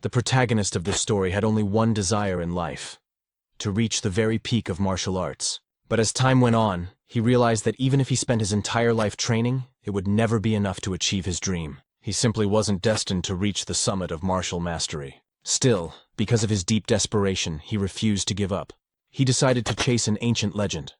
The protagonist of this story had only one desire in life: to reach the very peak of martial arts. But as time went on, he realized that even if he spent his entire life training, it would never be enough to achieve his dream. He simply wasn't destined to reach the summit of martial mastery. Still, because of his deep desperation, he refused to give up. He decided to chase an ancient legend.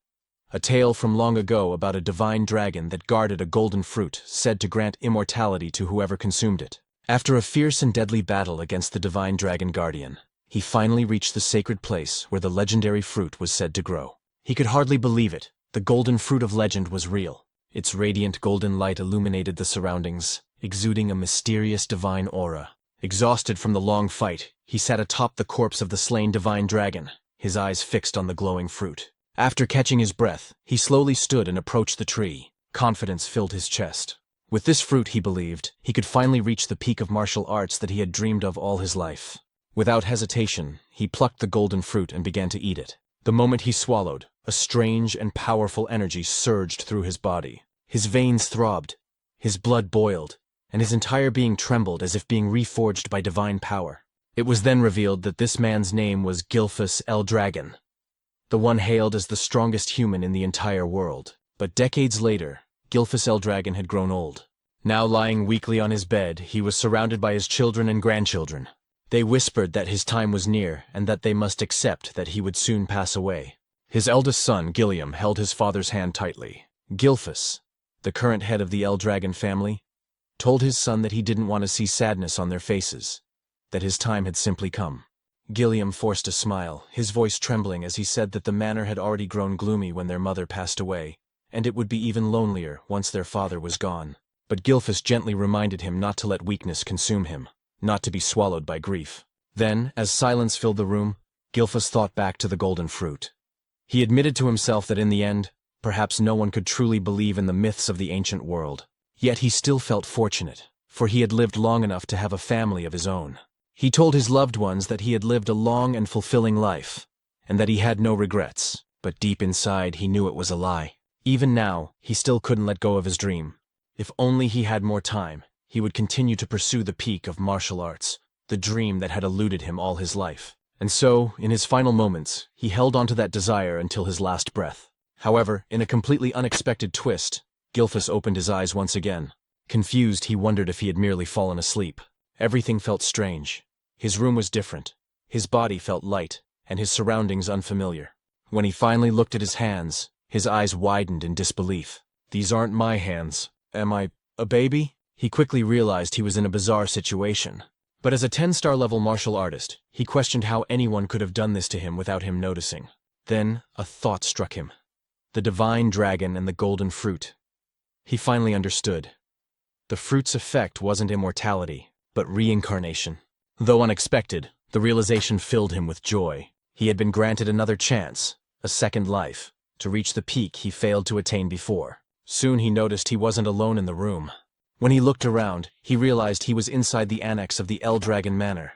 A tale from long ago about a divine dragon that guarded a golden fruit said to grant immortality to whoever consumed it. After a fierce and deadly battle against the divine dragon guardian, he finally reached the sacred place where the legendary fruit was said to grow. He could hardly believe it. The golden fruit of legend was real. Its radiant golden light illuminated the surroundings, exuding a mysterious divine aura. Exhausted from the long fight, he sat atop the corpse of the slain divine dragon, his eyes fixed on the glowing fruit. After catching his breath, he slowly stood and approached the tree. Confidence filled his chest. With this fruit, he believed, he could finally reach the peak of martial arts that he had dreamed of all his life. Without hesitation, he plucked the golden fruit and began to eat it. The moment he swallowed, a strange and powerful energy surged through his body. His veins throbbed, his blood boiled, and his entire being trembled as if being reforged by divine power. It was then revealed that this man's name was Gilfus el Dragon, the one hailed as the strongest human in the entire world. But decades later, Gilfus el Dragon had grown old. Now lying weakly on his bed, he was surrounded by his children and grandchildren. They whispered that his time was near and that they must accept that he would soon pass away. His eldest son, Gilliam, held his father's hand tightly. Gilfus, the current head of the El Dragon family, told his son that he didn't want to see sadness on their faces, that his time had simply come. Gilliam forced a smile, his voice trembling as he said that the manor had already grown gloomy when their mother passed away, and it would be even lonelier once their father was gone. But Gilfus gently reminded him not to let weakness consume him, not to be swallowed by grief. Then, as silence filled the room, Gilfus thought back to the golden fruit. He admitted to himself that in the end, perhaps no one could truly believe in the myths of the ancient world. Yet he still felt fortunate, for he had lived long enough to have a family of his own. He told his loved ones that he had lived a long and fulfilling life, and that he had no regrets, but deep inside he knew it was a lie. Even now, he still couldn't let go of his dream. If only he had more time, he would continue to pursue the peak of martial arts, the dream that had eluded him all his life. And so, in his final moments, he held onto that desire until his last breath. However, in a completely unexpected twist, Gilfus opened his eyes once again. Confused, he wondered if he had merely fallen asleep. Everything felt strange. His room was different. His body felt light, and his surroundings unfamiliar. When he finally looked at his hands, his eyes widened in disbelief. "These aren't my hands. Am I a baby?" He quickly realized he was in a bizarre situation. But as a 10-star level martial artist, he questioned how anyone could have done this to him without him noticing. Then, a thought struck him. The divine dragon and the golden fruit. He finally understood. The fruit's effect wasn't immortality, but reincarnation. Though unexpected, the realization filled him with joy. He had been granted another chance, a second life, to reach the peak he failed to attain before. Soon he noticed he wasn't alone in the room. When he looked around, he realized he was inside the annex of the El Dragon Manor.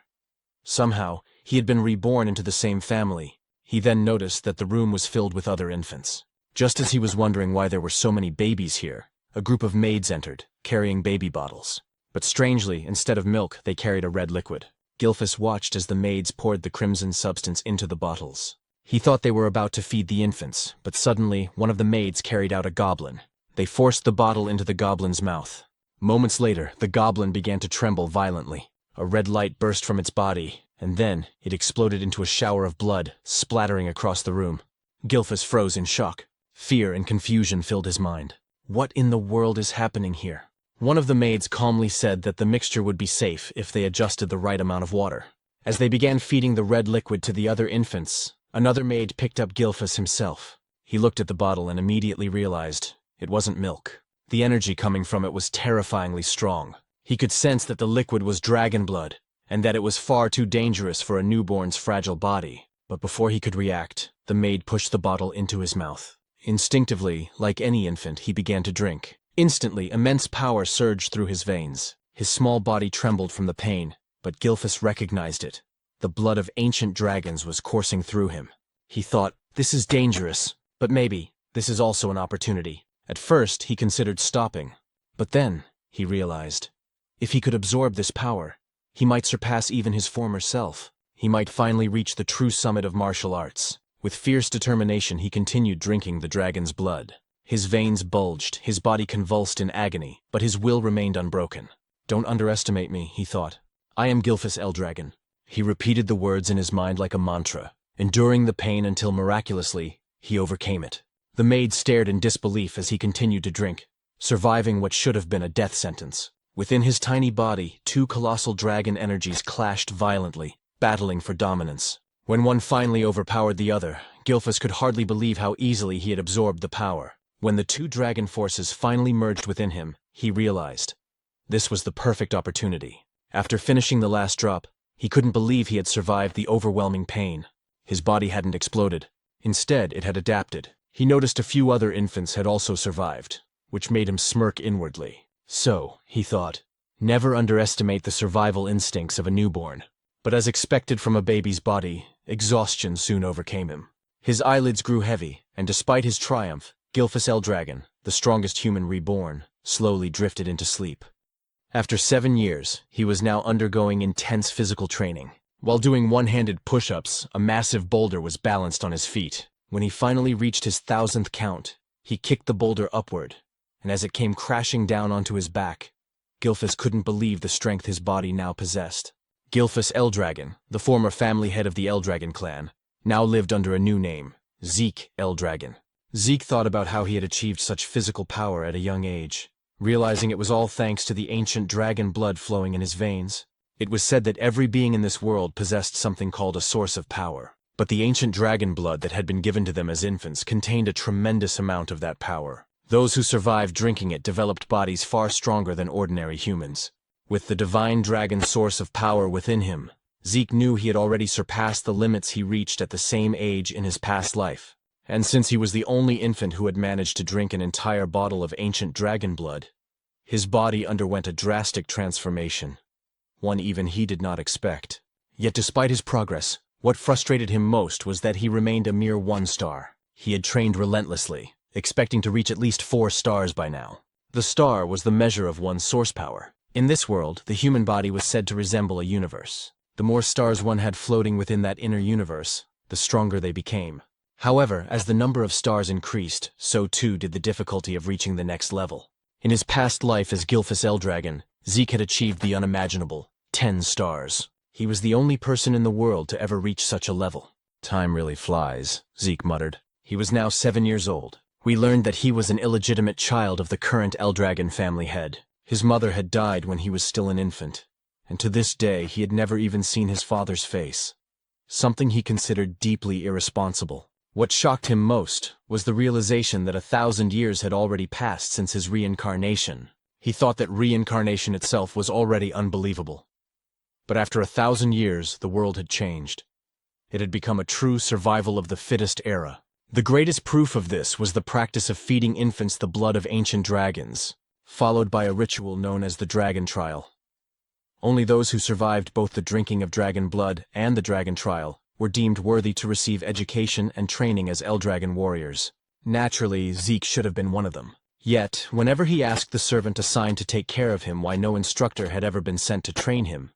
Somehow, he had been reborn into the same family. He then noticed that the room was filled with other infants. Just as he was wondering why there were so many babies here, a group of maids entered, carrying baby bottles. But strangely, instead of milk, they carried a red liquid. Gilfus watched as the maids poured the crimson substance into the bottles. He thought they were about to feed the infants, but suddenly, one of the maids carried out a goblin. They forced the bottle into the goblin's mouth. Moments later, the goblin began to tremble violently. A red light burst from its body, and then it exploded into a shower of blood, splattering across the room. Gilfus froze in shock. Fear and confusion filled his mind. What in the world is happening here? One of the maids calmly said that the mixture would be safe if they adjusted the right amount of water. As they began feeding the red liquid to the other infants, another maid picked up Gilfus himself. He looked at the bottle and immediately realized it wasn't milk. The energy coming from it was terrifyingly strong. He could sense that the liquid was dragon blood, and that it was far too dangerous for a newborn's fragile body. But before he could react, the maid pushed the bottle into his mouth. Instinctively, like any infant, he began to drink. Instantly, immense power surged through his veins. His small body trembled from the pain, but Gilfus recognized it. The blood of ancient dragons was coursing through him. He thought, this is dangerous, but maybe this is also an opportunity. At first, he considered stopping, but then he realized, if he could absorb this power, He might surpass even his former self. He might finally reach the true summit of martial arts. With fierce determination, he continued drinking the dragon's blood. His veins bulged, his body convulsed in agony, but his will remained unbroken. "Don't underestimate me," he thought. "I am Gilfus Eldragon." He repeated the words in his mind like a mantra, enduring the pain until miraculously, he overcame it. The maid stared in disbelief as he continued to drink, surviving what should have been a death sentence. Within his tiny body, two colossal dragon energies clashed violently, battling for dominance. When one finally overpowered the other, Gilfus could hardly believe how easily he had absorbed the power. When the two dragon forces finally merged within him, he realized this was the perfect opportunity. After finishing the last drop, he couldn't believe he had survived the overwhelming pain. His body hadn't exploded. Instead, it had adapted. He noticed a few other infants had also survived, which made him smirk inwardly. So, he thought, never underestimate the survival instincts of a newborn. But as expected from a baby's body, exhaustion soon overcame him. His eyelids grew heavy, and despite his triumph, Gilfus Eldragon, the strongest human reborn, slowly drifted into sleep. After 7 years, he was now undergoing intense physical training. While doing one-handed push-ups, a massive boulder was balanced on his feet. When he finally reached his 1000th count, he kicked the boulder upward, and as it came crashing down onto his back, Gilfus couldn't believe the strength his body now possessed. Gilfus Eldragon, the former family head of the Eldragon clan, now lived under a new name, Zeke Eldragon. Zeke thought about how he had achieved such physical power at a young age, realizing it was all thanks to the ancient dragon blood flowing in his veins. It was said that every being in this world possessed something called a source of power, but the ancient dragon blood that had been given to them as infants contained a tremendous amount of that power. Those who survived drinking it developed bodies far stronger than ordinary humans. With the divine dragon source of power within him, Zeke knew he had already surpassed the limits he reached at the same age in his past life. And since he was the only infant who had managed to drink an entire bottle of ancient dragon blood, his body underwent a drastic transformation, one even he did not expect. Yet despite his progress, what frustrated him most was that he remained a mere 1 star. He had trained relentlessly, expecting to reach at least 4 stars by now. The star was the measure of one's source power. In this world, the human body was said to resemble a universe. The more stars one had floating within that inner universe, the stronger they became. However, as the number of stars increased, so too did the difficulty of reaching the next level. In his past life as Gilfus Eldragon, Zeke had achieved the unimaginable, 10 stars. He was the only person in the world to ever reach such a level. "Time really flies," Zeke muttered. He was now 7 years old. We learned that he was an illegitimate child of the current Eldragon family head. His mother had died when he was still an infant, and to this day he had never even seen his father's face, something he considered deeply irresponsible. What shocked him most was the realization that 1,000 years had already passed since his reincarnation. He thought that reincarnation itself was already unbelievable. But after 1,000 years, the world had changed. It had become a true survival of the fittest era. The greatest proof of this was the practice of feeding infants the blood of ancient dragons, followed by a ritual known as the Dragon Trial. Only those who survived both the drinking of dragon blood and the Dragon Trial were deemed worthy to receive education and training as Eldragon warriors. Naturally, Zeke should have been one of them. Yet, whenever he asked the servant assigned to take care of him why no instructor had ever been sent to train him,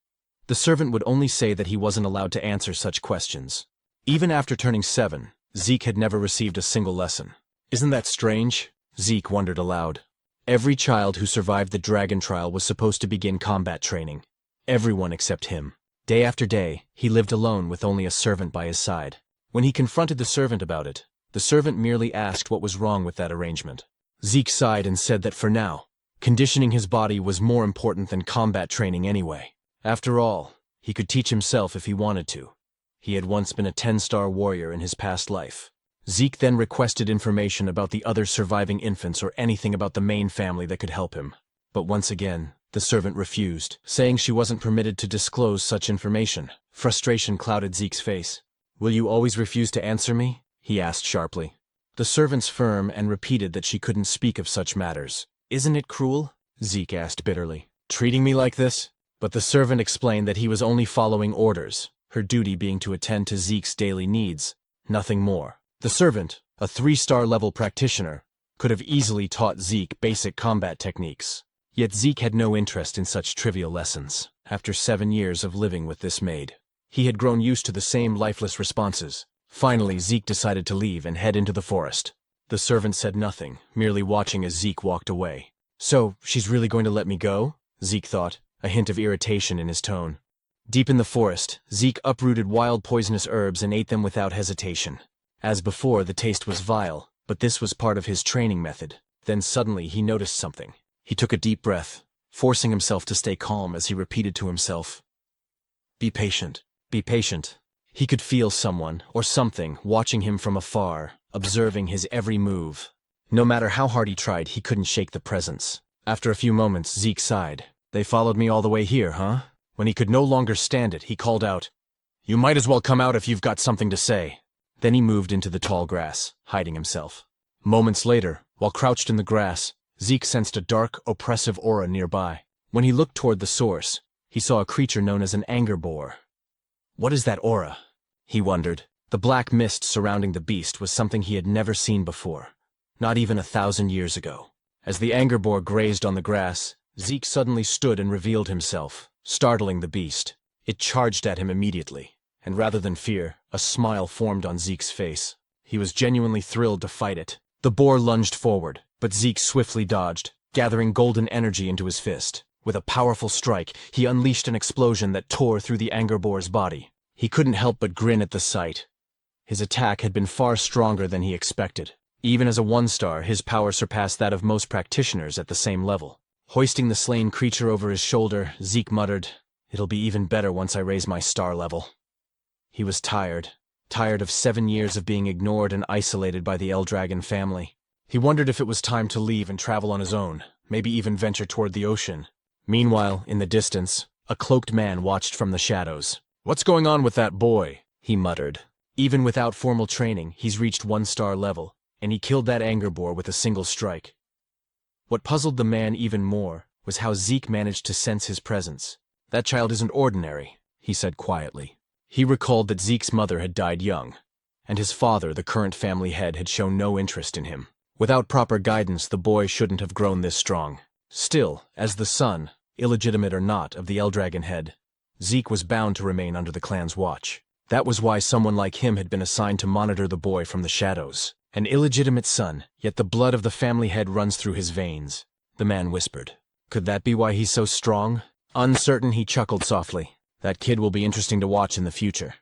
the servant would only say that he wasn't allowed to answer such questions. Even after turning 7, Zeke had never received a single lesson. "Isn't that strange?" Zeke wondered aloud. Every child who survived the Dragon Trial was supposed to begin combat training. Everyone except him. Day after day, he lived alone with only a servant by his side. When he confronted the servant about it, the servant merely asked what was wrong with that arrangement. Zeke sighed and said that for now, conditioning his body was more important than combat training anyway. After all, he could teach himself if he wanted to. He had once been a 10-star warrior in his past life. Zeke then requested information about the other surviving infants or anything about the main family that could help him. But once again, the servant refused, saying she wasn't permitted to disclose such information. Frustration clouded Zeke's face. "Will you always refuse to answer me?" he asked sharply. The servant's firm and repeated that she couldn't speak of such matters. "Isn't it cruel?" Zeke asked bitterly. "Treating me like this?" But the servant explained that he was only following orders, her duty being to attend to Zeke's daily needs, nothing more. The servant, a 3-star level practitioner, could have easily taught Zeke basic combat techniques. Yet Zeke had no interest in such trivial lessons. After 7 years of living with this maid, he had grown used to the same lifeless responses. Finally, Zeke decided to leave and head into the forest. The servant said nothing, merely watching as Zeke walked away. So, she's really going to let me go? Zeke thought, a hint of irritation in his tone. Deep in the forest, Zeke uprooted wild poisonous herbs and ate them without hesitation. As before, the taste was vile, but this was part of his training method. Then suddenly he noticed something. He took a deep breath, forcing himself to stay calm as he repeated to himself, "Be patient, be patient." He could feel someone, or something, watching him from afar, observing his every move. No matter how hard he tried, he couldn't shake the presence. After a few moments, Zeke sighed. "They followed me all the way here, huh?" When he could no longer stand it, he called out, "You might as well come out if you've got something to say." Then he moved into the tall grass, hiding himself. Moments later, while crouched in the grass, Zeke sensed a dark, oppressive aura nearby. When he looked toward the source, he saw a creature known as an anger boar. What is that aura? He wondered. The black mist surrounding the beast was something he had never seen before, not even 1,000 years ago. As the anger boar grazed on the grass, Zeke suddenly stood and revealed himself, startling the beast. It charged at him immediately, and rather than fear, a smile formed on Zeke's face. He was genuinely thrilled to fight it. The boar lunged forward, but Zeke swiftly dodged, gathering golden energy into his fist. With a powerful strike, he unleashed an explosion that tore through the anger boar's body. He couldn't help but grin at the sight. His attack had been far stronger than he expected. Even as a 1-star, his power surpassed that of most practitioners at the same level. Hoisting the slain creature over his shoulder, Zeke muttered, "It'll be even better once I raise my star level." He was tired of 7 years of being ignored and isolated by the Eldragon family. He wondered if it was time to leave and travel on his own, maybe even venture toward the ocean. Meanwhile, in the distance, a cloaked man watched from the shadows. "What's going on with that boy?" he muttered. Even without formal training, he's reached 1-star level, and he killed that anger boar with a single strike. What puzzled the man even more was how Zeke managed to sense his presence. "That child isn't ordinary," he said quietly. He recalled that Zeke's mother had died young, and his father, the current family head, had shown no interest in him. Without proper guidance, the boy shouldn't have grown this strong. Still, as the son, illegitimate or not, of the Eldragon head, Zeke was bound to remain under the clan's watch. That was why someone like him had been assigned to monitor the boy from the shadows. An illegitimate son, yet the blood of the family head runs through his veins, the man whispered. Could that be why he's so strong? Uncertain, he chuckled softly. That kid will be interesting to watch in the future.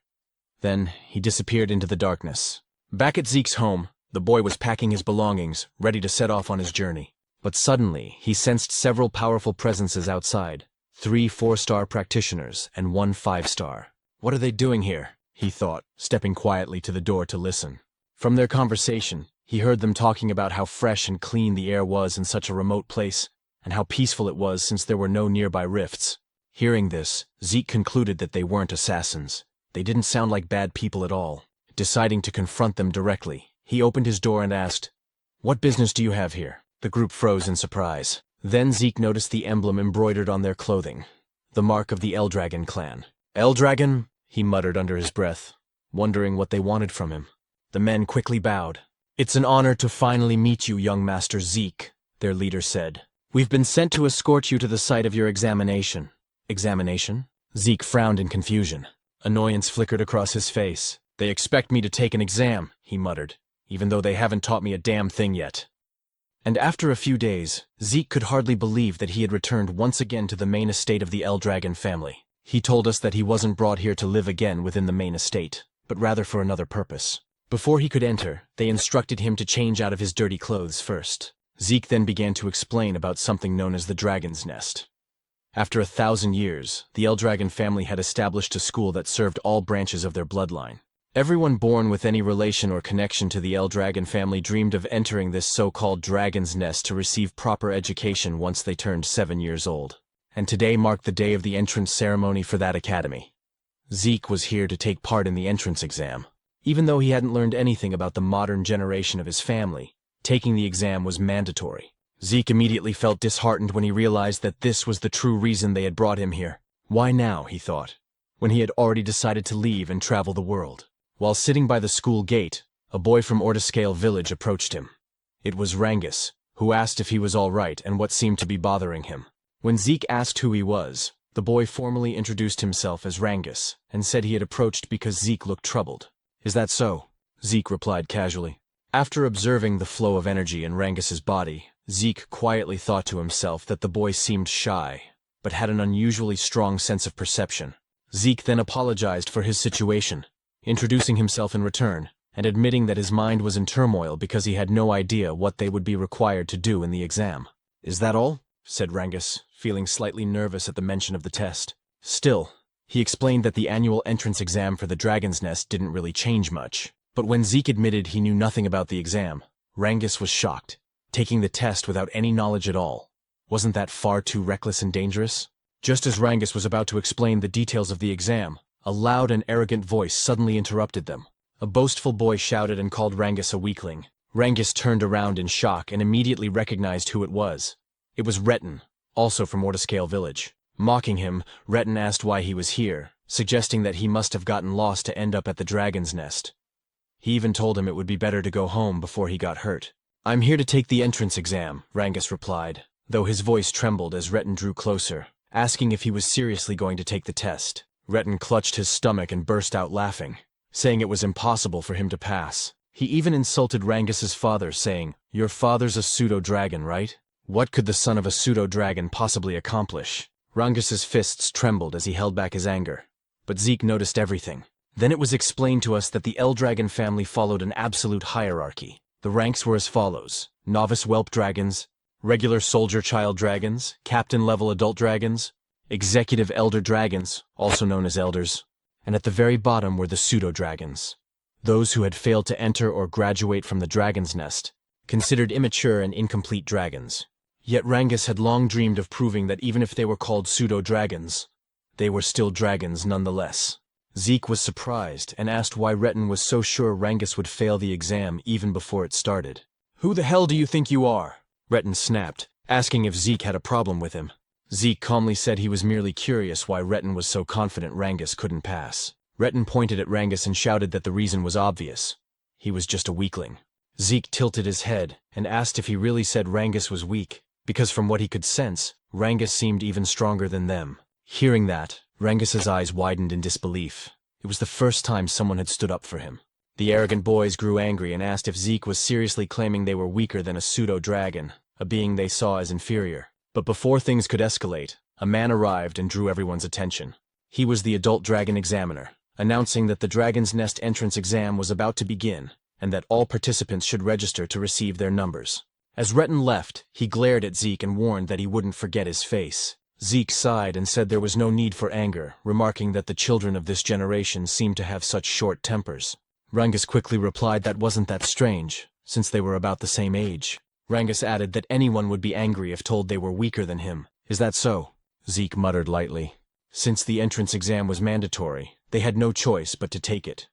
Then he disappeared into the darkness. Back at Zeke's home, the boy was packing his belongings, ready to set off on his journey. But suddenly, he sensed several powerful presences outside. 3 4-star practitioners and 1 5-star. What are they doing here? He thought, stepping quietly to the door to listen. From their conversation, he heard them talking about how fresh and clean the air was in such a remote place, and how peaceful it was since there were no nearby rifts. Hearing this, Zeke concluded that they weren't assassins. They didn't sound like bad people at all. Deciding to confront them directly, he opened his door and asked, "What business do you have here?" The group froze in surprise. Then Zeke noticed the emblem embroidered on their clothing, the mark of the Eldragon clan. "Eldragon?" he muttered under his breath, wondering what they wanted from him. The men quickly bowed. "It's an honor to finally meet you, young Master Zeke," their leader said. "We've been sent to escort you to the site of your examination." "Examination?" Zeke frowned in confusion. Annoyance flickered across his face. "They expect me to take an exam," he muttered, "even though they haven't taught me a damn thing yet." And after a few days, Zeke could hardly believe that he had returned once again to the main estate of the Eldragon family. He told us that he wasn't brought here to live again within the main estate, but rather for another purpose. Before he could enter, they instructed him to change out of his dirty clothes first. Zeke then began to explain about something known as the Dragon's Nest. After 1,000 years, the Eldragon family had established a school that served all branches of their bloodline. Everyone born with any relation or connection to the Eldragon family dreamed of entering this so-called Dragon's Nest to receive proper education once they turned 7 years old. And today marked the day of the entrance ceremony for that academy. Zeke was here to take part in the entrance exam. Even though he hadn't learned anything about the modern generation of his family, taking the exam was mandatory. Zeke immediately felt disheartened when he realized that this was the true reason they had brought him here. Why now, he thought, when he had already decided to leave and travel the world? While sitting by the school gate, a boy from Ortiscale village approached him. It was Rangus, who asked if he was all right and what seemed to be bothering him. When Zeke asked who he was, the boy formally introduced himself as Rangus and said he had approached because Zeke looked troubled. "Is that so?" Zeke replied casually. After observing the flow of energy in Rangus's body, Zeke quietly thought to himself that the boy seemed shy, but had an unusually strong sense of perception. Zeke then apologized for his situation, introducing himself in return, and admitting that his mind was in turmoil because he had no idea what they would be required to do in the exam. "Is that all?" said Rangus, feeling slightly nervous at the mention of the test. Still, he explained that the annual entrance exam for the Dragon's Nest didn't really change much. But when Zeke admitted he knew nothing about the exam, Rangus was shocked. Taking the test without any knowledge at all. Wasn't that far too reckless and dangerous? Just as Rangus was about to explain the details of the exam, a loud and arrogant voice suddenly interrupted them. A boastful boy shouted and called Rangus a weakling. Rangus turned around in shock and immediately recognized who it was. It was Retin, also from Mortiscale Village. Mocking him, Retin asked why he was here, suggesting that he must have gotten lost to end up at the Dragon's Nest. He even told him it would be better to go home before he got hurt. "I'm here to take the entrance exam," Rangus replied, though his voice trembled as Retin drew closer, asking if he was seriously going to take the test. Retin clutched his stomach and burst out laughing, saying it was impossible for him to pass. He even insulted Rangus's father, saying, "Your father's a pseudo-dragon, right? What could the son of a pseudo-dragon possibly accomplish?" Rangus's fists trembled as he held back his anger. But Zeke noticed everything. Then it was explained to us that the Eldragon family followed an absolute hierarchy. The ranks were as follows: novice whelp dragons, regular soldier child dragons, captain-level adult dragons, executive elder dragons, also known as elders, and at the very bottom were the pseudo-dragons. Those who had failed to enter or graduate from the Dragon's Nest, considered immature and incomplete dragons. Yet Rangus had long dreamed of proving that even if they were called pseudo-dragons, they were still dragons nonetheless. Zeke was surprised and asked why Retin was so sure Rangus would fail the exam even before it started. "Who the hell do you think you are?" Retin snapped, asking if Zeke had a problem with him. Zeke calmly said he was merely curious why Retin was so confident Rangus couldn't pass. Retin pointed at Rangus and shouted that the reason was obvious. He was just a weakling. Zeke tilted his head and asked if he really said Rangus was weak, because from what he could sense, Rangus seemed even stronger than them. Hearing that, Rangus's eyes widened in disbelief. It was the first time someone had stood up for him. The arrogant boys grew angry and asked if Zeke was seriously claiming they were weaker than a pseudo-dragon, a being they saw as inferior. But before things could escalate, a man arrived and drew everyone's attention. He was the adult dragon examiner, announcing that the Dragon's Nest entrance exam was about to begin, and that all participants should register to receive their numbers. As Retin left, he glared at Zeke and warned that he wouldn't forget his face. Zeke sighed and said there was no need for anger, remarking that the children of this generation seemed to have such short tempers. Rangus quickly replied that wasn't that strange, since they were about the same age. Rangus added that anyone would be angry if told they were weaker than him. "Is that so?" Zeke muttered lightly. Since the entrance exam was mandatory, they had no choice but to take it.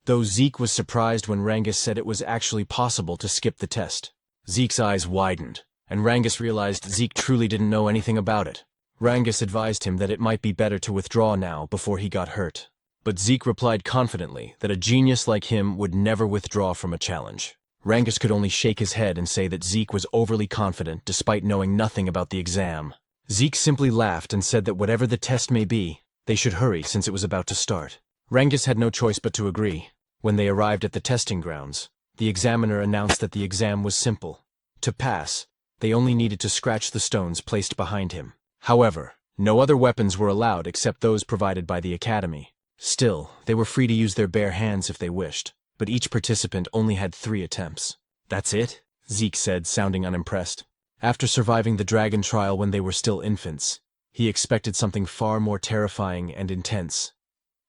Though Zeke was surprised when Rangus said it was actually possible to skip the test. Zeke's eyes widened, and Rangus realized Zeke truly didn't know anything about it. Rangus advised him that it might be better to withdraw now before he got hurt. But Zeke replied confidently that a genius like him would never withdraw from a challenge. Rangus could only shake his head and say that Zeke was overly confident despite knowing nothing about the exam. Zeke simply laughed and said that whatever the test may be, they should hurry since it was about to start. Rangus had no choice but to agree. When they arrived at the testing grounds, the examiner announced that the exam was simple. To pass, they only needed to scratch the stones placed behind him. However, no other weapons were allowed except those provided by the academy. Still, they were free to use their bare hands if they wished, but each participant only had 3 attempts. "That's it?" Zeke said, sounding unimpressed. After surviving the dragon trial when they were still infants, he expected something far more terrifying and intense.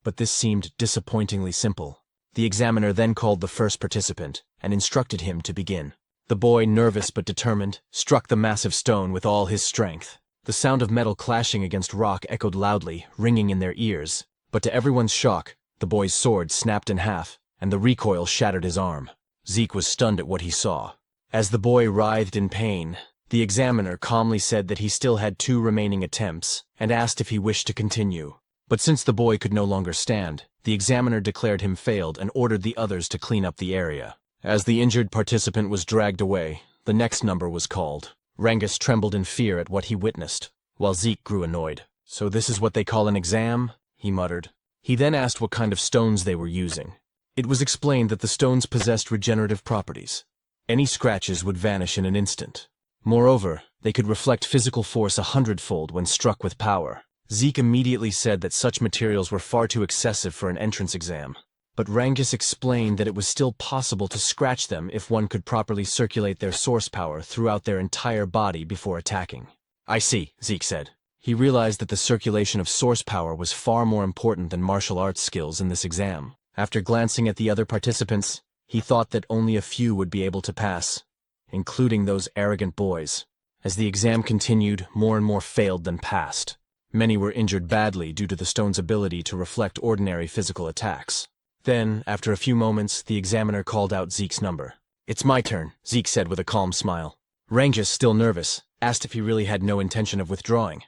But this seemed disappointingly simple. The examiner then called the first participant and instructed him to begin. The boy, nervous but determined, struck the massive stone with all his strength. The sound of metal clashing against rock echoed loudly, ringing in their ears. But to everyone's shock, the boy's sword snapped in half, and the recoil shattered his arm. Zeke was stunned at what he saw. As the boy writhed in pain, the examiner calmly said that he still had 2 remaining attempts, and asked if he wished to continue. But since the boy could no longer stand, the examiner declared him failed and ordered the others to clean up the area. As the injured participant was dragged away, the next number was called. Rangus trembled in fear at what he witnessed, while Zeke grew annoyed. "So this is what they call an exam?" he muttered. He then asked what kind of stones they were using. It was explained that the stones possessed regenerative properties. Any scratches would vanish in an instant. Moreover, they could reflect physical force 100-fold when struck with power. Zeke immediately said that such materials were far too excessive for an entrance exam. But Rangus explained that it was still possible to scratch them if one could properly circulate their source power throughout their entire body before attacking. "I see," Zeke said. He realized that the circulation of source power was far more important than martial arts skills in this exam. After glancing at the other participants, he thought that only a few would be able to pass, including those arrogant boys. As the exam continued, more and more failed than passed. Many were injured badly due to the stone's ability to reflect ordinary physical attacks. Then, after a few moments, the examiner called out Zeke's number. "It's my turn," Zeke said with a calm smile. Rangus, still nervous, asked if he really had no intention of withdrawing.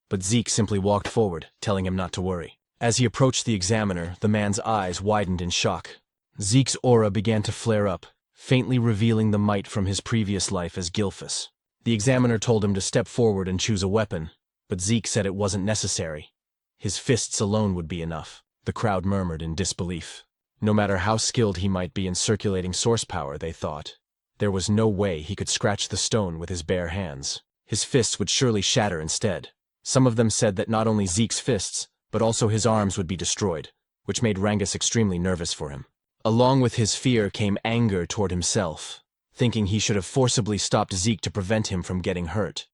But Zeke simply walked forward, telling him not to worry. As he approached the examiner, the man's eyes widened in shock. Zeke's aura began to flare up, faintly revealing the might from his previous life as Gilphus. The examiner told him to step forward and choose a weapon, but Zeke said it wasn't necessary. His fists alone would be enough. The crowd murmured in disbelief. No matter how skilled he might be in circulating source power, they thought, there was no way he could scratch the stone with his bare hands. His fists would surely shatter instead. Some of them said that not only Zeke's fists, but also his arms would be destroyed, which made Rangus extremely nervous for him. Along with his fear came anger toward himself, thinking he should have forcibly stopped Zeke to prevent him from getting hurt.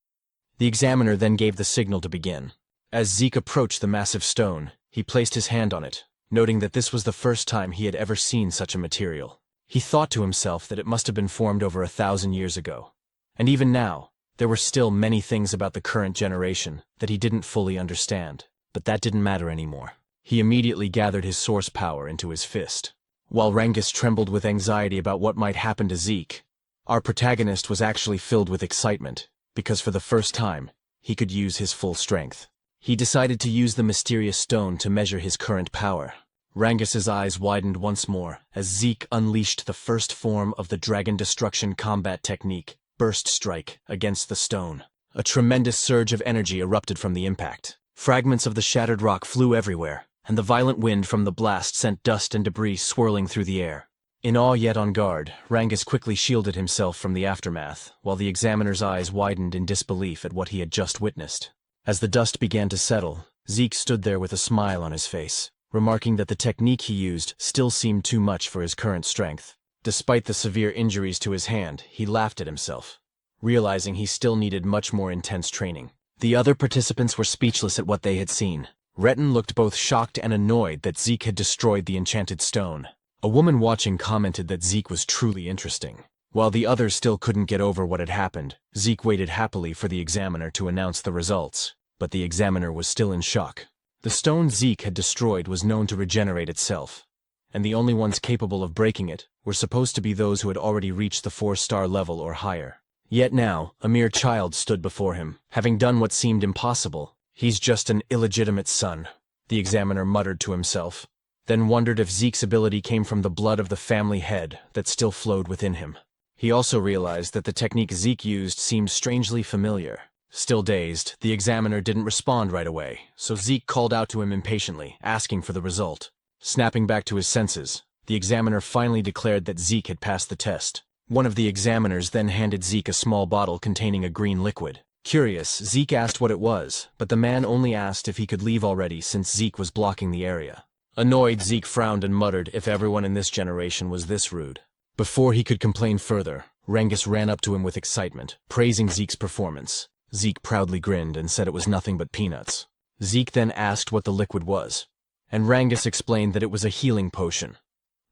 The examiner then gave the signal to begin. As Zeke approached the massive stone, he placed his hand on it, noting that this was the first time he had ever seen such a material. He thought to himself that it must have been formed over 1,000 years ago. And even now, there were still many things about the current generation that he didn't fully understand, but that didn't matter anymore. He immediately gathered his source power into his fist. While Rangus trembled with anxiety about what might happen to Zeke, our protagonist was actually filled with excitement, because for the first time, he could use his full strength. He decided to use the mysterious stone to measure his current power. Rangus's eyes widened once more as Zeke unleashed the first form of the Dragon Destruction combat technique, Burst Strike, against the stone. A tremendous surge of energy erupted from the impact. Fragments of the shattered rock flew everywhere, and the violent wind from the blast sent dust and debris swirling through the air. In awe yet on guard, Rangus quickly shielded himself from the aftermath, while the examiner's eyes widened in disbelief at what he had just witnessed. As the dust began to settle, Zeke stood there with a smile on his face, remarking that the technique he used still seemed too much for his current strength. Despite the severe injuries to his hand, he laughed at himself, realizing he still needed much more intense training. The other participants were speechless at what they had seen. Retin looked both shocked and annoyed that Zeke had destroyed the enchanted stone. A woman watching commented that Zeke was truly interesting. While the others still couldn't get over what had happened, Zeke waited happily for the examiner to announce the results, but the examiner was still in shock. The stone Zeke had destroyed was known to regenerate itself, and the only ones capable of breaking it were supposed to be those who had already reached the 4-star level or higher. Yet now, a mere child stood before him, having done what seemed impossible. "He's just an illegitimate son," the examiner muttered to himself, then wondered if Zeke's ability came from the blood of the family head that still flowed within him. He also realized that the technique Zeke used seemed strangely familiar. Still dazed, the examiner didn't respond right away, so Zeke called out to him impatiently, asking for the result. Snapping back to his senses, the examiner finally declared that Zeke had passed the test. One of the examiners then handed Zeke a small bottle containing a green liquid. Curious, Zeke asked what it was, but the man only asked if he could leave already since Zeke was blocking the area. Annoyed, Zeke frowned and muttered if everyone in this generation was this rude. Before he could complain further, Rangus ran up to him with excitement, praising Zeke's performance. Zeke proudly grinned and said it was nothing but peanuts. Zeke then asked what the liquid was, and Rangus explained that it was a healing potion,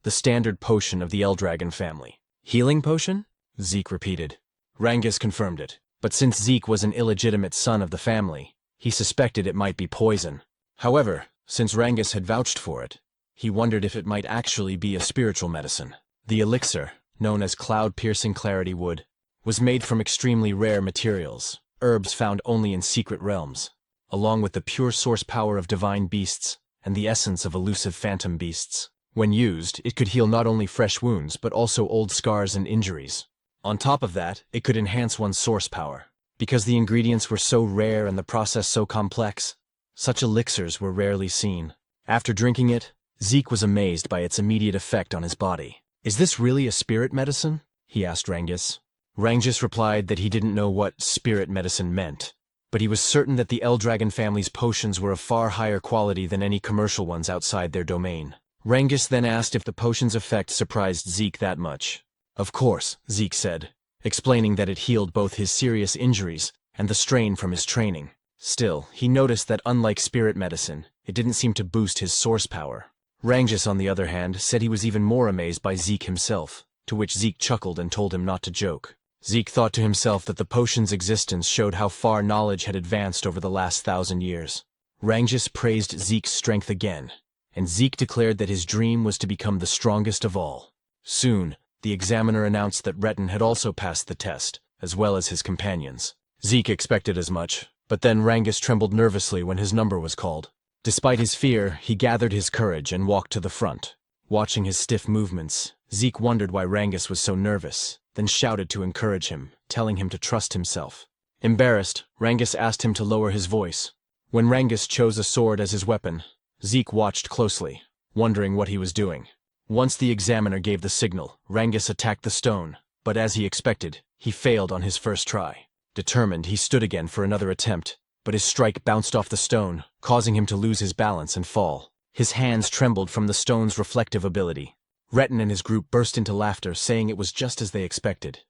the standard potion of the Eldragon family. "Healing potion?" Zeke repeated. Rangus confirmed it, but since Zeke was an illegitimate son of the family, he suspected it might be poison. However, since Rangus had vouched for it, he wondered if it might actually be a spiritual medicine. The elixir, known as Cloud-Piercing Clarity Wood, was made from extremely rare materials, herbs found only in secret realms, along with the pure source power of divine beasts and the essence of elusive phantom beasts. When used, it could heal not only fresh wounds but also old scars and injuries. On top of that, it could enhance one's source power. Because the ingredients were so rare and the process so complex, such elixirs were rarely seen. After drinking it, Zeke was amazed by its immediate effect on his body. "Is this really a spirit medicine?" he asked Rangus. Rangus replied that he didn't know what spirit medicine meant, but he was certain that the Eldragon family's potions were of far higher quality than any commercial ones outside their domain. Rangus then asked if the potion's effect surprised Zeke that much. "Of course," Zeke said, explaining that it healed both his serious injuries and the strain from his training. Still, he noticed that unlike spirit medicine, it didn't seem to boost his source power. Rangus, on the other hand, said he was even more amazed by Zeke himself, to which Zeke chuckled and told him not to joke. Zeke thought to himself that the potion's existence showed how far knowledge had advanced over the last 1,000 years. Rangus praised Zeke's strength again, and Zeke declared that his dream was to become the strongest of all. Soon, the examiner announced that Retin had also passed the test, as well as his companions. Zeke expected as much, but then Rangus trembled nervously when his number was called. Despite his fear, he gathered his courage and walked to the front. Watching his stiff movements, Zeke wondered why Rangus was so nervous, then shouted to encourage him, telling him to trust himself. Embarrassed, Rangus asked him to lower his voice. When Rangus chose a sword as his weapon, Zeke watched closely, wondering what he was doing. Once the examiner gave the signal, Rangus attacked the stone, but as he expected, he failed on his first try. Determined, he stood again for another attempt, but his strike bounced off the stone, causing him to lose his balance and fall. His hands trembled from the stone's reflective ability. Retin and his group burst into laughter, saying it was just as they expected.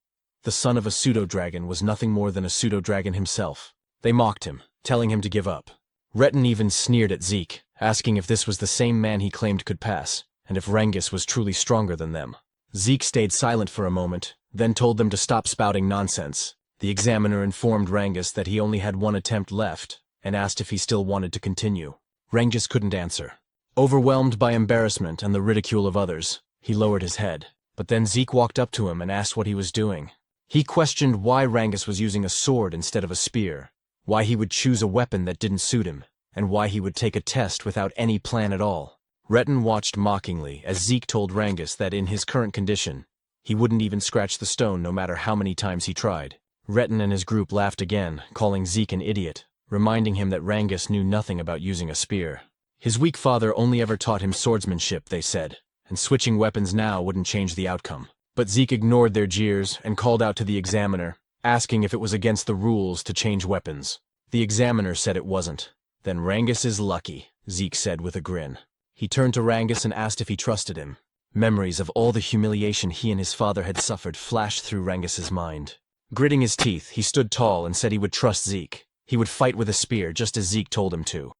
The son of a pseudo-dragon was nothing more than a pseudo-dragon himself. They mocked him, telling him to give up. Retin even sneered at Zeke, asking if this was the same man he claimed could pass, and if Rangus was truly stronger than them. Zeke stayed silent for a moment, then told them to stop spouting nonsense. The examiner informed Rangus that he only had one attempt left, and asked if he still wanted to continue. Rangus couldn't answer. Overwhelmed by embarrassment and the ridicule of others, he lowered his head. But then Zeke walked up to him and asked what he was doing. He questioned why Rangus was using a sword instead of a spear, why he would choose a weapon that didn't suit him, and why he would take a test without any plan at all. Retin watched mockingly as Zeke told Rangus that in his current condition, he wouldn't even scratch the stone no matter how many times he tried. Retin and his group laughed again, calling Zeke an idiot, reminding him that Rangus knew nothing about using a spear. His weak father only ever taught him swordsmanship, they said, and switching weapons now wouldn't change the outcome. But Zeke ignored their jeers and called out to the examiner, asking if it was against the rules to change weapons. The examiner said it wasn't. "Then Rangus is lucky," Zeke said with a grin. He turned to Rangus and asked if he trusted him. Memories of all the humiliation he and his father had suffered flashed through Rangus's mind. Gritting his teeth, he stood tall and said he would trust Zeke. He would fight with a spear just as Zeke told him to.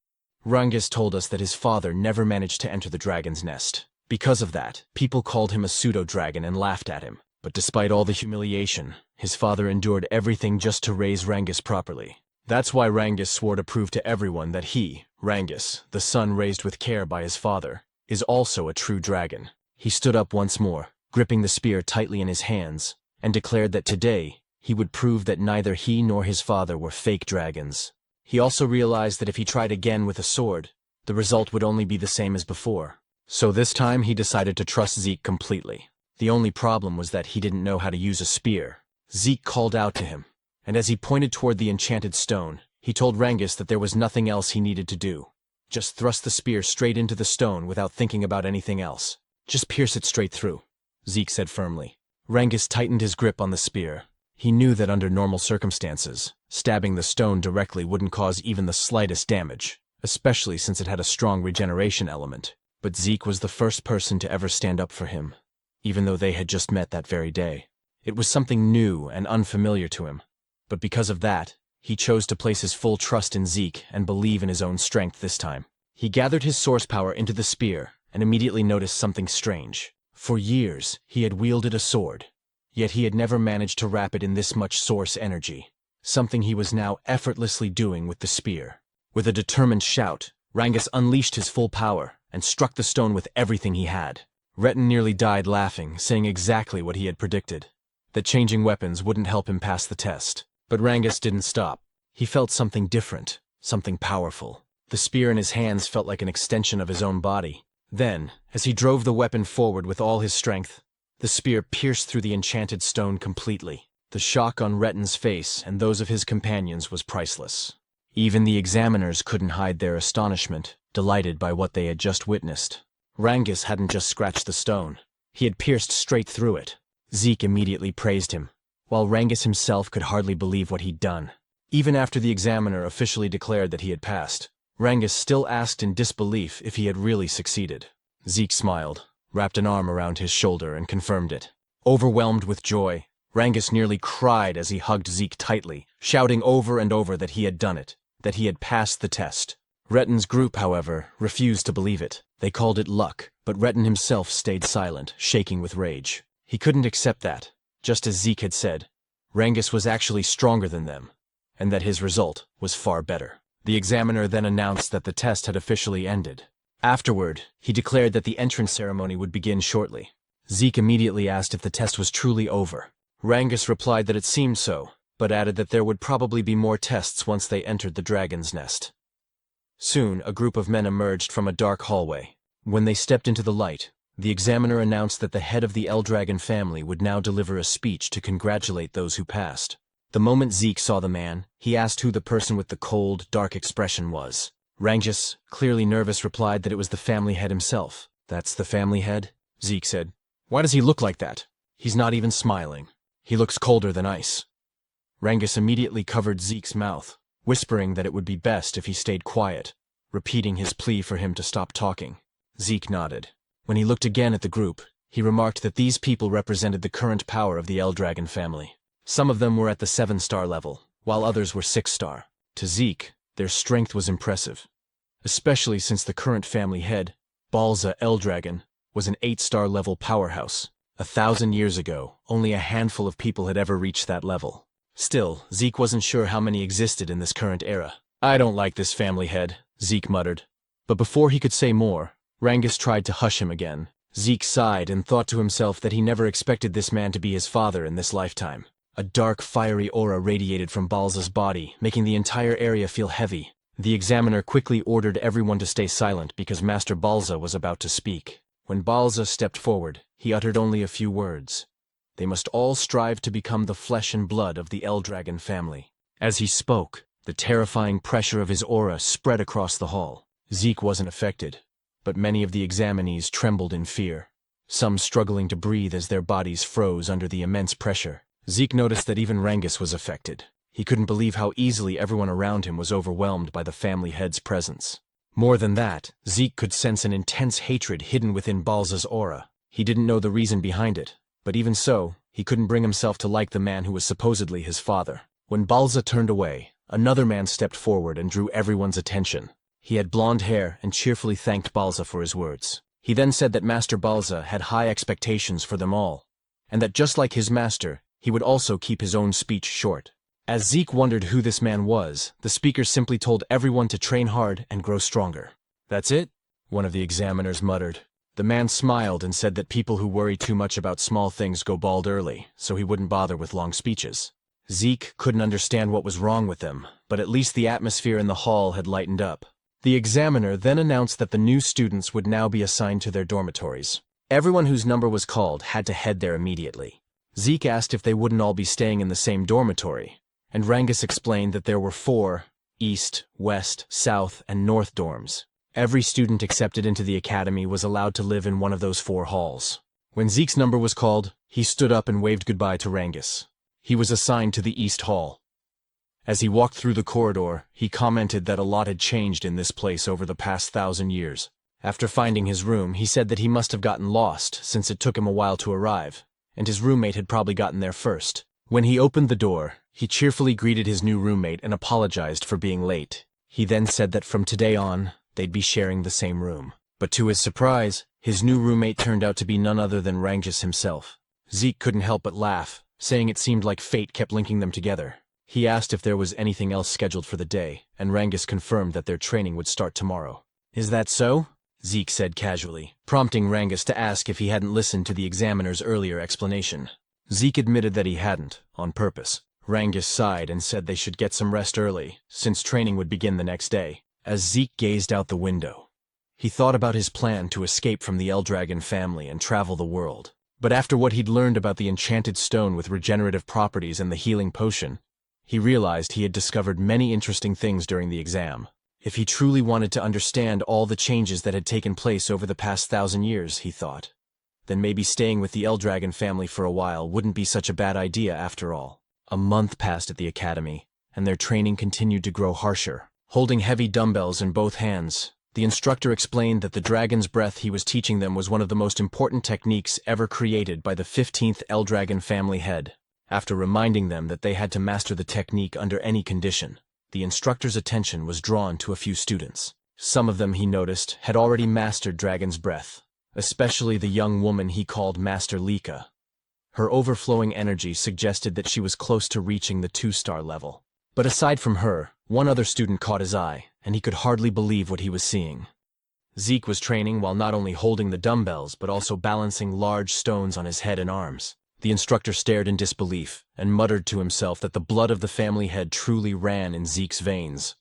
Rangus told us that his father never managed to enter the dragon's nest. Because of that, people called him a pseudo-dragon and laughed at him. But despite all the humiliation, his father endured everything just to raise Rangus properly. That's why Rangus swore to prove to everyone that he, Rangus, the son raised with care by his father, is also a true dragon. He stood up once more, gripping the spear tightly in his hands, and declared that today, he would prove that neither he nor his father were fake dragons. He also realized that if he tried again with a sword, the result would only be the same as before. So this time he decided to trust Zeke completely. The only problem was that he didn't know how to use a spear. Zeke called out to him, and as he pointed toward the enchanted stone, he told Rangus that there was nothing else he needed to do. Just thrust the spear straight into the stone without thinking about anything else. Just pierce it straight through, Zeke said firmly. Rangus tightened his grip on the spear. He knew that under normal circumstances, stabbing the stone directly wouldn't cause even the slightest damage, especially since it had a strong regeneration element. But Zeke was the first person to ever stand up for him, even though they had just met that very day. It was something new and unfamiliar to him, but because of that, he chose to place his full trust in Zeke and believe in his own strength this time. He gathered his source power into the spear and immediately noticed something strange. For years, he had wielded a sword, yet he had never managed to wrap it in this much source energy, something he was now effortlessly doing with the spear. With a determined shout, Rangus unleashed his full power and struck the stone with everything he had. Retin nearly died laughing, saying exactly what he had predicted, that changing weapons wouldn't help him pass the test. But Rangus didn't stop. He felt something different, something powerful. The spear in his hands felt like an extension of his own body. Then, as he drove the weapon forward with all his strength, The spear pierced through the enchanted stone completely. The shock on Retten's face and those of his companions was priceless. Even the examiners couldn't hide their astonishment, delighted by what they had just witnessed. Rangus hadn't just scratched the stone. He had pierced straight through it. Zeke immediately praised him, while Rangus himself could hardly believe what he'd done. Even after the examiner officially declared that he had passed, Rangus still asked in disbelief if he had really succeeded. Zeke smiled, wrapped an arm around his shoulder, and confirmed it. Overwhelmed with joy, Rangus nearly cried as he hugged Zeke tightly, shouting over and over that he had done it, that he had passed the test. Retten's group, however, refused to believe it. They called it luck, but Retten himself stayed silent, shaking with rage. He couldn't accept that, just as Zeke had said, Rangus was actually stronger than them, and that his result was far better. The examiner then announced that the test had officially ended. Afterward, he declared that the entrance ceremony would begin shortly. Zeke immediately asked if the test was truly over. Rangus replied that it seemed so, but added that there would probably be more tests once they entered the dragon's nest. Soon, a group of men emerged from a dark hallway. When they stepped into the light, the examiner announced that the head of the Eldragon family would now deliver a speech to congratulate those who passed. The moment Zeke saw the man, he asked who the person with the cold, dark expression was. Rangus, clearly nervous, replied that it was the family head himself. "That's the family head?" Zeke said. "Why does he look like that? He's not even smiling. He looks colder than ice." Rangus immediately covered Zeke's mouth, whispering that it would be best if he stayed quiet, repeating his plea for him to stop talking. Zeke nodded. When he looked again at the group, he remarked that these people represented the current power of the Eldragon family. Some of them were at the 7-star level, while others were 6-star. To Zeke, their strength was impressive, especially since the current family head, Balza Eldragon, was an 8-star level powerhouse. 1,000 years ago, only a handful of people had ever reached that level. Still, Zeke wasn't sure how many existed in this current era. "I don't like this family head," Zeke muttered. But before he could say more, Rangus tried to hush him again. Zeke sighed and thought to himself that he never expected this man to be his father in this lifetime. A dark, fiery aura radiated from Balza's body, making the entire area feel heavy. The examiner quickly ordered everyone to stay silent because Master Balza was about to speak. When Balza stepped forward, he uttered only a few words. They must all strive to become the flesh and blood of the Eldragon family. As he spoke, the terrifying pressure of his aura spread across the hall. Zeke wasn't affected, but many of the examinees trembled in fear, some struggling to breathe as their bodies froze under the immense pressure. Zeke noticed that even Rangus was affected. He couldn't believe how easily everyone around him was overwhelmed by the family head's presence. More than that, Zeke could sense an intense hatred hidden within Balza's aura. He didn't know the reason behind it, but even so, he couldn't bring himself to like the man who was supposedly his father. When Balza turned away, another man stepped forward and drew everyone's attention. He had blonde hair and cheerfully thanked Balza for his words. He then said that Master Balza had high expectations for them all, and that just like his master, he would also keep his own speech short. As Zeke wondered who this man was, the speaker simply told everyone to train hard and grow stronger. "That's it?" one of the examiners muttered. The man smiled and said that people who worry too much about small things go bald early, so he wouldn't bother with long speeches. Zeke couldn't understand what was wrong with them, but at least the atmosphere in the hall had lightened up. The examiner then announced that the new students would now be assigned to their dormitories. Everyone whose number was called had to head there immediately. Zeke asked if they wouldn't all be staying in the same dormitory, and Rangus explained that there were 4 East, West, South, and North dorms. Every student accepted into the academy was allowed to live in one of those 4 halls. When Zeke's number was called, he stood up and waved goodbye to Rangus. He was assigned to the East Hall. As he walked through the corridor, he commented that a lot had changed in this place over the past 1,000 years. After finding his room, he said that he must have gotten lost since it took him a while to arrive, and his roommate had probably gotten there first. When he opened the door, he cheerfully greeted his new roommate and apologized for being late. He then said that from today on, they'd be sharing the same room. But to his surprise, his new roommate turned out to be none other than Rangus himself. Zeke couldn't help but laugh, saying it seemed like fate kept linking them together. He asked if there was anything else scheduled for the day, and Rangus confirmed that their training would start tomorrow. "Is that so?" Zeke said casually, prompting Rangus to ask if he hadn't listened to the examiner's earlier explanation. Zeke admitted that he hadn't, on purpose. Rangus sighed and said they should get some rest early, since training would begin the next day. As Zeke gazed out the window, he thought about his plan to escape from the Eldragon family and travel the world. But after what he'd learned about the enchanted stone with regenerative properties and the healing potion, he realized he had discovered many interesting things during the exam. If he truly wanted to understand all the changes that had taken place over the past 1,000 years, he thought, then maybe staying with the Eldragon family for a while wouldn't be such a bad idea after all. A month passed at the academy, and their training continued to grow harsher. Holding heavy dumbbells in both hands, the instructor explained that the dragon's breath he was teaching them was one of the most important techniques ever created by the 15th Eldragon family head. After reminding them that they had to master the technique under any condition, the instructor's attention was drawn to a few students. Some of them, he noticed, had already mastered dragon's breath, especially the young woman he called Master Lika. Her overflowing energy suggested that she was close to reaching the 2-star level. But aside from her, one other student caught his eye, and he could hardly believe what he was seeing. Zeke was training while not only holding the dumbbells but also balancing large stones on his head and arms. The instructor stared in disbelief and muttered to himself that the blood of the family head truly ran in Zeke's veins.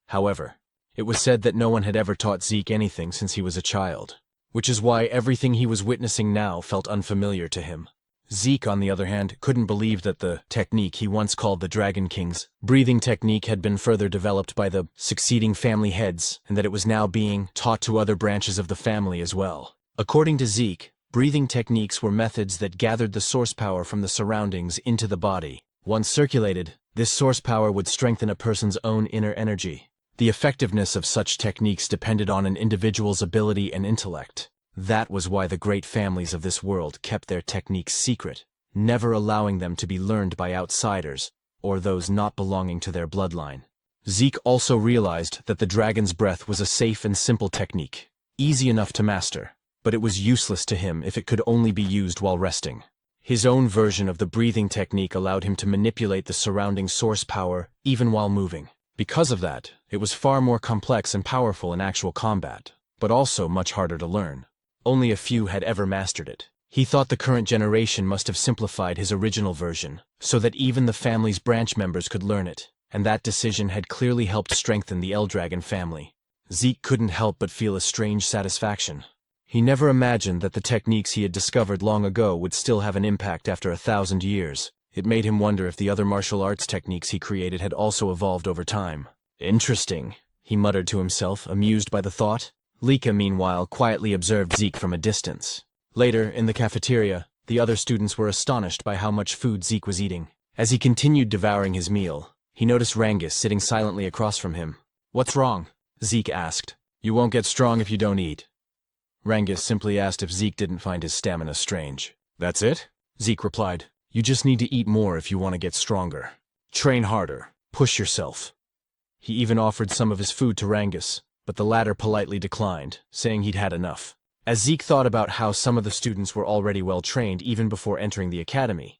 However, it was said that no one had ever taught Zeke anything since he was a child, which is why everything he was witnessing now felt unfamiliar to him. Zeke, on the other hand, couldn't believe that the technique he once called the Dragon King's breathing technique had been further developed by the succeeding family heads, and that it was now being taught to other branches of the family as well. According to Zeke, breathing techniques were methods that gathered the source power from the surroundings into the body. Once circulated, this source power would strengthen a person's own inner energy. The effectiveness of such techniques depended on an individual's ability and intellect. That was why the great families of this world kept their techniques secret, never allowing them to be learned by outsiders or those not belonging to their bloodline. Zeke also realized that the dragon's breath was a safe and simple technique, easy enough to master, but it was useless to him if it could only be used while resting. His own version of the breathing technique allowed him to manipulate the surrounding source power even while moving. Because of that, it was far more complex and powerful in actual combat, but also much harder to learn. Only a few had ever mastered it. He thought the current generation must have simplified his original version, so that even the family's branch members could learn it, and that decision had clearly helped strengthen the Eldragon family. Zeke couldn't help but feel a strange satisfaction. He never imagined that the techniques he had discovered long ago would still have an impact after 1,000 years. It made him wonder if the other martial arts techniques he created had also evolved over time. Interesting, he muttered to himself, amused by the thought. Lika, meanwhile, quietly observed Zeke from a distance. Later, in the cafeteria, the other students were astonished by how much food Zeke was eating. As he continued devouring his meal, he noticed Rangus sitting silently across from him. "What's wrong?" Zeke asked. "You won't get strong if you don't eat." Rangus simply asked if Zeke didn't find his stamina strange. "That's it?" Zeke replied. "You just need to eat more if you want to get stronger. Train harder. Push yourself." He even offered some of his food to Rangus, but the latter politely declined, saying he'd had enough. As Zeke thought about how some of the students were already well trained even before entering the academy,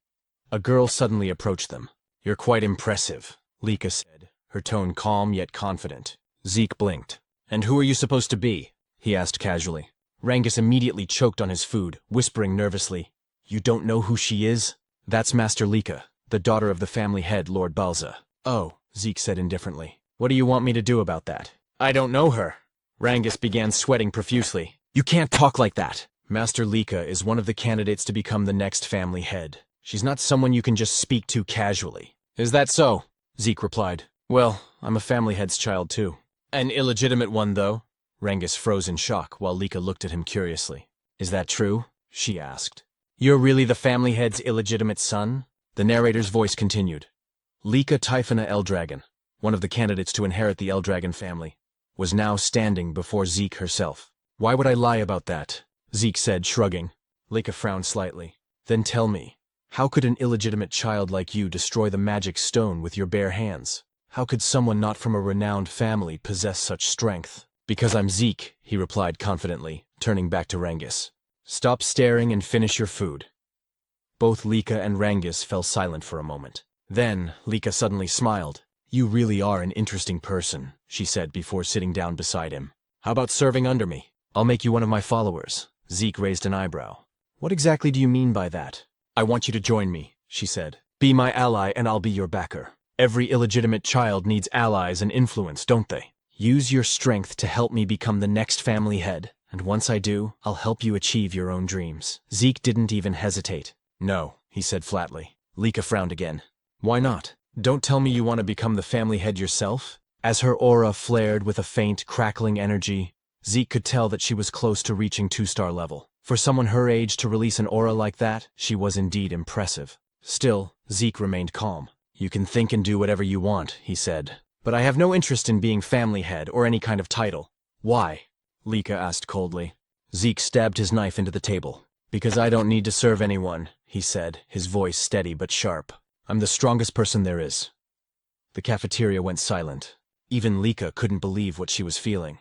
a girl suddenly approached them. "You're quite impressive," Lika said, her tone calm yet confident. Zeke blinked. "And who are you supposed to be?" he asked casually. Rangus immediately choked on his food, whispering nervously, "You don't know who she is? That's Master Lika, the daughter of the family head, Lord Balza." "Oh," Zeke said indifferently. "What do you want me to do about that?" "I don't know her." Rangus began sweating profusely. "You can't talk like that. Master Lika is one of the candidates to become the next family head. She's not someone you can just speak to casually." "Is that so?" Zeke replied. "Well, I'm a family head's child too." "An illegitimate one, though?" Rangus froze in shock while Lika looked at him curiously. "Is that true?" she asked. "You're really the family head's illegitimate son?" The narrator's voice continued. Lika Typhona Eldragon, one of the candidates to inherit the Eldragon family, was now standing before Zeke herself. "Why would I lie about that?" Zeke said, shrugging. Lika frowned slightly. "Then tell me, how could an illegitimate child like you destroy the magic stone with your bare hands? How could someone not from a renowned family possess such strength?" "Because I'm Zeke," he replied confidently, turning back to Rangus. "Stop staring and finish your food." Both Lika and Rangus fell silent for a moment. Then, Lika suddenly smiled. "You really are an interesting person," she said before sitting down beside him. "How about serving under me? I'll make you one of my followers." Zeke raised an eyebrow. "What exactly do you mean by that?" "I want you to join me," she said. "Be my ally and I'll be your backer. Every illegitimate child needs allies and influence, don't they? Use your strength to help me become the next family head, And once I do, I'll help you achieve your own dreams. Zeke didn't even hesitate. No, he said flatly. Lika frowned again. Why not? Don't tell me you want to become the family head yourself? As her aura flared with a faint, crackling energy, Zeke could tell that she was close to reaching 2-star level. For someone her age to release an aura like that, she was indeed impressive. Still, Zeke remained calm. You can think and do whatever you want, he said. But I have no interest in being family head or any kind of title. Why? Lika asked coldly. Zeke stabbed his knife into the table. Because I don't need to serve anyone, he said, his voice steady but sharp. I'm the strongest person there is. The cafeteria went silent. Even Lika couldn't believe what she was feeling.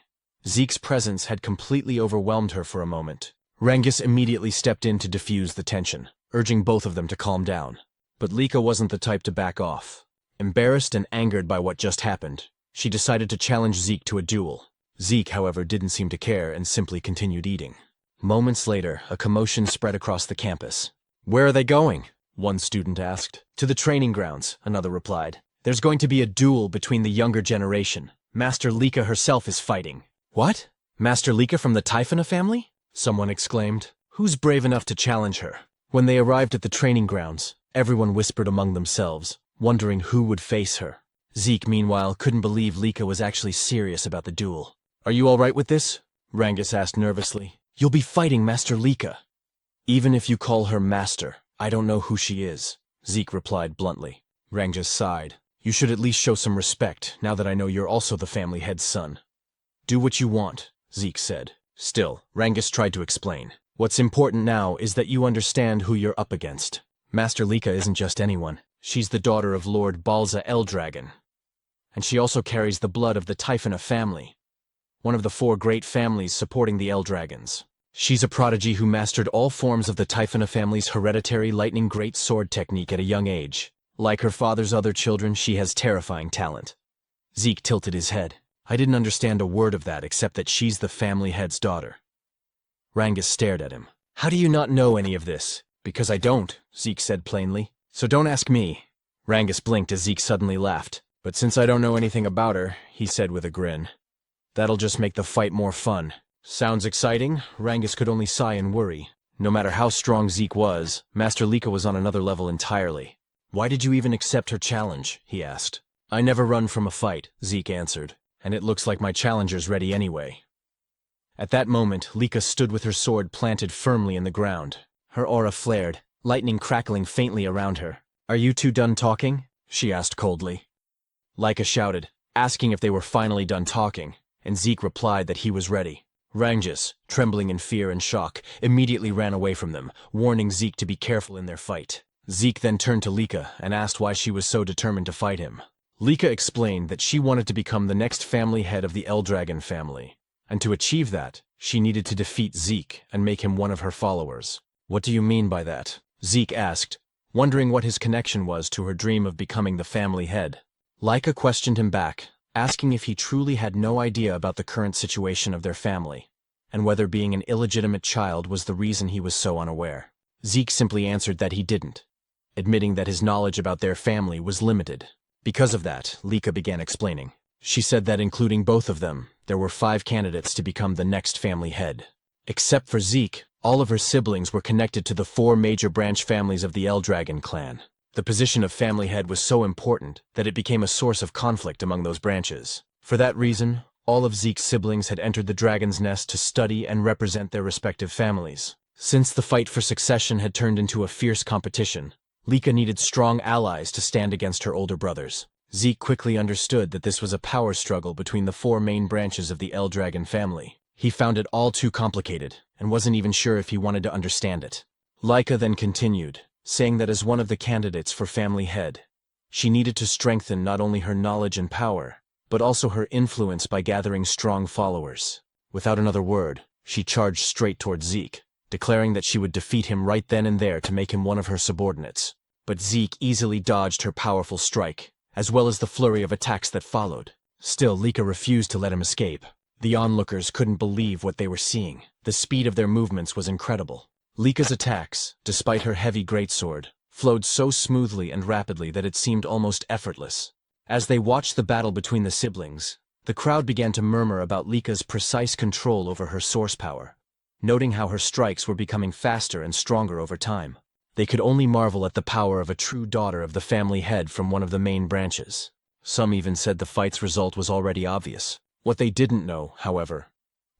Zeke's presence had completely overwhelmed her for a moment. Rangus immediately stepped in to diffuse the tension, urging both of them to calm down. But Lika wasn't the type to back off. Embarrassed and angered by what just happened, she decided to challenge Zeke to a duel. Zeke, however, didn't seem to care and simply continued eating. Moments later, a commotion spread across the campus. Where are they going? One student asked. To the training grounds, another replied. There's going to be a duel between the younger generation. Master Lika herself is fighting. What? Master Lika from the Typhona family? Someone exclaimed. Who's brave enough to challenge her? When they arrived at the training grounds, everyone whispered among themselves, wondering who would face her. Zeke, meanwhile, couldn't believe Lika was actually serious about the duel. Are you all right with this? Rangus asked nervously. You'll be fighting Master Lika. Even if you call her Master, I don't know who she is, Zeke replied bluntly. Rangus sighed. You should at least show some respect, now that I know you're also the family head's son. Do what you want, Zeke said. Still, Rangus tried to explain. What's important now is that you understand who you're up against. Master Lika isn't just anyone. She's the daughter of Lord Balza Eldragon. And she also carries the blood of the Typhona family, one of the 4 great families supporting the Eldragons. She's a prodigy who mastered all forms of the Typhona family's hereditary lightning great sword technique at a young age. Like her father's other children, she has terrifying talent. Zeke tilted his head. I didn't understand a word of that except that she's the family head's daughter. Rangus stared at him. How do you not know any of this? Because I don't, Zeke said plainly. So don't ask me. Rangus blinked as Zeke suddenly laughed. But since I don't know anything about her, he said with a grin, that'll just make the fight more fun. Sounds exciting? Rangus could only sigh in worry. No matter how strong Zeke was, Master Lika was on another level entirely. Why did you even accept her challenge? He asked. I never run from a fight, Zeke answered, and it looks like my challenger's ready anyway. At that moment, Lika stood with her sword planted firmly in the ground. Her aura flared, lightning crackling faintly around her. Are you two done talking? She asked coldly. Lika shouted, asking if they were finally done talking, and Zeke replied that he was ready. Rangus, trembling in fear and shock, immediately ran away from them, warning Zeke to be careful in their fight. Zeke then turned to Lika and asked why she was so determined to fight him. Lika explained that she wanted to become the next family head of the Eldragon family, and to achieve that, she needed to defeat Zeke and make him one of her followers. What do you mean by that? Zeke asked, wondering what his connection was to her dream of becoming the family head. Lika questioned him back, asking if he truly had no idea about the current situation of their family, and whether being an illegitimate child was the reason he was so unaware. Zeke simply answered that he didn't, admitting that his knowledge about their family was limited. Because of that, Lika began explaining. She said that including both of them, there were 5 candidates to become the next family head. Except for Zeke, all of her siblings were connected to the 4 major branch families of the Eldragon clan. The position of family head was so important that it became a source of conflict among those branches. For that reason, all of Zeke's siblings had entered the Dragon's Nest to study and represent their respective families. Since the fight for succession had turned into a fierce competition, Lika needed strong allies to stand against her older brothers. Zeke quickly understood that this was a power struggle between the 4 main branches of the Eldragon family. He found it all too complicated, and wasn't even sure if he wanted to understand it. Lika then continued, saying that as one of the candidates for family head, she needed to strengthen not only her knowledge and power, but also her influence by gathering strong followers. Without another word, she charged straight towards Zeke, declaring that she would defeat him right then and there to make him one of her subordinates. But Zeke easily dodged her powerful strike, as well as the flurry of attacks that followed. Still, Lika refused to let him escape. The onlookers couldn't believe what they were seeing. The speed of their movements was incredible. Lika's attacks, despite her heavy greatsword, flowed so smoothly and rapidly that it seemed almost effortless. As they watched the battle between the siblings, The crowd began to murmur about Lika's precise control over her source power, noting how her strikes were becoming faster and stronger over time. They could only marvel at the power of a true daughter of the family head from one of the main branches. Some even said the fight's result was already obvious. What they didn't know, however,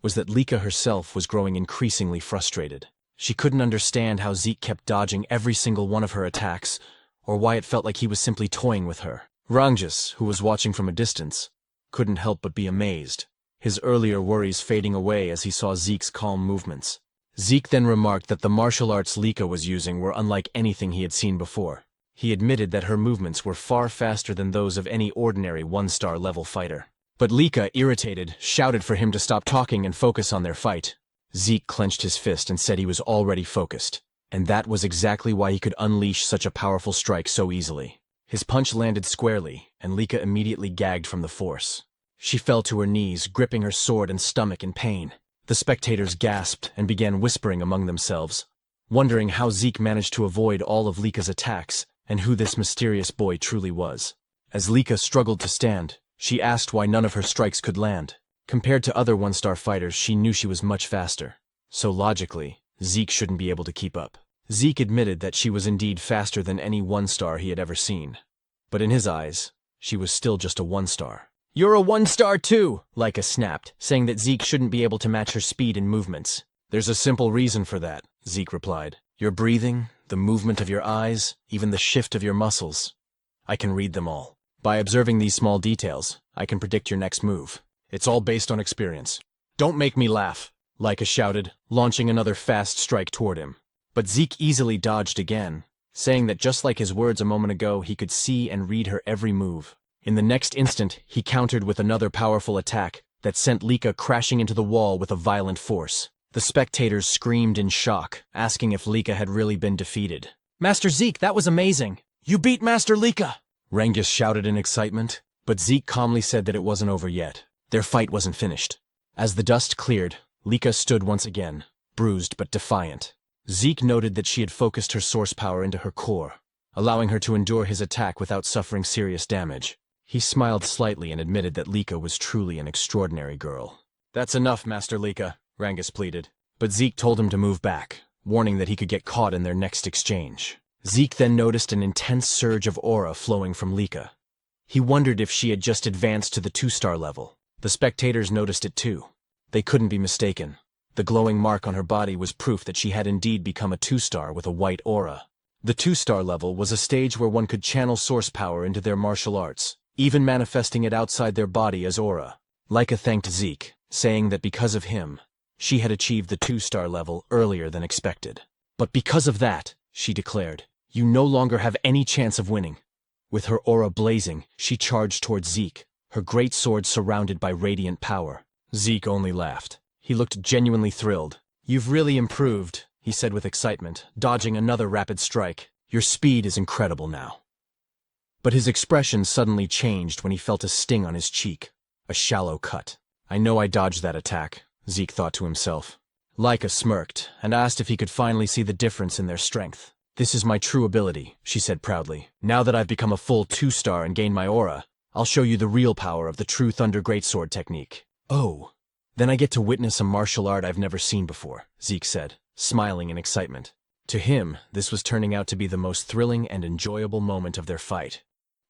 was that Lika herself was growing increasingly frustrated. She couldn't understand how Zeke kept dodging every single one of her attacks, or why it felt like he was simply toying with her. Rangjus, who was watching from a distance, couldn't help but be amazed, his earlier worries fading away as he saw Zeke's calm movements. Zeke then remarked that the martial arts Lika was using were unlike anything he had seen before. He admitted that her movements were far faster than those of any ordinary one-star level fighter. But Lika, irritated, shouted for him to stop talking and focus on their fight. Zeke clenched his fist and said he was already focused, and that was exactly why he could unleash such a powerful strike so easily. His punch landed squarely, and Lika immediately gagged from the force. She fell to her knees, gripping her sword and stomach in pain. The spectators gasped and began whispering among themselves, wondering how Zeke managed to avoid all of Lika's attacks and who this mysterious boy truly was. As Lika struggled to stand, she asked why none of her strikes could land. Compared to other one-star fighters, she knew she was much faster. So logically, Zeke shouldn't be able to keep up. Zeke admitted that she was indeed faster than any one-star he had ever seen. But in his eyes, she was still just a one-star. "You're a one-star too," Lika snapped, saying that Zeke shouldn't be able to match her speed and movements. "There's a simple reason for that," Zeke replied. "Your breathing, the movement of your eyes, even the shift of your muscles. I can read them all. By observing these small details, I can predict your next move. It's all based on experience." "Don't make me laugh," Lika shouted, launching another fast strike toward him. But Zeke easily dodged again, saying that just like his words a moment ago, he could see and read her every move. In the next instant, he countered with another powerful attack that sent Lika crashing into the wall with a violent force. The spectators screamed in shock, asking if Lika had really been defeated. "Master Zeke, that was amazing! You beat Master Lika!" Rangjus shouted in excitement, but Zeke calmly said that it wasn't over yet. Their fight wasn't finished. As the dust cleared, Lika stood once again, bruised but defiant. Zeke noted that she had focused her source power into her core, allowing her to endure his attack without suffering serious damage. He smiled slightly and admitted that Lika was truly an extraordinary girl. "That's enough, Master Lika," Rangjus pleaded. But Zeke told him to move back, warning that he could get caught in their next exchange. Zeke then noticed an intense surge of aura flowing from Lika. He wondered if she had just advanced to the 2-star level. The spectators noticed it too. They couldn't be mistaken. The glowing mark on her body was proof that she had indeed become a 2-star with a white aura. The 2-star level was a stage where one could channel source power into their martial arts, even manifesting it outside their body as aura. Lika thanked Zeke, saying that because of him, she had achieved the 2-star level earlier than expected. "But because of that," she declared, "you no longer have any chance of winning." With her aura blazing, she charged towards Zeke, her great sword surrounded by radiant power. Zeke only laughed. He looked genuinely thrilled. "You've really improved," he said with excitement, dodging another rapid strike. "Your speed is incredible now." But his expression suddenly changed when he felt a sting on his cheek. A shallow cut. "I know I dodged that attack," Zeke thought to himself. Lika smirked and asked if he could finally see the difference in their strength. "This is my true ability," she said proudly. "Now that I've become a full 2-star and gained my aura, I'll show you the real power of the true Thunder Greatsword technique." "Oh, then I get to witness a martial art I've never seen before," Zeke said, smiling in excitement. To him, this was turning out to be the most thrilling and enjoyable moment of their fight.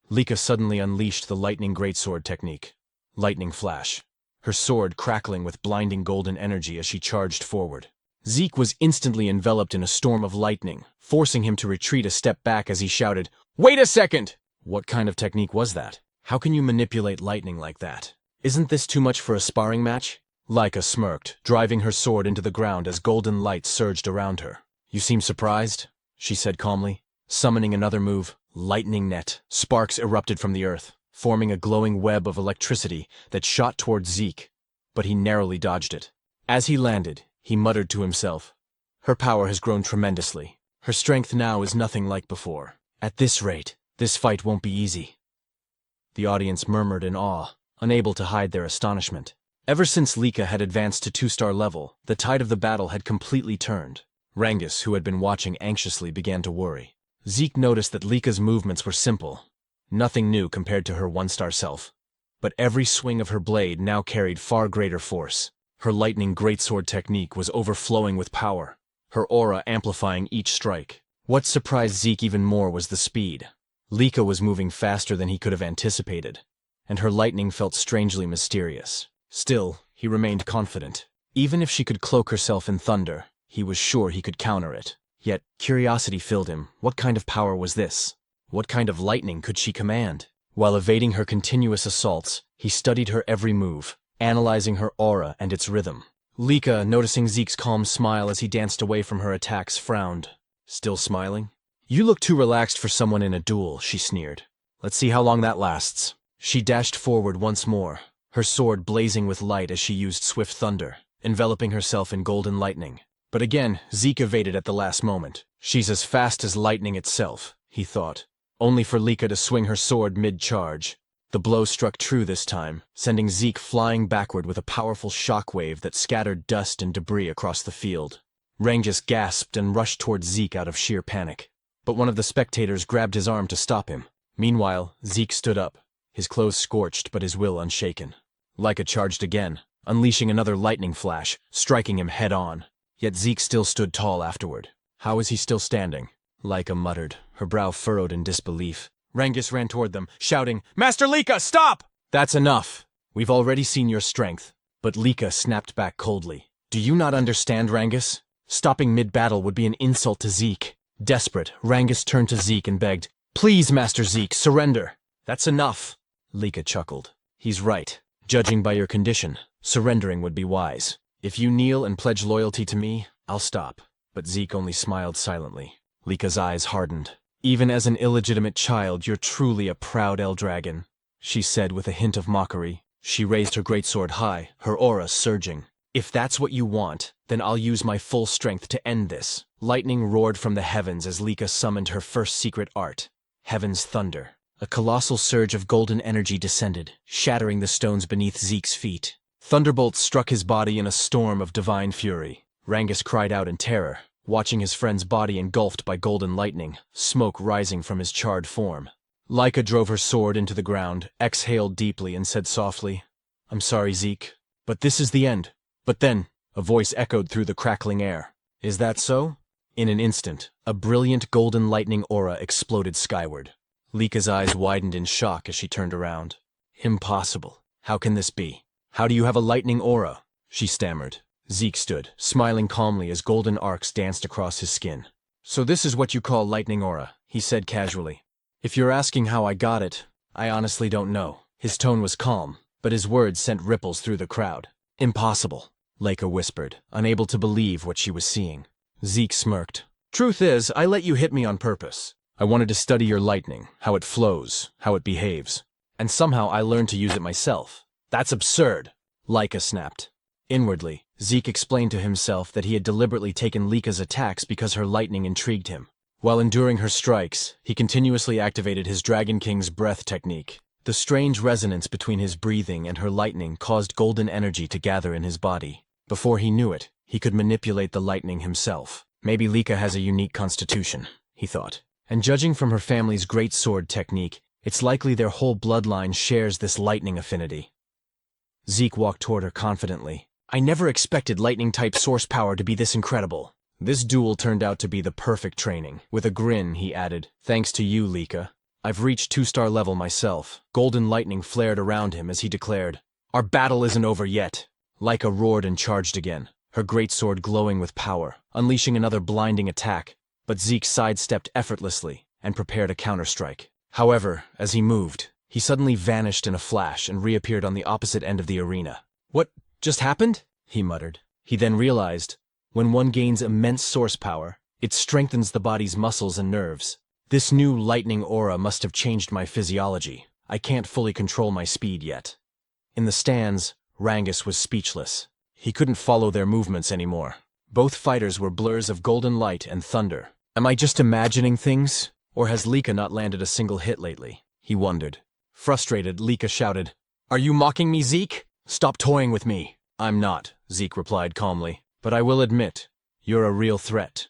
Lika suddenly unleashed the Lightning Greatsword technique. Lightning flash. Her sword crackling with blinding golden energy as she charged forward. Zeke was instantly enveloped in a storm of lightning, forcing him to retreat a step back as he shouted, "Wait a second!" What kind of technique was that? How can you manipulate lightning like that? Isn't this too much for a sparring match? Lika smirked, driving her sword into the ground as golden light surged around her. "You seem surprised," she said calmly. Summoning another move, Lightning Net, sparks erupted from the earth, forming a glowing web of electricity that shot towards Zeke, but he narrowly dodged it. As he landed, he muttered to himself, "Her power has grown tremendously. Her strength now is nothing like before. At this rate, this fight won't be easy." The audience murmured in awe, unable to hide their astonishment. Ever since Lika had advanced to 2-star level, the tide of the battle had completely turned. Rangjus, who had been watching anxiously, began to worry. Zeke noticed that Lika's movements were simple, nothing new compared to her 1-star self. but every swing of her blade now carried far greater force. Her lightning greatsword technique was overflowing with power, her aura amplifying each strike. What surprised Zeke even more was the speed. Lika was moving faster than he could have anticipated, and her lightning felt strangely mysterious. Still, he remained confident. Even if she could cloak herself in thunder, he was sure he could counter it. Yet, curiosity filled him. What kind of power was this? What kind of lightning could she command? While evading her continuous assaults, he studied her every move, analyzing her aura and its rhythm. Lika, noticing Zeke's calm smile as he danced away from her attacks, frowned. Still smiling? "You look too relaxed for someone in a duel," she sneered. "Let's see how long that lasts." She dashed forward once more, her sword blazing with light as she used swift thunder, enveloping herself in golden lightning. But again, Zeke evaded at the last moment. She's as fast as lightning itself, he thought, only for Lika to swing her sword mid-charge. The blow struck true this time, sending Zeke flying backward with a powerful shockwave that scattered dust and debris across the field. Rangus gasped and rushed towards Zeke out of sheer panic, but one of the spectators grabbed his arm to stop him. Meanwhile, Zeke stood up, his clothes scorched but his will unshaken. Lika charged again, unleashing another lightning flash, striking him head-on. Yet Zeke still stood tall afterward. How is he still standing? Lika muttered, her brow furrowed in disbelief. Rangus ran toward them, shouting, "Master Lika, stop!" "That's enough. We've already seen your strength." But Lika snapped back coldly. "Do you not understand, Rangus? Stopping mid-battle would be an insult to Zeke." Desperate, Rangus turned to Zeke and begged, "Please, Master Zeke, surrender." "That's enough." Lika chuckled. "He's right. Judging by your condition, surrendering would be wise. If you kneel and pledge loyalty to me, I'll stop." But Zeke only smiled silently. Lika's eyes hardened. "Even as an illegitimate child, you're truly a proud Eldragon," she said with a hint of mockery. She raised her greatsword high, her aura surging. "If that's what you want, then I'll use my full strength to end this." Lightning roared from the heavens as Lika summoned her first secret art, Heaven's Thunder. A colossal surge of golden energy descended, shattering the stones beneath Zeke's feet. Thunderbolts struck his body in a storm of divine fury. Rangus cried out in terror, watching his friend's body engulfed by golden lightning, smoke rising from his charred form. Lika drove her sword into the ground, exhaled deeply, and said softly, "I'm sorry, Zeke, but this is the end." But then, a voice echoed through the crackling air. "Is that so?" In an instant, a brilliant golden lightning aura exploded skyward. Lika's eyes widened in shock as she turned around. "Impossible. How can this be? How do you have a lightning aura?" she stammered. Zeke stood, smiling calmly as golden arcs danced across his skin. "So this is what you call lightning aura," he said casually. "If you're asking how I got it, I honestly don't know." His tone was calm, but his words sent ripples through the crowd. "Impossible," Lika whispered, unable to believe what she was seeing. Zeke smirked. "Truth is, I let you hit me on purpose. I wanted to study your lightning, how it flows, how it behaves. And somehow I learned to use it myself." "That's absurd," Lika snapped. Inwardly, Zeke explained to himself that he had deliberately taken Lika's attacks because her lightning intrigued him. While enduring her strikes, he continuously activated his Dragon King's breath technique. The strange resonance between his breathing and her lightning caused golden energy to gather in his body. Before he knew it, he could manipulate the lightning himself. Maybe Lika has a unique constitution, he thought. And judging from her family's great sword technique, it's likely their whole bloodline shares this lightning affinity. Zeke walked toward her confidently. "I never expected lightning-type source power to be this incredible." This duel turned out to be the perfect training. With a grin, he added, "Thanks to you, Lika. I've reached 2-star level myself." Golden lightning flared around him as he declared, "Our battle isn't over yet." Lika roared and charged again, her greatsword glowing with power, unleashing another blinding attack. But Zeke sidestepped effortlessly and prepared a counterstrike. However, as he moved, he suddenly vanished in a flash and reappeared on the opposite end of the arena. "What just happened?" he muttered. He then realized, when one gains immense source power, it strengthens the body's muscles and nerves. This new lightning aura must have changed my physiology. I can't fully control my speed yet. In the stands, Rangus was speechless. He couldn't follow their movements anymore. Both fighters were blurs of golden light and thunder. Am I just imagining things? Or has Lika not landed a single hit lately? He wondered. Frustrated, Lika shouted, "Are you mocking me, Zeke? Stop toying with me." "I'm not," Zeke replied calmly. "But I will admit, you're a real threat."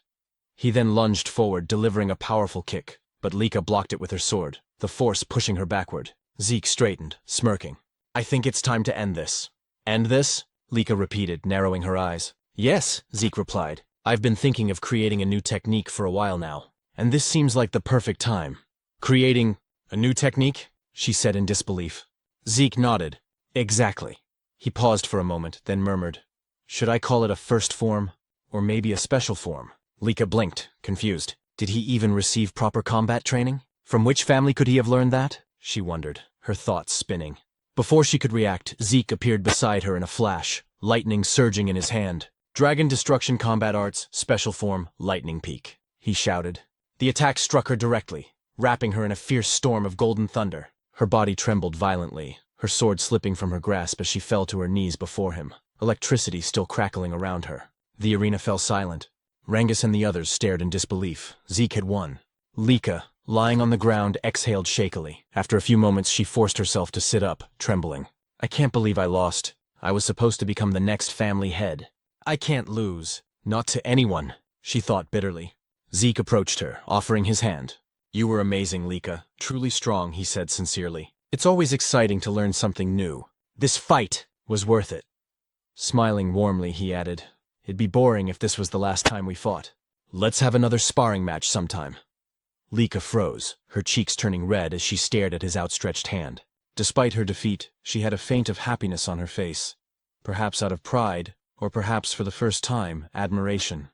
He then lunged forward, delivering a powerful kick, but Lika blocked it with her sword, the force pushing her backward. Zeke straightened, smirking. I think it's time to end this. End this? Lika repeated, narrowing her eyes. Yes, Zeke replied. I've been thinking of creating a new technique for a while now, and this seems like the perfect time. Creating a new technique? She said in disbelief. Zeke nodded. Exactly. He paused for a moment, then murmured, should I call it a first form, or maybe a special form? Lika blinked, confused. Did he even receive proper combat training? From which family could he have learned that? She wondered, her thoughts spinning. Before she could react, Zeke appeared beside her in a flash, lightning surging in his hand. Dragon Destruction Combat Arts, Special Form, Lightning Peak, he shouted. The attack struck her directly, wrapping her in a fierce storm of golden thunder. Her body trembled violently, her sword slipping from her grasp as she fell to her knees before him, electricity still crackling around her. The arena fell silent. Rangus and the others stared in disbelief. Zeke had won. Lika, lying on the ground, exhaled shakily. After a few moments, she forced herself to sit up, trembling. I can't believe I lost. I was supposed to become the next family head. I can't lose. Not to anyone, she thought bitterly. Zeke approached her, offering his hand. You were amazing, Lika. Truly strong, he said sincerely. It's always exciting to learn something new. This fight was worth it. Smiling warmly, he added, it'd be boring if this was the last time we fought. Let's have another sparring match sometime. Lika froze, her cheeks turning red as she stared at his outstretched hand. Despite her defeat, she had a feint of happiness on her face. Perhaps out of pride, or perhaps for the first time, admiration.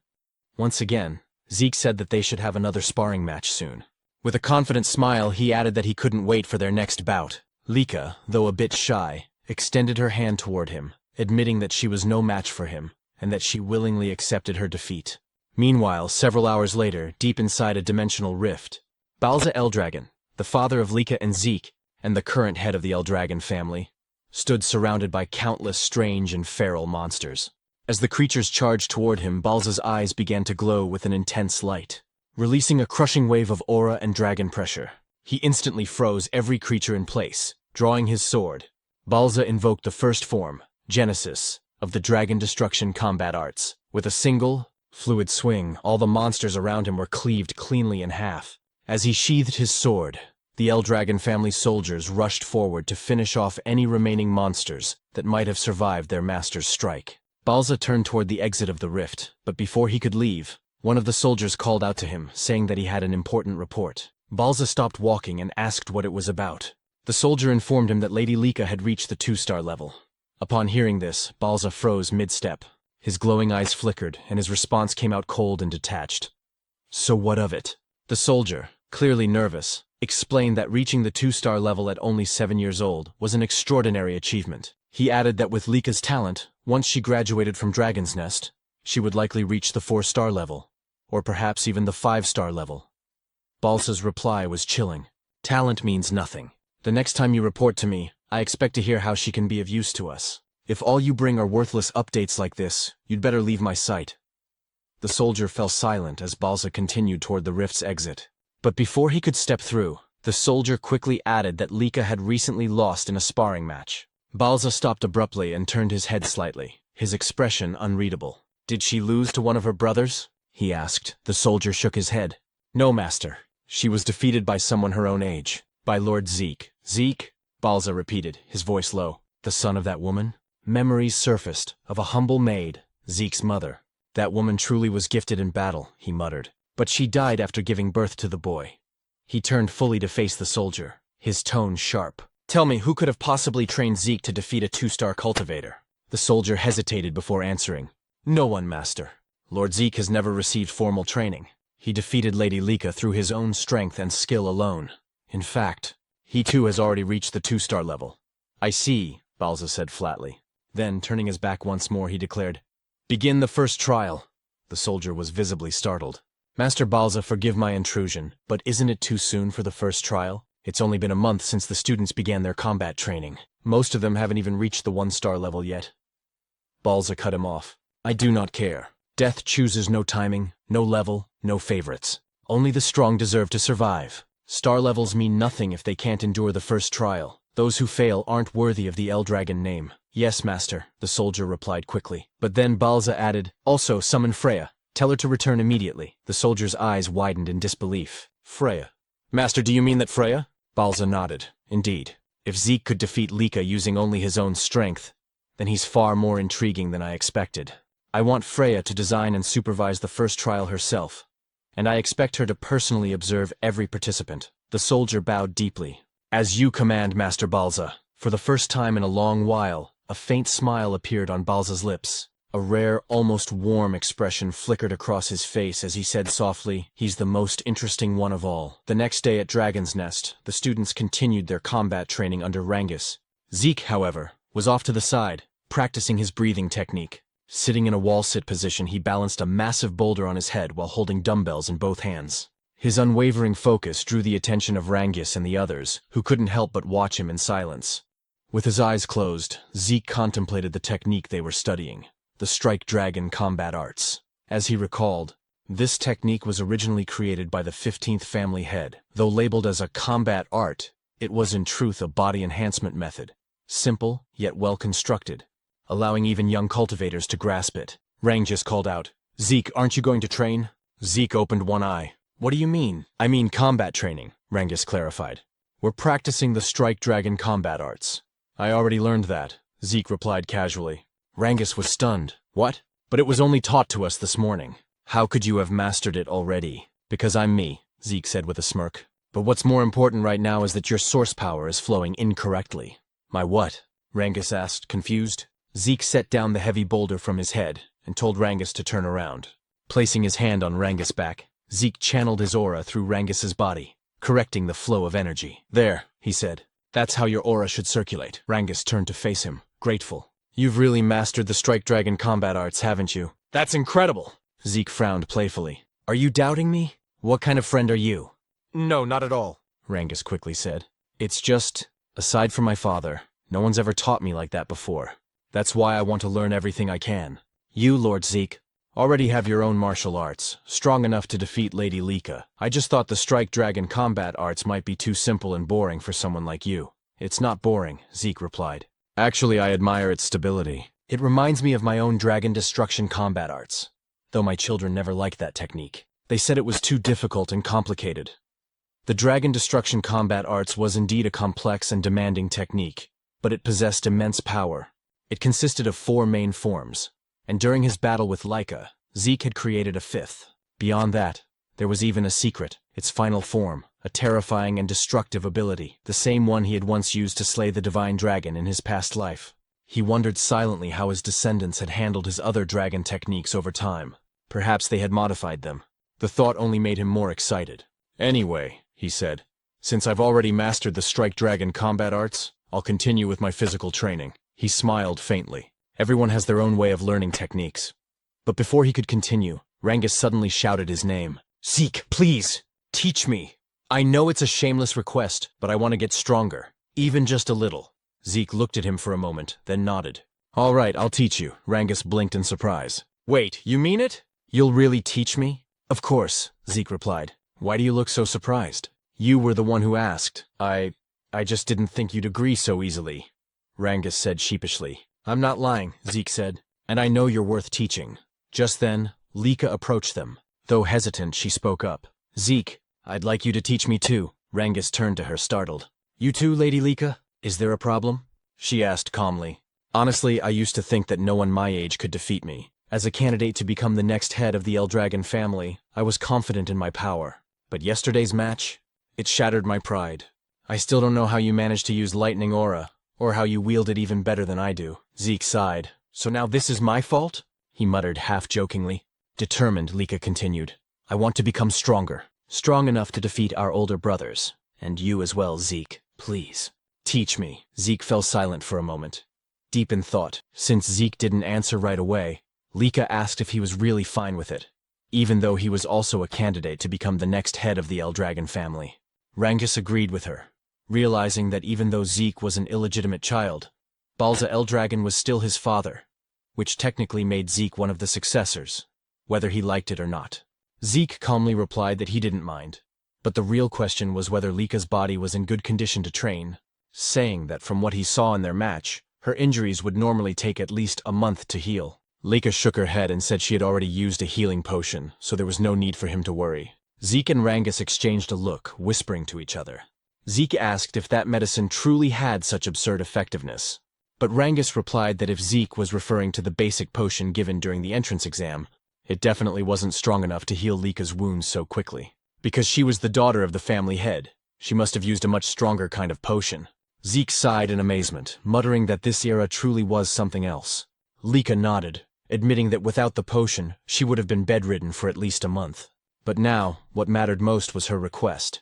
Once again, Zeke said that they should have another sparring match soon. With a confident smile, he added that he couldn't wait for their next bout. Lika, though a bit shy, extended her hand toward him, admitting that she was no match for him, and that she willingly accepted her defeat. Meanwhile, several hours later, deep inside a dimensional rift, Balza Eldragon, the father of Lika and Zeke, and the current head of the Eldragon family, stood surrounded by countless strange and feral monsters. As the creatures charged toward him, Balza's eyes began to glow with an intense light. Releasing a crushing wave of aura and dragon pressure, he instantly froze every creature in place. Drawing his sword, Balza invoked the first form, Genesis, of the Dragon Destruction Combat Arts. With a single, fluid swing, all the monsters around him were cleaved cleanly in half. As he sheathed his sword, the Eldragon family soldiers rushed forward to finish off any remaining monsters that might have survived their master's strike. Balza turned toward the exit of the rift, but before he could leave, one of the soldiers called out to him, saying that he had an important report. Balza stopped walking and asked what it was about. The soldier informed him that Lady Lika had reached the 2-star level. Upon hearing this, Balza froze mid-step. His glowing eyes flickered, and his response came out cold and detached. So what of it? The soldier, clearly nervous, explained that reaching the 2-star level at only 7 years old was an extraordinary achievement. He added that with Lika's talent, once she graduated from Dragon's Nest, she would likely reach the 4-star level, or perhaps even the 5-star level. Balza's reply was chilling. Talent means nothing. The next time you report to me, I expect to hear how she can be of use to us. If all you bring are worthless updates like this, you'd better leave my sight. The soldier fell silent as Balza continued toward the rift's exit. But before he could step through, the soldier quickly added that Lika had recently lost in a sparring match. Balza stopped abruptly and turned his head slightly, his expression unreadable. Did she lose to one of her brothers? He asked. The soldier shook his head. No, master. She was defeated by someone her own age. By Lord Zeke. Zeke? Balza repeated, his voice low. The son of that woman? Memories surfaced, of a humble maid, Zeke's mother. That woman truly was gifted in battle, he muttered. But she died after giving birth to the boy. He turned fully to face the soldier, his tone sharp. Tell me, who could have possibly trained Zeke to defeat a 2-star cultivator? The soldier hesitated before answering. No one, master. Lord Zeke has never received formal training. He defeated Lady Lika through his own strength and skill alone. In fact, he too has already reached the 2-star level. I see, Balza said flatly. Then, turning his back once more, he declared, Begin the first trial. The soldier was visibly startled. Master Balza, forgive my intrusion, but isn't it too soon for the first trial? It's only been a month since the students began their combat training. Most of them haven't even reached the 1-star level yet. Balza cut him off. I do not care. Death chooses no timing, no level, no favorites. Only the strong deserve to survive. Star levels mean nothing if they can't endure the first trial. Those who fail aren't worthy of the Eldragon name. Yes, master, the soldier replied quickly. But then Balza added, Also summon Freya. Tell her to return immediately. The soldier's eyes widened in disbelief. Freya. Master, do you mean that Freya? Balza nodded. Indeed. If Zeke could defeat Lika using only his own strength, then he's far more intriguing than I expected. I want Freya to design and supervise the first trial herself, and I expect her to personally observe every participant. The soldier bowed deeply. As you command, Master Balza. For the first time in a long while, a faint smile appeared on Balza's lips. A rare, almost warm expression flickered across his face as he said softly, "He's the most interesting one of all." The next day at Dragon's Nest, the students continued their combat training under Rangus. Zeke, however, was off to the side, practicing his breathing technique. Sitting in a wall-sit position, he balanced a massive boulder on his head while holding dumbbells in both hands. His unwavering focus drew the attention of Rangus and the others, who couldn't help but watch him in silence. With his eyes closed, Zeke contemplated the technique they were studying. The Strike Dragon Combat Arts. As he recalled, this technique was originally created by the 15th family head. Though labeled as a combat art, it was in truth a body enhancement method. Simple, yet well constructed, allowing even young cultivators to grasp it. Rangus called out, "Zeke, aren't you going to train?" Zeke opened one eye. "What do you mean?" "I mean combat training," Rangus clarified. "We're practicing the Strike Dragon Combat Arts." "I already learned that," Zeke replied casually. Rangus was stunned. "What? But it was only taught to us this morning. How could you have mastered it already?" "Because I'm me," Zeke said with a smirk. "But what's more important right now is that your source power is flowing incorrectly." "My what?" Rangus asked, confused. Zeke set down the heavy boulder from his head and told Rangus to turn around. Placing his hand on Rangus' back, Zeke channeled his aura through Rangus's body, correcting the flow of energy. "There," he said. "That's how your aura should circulate." Rangus turned to face him, grateful. "You've really mastered the Strike Dragon Combat Arts, haven't you?" "That's incredible!" Zeke frowned playfully. "Are you doubting me? What kind of friend are you?" "No, not at all," Rangus quickly said. "It's just, aside from my father, no one's ever taught me like that before. That's why I want to learn everything I can. You, Lord Zeke, already have your own martial arts, strong enough to defeat Lady Lika. I just thought the Strike Dragon Combat Arts might be too simple and boring for someone like you." "It's not boring," Zeke replied. "Actually, I admire its stability. It reminds me of my own Dragon Destruction Combat Arts, though my children never liked that technique. They said it was too difficult and complicated." The Dragon Destruction Combat Arts was indeed a complex and demanding technique, but it possessed immense power. It consisted of 4 main forms, and during his battle with Lika, Zeke had created a 5th. Beyond that, there was even a secret, its final form, a terrifying and destructive ability, the same one he had once used to slay the divine dragon in his past life. He wondered silently how his descendants had handled his other dragon techniques over time. Perhaps they had modified them. The thought only made him more excited. "Anyway," he said, "since I've already mastered the Strike Dragon Combat Arts, I'll continue with my physical training." He smiled faintly. Everyone has their own way of learning techniques. But before he could continue, Rangus suddenly shouted his name. "Zeke, please, teach me. I know it's a shameless request, but I want to get stronger, even just a little." Zeke looked at him for a moment, then nodded. "All right, I'll teach you." Rangus blinked in surprise. "Wait, you mean it? You'll really teach me?" "Of course," Zeke replied. "Why do you look so surprised? You were the one who asked. I just didn't think you'd agree so easily," Rangus said sheepishly. "I'm not lying," Zeke said, "and I know you're worth teaching." Just then, Lika approached them. Though hesitant, she spoke up. "Zeke, I'd like you to teach me too." Rangus turned to her, startled. "You too, Lady Lika? Is there a problem?" she asked calmly. "Honestly, I used to think that no one my age could defeat me. As a candidate to become the next head of the Eldragon family, I was confident in my power. But yesterday's match, it shattered my pride. I still don't know how you managed to use Lightning Aura, or how you wield it even better than I do." Zeke sighed. "So now this is my fault?" he muttered half-jokingly. Determined, Lika continued. "I want to become stronger. Strong enough to defeat our older brothers. And you as well, Zeke. Please. Teach me." Zeke fell silent for a moment, deep in thought. Since Zeke didn't answer right away, Lika asked if he was really fine with it, even though he was also a candidate to become the next head of the Eldragon family. Rangus agreed with her, realizing that even though Zeke was an illegitimate child, Balza Eldragon was still his father, which technically made Zeke one of the successors, whether he liked it or not. Zeke calmly replied that he didn't mind, but the real question was whether Lika's body was in good condition to train, saying that from what he saw in their match, her injuries would normally take at least a month to heal. Lika shook her head and said she had already used a healing potion, so there was no need for him to worry. Zeke and Rangus exchanged a look, whispering to each other. Zeke asked if that medicine truly had such absurd effectiveness. But Rangus replied that if Zeke was referring to the basic potion given during the entrance exam, it definitely wasn't strong enough to heal Lika's wounds so quickly. Because she was the daughter of the family head, she must have used a much stronger kind of potion. Zeke sighed in amazement, muttering that this era truly was something else. Lika nodded, admitting that without the potion, she would have been bedridden for at least a month. But now, what mattered most was her request.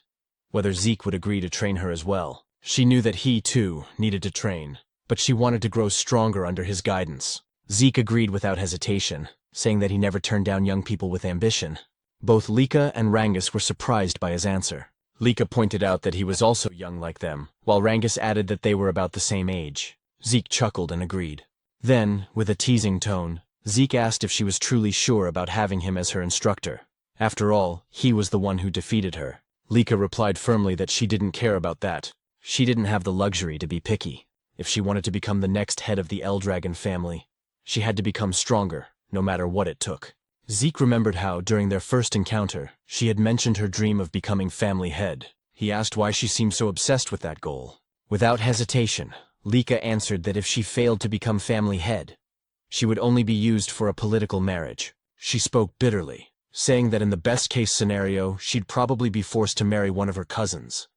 Whether Zeke would agree to train her as well. She knew that he, too, needed to train, but she wanted to grow stronger under his guidance. Zeke agreed without hesitation, saying that he never turned down young people with ambition. Both Lika and Rangus were surprised by his answer. Lika pointed out that he was also young like them, while Rangus added that they were about the same age. Zeke chuckled and agreed. Then, with a teasing tone, Zeke asked if she was truly sure about having him as her instructor. After all, he was the one who defeated her. Lika replied firmly that she didn't care about that. She didn't have the luxury to be picky. If she wanted to become the next head of the Eldragon family, she had to become stronger, no matter what it took. Zeke remembered how, during their first encounter, she had mentioned her dream of becoming family head. He asked why she seemed so obsessed with that goal. Without hesitation, Lika answered that if she failed to become family head, she would only be used for a political marriage. She spoke bitterly, saying that in the best-case scenario, she'd probably be forced to marry one of her cousins.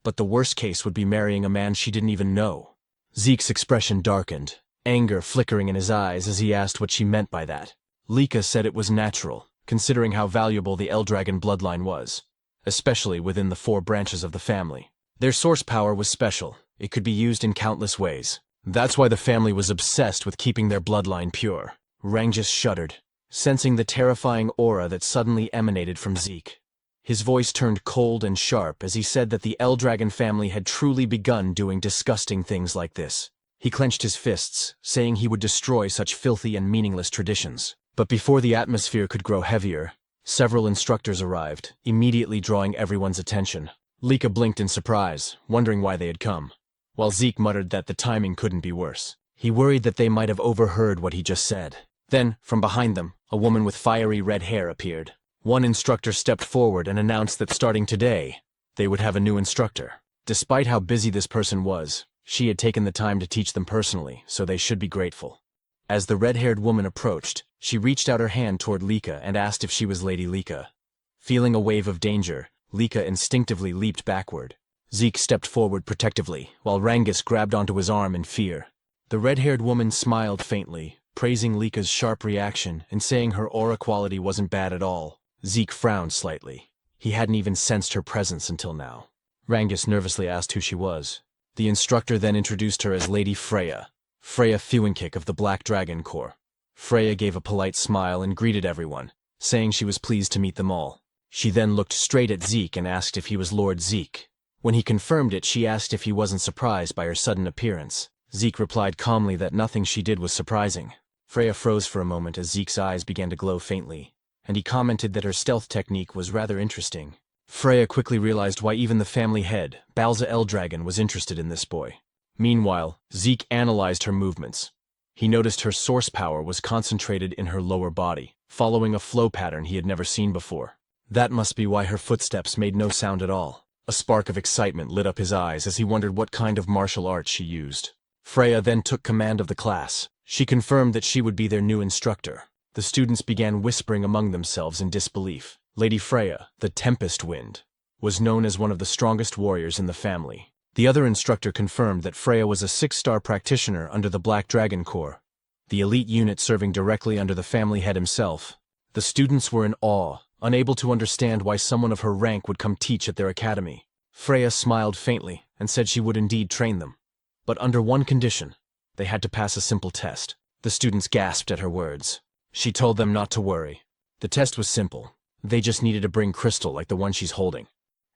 But the worst case would be marrying a man she didn't even know. Zeke's expression darkened, anger flickering in his eyes as he asked what she meant by that. Lika said it was natural, considering how valuable the Eldragon bloodline was, especially within the 4 branches of the family. Their source power was special. It could be used in countless ways. That's why the family was obsessed with keeping their bloodline pure. Rangus shuddered, sensing the terrifying aura that suddenly emanated from Zeke. His voice turned cold and sharp as he said that the Eldragon family had truly begun doing disgusting things like this. He clenched his fists, saying he would destroy such filthy and meaningless traditions. But before the atmosphere could grow heavier, several instructors arrived, immediately drawing everyone's attention. Lika blinked in surprise, wondering why they had come, while Zeke muttered that the timing couldn't be worse. He worried that they might have overheard what he just said. Then, from behind them, a woman with fiery red hair appeared. One instructor stepped forward and announced that starting today, they would have a new instructor. Despite how busy this person was, she had taken the time to teach them personally, so they should be grateful. As the red-haired woman approached, she reached out her hand toward Lika and asked if she was Lady Lika. Feeling a wave of danger, Lika instinctively leaped backward. Zeke stepped forward protectively, while Rangus grabbed onto his arm in fear. The red-haired woman smiled faintly, praising Lika's sharp reaction and saying her aura quality wasn't bad at all. Zeke frowned slightly. He hadn't even sensed her presence until now. Rangus nervously asked who she was. The instructor then introduced her as Lady Freya. Freya Fewinkick of the Black Dragon Corps. Freya gave a polite smile and greeted everyone, saying she was pleased to meet them all. She then looked straight at Zeke and asked if he was Lord Zeke. When he confirmed it, she asked if he wasn't surprised by her sudden appearance. Zeke replied calmly that nothing she did was surprising. Freya froze for a moment as Zeke's eyes began to glow faintly, and he commented that her stealth technique was rather interesting. Freya quickly realized why even the family head, Balza Eldragon, was interested in this boy. Meanwhile, Zeke analyzed her movements. He noticed her source power was concentrated in her lower body, following a flow pattern he had never seen before. That must be why her footsteps made no sound at all. A spark of excitement lit up his eyes as he wondered what kind of martial arts she used. Freya then took command of the class. She confirmed that she would be their new instructor. The students began whispering among themselves in disbelief. Lady Freya, the Tempest Wind, was known as one of the strongest warriors in the family. The other instructor confirmed that Freya was a 6-star practitioner under the Black Dragon Corps, the elite unit serving directly under the family head himself. The students were in awe, unable to understand why someone of her rank would come teach at their academy. Freya smiled faintly and said she would indeed train them, but under one condition. They had to pass a simple test. The students gasped at her words. She told them not to worry. The test was simple. They just needed to bring crystal like the one she's holding,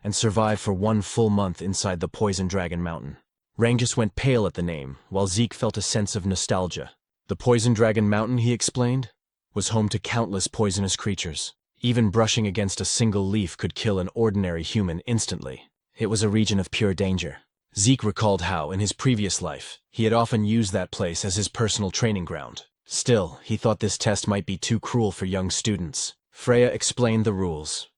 and survive for 1 full month inside the Poison Dragon Mountain. Rangus went pale at the name, while Zeke felt a sense of nostalgia. The Poison Dragon Mountain, he explained, was home to countless poisonous creatures. Even brushing against a single leaf could kill an ordinary human instantly. It was a region of pure danger. Zeke recalled how, in his previous life, he had often used that place as his personal training ground. Still, he thought this test might be too cruel for young students. Freya explained the rules.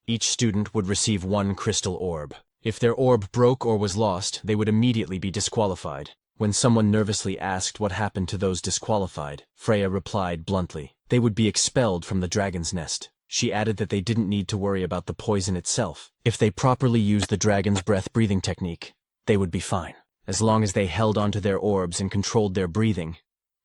Each student would receive 1 crystal orb. If their orb broke or was lost, they would immediately be disqualified. When someone nervously asked what happened to those disqualified, Freya replied bluntly, they would be expelled from the dragon's nest. She added that they didn't need to worry about the poison itself. If they properly used the dragon's breath-breathing technique, they would be fine. As long as they held onto their orbs and controlled their breathing,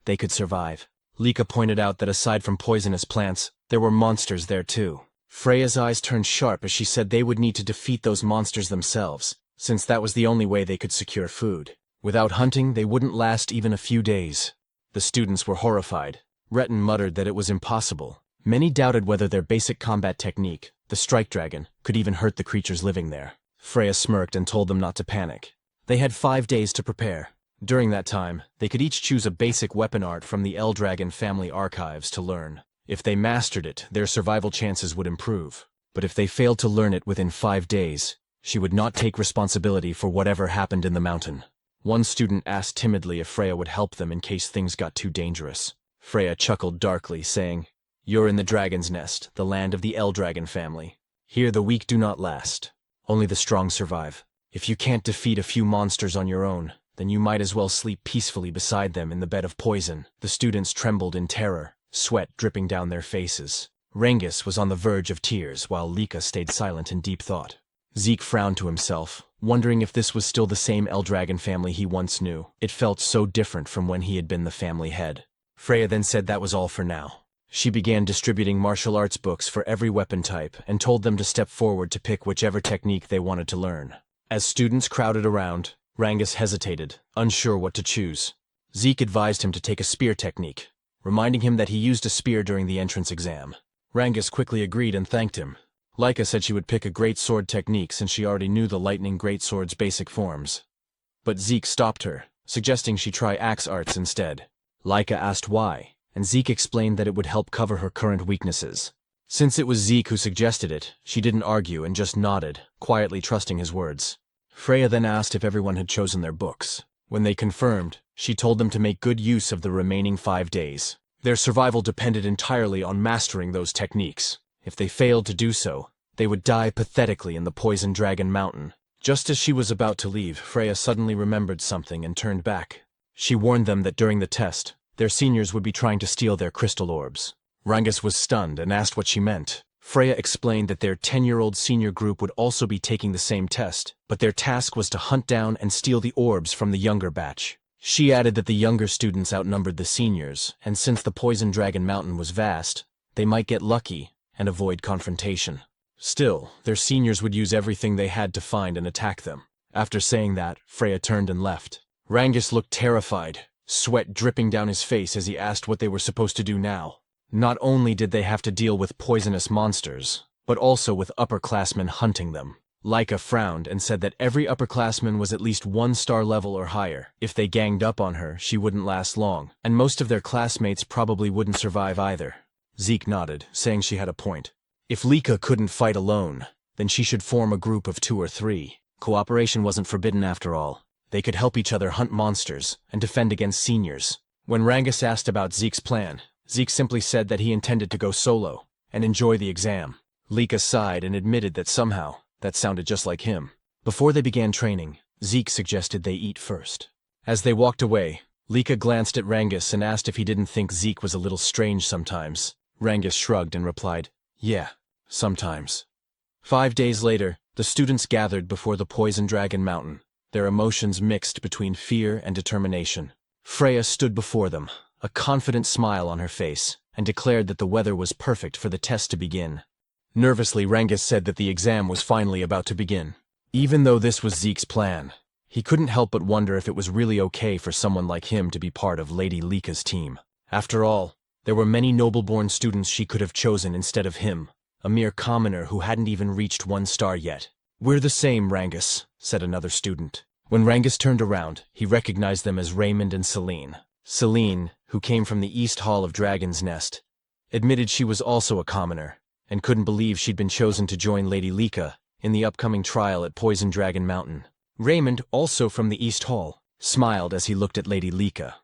they could survive. Lika pointed out that aside from poisonous plants, there were monsters there too. Freya's eyes turned sharp as she said they would need to defeat those monsters themselves, since that was the only way they could secure food. Without hunting, they wouldn't last even a few days. The students were horrified. Retin muttered that it was impossible. Many doubted whether their basic combat technique, the strike dragon, could even hurt the creatures living there. Freya smirked and told them not to panic. They had 5 days to prepare. During that time, they could each choose a basic weapon art from the Eldragon family archives to learn. If they mastered it, their survival chances would improve. But if they failed to learn it within 5 days, she would not take responsibility for whatever happened in the mountain. One student asked timidly if Freya would help them in case things got too dangerous. Freya chuckled darkly, saying, "You're in the dragon's nest, the land of the Eldragon family. Here the weak do not last. Only the strong survive. If you can't defeat a few monsters on your own, then you might as well sleep peacefully beside them in the bed of poison." The students trembled in terror, sweat dripping down their faces. Rengis was on the verge of tears, while Lika stayed silent in deep thought. Zeke frowned to himself, wondering if this was still the same Eldragon family he once knew. It felt so different from when he had been the family head. Freya then said that was all for now. She began distributing martial arts books for every weapon type and told them to step forward to pick whichever technique they wanted to learn. As students crowded around, Rengis hesitated, unsure what to choose. Zeke advised him to take a spear technique, reminding him that he used a spear during the entrance exam. Rengis quickly agreed and thanked him. Lika said she would pick a great sword technique since she already knew the lightning greatsword's basic forms. But Zeke stopped her, suggesting she try axe arts instead. Lika asked why, and Zeke explained that it would help cover her current weaknesses. Since it was Zeke who suggested it, she didn't argue and just nodded, quietly trusting his words. Freya then asked if everyone had chosen their books. When they confirmed, she told them to make good use of the remaining 5 days. Their survival depended entirely on mastering those techniques. If they failed to do so, they would die pathetically in the Poison Dragon Mountain. Just as she was about to leave, Freya suddenly remembered something and turned back. She warned them that during the test, their seniors would be trying to steal their crystal orbs. Rengis was stunned and asked what she meant. Freya explained that their 10-year-old senior group would also be taking the same test, but their task was to hunt down and steal the orbs from the younger batch. She added that the younger students outnumbered the seniors, and since the Poison Dragon Mountain was vast, they might get lucky and avoid confrontation. Still, their seniors would use everything they had to find and attack them. After saying that, Freya turned and left. Rengis looked terrified, sweat dripping down his face as he asked what they were supposed to do now. Not only did they have to deal with poisonous monsters, but also with upperclassmen hunting them. Lika frowned and said that every upperclassman was at least 1-star level or higher. If they ganged up on her, she wouldn't last long, and most of their classmates probably wouldn't survive either. Zeke nodded, saying she had a point. If Lika couldn't fight alone, then she should form a group of 2 or 3. Cooperation wasn't forbidden after all. They could help each other hunt monsters and defend against seniors. When Rengis asked about Zeke's plan, Zeke simply said that he intended to go solo and enjoy the exam. Lika sighed and admitted that somehow that sounded just like him. Before they began training, Zeke suggested they eat first. As they walked away, Lika glanced at Rengis and asked if he didn't think Zeke was a little strange sometimes. Rengis shrugged and replied, "Yeah, sometimes." 5 days later, the students gathered before the Poison Dragon Mountain, their emotions mixed between fear and determination. Freya stood before them, a confident smile on her face, and declared that the weather was perfect for the test to begin. Nervously, Rengis said that the exam was finally about to begin. Even though this was Zeke's plan, he couldn't help but wonder if it was really okay for someone like him to be part of Lady Lika's team. After all, there were many noble-born students she could have chosen instead of him, a mere commoner who hadn't even reached 1 star yet. "We're the same, Rengis," said another student. When Rengis turned around, he recognized them as Raymond and Celine. Celine, who came from the East Hall of Dragon's Nest, admitted she was also a commoner, and couldn't believe she'd been chosen to join Lady Lika in the upcoming trial at Poison Dragon Mountain. Raymond, also from the East Hall, smiled as he looked at Lady Lika.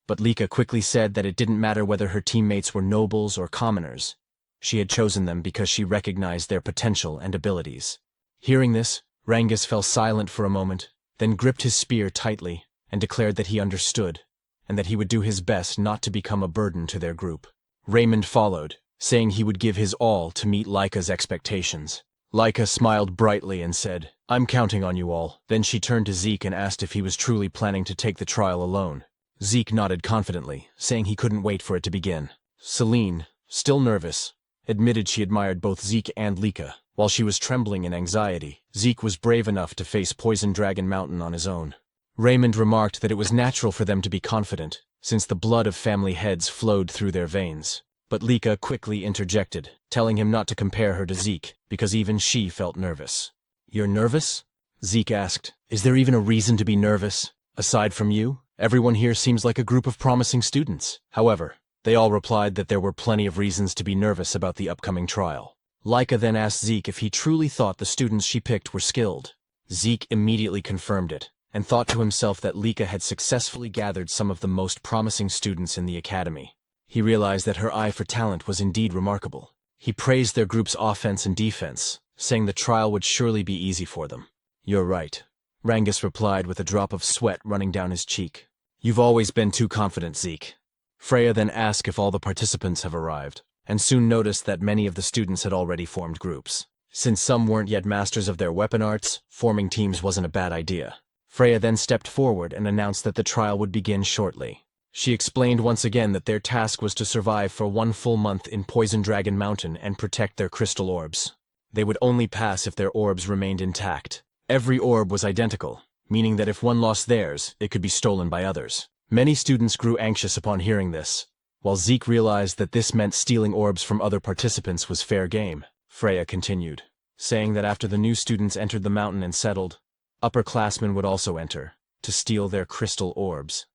But Lika quickly said that it didn't matter whether her teammates were nobles or commoners. She had chosen them because she recognized their potential and abilities. Hearing this, Rangus fell silent for a moment, then gripped his spear tightly and declared that he understood, and that he would do his best not to become a burden to their group. Raymond followed, saying he would give his all to meet Laika's expectations. Laika smiled brightly and said, "I'm counting on you all." Then she turned to Zeke and asked if he was truly planning to take the trial alone. Zeke nodded confidently, saying he couldn't wait for it to begin. Celine, still nervous, admitted she admired both Zeke and Laika. While she was trembling in anxiety, Zeke was brave enough to face Poison Dragon Mountain on his own. Raymond remarked that it was natural for them to be confident, since the blood of family heads flowed through their veins. But Laika quickly interjected, telling him not to compare her to Zeke, because even she felt nervous. "You're nervous?" Zeke asked. "Is there even a reason to be nervous? Aside from you, everyone here seems like a group of promising students." However, they all replied that there were plenty of reasons to be nervous about the upcoming trial. Laika then asked Zeke if he truly thought the students she picked were skilled. Zeke immediately confirmed it, and thought to himself that Laika had successfully gathered some of the most promising students in the academy. He realized that her eye for talent was indeed remarkable. He praised their group's offense and defense, saying the trial would surely be easy for them. "You're right," Rangus replied with a drop of sweat running down his cheek. "You've always been too confident, Zeke." Freya then asked if all the participants have arrived, and soon noticed that many of the students had already formed groups. Since some weren't yet masters of their weapon arts, forming teams wasn't a bad idea. Freya then stepped forward and announced that the trial would begin shortly. She explained once again that their task was to survive for 1 full month in Poison Dragon Mountain and protect their crystal orbs. They would only pass if their orbs remained intact. Every orb was identical, meaning that if one lost theirs, it could be stolen by others. Many students grew anxious upon hearing this, while Zeke realized that this meant stealing orbs from other participants was fair game. Freya continued, saying that after the new students entered the mountain and settled, upperclassmen would also enter, to steal their crystal orbs.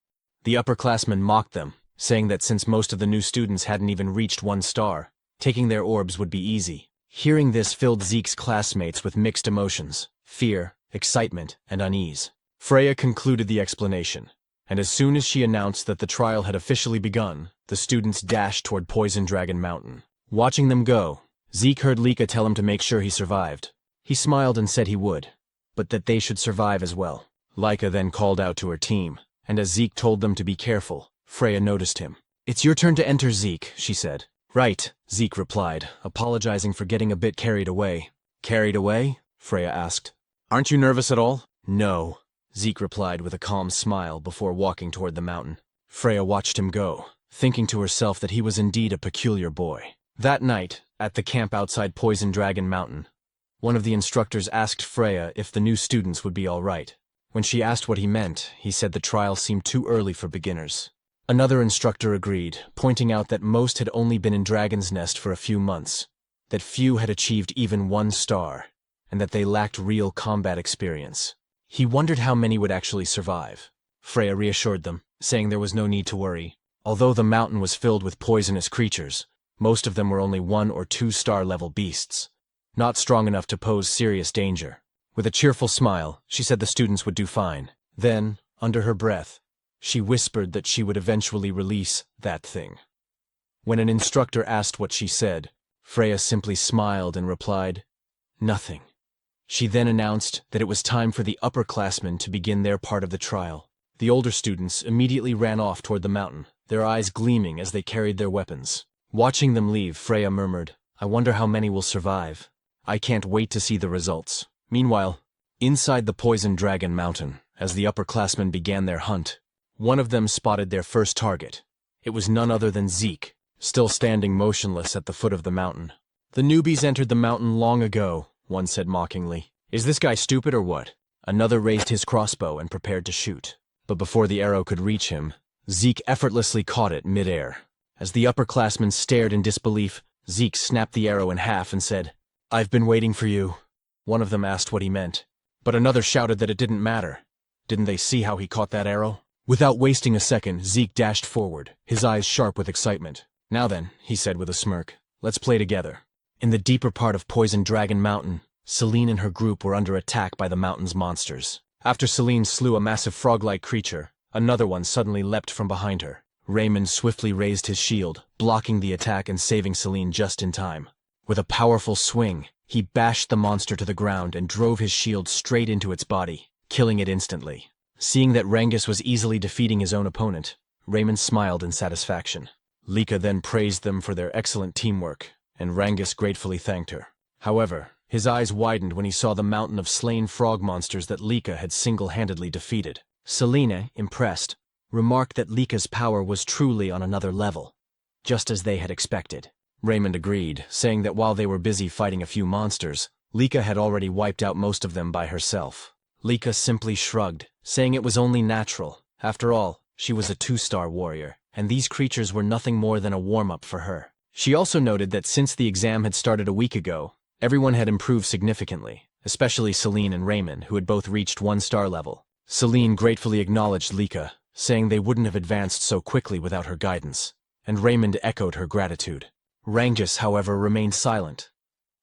The upperclassmen mocked them, saying that since most of the new students hadn't even reached 1 star, taking their orbs would be easy. Hearing this filled Zeke's classmates with mixed emotions: fear, excitement, and unease. Freya concluded the explanation, and as soon as she announced that the trial had officially begun, the students dashed toward Poison Dragon Mountain. Watching them go, Zeke heard Laika tell him to make sure he survived. He smiled and said he would, but that they should survive as well. Laika then called out to her team, and as Zeke told them to be careful, Freya noticed him. "It's your turn to enter, Zeke," she said. "Right," Zeke replied, apologizing for getting a bit carried away. "Carried away?" Freya asked. "Aren't you nervous at all?" "No," Zeke replied with a calm smile before walking toward the mountain. Freya watched him go, thinking to herself that he was indeed a peculiar boy. That night, at the camp outside Poison Dragon Mountain, one of the instructors asked Freya if the new students would be all right. When she asked what he meant, he said the trial seemed too early for beginners. Another instructor agreed, pointing out that most had only been in Dragon's Nest for a few months, that few had achieved even 1 star, and that they lacked real combat experience. He wondered how many would actually survive. Freya reassured them, saying there was no need to worry. Although the mountain was filled with poisonous creatures, most of them were only 1 or 2 star level beasts, not strong enough to pose serious danger. With a cheerful smile, she said the students would do fine. Then, under her breath, she whispered that she would eventually release that thing. When an instructor asked what she said, Freya simply smiled and replied, "Nothing." She then announced that it was time for the upperclassmen to begin their part of the trial. The older students immediately ran off toward the mountain, their eyes gleaming as they carried their weapons. Watching them leave, Freya murmured, "I wonder how many will survive. I can't wait to see the results." Meanwhile, inside the Poison Dragon Mountain, as the upperclassmen began their hunt, one of them spotted their first target. It was none other than Zeke, still standing motionless at the foot of the mountain. "The newbies entered the mountain long ago," one said mockingly. "Is this guy stupid or what?" Another raised his crossbow and prepared to shoot. But before the arrow could reach him, Zeke effortlessly caught it mid-air. As the upperclassmen stared in disbelief, Zeke snapped the arrow in half and said, "I've been waiting for you." One of them asked what he meant, but another shouted that it didn't matter. Didn't they see how he caught that arrow? Without wasting a second, Zeke dashed forward, his eyes sharp with excitement. "Now then," he said with a smirk, "let's play together." In the deeper part of Poison Dragon Mountain, Celine and her group were under attack by the mountain's monsters. After Celine slew a massive frog-like creature, another one suddenly leapt from behind her. Raymond swiftly raised his shield, blocking the attack and saving Celine just in time. With a powerful swing, He bashed the monster to the ground and drove his shield straight into its body, killing it instantly. Seeing that Rangus was easily defeating his own opponent, Raymond smiled in satisfaction. Lika then praised them for their excellent teamwork, and Rangus gratefully thanked her. However, his eyes widened when he saw the mountain of slain frog monsters that Lika had single-handedly defeated. Selena, impressed, remarked that Lika's power was truly on another level, just as they had expected. Raymond agreed, saying that while they were busy fighting a few monsters, Lika had already wiped out most of them by herself. Lika simply shrugged, saying it was only natural. After all, she was a 2-star warrior, and these creatures were nothing more than a warm-up for her. She also noted that since the exam had started a week ago, everyone had improved significantly, especially Celine and Raymond, who had both reached 1-star level. Celine gratefully acknowledged Lika, saying they wouldn't have advanced so quickly without her guidance, and Raymond echoed her gratitude. Rangus, however, remained silent,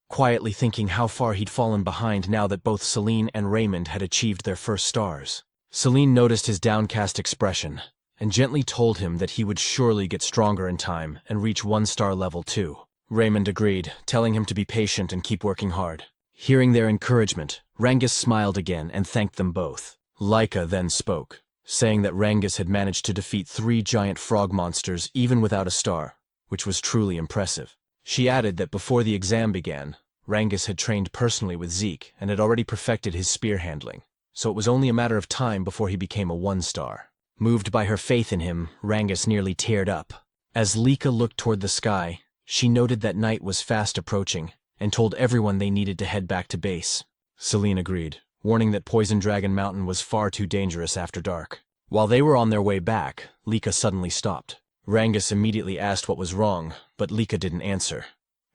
quietly thinking how far he'd fallen behind now that both Celine and Raymond had achieved their first stars. Celine noticed his downcast expression, and gently told him that he would surely get stronger in time and reach 1-star level too. Raymond agreed, telling him to be patient and keep working hard. Hearing their encouragement, Rangus smiled again and thanked them both. Lika then spoke, saying that Rangus had managed to defeat 3 giant frog monsters even without a star, which was truly impressive. She added that before the exam began, Rangus had trained personally with Zeke and had already perfected his spear handling, so it was only a matter of time before he became a 1-star. Moved by her faith in him, Rangus nearly teared up. As Lika looked toward the sky, she noted that night was fast approaching and told everyone they needed to head back to base. Celine agreed, warning that Poison Dragon Mountain was far too dangerous after dark. While they were on their way back, Lika suddenly stopped. Rangus immediately asked what was wrong, but Lika didn't answer.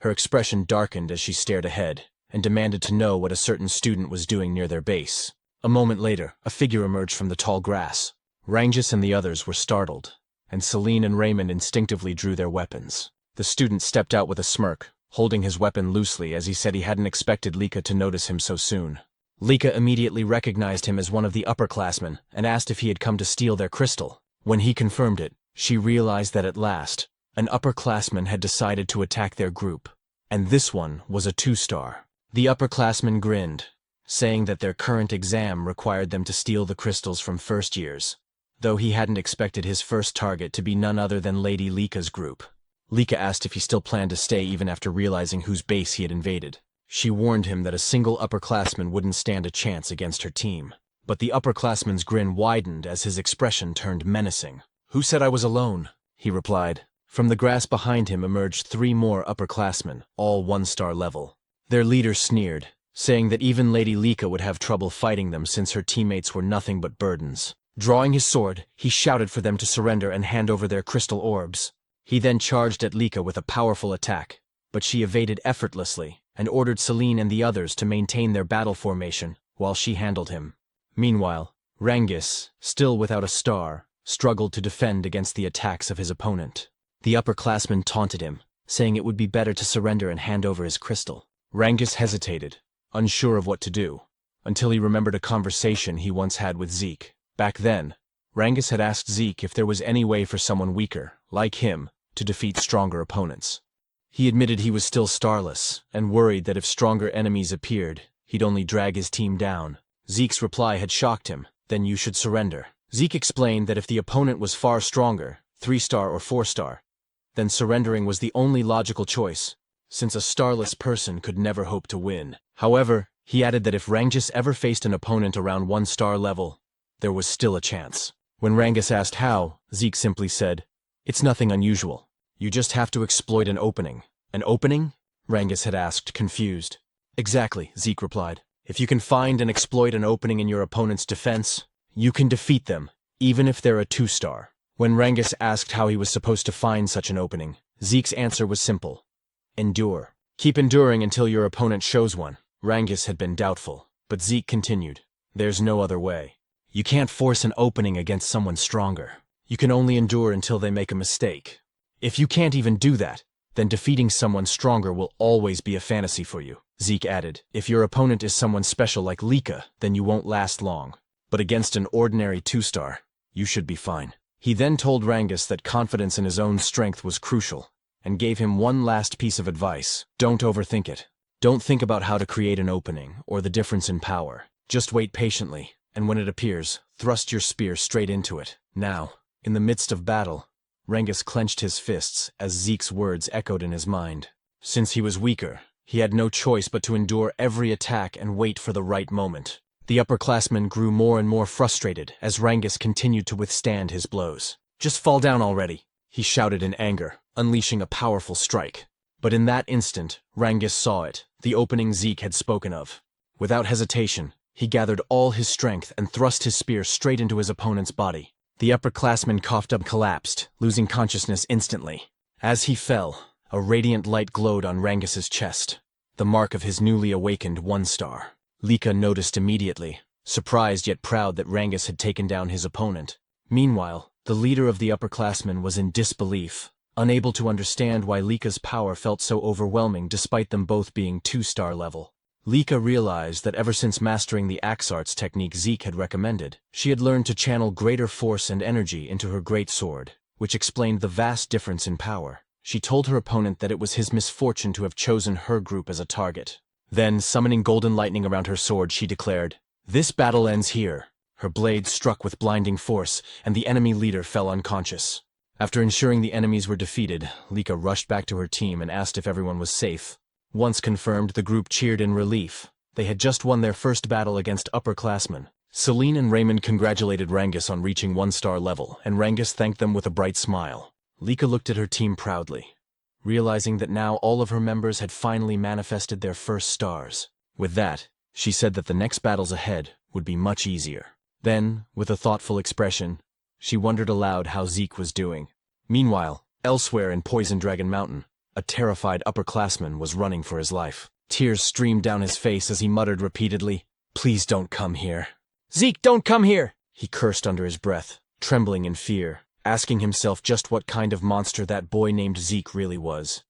Her expression darkened as she stared ahead, and demanded to know what a certain student was doing near their base. A moment later, a figure emerged from the tall grass. Rangus and the others were startled, and Celine and Raymond instinctively drew their weapons. The student stepped out with a smirk, holding his weapon loosely as he said he hadn't expected Lika to notice him so soon. Lika immediately recognized him as one of the upperclassmen and asked if he had come to steal their crystal. When he confirmed it, she realized that at last, an upperclassman had decided to attack their group, and this one was a 2-star. The upperclassman grinned, saying that their current exam required them to steal the crystals from first years, though he hadn't expected his first target to be none other than Lady Lika's group. Lika asked if he still planned to stay even after realizing whose base he had invaded. She warned him that a single upperclassman wouldn't stand a chance against her team, but the upperclassman's grin widened as his expression turned menacing. "Who said I was alone?" he replied. From the grass behind him emerged 3 more upperclassmen, all 1-star level. Their leader sneered, saying that even Lady Lika would have trouble fighting them since her teammates were nothing but burdens. Drawing his sword, he shouted for them to surrender and hand over their crystal orbs. He then charged at Lika with a powerful attack, but she evaded effortlessly and ordered Celine and the others to maintain their battle formation while she handled him. Meanwhile, Rangus, still without a star, struggled to defend against the attacks of his opponent. The upperclassman taunted him, saying it would be better to surrender and hand over his crystal. Rangus hesitated, unsure of what to do, until he remembered a conversation he once had with Zeke. Back then, Rangus had asked Zeke if there was any way for someone weaker, like him, to defeat stronger opponents. He admitted he was still starless, and worried that if stronger enemies appeared, he'd only drag his team down. Zeke's reply had shocked him. "Then you should surrender." Zeke explained that if the opponent was far stronger, 3-star or 4-star, then surrendering was the only logical choice, since a starless person could never hope to win. However, he added that if Rangus ever faced an opponent around 1-star level, there was still a chance. When Rangus asked how, Zeke simply said, "It's nothing unusual. You just have to exploit an opening." "An opening?" Rangus had asked, confused. "Exactly," Zeke replied. "If you can find and exploit an opening in your opponent's defense, you can defeat them, even if they're a 2-star. When Rangus asked how he was supposed to find such an opening, Zeke's answer was simple. Endure. Keep enduring until your opponent shows one. Rangus had been doubtful, but Zeke continued. There's no other way. You can't force an opening against someone stronger. You can only endure until they make a mistake. If you can't even do that, then defeating someone stronger will always be a fantasy for you. Zeke added, if your opponent is someone special like Lika, then you won't last long. But against an ordinary 2-star, you should be fine. He then told Rangus that confidence in his own strength was crucial, and gave him one last piece of advice. Don't overthink it. Don't think about how to create an opening or the difference in power. Just wait patiently, and when it appears, thrust your spear straight into it. Now, in the midst of battle, Rengis clenched his fists as Zeke's words echoed in his mind. Since he was weaker, he had no choice but to endure every attack and wait for the right moment. The upperclassman grew more and more frustrated as Rengis continued to withstand his blows. "Just fall down already," he shouted in anger, unleashing a powerful strike. But in that instant, Rengis saw it, the opening Zeke had spoken of. Without hesitation, he gathered all his strength and thrust his spear straight into his opponent's body. The upperclassman coughed up, collapsed, losing consciousness instantly. As he fell, a radiant light glowed on Rengis's chest, the mark of his newly awakened 1-star. Lika noticed immediately, surprised yet proud that Rengis had taken down his opponent. Meanwhile, the leader of the upperclassmen was in disbelief, unable to understand why Lika's power felt so overwhelming despite them both being 2-star level. Lika realized that ever since mastering the axe arts technique Zeke had recommended, she had learned to channel greater force and energy into her great sword, which explained the vast difference in power. She told her opponent that it was his misfortune to have chosen her group as a target. Then, summoning golden lightning around her sword, she declared, "This battle ends here." Her blade struck with blinding force, and the enemy leader fell unconscious. After ensuring the enemies were defeated, Lika rushed back to her team and asked if everyone was safe. Once confirmed, the group cheered in relief. They had just won their first battle against upperclassmen. Celine and Raymond congratulated Rengis on reaching 1-star level, and Rengis thanked them with a bright smile. Lika looked at her team proudly, realizing that now all of her members had finally manifested their first stars. With that, she said that the next battles ahead would be much easier. Then, with a thoughtful expression, she wondered aloud how Zeke was doing. Meanwhile, elsewhere in Poison Dragon Mountain, a terrified upperclassman was running for his life. Tears streamed down his face as he muttered repeatedly, "Please don't come here. Zeke, don't come here!" He cursed under his breath, trembling in fear, asking himself just what kind of monster that boy named Zeke really was.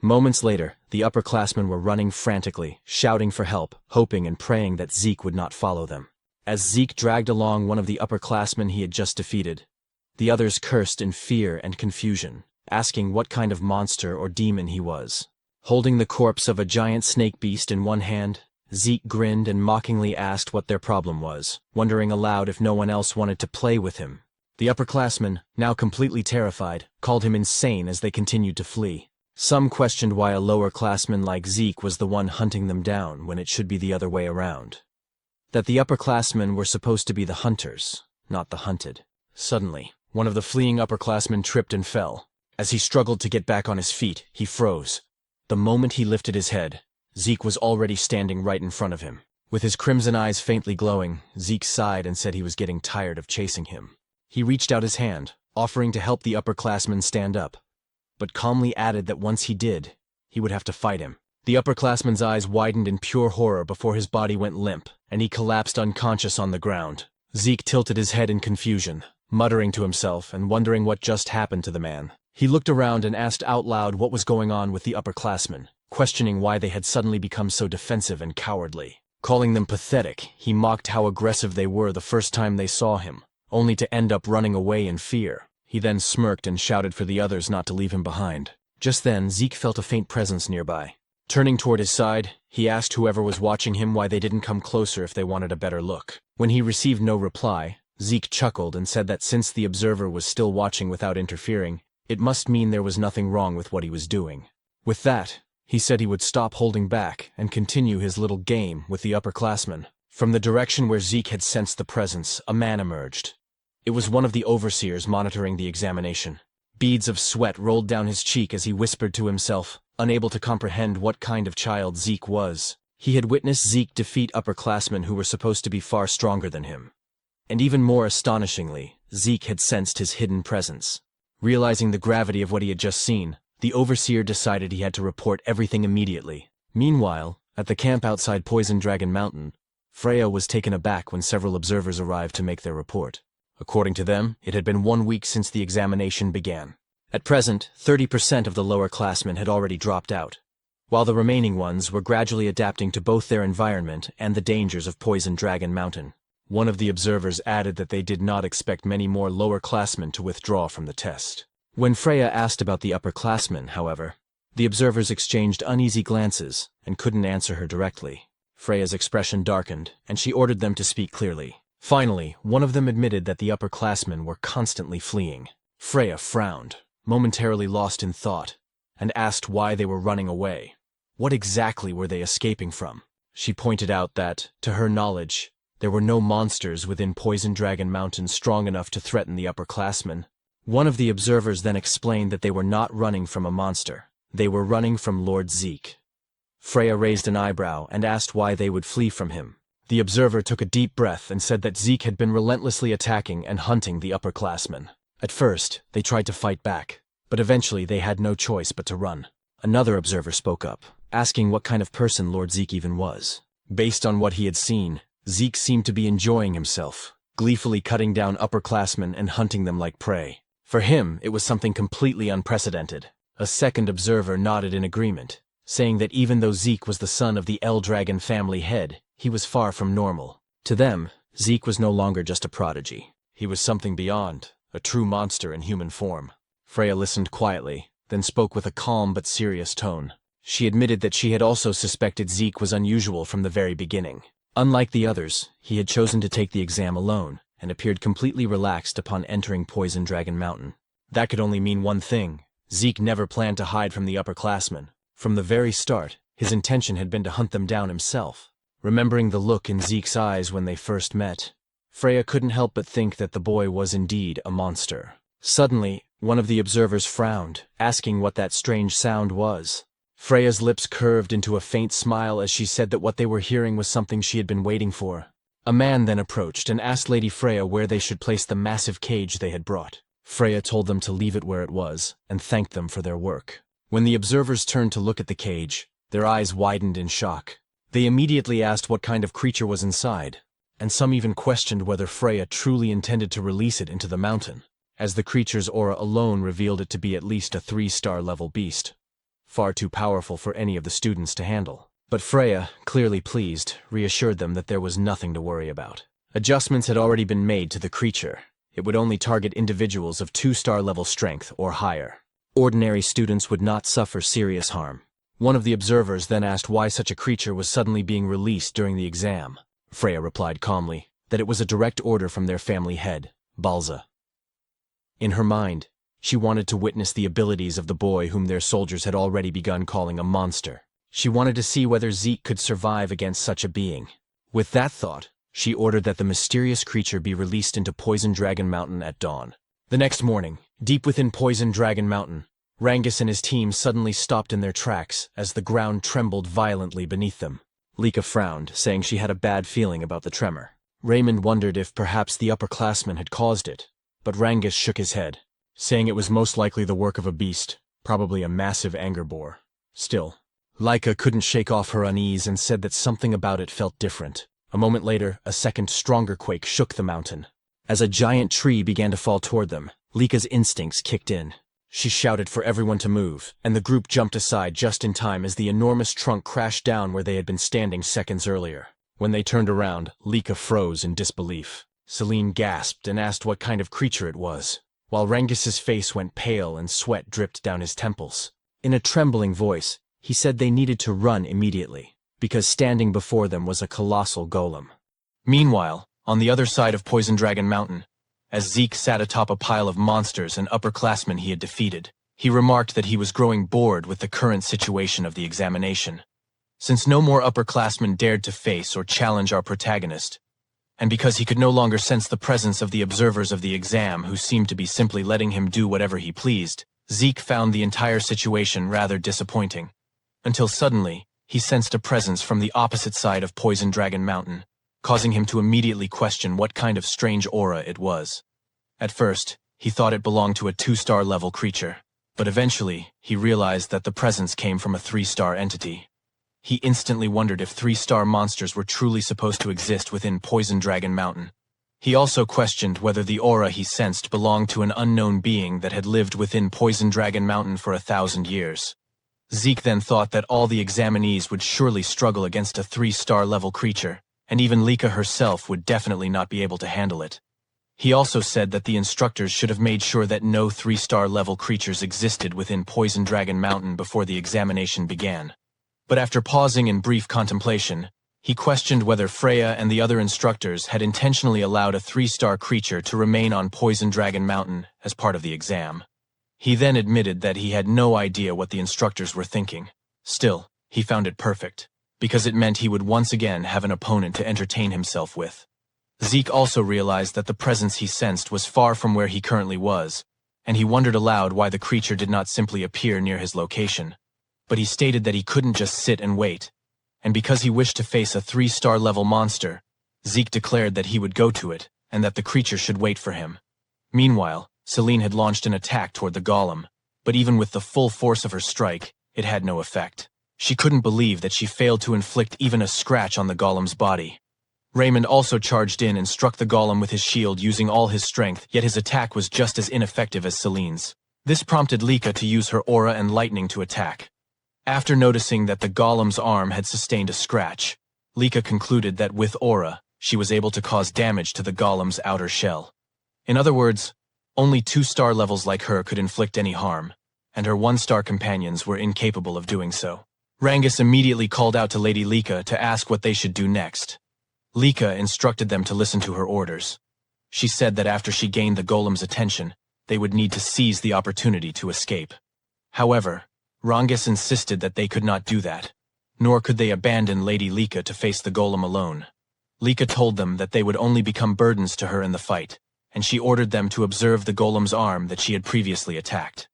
Moments later, the upperclassmen were running frantically, shouting for help, hoping and praying that Zeke would not follow them. As Zeke dragged along one of the upperclassmen he had just defeated, the others cursed in fear and confusion, asking what kind of monster or demon he was. Holding the corpse of a giant snake beast in one hand, Zeke grinned and mockingly asked what their problem was, wondering aloud if no one else wanted to play with him. The upperclassmen, now completely terrified, called him insane as they continued to flee. Some questioned why a lower-classman like Zeke was the one hunting them down when it should be the other way around. That the upperclassmen were supposed to be the hunters, not the hunted. Suddenly, one of the fleeing upperclassmen tripped and fell. As he struggled to get back on his feet, he froze. The moment he lifted his head, Zeke was already standing right in front of him. With his crimson eyes faintly glowing, Zeke sighed and said he was getting tired of chasing him. He reached out his hand, offering to help the upperclassman stand up, but calmly added that once he did, he would have to fight him. The upperclassman's eyes widened in pure horror before his body went limp, and he collapsed unconscious on the ground. Zeke tilted his head in confusion, muttering to himself and wondering what just happened to the man. He looked around and asked out loud what was going on with the upperclassmen, questioning why they had suddenly become so defensive and cowardly. Calling them pathetic, he mocked how aggressive they were the first time they saw him, only to end up running away in fear. He then smirked and shouted for the others not to leave him behind. Just then, Zeke felt a faint presence nearby. Turning toward his side, he asked whoever was watching him why they didn't come closer if they wanted a better look. When he received no reply, Zeke chuckled and said that since the observer was still watching without interfering, it must mean there was nothing wrong with what he was doing. With that, he said he would stop holding back and continue his little game with the upperclassmen. From the direction where Zeke had sensed the presence, a man emerged. It was one of the overseers monitoring the examination. Beads of sweat rolled down his cheek as he whispered to himself, unable to comprehend what kind of child Zeke was. He had witnessed Zeke defeat upperclassmen who were supposed to be far stronger than him. And even more astonishingly, Zeke had sensed his hidden presence. Realizing the gravity of what he had just seen, the overseer decided he had to report everything immediately. Meanwhile, at the camp outside Poison Dragon Mountain, Freya was taken aback when several observers arrived to make their report. According to them, it had been 1 week since the examination began. At present, 30% of the lower classmen had already dropped out, while the remaining ones were gradually adapting to both their environment and the dangers of Poison Dragon Mountain. One of the observers added that they did not expect many more lower classmen to withdraw from the test. When Freya asked about the upperclassmen, however, The observers exchanged uneasy glances and couldn't answer her directly. Freya's expression darkened, and she ordered them to speak clearly. Finally, one of them admitted that the upperclassmen were constantly fleeing. Freya frowned, momentarily lost in thought, and asked why they were running away. What exactly were they escaping from? She pointed out that, to her knowledge, there were no monsters within Poison Dragon Mountain strong enough to threaten the upperclassmen. One of the observers then explained that they were not running from a monster. They were running from Lord Zeke. Freya raised an eyebrow and asked why they would flee from him. The observer took a deep breath and said that Zeke had been relentlessly attacking and hunting the upperclassmen. At first, they tried to fight back, but eventually they had no choice but to run. Another observer spoke up, asking what kind of person Lord Zeke even was. Based on what he had seen, Zeke seemed to be enjoying himself, gleefully cutting down upperclassmen and hunting them like prey. For him, it was something completely unprecedented. A second observer nodded in agreement, saying that even though Zeke was the son of the L-Dragon family head, he was far from normal. To them, Zeke was no longer just a prodigy. He was something beyond, a true monster in human form. Freya listened quietly, then spoke with a calm but serious tone. She admitted that she had also suspected Zeke was unusual from the very beginning. Unlike the others, he had chosen to take the exam alone, and appeared completely relaxed upon entering Poison Dragon Mountain. That could only mean one thing. Zeke never planned to hide from the upperclassmen. From the very start, his intention had been to hunt them down himself. Remembering the look in Zeke's eyes when they first met, Freya couldn't help but think that the boy was indeed a monster. Suddenly, one of the observers frowned, asking what that strange sound was. Freya's lips curved into a faint smile as she said that what they were hearing was something she had been waiting for. A man then approached and asked Lady Freya where they should place the massive cage they had brought. Freya told them to leave it where it was, and thanked them for their work. When the observers turned to look at the cage, their eyes widened in shock. They immediately asked what kind of creature was inside, and some even questioned whether Freya truly intended to release it into the mountain, as the creature's aura alone revealed it to be at least a 3-star level beast. Far too powerful for any of the students to handle. But Freya, clearly pleased, reassured them that there was nothing to worry about. Adjustments had already been made to the creature. It would only target individuals of 2-star level strength or higher. Ordinary students would not suffer serious harm. One of the observers then asked why such a creature was suddenly being released during the exam. Freya replied calmly that it was a direct order from their family head, Balza. In her mind, she wanted to witness the abilities of the boy whom their soldiers had already begun calling a monster. She wanted to see whether Zeke could survive against such a being. With that thought, she ordered that the mysterious creature be released into Poison Dragon Mountain at dawn. The next morning, deep within Poison Dragon Mountain, Rangus and his team suddenly stopped in their tracks as the ground trembled violently beneath them. Lika frowned, saying she had a bad feeling about the tremor. Raymond wondered if perhaps the upperclassmen had caused it, but Rangus shook his head, saying it was most likely the work of a beast, probably a massive anger boar. Still, Lika couldn't shake off her unease and said that something about it felt different. A moment later, a second, stronger quake shook the mountain. As a giant tree began to fall toward them, Lika's instincts kicked in. She shouted for everyone to move, and the group jumped aside just in time as the enormous trunk crashed down where they had been standing seconds earlier. When they turned around, Lika froze in disbelief. Celine gasped and asked what kind of creature it was, while Rangus's face went pale and sweat dripped down his temples. In a trembling voice, he said they needed to run immediately, because standing before them was a colossal golem. Meanwhile, on the other side of Poison Dragon Mountain, as Zeke sat atop a pile of monsters and upperclassmen he had defeated, he remarked that he was growing bored with the current situation of the examination. Since no more upperclassmen dared to face or challenge our protagonist, and because he could no longer sense the presence of the observers of the exam who seemed to be simply letting him do whatever he pleased, Zeke found the entire situation rather disappointing, until suddenly he sensed a presence from the opposite side of Poison Dragon Mountain, causing him to immediately question what kind of strange aura it was. At first, he thought it belonged to a 2-star level creature, but eventually he realized that the presence came from a 3-star entity. He instantly wondered if 3-star monsters were truly supposed to exist within Poison Dragon Mountain. He also questioned whether the aura he sensed belonged to an unknown being that had lived within Poison Dragon Mountain for 1,000 years. Zeke then thought that all the examinees would surely struggle against a 3-star level creature, and even Lika herself would definitely not be able to handle it. He also said that the instructors should have made sure that no 3-star level creatures existed within Poison Dragon Mountain before the examination began. But after pausing in brief contemplation, he questioned whether Freya and the other instructors had intentionally allowed a 3-star creature to remain on Poison Dragon Mountain as part of the exam. He then admitted that he had no idea what the instructors were thinking. Still, he found it perfect, because it meant he would once again have an opponent to entertain himself with. Zeke also realized that the presence he sensed was far from where he currently was, and he wondered aloud why the creature did not simply appear near his location. But he stated that he couldn't just sit and wait, and because he wished to face a 3-star level monster, Zeke declared that he would go to it, and that the creature should wait for him. Meanwhile, Celine had launched an attack toward the golem, but even with the full force of her strike, it had no effect. She couldn't believe that she failed to inflict even a scratch on the golem's body. Raymond also charged in and struck the golem with his shield using all his strength, yet his attack was just as ineffective as Celine's. This prompted Lika to use her aura and lightning to attack. After noticing that the golem's arm had sustained a scratch, Lika concluded that with aura, she was able to cause damage to the golem's outer shell. In other words, only 2-star levels like her could inflict any harm, and her 1-star companions were incapable of doing so. Rangus immediately called out to Lady Lika to ask what they should do next. Lika instructed them to listen to her orders. She said that after she gained the golem's attention, they would need to seize the opportunity to escape. However, Rangus insisted that they could not do that, nor could they abandon Lady Lika to face the golem alone. Lika told them that they would only become burdens to her in the fight, and she ordered them to observe the golem's arm that she had previously attacked.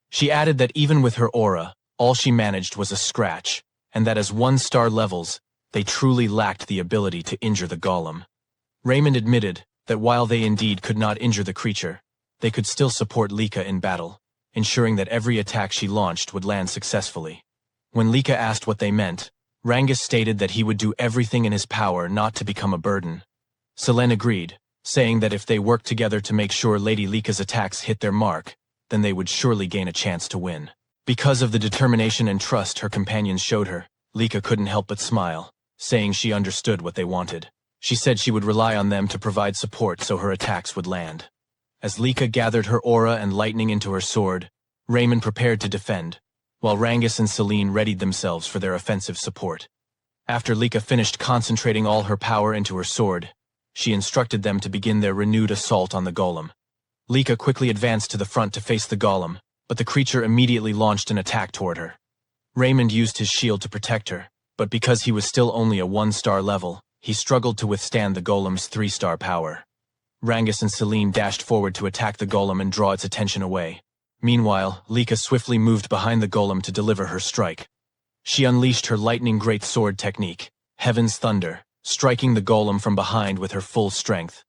She added that even with her aura, all she managed was a scratch, and that as 1-star levels, they truly lacked the ability to injure the golem. Raymond admitted that while they indeed could not injure the creature, they could still support Lika in battle, ensuring that every attack she launched would land successfully. When Lika asked what they meant, Rangus stated that he would do everything in his power not to become a burden. Selene agreed, saying that if they worked together to make sure Lady Lika's attacks hit their mark, then they would surely gain a chance to win. Because of the determination and trust her companions showed her, Lika couldn't help but smile, saying she understood what they wanted. She said she would rely on them to provide support so her attacks would land. As Lika gathered her aura and lightning into her sword, Raymond prepared to defend, while Rangus and Celine readied themselves for their offensive support. After Lika finished concentrating all her power into her sword, she instructed them to begin their renewed assault on the golem. Lika quickly advanced to the front to face the golem, but the creature immediately launched an attack toward her. Raymond used his shield to protect her, but because he was still only a 1-star level, he struggled to withstand the golem's 3-star power. Rangus and Celine dashed forward to attack the golem and draw its attention away. Meanwhile, Lika swiftly moved behind the golem to deliver her strike. She unleashed her lightning greatsword technique, Heaven's Thunder, striking the golem from behind with her full strength.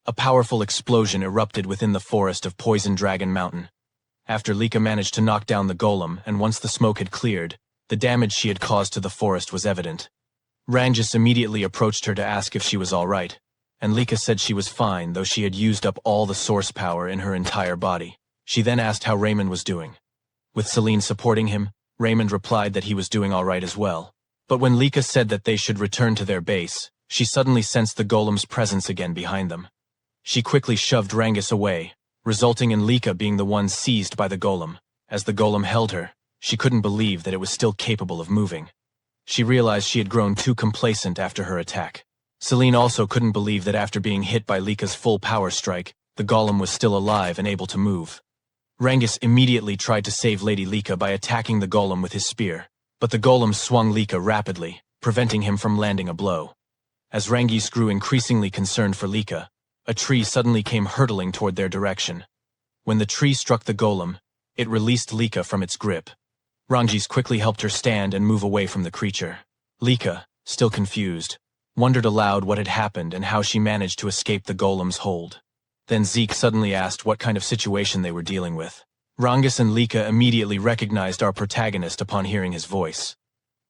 A powerful explosion erupted within the forest of Poison Dragon Mountain. After Lika managed to knock down the golem, and once the smoke had cleared, the damage she had caused to the forest was evident. Rangus immediately approached her to ask if she was all right, and Lika said she was fine, though she had used up all the source power in her entire body. She then asked how Raymond was doing. With Celine supporting him, Raymond replied that he was doing all right as well. But when Lika said that they should return to their base, she suddenly sensed the golem's presence again behind them. She quickly shoved Rangus away, resulting in Lika being the one seized by the golem. As the golem held her, she couldn't believe that it was still capable of moving. She realized she had grown too complacent after her attack. Celine also couldn't believe that after being hit by Lika's full power strike, the golem was still alive and able to move. Rangus immediately tried to save Lady Lika by attacking the golem with his spear, but the golem swung Lika rapidly, preventing him from landing a blow. As Rangus grew increasingly concerned for Lika, a tree suddenly came hurtling toward their direction. When the tree struck the golem, it released Lika from its grip. Rangus quickly helped her stand and move away from the creature. Lika, still confused, wondered aloud what had happened and how she managed to escape the golem's hold. Then Zeke suddenly asked what kind of situation they were dealing with. Rangus and Lika immediately recognized our protagonist upon hearing his voice.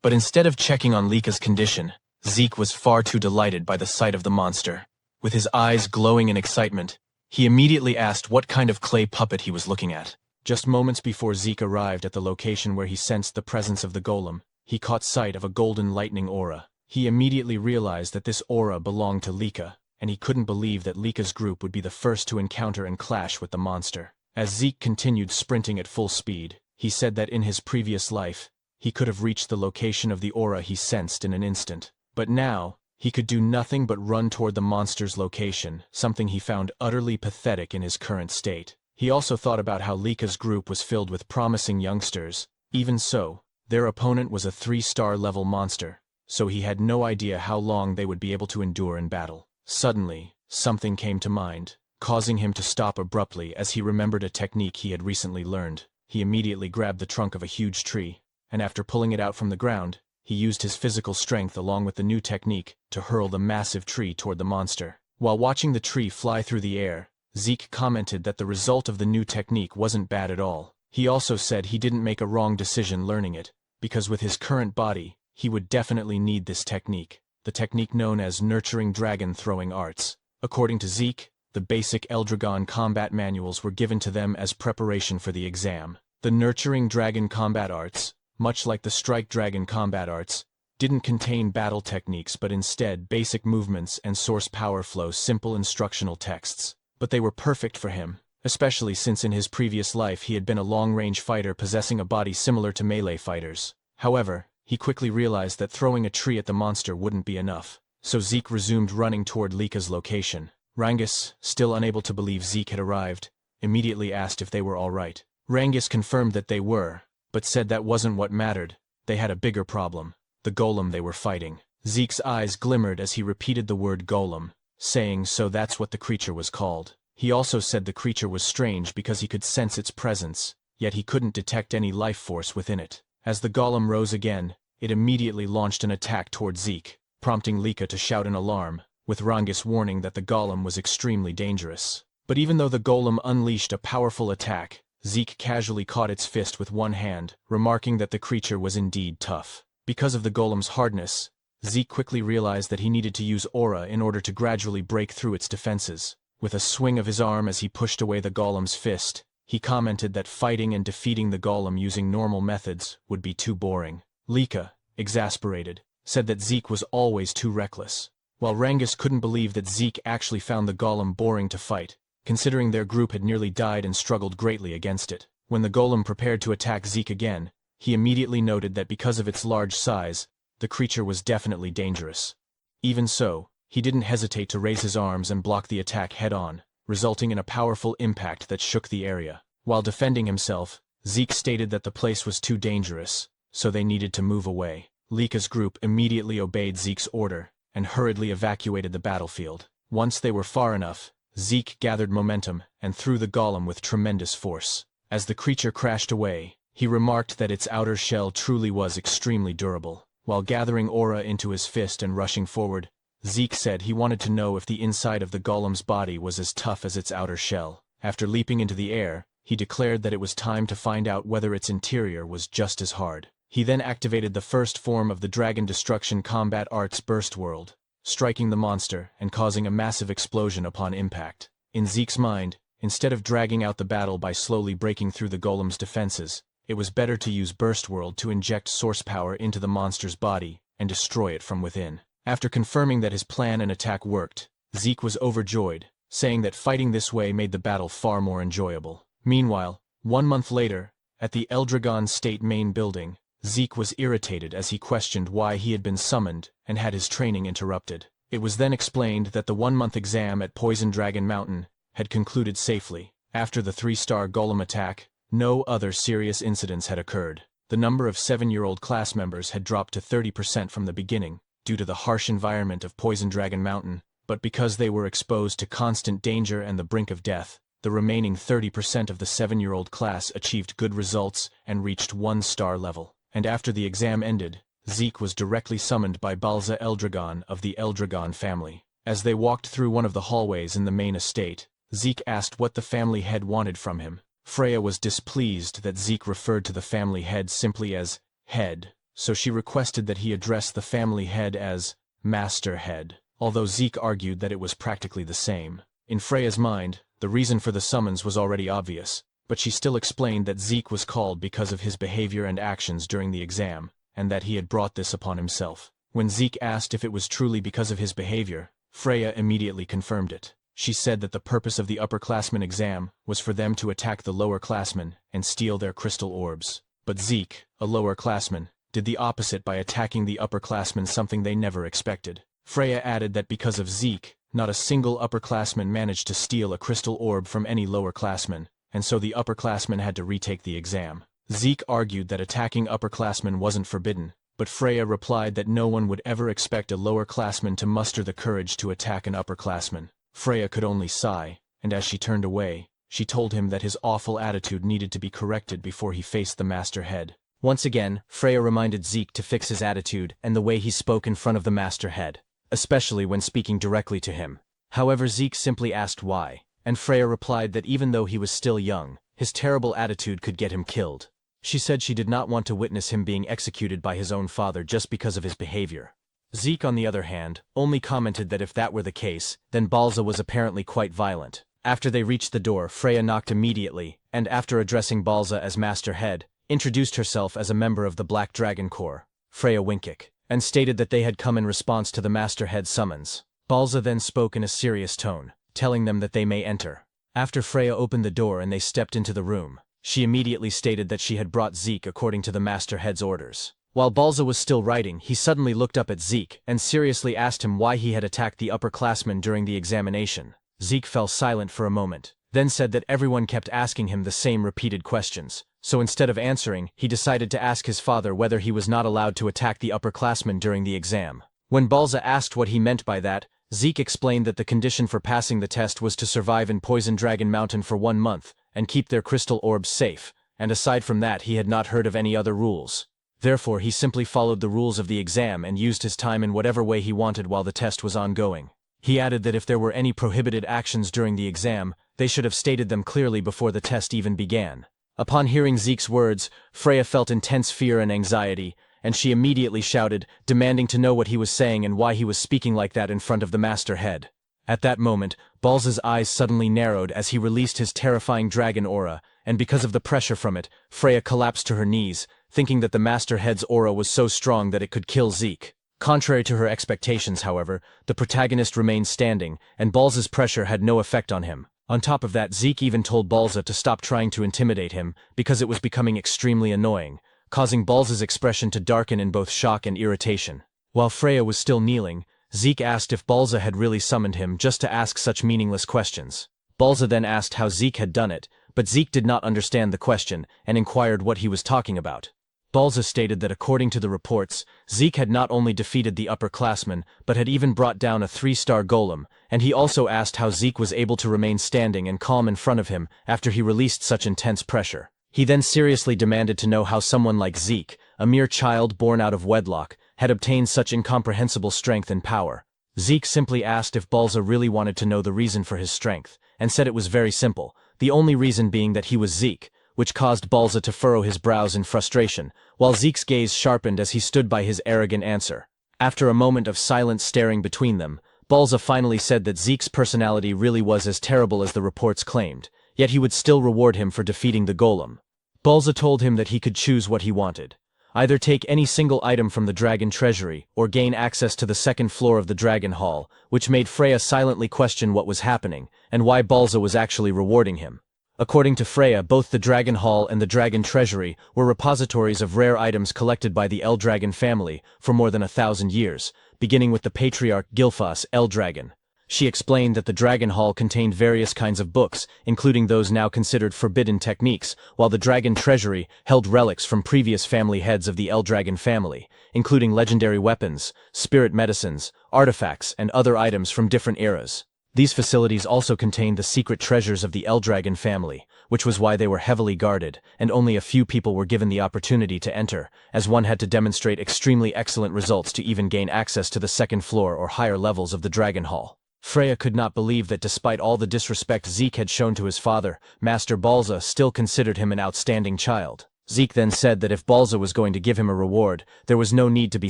But instead of checking on Lika's condition, Zeke was far too delighted by the sight of the monster. With his eyes glowing in excitement, he immediately asked what kind of clay puppet he was looking at. Just moments before Zeke arrived at the location where he sensed the presence of the golem, he caught sight of a golden lightning aura. He immediately realized that this aura belonged to Lika, and he couldn't believe that Lika's group would be the first to encounter and clash with the monster. As Zeke continued sprinting at full speed, he said that in his previous life, he could have reached the location of the aura he sensed in an instant. But now, he could do nothing but run toward the monster's location, something he found utterly pathetic in his current state. He also thought about how Lika's group was filled with promising youngsters. Even so, their opponent was a 3-star level monster, so he had no idea how long they would be able to endure in battle. Suddenly, something came to mind, causing him to stop abruptly as he remembered a technique he had recently learned. He immediately grabbed the trunk of a huge tree, and after pulling it out from the ground, he used his physical strength along with the new technique to hurl the massive tree toward the monster. While watching the tree fly through the air, Zeke commented that the result of the new technique wasn't bad at all. He also said he didn't make a wrong decision learning it, because with his current body, he would definitely need this technique, the technique known as nurturing dragon throwing arts. According to Zeke, the basic Eldragon combat manuals were given to them as preparation for the exam. The nurturing dragon combat arts, much like the strike dragon combat arts, didn't contain battle techniques but instead basic movements and source power flow simple instructional texts. But they were perfect for him, especially since in his previous life he had been a long-range fighter possessing a body similar to melee fighters. However, he quickly realized that throwing a tree at the monster wouldn't be enough, so Zeke resumed running toward Lika's location. Rangus, still unable to believe Zeke had arrived, immediately asked if they were all right. Rangus confirmed that they were, but said that wasn't what mattered. They had a bigger problem, the golem they were fighting. Zeke's eyes glimmered as he repeated the word golem, saying so that's what the creature was called. He also said the creature was strange because he could sense its presence, yet he couldn't detect any life force within it. As the golem rose again, it immediately launched an attack toward Zeke, prompting Lika to shout an alarm, with Rangus warning that the golem was extremely dangerous. But even though the golem unleashed a powerful attack, Zeke casually caught its fist with one hand, remarking that the creature was indeed tough. Because of the golem's hardness, Zeke quickly realized that he needed to use aura in order to gradually break through its defenses. With a swing of his arm as he pushed away the golem's fist, he commented that fighting and defeating the golem using normal methods would be too boring. Lika, exasperated, said that Zeke was always too reckless, while Rangus couldn't believe that Zeke actually found the golem boring to fight, considering their group had nearly died and struggled greatly against it. When the golem prepared to attack Zeke again, he immediately noted that because of its large size, the creature was definitely dangerous. Even so, he didn't hesitate to raise his arms and block the attack head-on, resulting in a powerful impact that shook the area. While defending himself, Zeke stated that the place was too dangerous, so they needed to move away. Lika's group immediately obeyed Zeke's order and hurriedly evacuated the battlefield. Once they were far enough, Zeke gathered momentum and threw the golem with tremendous force. As the creature crashed away, he remarked that its outer shell truly was extremely durable. While gathering aura into his fist and rushing forward, Zeke said he wanted to know if the inside of the golem's body was as tough as its outer shell. After leaping into the air, he declared that it was time to find out whether its interior was just as hard. He then activated the first form of the Dragon Destruction Combat Arts Burst World, striking the monster and causing a massive explosion upon impact. In Zeke's mind, instead of dragging out the battle by slowly breaking through the golem's defenses, it was better to use Burst World to inject source power into the monster's body and destroy it from within. After confirming that his plan and attack worked, Zeke was overjoyed, saying that fighting this way made the battle far more enjoyable. Meanwhile, 1 month later, at the Eldragon State main building, Zeke was irritated as he questioned why he had been summoned and had his training interrupted. It was then explained that the 1-month exam at Poison Dragon Mountain had concluded safely. After the 3-star golem attack, no other serious incidents had occurred. The number of 7-year-old class members had dropped to 30% from the beginning, due to the harsh environment of Poison Dragon Mountain, but because they were exposed to constant danger and the brink of death, the remaining 30% of the 7-year-old class achieved good results and reached 1-star level. And after the exam ended, Zeke was directly summoned by Balza Eldragon of the Eldragon family. As they walked through one of the hallways in the main estate, Zeke asked what the family head wanted from him. Freya was displeased that Zeke referred to the family head simply as head, so she requested that he address the family head as Master Head, although Zeke argued that it was practically the same. In Freya's mind, the reason for the summons was already obvious, but she still explained that Zeke was called because of his behavior and actions during the exam, and that he had brought this upon himself. When Zeke asked if it was truly because of his behavior, Freya immediately confirmed it. She said that the purpose of the upperclassmen exam was for them to attack the lowerclassmen and steal their crystal orbs. But Zeke, a lowerclassman, did the opposite by attacking the upperclassmen, something they never expected. Freya added that because of Zeke, not a single upperclassman managed to steal a crystal orb from any lowerclassman, and so the upperclassmen had to retake the exam. Zeke argued that attacking upperclassmen wasn't forbidden, but Freya replied that no one would ever expect a lowerclassman to muster the courage to attack an upperclassman. Freya could only sigh, and as she turned away, she told him that his awful attitude needed to be corrected before he faced the master head. Once again, Freya reminded Zeke to fix his attitude and the way he spoke in front of the master head, especially when speaking directly to him. However, Zeke simply asked why, and Freya replied that even though he was still young, his terrible attitude could get him killed. She said she did not want to witness him being executed by his own father just because of his behavior. Zeke, on the other hand, only commented that if that were the case, then Balza was apparently quite violent. After they reached the door, Freya knocked immediately, and after addressing Balza as Master Head, introduced herself as a member of the Black Dragon Corps, Freya Winkik, and stated that they had come in response to the Master Head's summons. Balza then spoke in a serious tone, telling them that they may enter. After Freya opened the door and they stepped into the room, she immediately stated that she had brought Zeke according to the Master Head's orders. While Balza was still writing, he suddenly looked up at Zeke and seriously asked him why he had attacked the upperclassmen during the examination. Zeke fell silent for a moment, then said that everyone kept asking him the same repeated questions, so instead of answering, he decided to ask his father whether he was not allowed to attack the upperclassmen during the exam. When Balza asked what he meant by that, Zeke explained that the condition for passing the test was to survive in Poison Dragon Mountain for 1 month and keep their crystal orbs safe, and aside from that he had not heard of any other rules. Therefore, he simply followed the rules of the exam and used his time in whatever way he wanted while the test was ongoing. He added that if there were any prohibited actions during the exam, they should have stated them clearly before the test even began. Upon hearing Zeke's words, Freya felt intense fear and anxiety, and she immediately shouted, demanding to know what he was saying and why he was speaking like that in front of the Master Head. At that moment, Balza's eyes suddenly narrowed as he released his terrifying dragon aura, and because of the pressure from it, Freya collapsed to her knees, thinking that the Master Head's aura was so strong that it could kill Zeke. Contrary to her expectations, however, the protagonist remained standing, and Balza's pressure had no effect on him. On top of that, Zeke even told Balza to stop trying to intimidate him, because it was becoming extremely annoying, causing Balza's expression to darken in both shock and irritation. While Freya was still kneeling, Zeke asked if Balza had really summoned him just to ask such meaningless questions. Balza then asked how Zeke had done it, but Zeke did not understand the question and inquired what he was talking about. Balza stated that according to the reports, Zeke had not only defeated the upperclassmen, but had even brought down a 3-star golem, and he also asked how Zeke was able to remain standing and calm in front of him after he released such intense pressure. He then seriously demanded to know how someone like Zeke, a mere child born out of wedlock, had obtained such incomprehensible strength and power. Zeke simply asked if Balza really wanted to know the reason for his strength, and said it was very simple, the only reason being that he was Zeke, which caused Balza to furrow his brows in frustration, while Zeke's gaze sharpened as he stood by his arrogant answer. After a moment of silent staring between them, Balza finally said that Zeke's personality really was as terrible as the reports claimed, yet he would still reward him for defeating the golem. Balza told him that he could choose what he wanted. Either take any single item from the dragon treasury, or gain access to the second floor of the dragon hall, which made Freya silently question what was happening, and why Balza was actually rewarding him. According to Freya, both the Dragon Hall and the Dragon Treasury were repositories of rare items collected by the Eldragon family for more than 1,000 years, beginning with the patriarch Gilfas Eldragon. She explained that the Dragon Hall contained various kinds of books, including those now considered forbidden techniques, while the Dragon Treasury held relics from previous family heads of the Eldragon family, including legendary weapons, spirit medicines, artifacts, and other items from different eras. These facilities also contained the secret treasures of the Eldragon family, which was why they were heavily guarded, and only a few people were given the opportunity to enter, as one had to demonstrate extremely excellent results to even gain access to the second floor or higher levels of the Dragon Hall. Freya could not believe that despite all the disrespect Zeke had shown to his father, Master Balza still considered him an outstanding child. Zeke then said that if Balza was going to give him a reward, there was no need to be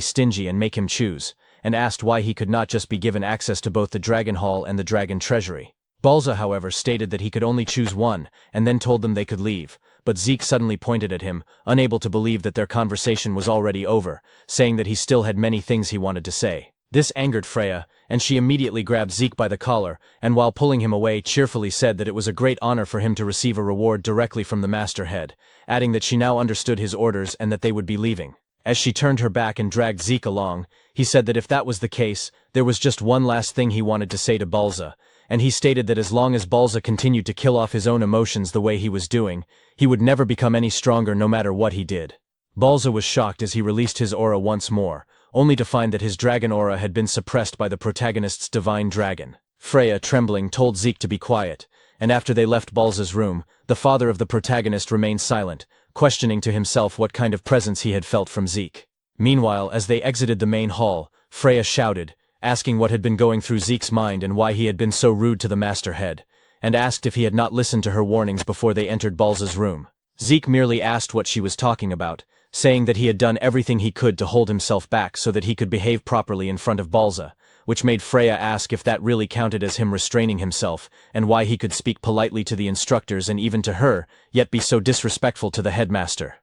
stingy and make him choose, and asked why he could not just be given access to both the Dragon Hall and the Dragon Treasury. Balza, however, stated that he could only choose one, and then told them they could leave, but Zeke suddenly pointed at him, unable to believe that their conversation was already over, saying that he still had many things he wanted to say. This angered Freya, and she immediately grabbed Zeke by the collar, and while pulling him away cheerfully said that it was a great honor for him to receive a reward directly from the masterhead, adding that she now understood his orders and that they would be leaving. As she turned her back and dragged Zeke along, he said that if that was the case, there was just one last thing he wanted to say to Balza, and he stated that as long as Balza continued to kill off his own emotions the way he was doing, he would never become any stronger no matter what he did. Balza was shocked as he released his aura once more, only to find that his dragon aura had been suppressed by the protagonist's divine dragon. Freya, trembling, told Zeke to be quiet, and after they left Balza's room, the father of the protagonist remained silent, questioning to himself what kind of presence he had felt from Zeke. Meanwhile, as they exited the main hall, Freya shouted, asking what had been going through Zeke's mind and why he had been so rude to the masterhead, and asked if he had not listened to her warnings before they entered Balza's room. Zeke merely asked what she was talking about, saying that he had done everything he could to hold himself back so that he could behave properly in front of Balza, which made Freya ask if that really counted as him restraining himself, and why he could speak politely to the instructors and even to her, yet be so disrespectful to the headmaster.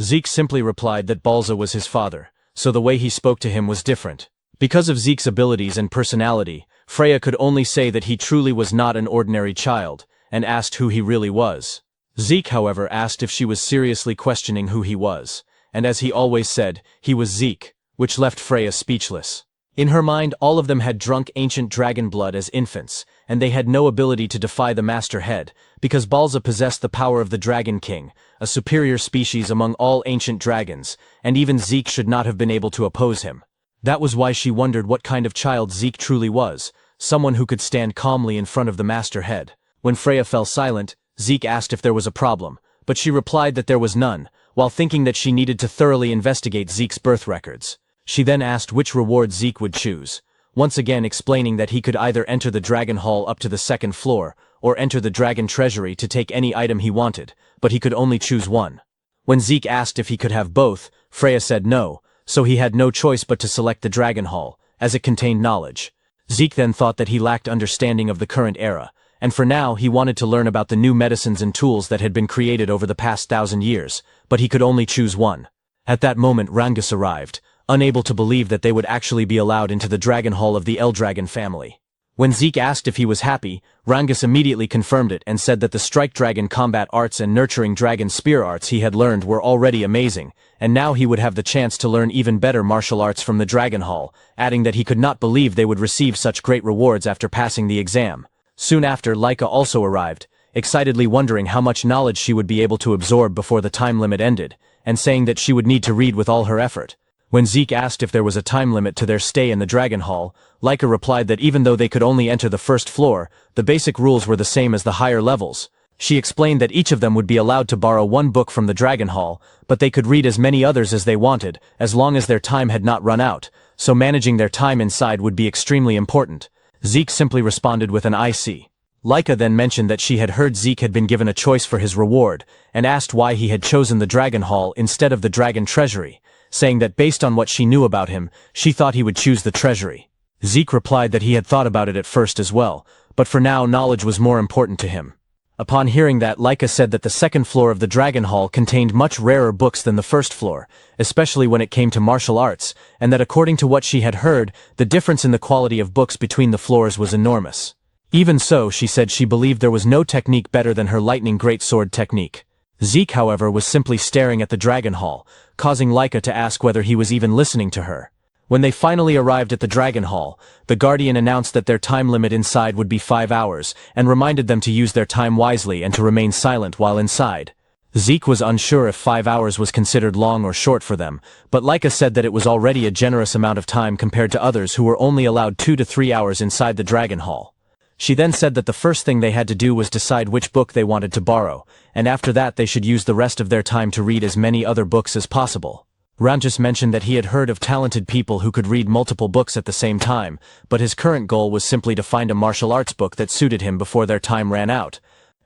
Zeke simply replied that Balza was his father, so the way he spoke to him was different. Because of Zeke's abilities and personality, Freya could only say that he truly was not an ordinary child, and asked who he really was. Zeke, however, asked if she was seriously questioning who he was, and as he always said, he was Zeke, which left Freya speechless. In her mind, all of them had drunk ancient dragon blood as infants, and they had no ability to defy the Master Head, because Balza possessed the power of the Dragon King, a superior species among all ancient dragons, and even Zeke should not have been able to oppose him. That was why she wondered what kind of child Zeke truly was, someone who could stand calmly in front of the Master Head. When Freya fell silent, Zeke asked if there was a problem, but she replied that there was none, while thinking that she needed to thoroughly investigate Zeke's birth records. She then asked which reward Zeke would choose, once again explaining that he could either enter the Dragon Hall up to the second floor, or enter the Dragon Treasury to take any item he wanted, but he could only choose one. When Zeke asked if he could have both, Freya said no, so he had no choice but to select the Dragon Hall, as it contained knowledge. Zeke then thought that he lacked understanding of the current era, and for now he wanted to learn about the new medicines and tools that had been created over the past 1,000 years, but he could only choose one. At that moment Rangus arrived, unable to believe that they would actually be allowed into the Dragon Hall of the Eldragon family. When Zeke asked if he was happy, Rangus immediately confirmed it and said that the Strike Dragon combat arts and Nurturing Dragon spear arts he had learned were already amazing, and now he would have the chance to learn even better martial arts from the Dragon Hall, adding that he could not believe they would receive such great rewards after passing the exam. Soon after, Laika also arrived, excitedly wondering how much knowledge she would be able to absorb before the time limit ended, and saying that she would need to read with all her effort. When Zeke asked if there was a time limit to their stay in the Dragon Hall, Laika replied that even though they could only enter the first floor, the basic rules were the same as the higher levels. She explained that each of them would be allowed to borrow one book from the Dragon Hall, but they could read as many others as they wanted, as long as their time had not run out, so managing their time inside would be extremely important. Zeke simply responded with an I see. Laika then mentioned that she had heard Zeke had been given a choice for his reward, and asked why he had chosen the Dragon Hall instead of the Dragon Treasury, saying that based on what she knew about him, she thought he would choose the Treasury. Zeke replied that he had thought about it at first as well, but for now knowledge was more important to him. Upon hearing that, Laika said that the second floor of the Dragon Hall contained much rarer books than the first floor, especially when it came to martial arts, and that according to what she had heard, the difference in the quality of books between the floors was enormous. Even so, she said she believed there was no technique better than her lightning greatsword technique. Zeke, however, was simply staring at the Dragon Hall, causing Laika to ask whether he was even listening to her. When they finally arrived at the Dragon Hall, the Guardian announced that their time limit inside would be 5 hours, and reminded them to use their time wisely and to remain silent while inside. Zeke was unsure if 5 hours was considered long or short for them, but Laika said that it was already a generous amount of time compared to others who were only allowed 2 to 3 hours inside the Dragon Hall. She then said that the first thing they had to do was decide which book they wanted to borrow, and after that they should use the rest of their time to read as many other books as possible. Rangus mentioned that he had heard of talented people who could read multiple books at the same time, but his current goal was simply to find a martial arts book that suited him before their time ran out.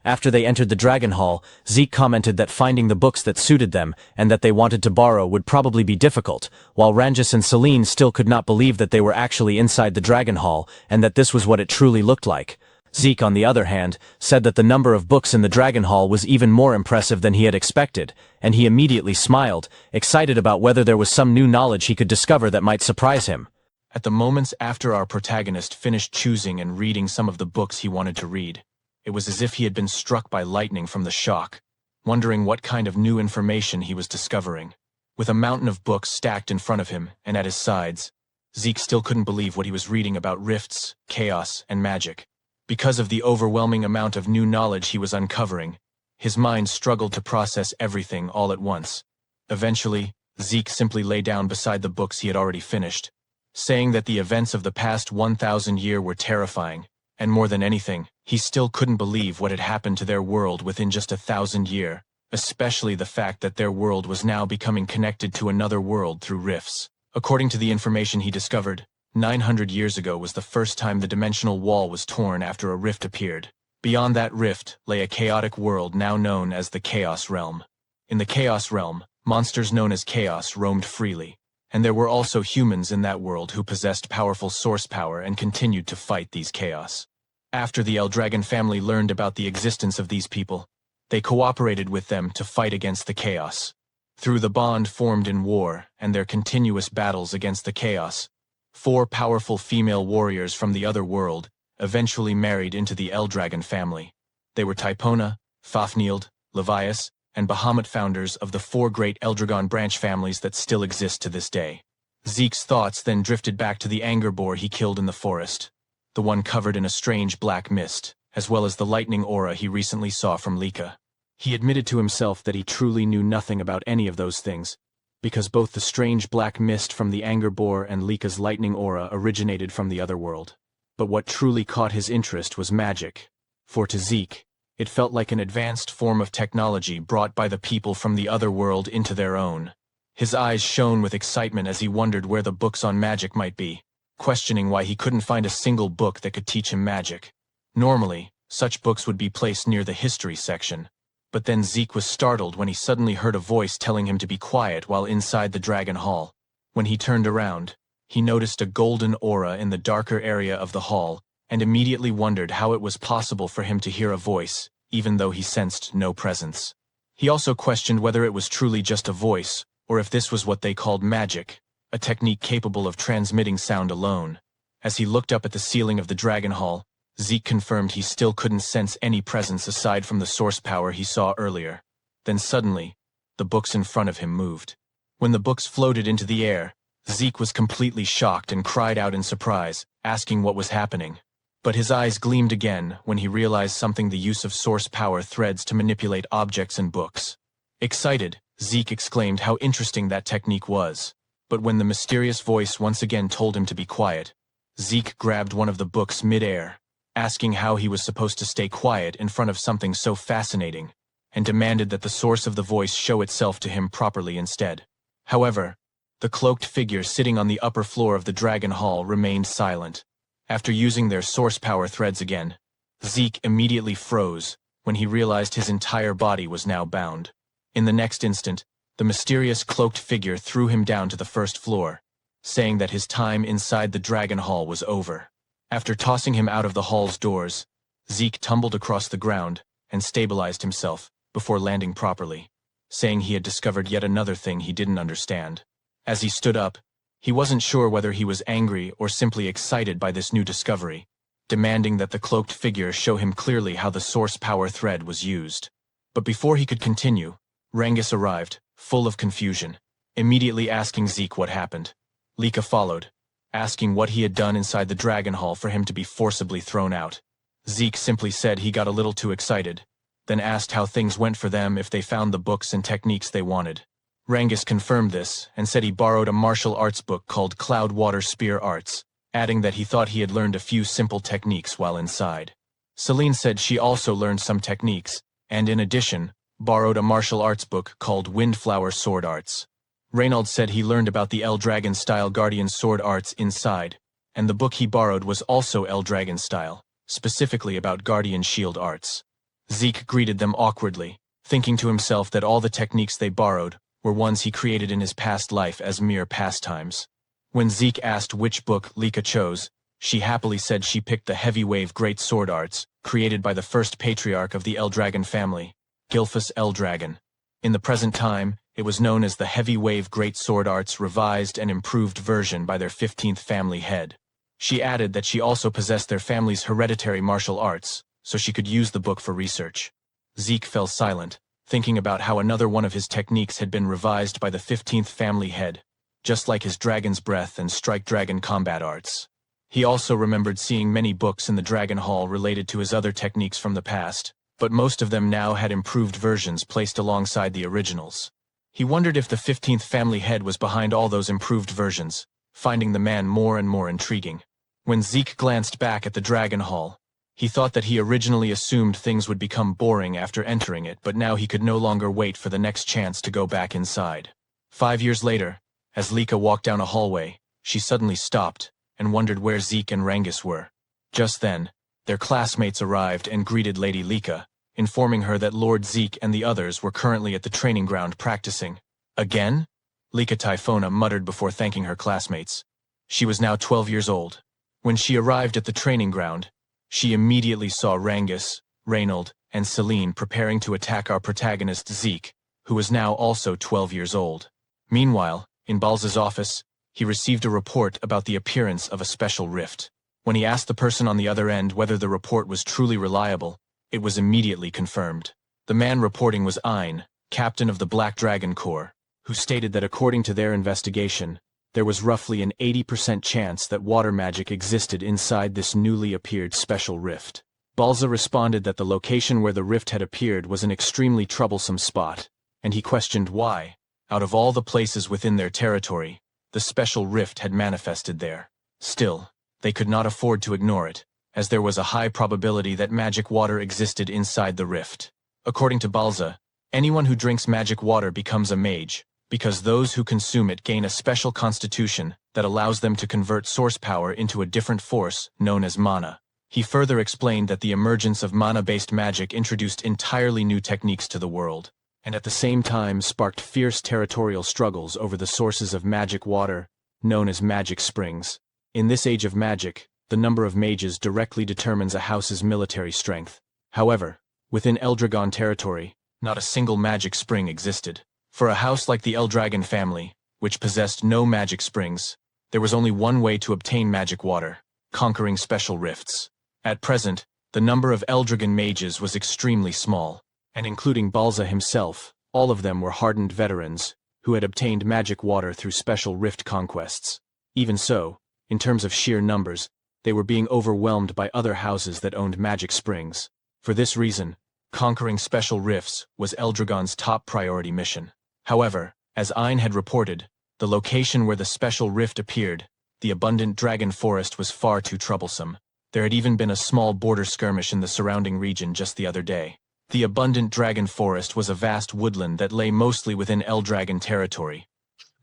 After they entered the Dragon Hall, Zeke commented that finding the books that suited them and that they wanted to borrow would probably be difficult, while Rangus and Celine still could not believe that they were actually inside the Dragon Hall and that this was what it truly looked like. Zeke, on the other hand, said that the number of books in the Dragon Hall was even more impressive than he had expected, and he immediately smiled, excited about whether there was some new knowledge he could discover that might surprise him. At the moments after our protagonist finished choosing and reading some of the books he wanted to read, it was as if he had been struck by lightning from the shock, wondering what kind of new information he was discovering. With a mountain of books stacked in front of him and at his sides, Zeke still couldn't believe what he was reading about rifts, chaos, and magic. Because of the overwhelming amount of new knowledge he was uncovering, his mind struggled to process everything all at once. Eventually, Zeke simply lay down beside the books he had already finished, saying that the events of the past 1,000 years were terrifying, and more than anything, he still couldn't believe what had happened to their world within just 1,000 years, especially the fact that their world was now becoming connected to another world through rifts. According to the information he discovered, 900 years ago was the first time the dimensional wall was torn after a rift appeared. Beyond that rift lay a chaotic world now known as the Chaos Realm. In the Chaos Realm, monsters known as Chaos roamed freely, and there were also humans in that world who possessed powerful source power and continued to fight these chaos. After the Eldragon family learned about the existence of these people, they cooperated with them to fight against the chaos. Through the bond formed in war and their continuous battles against the chaos, 4 powerful female warriors from the other world eventually married into the Eldragon family. They were Typona, Fafnield, Levias, and Bahamut, founders of the 4 great Eldragon branch families that still exist to this day. Zeke's thoughts then drifted back to the anger boar he killed in the forest, the one covered in a strange black mist, as well as the lightning aura he recently saw from Lika. He admitted to himself that he truly knew nothing about any of those things, because both the strange black mist from the anger boar and Lika's lightning aura originated from the other world. But what truly caught his interest was magic, for to Zeke, it felt like an advanced form of technology brought by the people from the other world into their own. His eyes shone with excitement as he wondered where the books on magic might be, questioning why he couldn't find a single book that could teach him magic. Normally, such books would be placed near the history section, but then Zeke was startled when he suddenly heard a voice telling him to be quiet while inside the Dragon Hall. When he turned around, he noticed a golden aura in the darker area of the hall, and immediately wondered how it was possible for him to hear a voice, even though he sensed no presence. He also questioned whether it was truly just a voice, or if this was what they called magic, a technique capable of transmitting sound alone. As he looked up at the ceiling of the Dragon Hall, Zeke confirmed he still couldn't sense any presence aside from the source power he saw earlier. Then suddenly, the books in front of him moved. When the books floated into the air, Zeke was completely shocked and cried out in surprise, asking what was happening. But his eyes gleamed again when he realized something: the use of source power threads to manipulate objects and books. Excited, Zeke exclaimed how interesting that technique was. But when the mysterious voice once again told him to be quiet, Zeke grabbed one of the books mid-air, asking how he was supposed to stay quiet in front of something so fascinating, and demanded that the source of the voice show itself to him properly instead. However, the cloaked figure sitting on the upper floor of the Dragon Hall remained silent. After using their source power threads again, Zeke immediately froze when he realized his entire body was now bound. In the next instant, the mysterious cloaked figure threw him down to the first floor, saying that his time inside the Dragon Hall was over. After tossing him out of the hall's doors, Zeke tumbled across the ground and stabilized himself before landing properly, saying he had discovered yet another thing he didn't understand. As he stood up, he wasn't sure whether he was angry or simply excited by this new discovery, demanding that the cloaked figure show him clearly how the source power thread was used. But before he could continue, Rangus arrived, full of confusion, immediately asking Zeke what happened. Lika followed, asking what he had done inside the Dragon Hall for him to be forcibly thrown out. Zeke simply said he got a little too excited, then asked how things went for them if they found the books and techniques they wanted. Rangus confirmed this and said he borrowed a martial arts book called Cloud Water Spear Arts, adding that he thought he had learned a few simple techniques while inside. Celine said she also learned some techniques, and in addition, borrowed a martial arts book called Windflower Sword Arts. Reynald said he learned about the Eldragon-style Guardian Sword Arts inside, and the book he borrowed was also Eldragon-style, specifically about Guardian Shield Arts. Zeke greeted them awkwardly, thinking to himself that all the techniques they borrowed were ones he created in his past life as mere pastimes. When Zeke asked which book Lika chose, she happily said she picked the Heavy Wave Great Sword Arts, created by the first patriarch of the Eldragon family, Gilfus Eldragon. In the present time, It was known as the Heavy Wave Great Sword Arts revised and improved version by their 15th family head. She added that she also possessed their family's hereditary martial arts, so she could use the book for research. Zeke fell silent, thinking about how another one of his techniques had been revised by the 15th family head, just like his Dragon's Breath and Strike Dragon combat arts. He also remembered seeing many books in the Dragon Hall related to his other techniques from the past, but most of them now had improved versions placed alongside the originals. He wondered if the 15th family head was behind all those improved versions, finding the man more and more intriguing. When Zeke glanced back at the Dragon Hall, he thought that he originally assumed things would become boring after entering it, but now he could no longer wait for the next chance to go back inside. 5 years later, as Lika walked down a hallway, she suddenly stopped and wondered where Zeke and Rangus were. Just then, their classmates arrived and greeted Lady Lika, informing her that Lord Zeke and the others were currently at the training ground practicing. Again? Lika Typhona muttered before thanking her classmates. She was now 12 years old. When she arrived at the training ground, she immediately saw Rangus, Reynold, and Celine preparing to attack our protagonist Zeke, who was now also 12 years old. Meanwhile, in Balza's office, he received a report about the appearance of a special rift. When he asked the person on the other end whether the report was truly reliable, it was immediately confirmed. The man reporting was Ein, captain of the Black Dragon Corps, who stated that according to their investigation, there was roughly an 80% chance that water magic existed inside this newly appeared special rift. Balza responded that the location where the rift had appeared was an extremely troublesome spot, and he questioned why, out of all the places within their territory, the special rift had manifested there. Still, they could not afford to ignore it, as there was a high probability that magic water existed inside the rift. According to Balza, anyone who drinks magic water becomes a mage, because those who consume it gain a special constitution that allows them to convert source power into a different force known as mana. He further explained that the emergence of mana-based magic introduced entirely new techniques to the world, and at the same time sparked fierce territorial struggles over the sources of magic water, known as magic springs. In this age of magic, the number of mages directly determines a house's military strength. However, within Eldragon territory, not a single magic spring existed. For a house like the Eldragon family, which possessed no magic springs, there was only one way to obtain magic water: conquering special rifts. At present, the number of Eldragon mages was extremely small, and including Balza himself, all of them were hardened veterans who had obtained magic water through special rift conquests. Even so, in terms of sheer numbers, they were being overwhelmed by other houses that owned magic springs. For this reason, conquering special rifts was Eldragon's top priority mission. However, as Ein had reported, the location where the special rift appeared, the abundant dragon forest, was far too troublesome. There had even been a small border skirmish in the surrounding region just the other day. The abundant dragon forest was a vast woodland that lay mostly within Eldragon territory,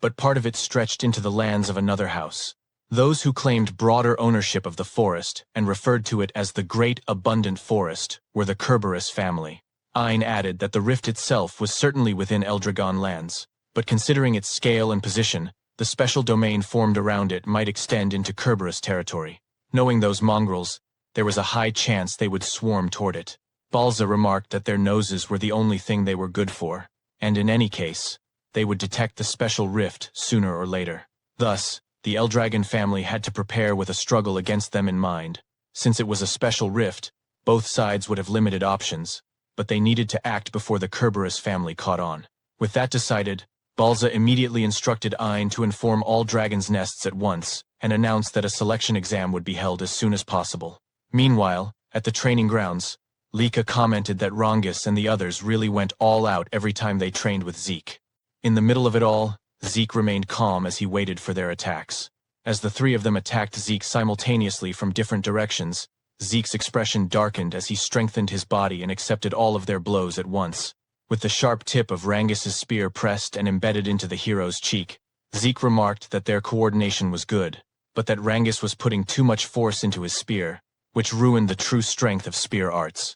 but part of it stretched into the lands of another house. Those who claimed broader ownership of the forest and referred to it as the Great Abundant Forest were the Kerberos family. Ein added that the rift itself was certainly within Eldragon lands, but considering its scale and position, the special domain formed around it might extend into Kerberos territory. Knowing those mongrels, there was a high chance they would swarm toward it. Balza remarked that their noses were the only thing they were good for, and in any case, they would detect the special rift sooner or later. Thus, the Eldragon family had to prepare with a struggle against them in mind. Since it was a special rift, both sides would have limited options, but they needed to act before the Kerberos family caught on. With that decided, Balza immediately instructed Ein to inform all dragons' nests at once, and announced that a selection exam would be held as soon as possible. Meanwhile, at the training grounds, Lika commented that Rangus and the others really went all out every time they trained with Zeke. In the middle of it all, Zeke remained calm as he waited for their attacks. As the three of them attacked Zeke simultaneously from different directions, Zeke's expression darkened as he strengthened his body and accepted all of their blows at once. With the sharp tip of Rangus's spear pressed and embedded into the hero's cheek, Zeke remarked that their coordination was good, but that Rangus was putting too much force into his spear, which ruined the true strength of spear arts.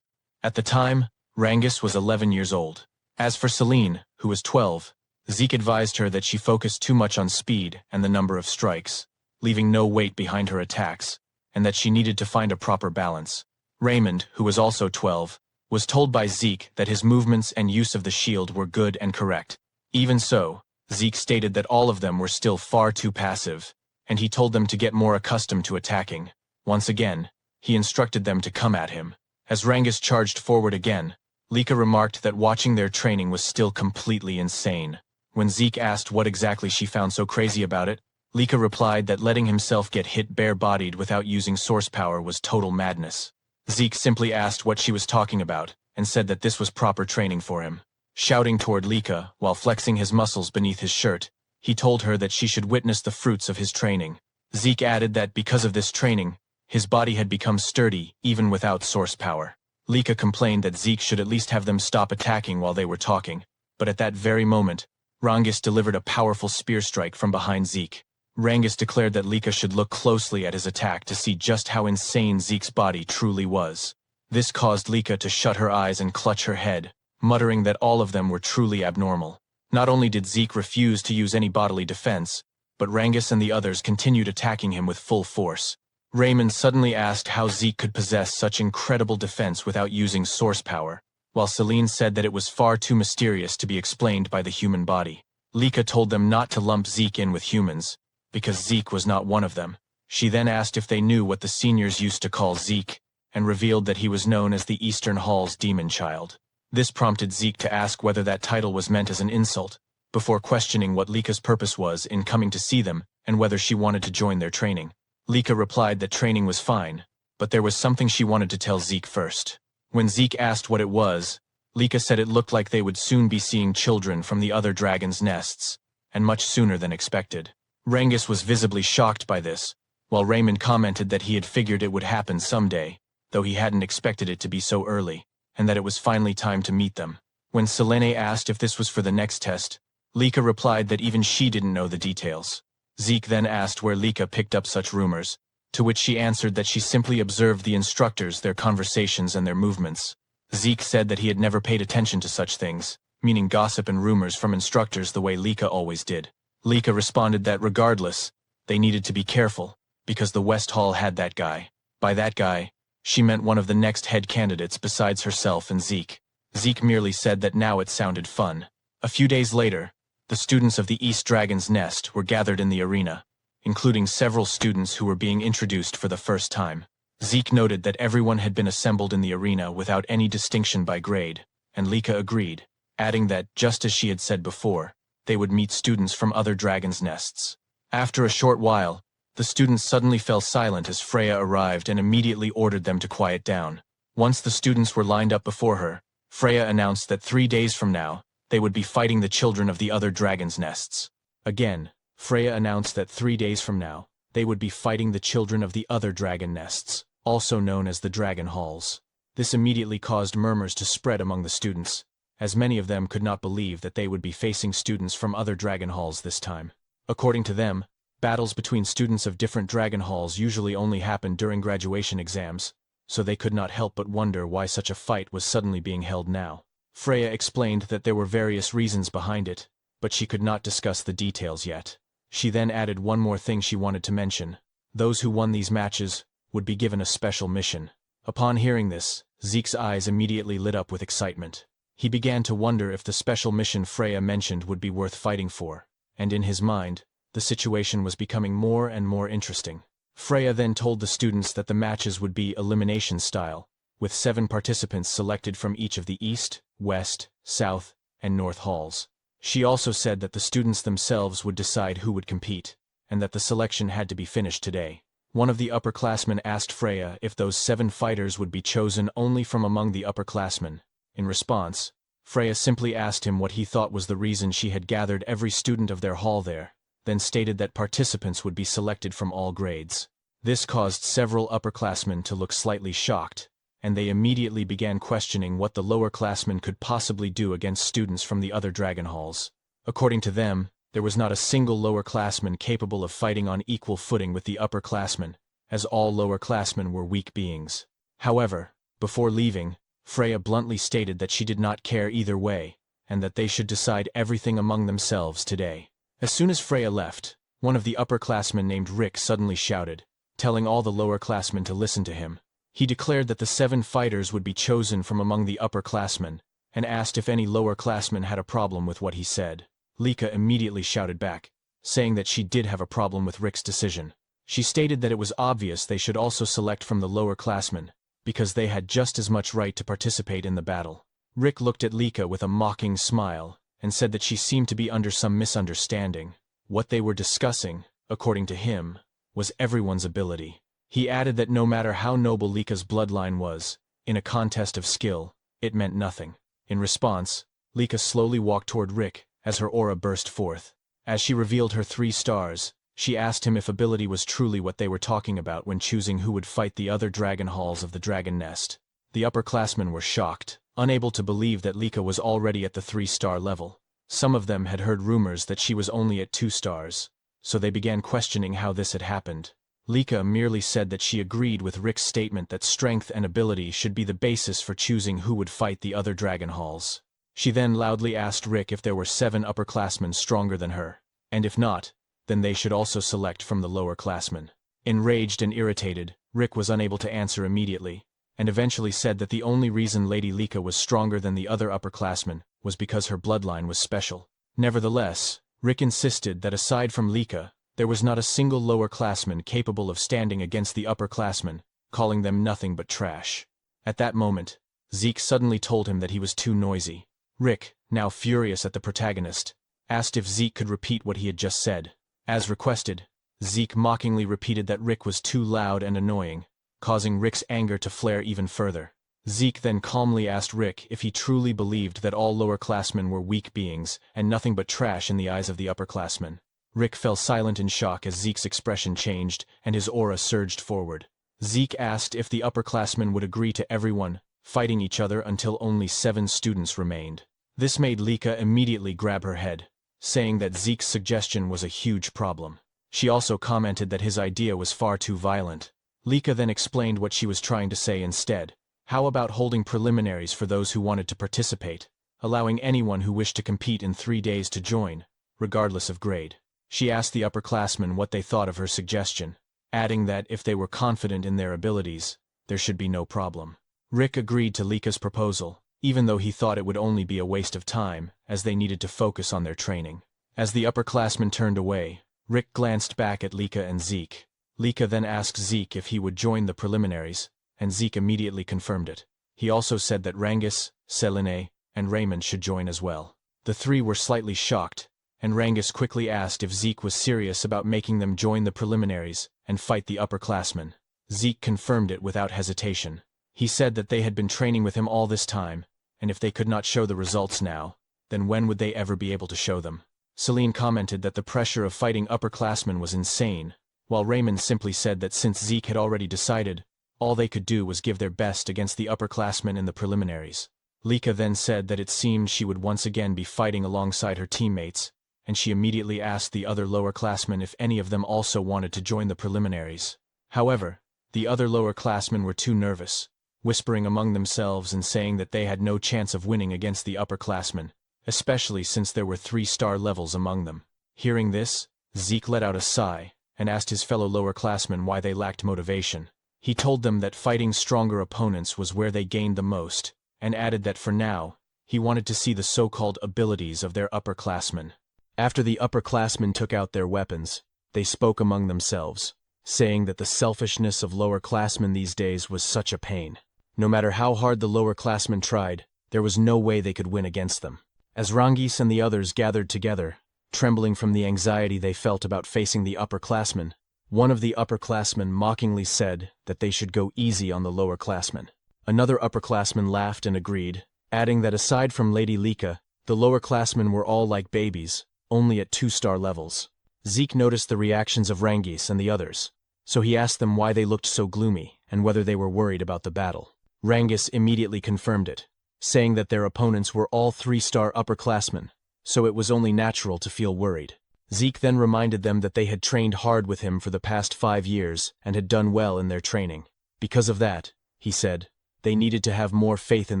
At the time, Rangus was 11 years old. As for Celine, who was 12, Zeke advised her that she focused too much on speed and the number of strikes, leaving no weight behind her attacks, and that she needed to find a proper balance. Raymond, who was also 12, was told by Zeke that his movements and use of the shield were good and correct. Even so, Zeke stated that all of them were still far too passive, and he told them to get more accustomed to attacking. Once again, he instructed them to come at him. As Rangas charged forward again, Lika remarked that watching their training was still completely insane. When Zeke asked what exactly she found so crazy about it, Lika replied that letting himself get hit bare-bodied without using source power was total madness. Zeke simply asked what she was talking about, and said that this was proper training for him. Shouting toward Lika, while flexing his muscles beneath his shirt, he told her that she should witness the fruits of his training. Zeke added that because of this training, his body had become sturdy, even without source power. Lika complained that Zeke should at least have them stop attacking while they were talking, but at that very moment, Rangas delivered a powerful spear strike from behind Zeke. Rangas declared that Lika should look closely at his attack to see just how insane Zeke's body truly was. This caused Lika to shut her eyes and clutch her head, muttering that all of them were truly abnormal. Not only did Zeke refuse to use any bodily defense, but Rangas and the others continued attacking him with full force. Raymond suddenly asked how Zeke could possess such incredible defense without using source power, while Celine said that it was far too mysterious to be explained by the human body. Lika told them not to lump Zeke in with humans, because Zeke was not one of them. She then asked if they knew what the seniors used to call Zeke, and revealed that he was known as the Eastern Hall's demon child. This prompted Zeke to ask whether that title was meant as an insult, before questioning what Lika's purpose was in coming to see them and whether she wanted to join their training. Lika replied that training was fine, but there was something she wanted to tell Zeke first. When Zeke asked what it was, Lika said it looked like they would soon be seeing children from the other dragons' nests, and much sooner than expected. Rangas was visibly shocked by this, while Raymond commented that he had figured it would happen someday, though he hadn't expected it to be so early, and that it was finally time to meet them. When Selene asked if this was for the next test, Lika replied that even she didn't know the details. Zeke then asked where Lika picked up such rumors, to which she answered that she simply observed the instructors, their conversations and their movements. Zeke said that he had never paid attention to such things, meaning gossip and rumors from instructors the way Lika always did. Lika responded that regardless, they needed to be careful, because the West Hall had that guy. By that guy, she meant one of the next head candidates besides herself and Zeke. Zeke merely said that now it sounded fun. A few days later, the students of the East Dragon's Nest were gathered in the arena, including several students who were being introduced for the first time. Zeke noted that everyone had been assembled in the arena without any distinction by grade, and Lika agreed, adding that, just as she had said before, they would meet students from other dragons' nests. After a short while, the students suddenly fell silent as Freya arrived and immediately ordered them to quiet down. Once the students were lined up before her, Freya announced that 3 days from now, they would be fighting the children of the other dragons' nests. Again, Freya announced that 3 days from now, they would be fighting the children of the other dragon nests, also known as the Dragon Halls. This immediately caused murmurs to spread among the students, as many of them could not believe that they would be facing students from other dragon halls this time. According to them, battles between students of different dragon halls usually only happened during graduation exams, so they could not help but wonder why such a fight was suddenly being held now. Freya explained that there were various reasons behind it, but she could not discuss the details yet. She then added one more thing she wanted to mention. Those who won these matches would be given a special mission. Upon hearing this, Zeke's eyes immediately lit up with excitement. He began to wonder if the special mission Freya mentioned would be worth fighting for, and in his mind, the situation was becoming more and more interesting. Freya then told the students that the matches would be elimination style, with 7 participants selected from each of the East, West, South, and North halls. She also said that the students themselves would decide who would compete, and that the selection had to be finished today. One of the upperclassmen asked Freya if those 7 fighters would be chosen only from among the upperclassmen. In response, Freya simply asked him what he thought was the reason she had gathered every student of their hall there, then stated that participants would be selected from all grades. This caused several upperclassmen to look slightly shocked, and they immediately began questioning what the lowerclassmen could possibly do against students from the other dragon halls. According to them, there was not a single lowerclassman capable of fighting on equal footing with the upperclassmen, as all lowerclassmen were weak beings. However, before leaving, Freya bluntly stated that she did not care either way, and that they should decide everything among themselves today. As soon as Freya left, one of the upperclassmen named Rick suddenly shouted, telling all the lowerclassmen to listen to him. He declared that the 7 fighters would be chosen from among the upperclassmen, and asked if any lowerclassmen had a problem with what he said. Lika immediately shouted back, saying that she did have a problem with Rick's decision. She stated that it was obvious they should also select from the lower classmen, because they had just as much right to participate in the battle. Rick looked at Lika with a mocking smile, and said that she seemed to be under some misunderstanding. What they were discussing, according to him, was everyone's ability. He added that no matter how noble Lika's bloodline was, in a contest of skill, it meant nothing. In response, Lika slowly walked toward Rick as her aura burst forth. As she revealed her 3 stars, she asked him if ability was truly what they were talking about when choosing who would fight the other dragon halls of the dragon nest. The upperclassmen were shocked, unable to believe that Lika was already at the 3-star level. Some of them had heard rumors that she was only at 2 stars, so they began questioning how this had happened. Lika merely said that she agreed with Rick's statement that strength and ability should be the basis for choosing who would fight the other dragon halls. She then loudly asked Rick if there were 7 upperclassmen stronger than her, and if not, then they should also select from the lower classmen. Enraged and irritated, Rick was unable to answer immediately, and eventually said that the only reason Lady Lika was stronger than the other upperclassmen was because her bloodline was special. Nevertheless, Rick insisted that aside from Lika, there was not a single lower classman capable of standing against the upperclassmen, calling them nothing but trash. At that moment, Zeke suddenly told him that he was too noisy. Rick, now furious at the protagonist, asked if Zeke could repeat what he had just said. As requested, Zeke mockingly repeated that Rick was too loud and annoying, causing Rick's anger to flare even further. Zeke then calmly asked Rick if he truly believed that all lower classmen were weak beings and nothing but trash in the eyes of the upperclassmen. Rick fell silent in shock as Zeke's expression changed and his aura surged forward. Zeke asked if the upperclassmen would agree to everyone fighting each other until only 7 students remained. This made Lika immediately grab her head, saying that Zeke's suggestion was a huge problem. She also commented that his idea was far too violent. Lika then explained what she was trying to say instead. How about holding preliminaries for those who wanted to participate, allowing anyone who wished to compete in 3 days to join, regardless of grade? She asked the upperclassmen what they thought of her suggestion, adding that if they were confident in their abilities, there should be no problem. Rick agreed to Lika's proposal, even though he thought it would only be a waste of time, as they needed to focus on their training. As the upperclassmen turned away, Rick glanced back at Lika and Zeke. Lika then asked Zeke if he would join the preliminaries, and Zeke immediately confirmed it. He also said that Rangus, Selene, and Raymond should join as well. The 3 were slightly shocked, and Rangus quickly asked if Zeke was serious about making them join the preliminaries and fight the upperclassmen. Zeke confirmed it without hesitation. He said that they had been training with him all this time, and if they could not show the results now, then when would they ever be able to show them? Selene commented that the pressure of fighting upperclassmen was insane, while Raymond simply said that since Zeke had already decided, all they could do was give their best against the upperclassmen in the preliminaries. Lika then said that it seemed she would once again be fighting alongside her teammates, and she immediately asked the other lower classmen if any of them also wanted to join the preliminaries. However, the other lower classmen were too nervous, whispering among themselves and saying that they had no chance of winning against the upperclassmen, especially since there were 3-star levels among them. Hearing this, Zeke let out a sigh and asked his fellow lower classmen why they lacked motivation. He told them that fighting stronger opponents was where they gained the most, and added that for now, he wanted to see the so-called abilities of their upperclassmen. After the upperclassmen took out their weapons, they spoke among themselves, saying that the selfishness of lower classmen these days was such a pain. No matter how hard the lower classmen tried, there was no way they could win against them. As Rangis and the others gathered together, trembling from the anxiety they felt about facing the upperclassmen, one of the upperclassmen mockingly said that they should go easy on the lower classmen. Another upperclassman laughed and agreed, adding that aside from Lady Lika, the lower classmen were all like babies, only at 2-star levels. Zeke noticed the reactions of Rangis and the others, so he asked them why they looked so gloomy and whether they were worried about the battle. Rangis immediately confirmed it, saying that their opponents were all 3-star upperclassmen, so it was only natural to feel worried. Zeke then reminded them that they had trained hard with him for the past 5 years and had done well in their training. Because of that, he said, they needed to have more faith in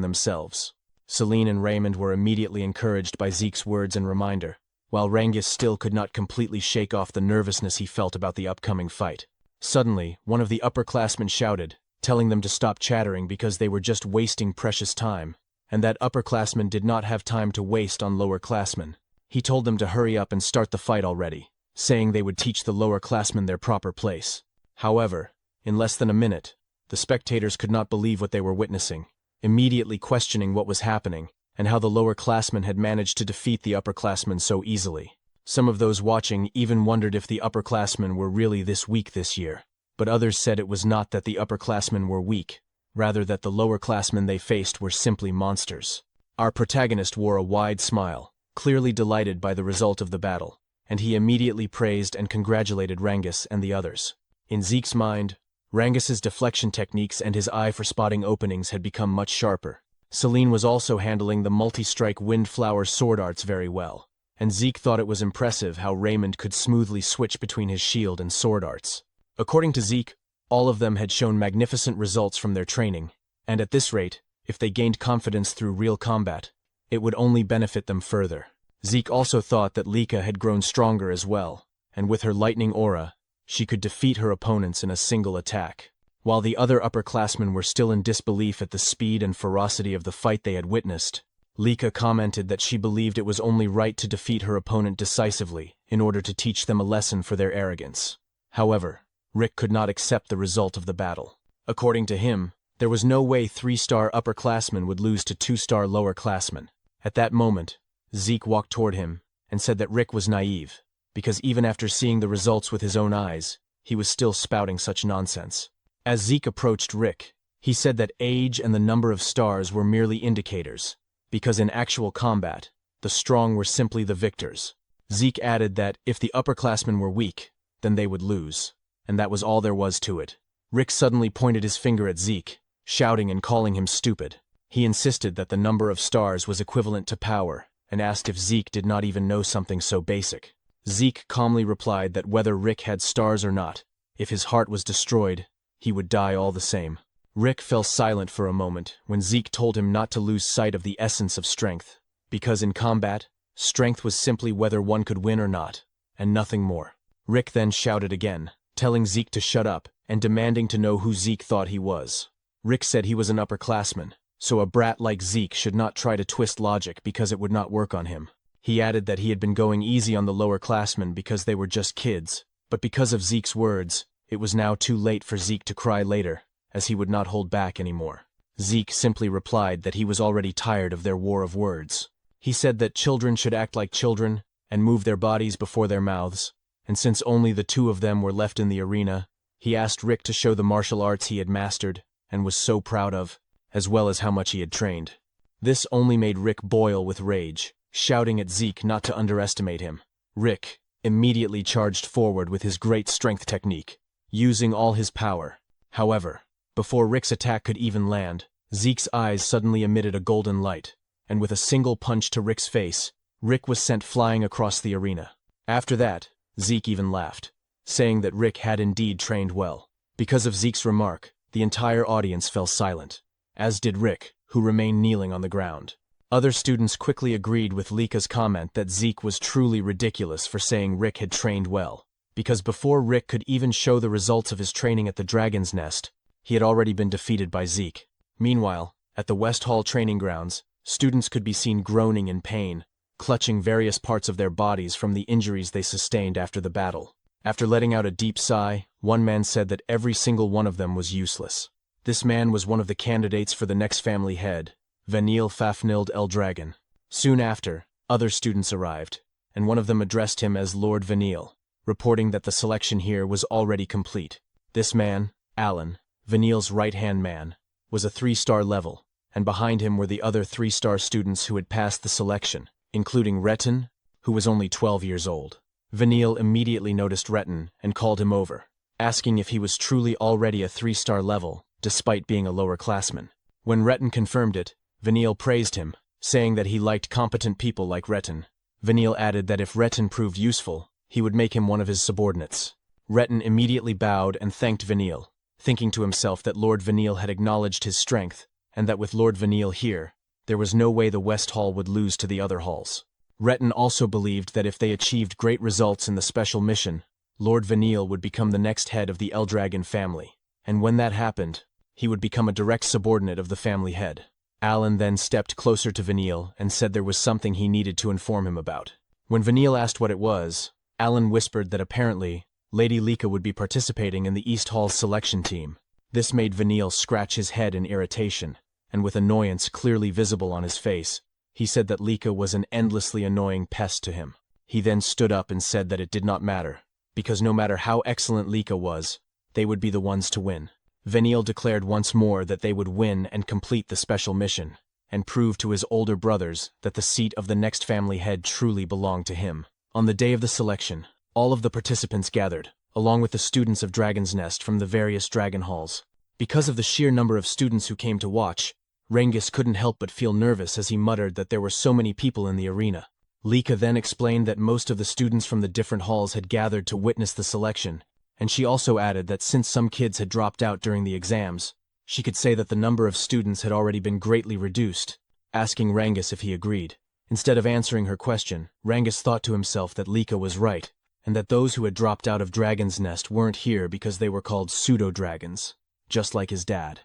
themselves. Selene and Raymond were immediately encouraged by Zeke's words and reminder, while Rangis still could not completely shake off the nervousness he felt about the upcoming fight. Suddenly, one of the upperclassmen shouted, telling them to stop chattering because they were just wasting precious time, and that upperclassmen did not have time to waste on lower classmen. He told them to hurry up and start the fight already, saying they would teach the lower classmen their proper place. However, in less than a minute, the spectators could not believe what they were witnessing, immediately questioning what was happening and how the lower classmen had managed to defeat the upperclassmen so easily. Some of those watching even wondered if the upperclassmen were really this weak this year, but others said it was not that the upperclassmen were weak, rather that the lower classmen they faced were simply monsters. Our protagonist wore a wide smile, clearly delighted by the result of the battle, and he immediately praised and congratulated Rangus and the others. In Zeke's mind, Rangus's deflection techniques and his eye for spotting openings had become much sharper. Celine was also handling the multi-strike windflower sword arts very well, and Zeke thought it was impressive how Raymond could smoothly switch between his shield and sword arts. According to Zeke, all of them had shown magnificent results from their training, and at this rate, if they gained confidence through real combat, it would only benefit them further. Zeke also thought that Lika had grown stronger as well, and with her lightning aura, she could defeat her opponents in a single attack. While the other upperclassmen were still in disbelief at the speed and ferocity of the fight they had witnessed, Lika commented that she believed it was only right to defeat her opponent decisively in order to teach them a lesson for their arrogance. However, Rick could not accept the result of the battle. According to him, there was no way 3-star upperclassmen would lose to 2-star lowerclassmen. At that moment, Zeke walked toward him and said that Rick was naive, because even after seeing the results with his own eyes, he was still spouting such nonsense. As Zeke approached Rick, he said that age and the number of stars were merely indicators, because in actual combat, the strong were simply the victors. Zeke added that if the upperclassmen were weak, then they would lose, and that was all there was to it. Rick suddenly pointed his finger at Zeke, shouting and calling him stupid. He insisted that the number of stars was equivalent to power, and asked if Zeke did not even know something so basic. Zeke calmly replied that whether Rick had stars or not, if his heart was destroyed, he would die all the same. Rick fell silent for a moment when Zeke told him not to lose sight of the essence of strength, because in combat, strength was simply whether one could win or not, and nothing more. Rick then shouted again, telling Zeke to shut up and demanding to know who Zeke thought he was. Rick said he was an upperclassman, so a brat like Zeke should not try to twist logic because it would not work on him. He added that he had been going easy on the lower classmen because they were just kids, but because of Zeke's words, it was now too late for Zeke to cry later, as he would not hold back anymore. Zeke simply replied that he was already tired of their war of words. He said that children should act like children and move their bodies before their mouths, and since only the two of them were left in the arena, he asked Rick to show the martial arts he had mastered and was so proud of, as well as how much he had trained. This only made Rick boil with rage, shouting at Zeke not to underestimate him. Rick immediately charged forward with his great strength technique, using all his power. However, before Rick's attack could even land, Zeke's eyes suddenly emitted a golden light, and with a single punch to Rick's face, Rick was sent flying across the arena. After that, Zeke even laughed, saying that Rick had indeed trained well. Because of Zeke's remark, the entire audience fell silent, as did Rick, who remained kneeling on the ground. Other students quickly agreed with Lika's comment that Zeke was truly ridiculous for saying Rick had trained well, because before Rick could even show the results of his training at the Dragon's Nest, he had already been defeated by Zeke. Meanwhile, at the West Hall training grounds, students could be seen groaning in pain, clutching various parts of their bodies from the injuries they sustained after the battle. After letting out a deep sigh, one man said that every single one of them was useless. This man was one of the candidates for the next family head, Vanille Fafnilde Eldragon. Soon after, other students arrived, and one of them addressed him as Lord Vanille, reporting that the selection here was already complete. This man, Alan, Vanille's right-hand man, was a 3-star level, and behind him were the other 3-star students who had passed the selection, including Retin, who was only 12 years old. Vanille immediately noticed Retin and called him over, asking if he was truly already a 3-star level, despite being a lower classman. When Retin confirmed it, Vanille praised him, saying that he liked competent people like Retin. Vanille added that if Retin proved useful, he would make him one of his subordinates. Retin immediately bowed and thanked Vanille, thinking to himself that Lord Vanille had acknowledged his strength, and that with Lord Vanille here, there was no way the West Hall would lose to the other halls. Retin also believed that if they achieved great results in the special mission, Lord Vanille would become the next head of the Eldragon family, and when that happened, he would become a direct subordinate of the family head. Alan then stepped closer to Vanille and said there was something he needed to inform him about. When Vanille asked what it was, Alan whispered that apparently, Lady Lika would be participating in the East Hall's selection team. This made Vanille scratch his head in irritation, and with annoyance clearly visible on his face, he said that Lika was an endlessly annoying pest to him. He then stood up and said that it did not matter, because no matter how excellent Lika was, they would be the ones to win. Vanille declared once more that they would win and complete the special mission, and prove to his older brothers that the seat of the next family head truly belonged to him. On the day of the selection, all of the participants gathered, along with the students of Dragon's Nest from the various dragon halls. Because of the sheer number of students who came to watch, Rengis couldn't help but feel nervous as he muttered that there were so many people in the arena. Lika then explained that most of the students from the different halls had gathered to witness the selection, and she also added that since some kids had dropped out during the exams, she could say that the number of students had already been greatly reduced, asking Rengis if he agreed. Instead of answering her question, Rengis thought to himself that Lika was right, and that those who had dropped out of Dragon's Nest weren't here because they were called pseudo-dragons, just like his dad.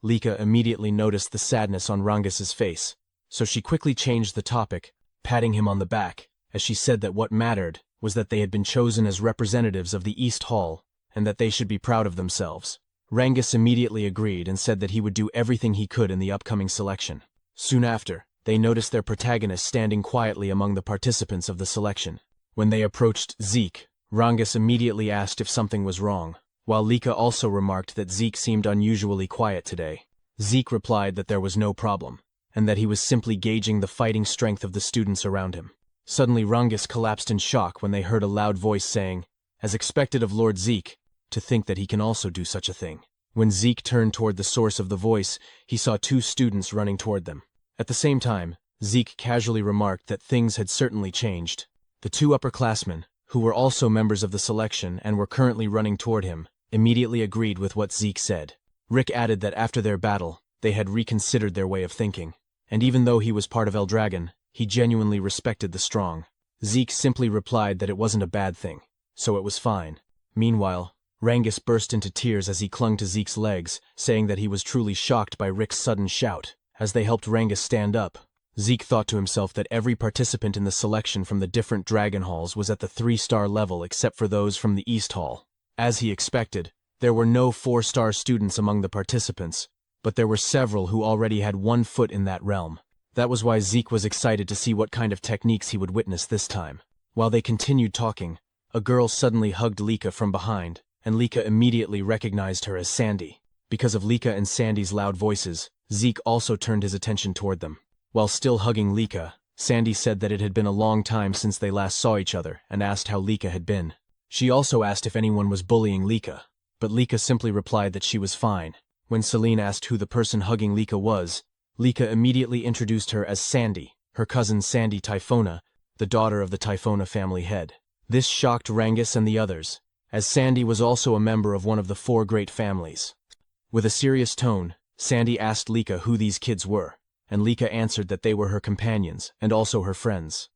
Lika immediately noticed the sadness on Rengis's face, so she quickly changed the topic, patting him on the back, as she said that what mattered was that they had been chosen as representatives of the East Hall, and that they should be proud of themselves. Rengis immediately agreed and said that he would do everything he could in the upcoming selection. Soon after, they noticed their protagonist standing quietly among the participants of the selection. When they approached Zeke, Rengis immediately asked if something was wrong, while Lika also remarked that Zeke seemed unusually quiet today. Zeke replied that there was no problem, and that he was simply gauging the fighting strength of the students around him. Suddenly Rengis collapsed in shock when they heard a loud voice saying, as expected of Lord Zeke, to think that he can also do such a thing. When Zeke turned toward the source of the voice, he saw two students running toward them. At the same time, Zeke casually remarked that things had certainly changed. The two upperclassmen, who were also members of the selection and were currently running toward him, immediately agreed with what Zeke said. Rick added that after their battle, they had reconsidered their way of thinking, and even though he was part of Eldragon, he genuinely respected the strong. Zeke simply replied that it wasn't a bad thing, so it was fine. Meanwhile, Rengis burst into tears as he clung to Zeke's legs, saying that he was truly shocked by Rick's sudden shout. As they helped Rengis stand up, Zeke thought to himself that every participant in the selection from the different dragon halls was at the 3-star level except for those from the East Hall. As he expected, there were no 4-star students among the participants, but there were several who already had 1 foot in that realm. That was why Zeke was excited to see what kind of techniques he would witness this time. While they continued talking, a girl suddenly hugged Lika from behind, and Lika immediately recognized her as Sandy. Because of Lika and Sandy's loud voices, Zeke also turned his attention toward them. While still hugging Lika, Sandy said that it had been a long time since they last saw each other and asked how Lika had been. She also asked if anyone was bullying Lika, but Lika simply replied that she was fine. When Celine asked who the person hugging Lika was, Lika immediately introduced her as Sandy, her cousin Sandy Typhona, the daughter of the Typhona family head. This shocked Rengis and the others, as Sandy was also a member of one of the 4 great families. With a serious tone, Sandy asked Lika who these kids were, and Lika answered that they were her companions and also her friends.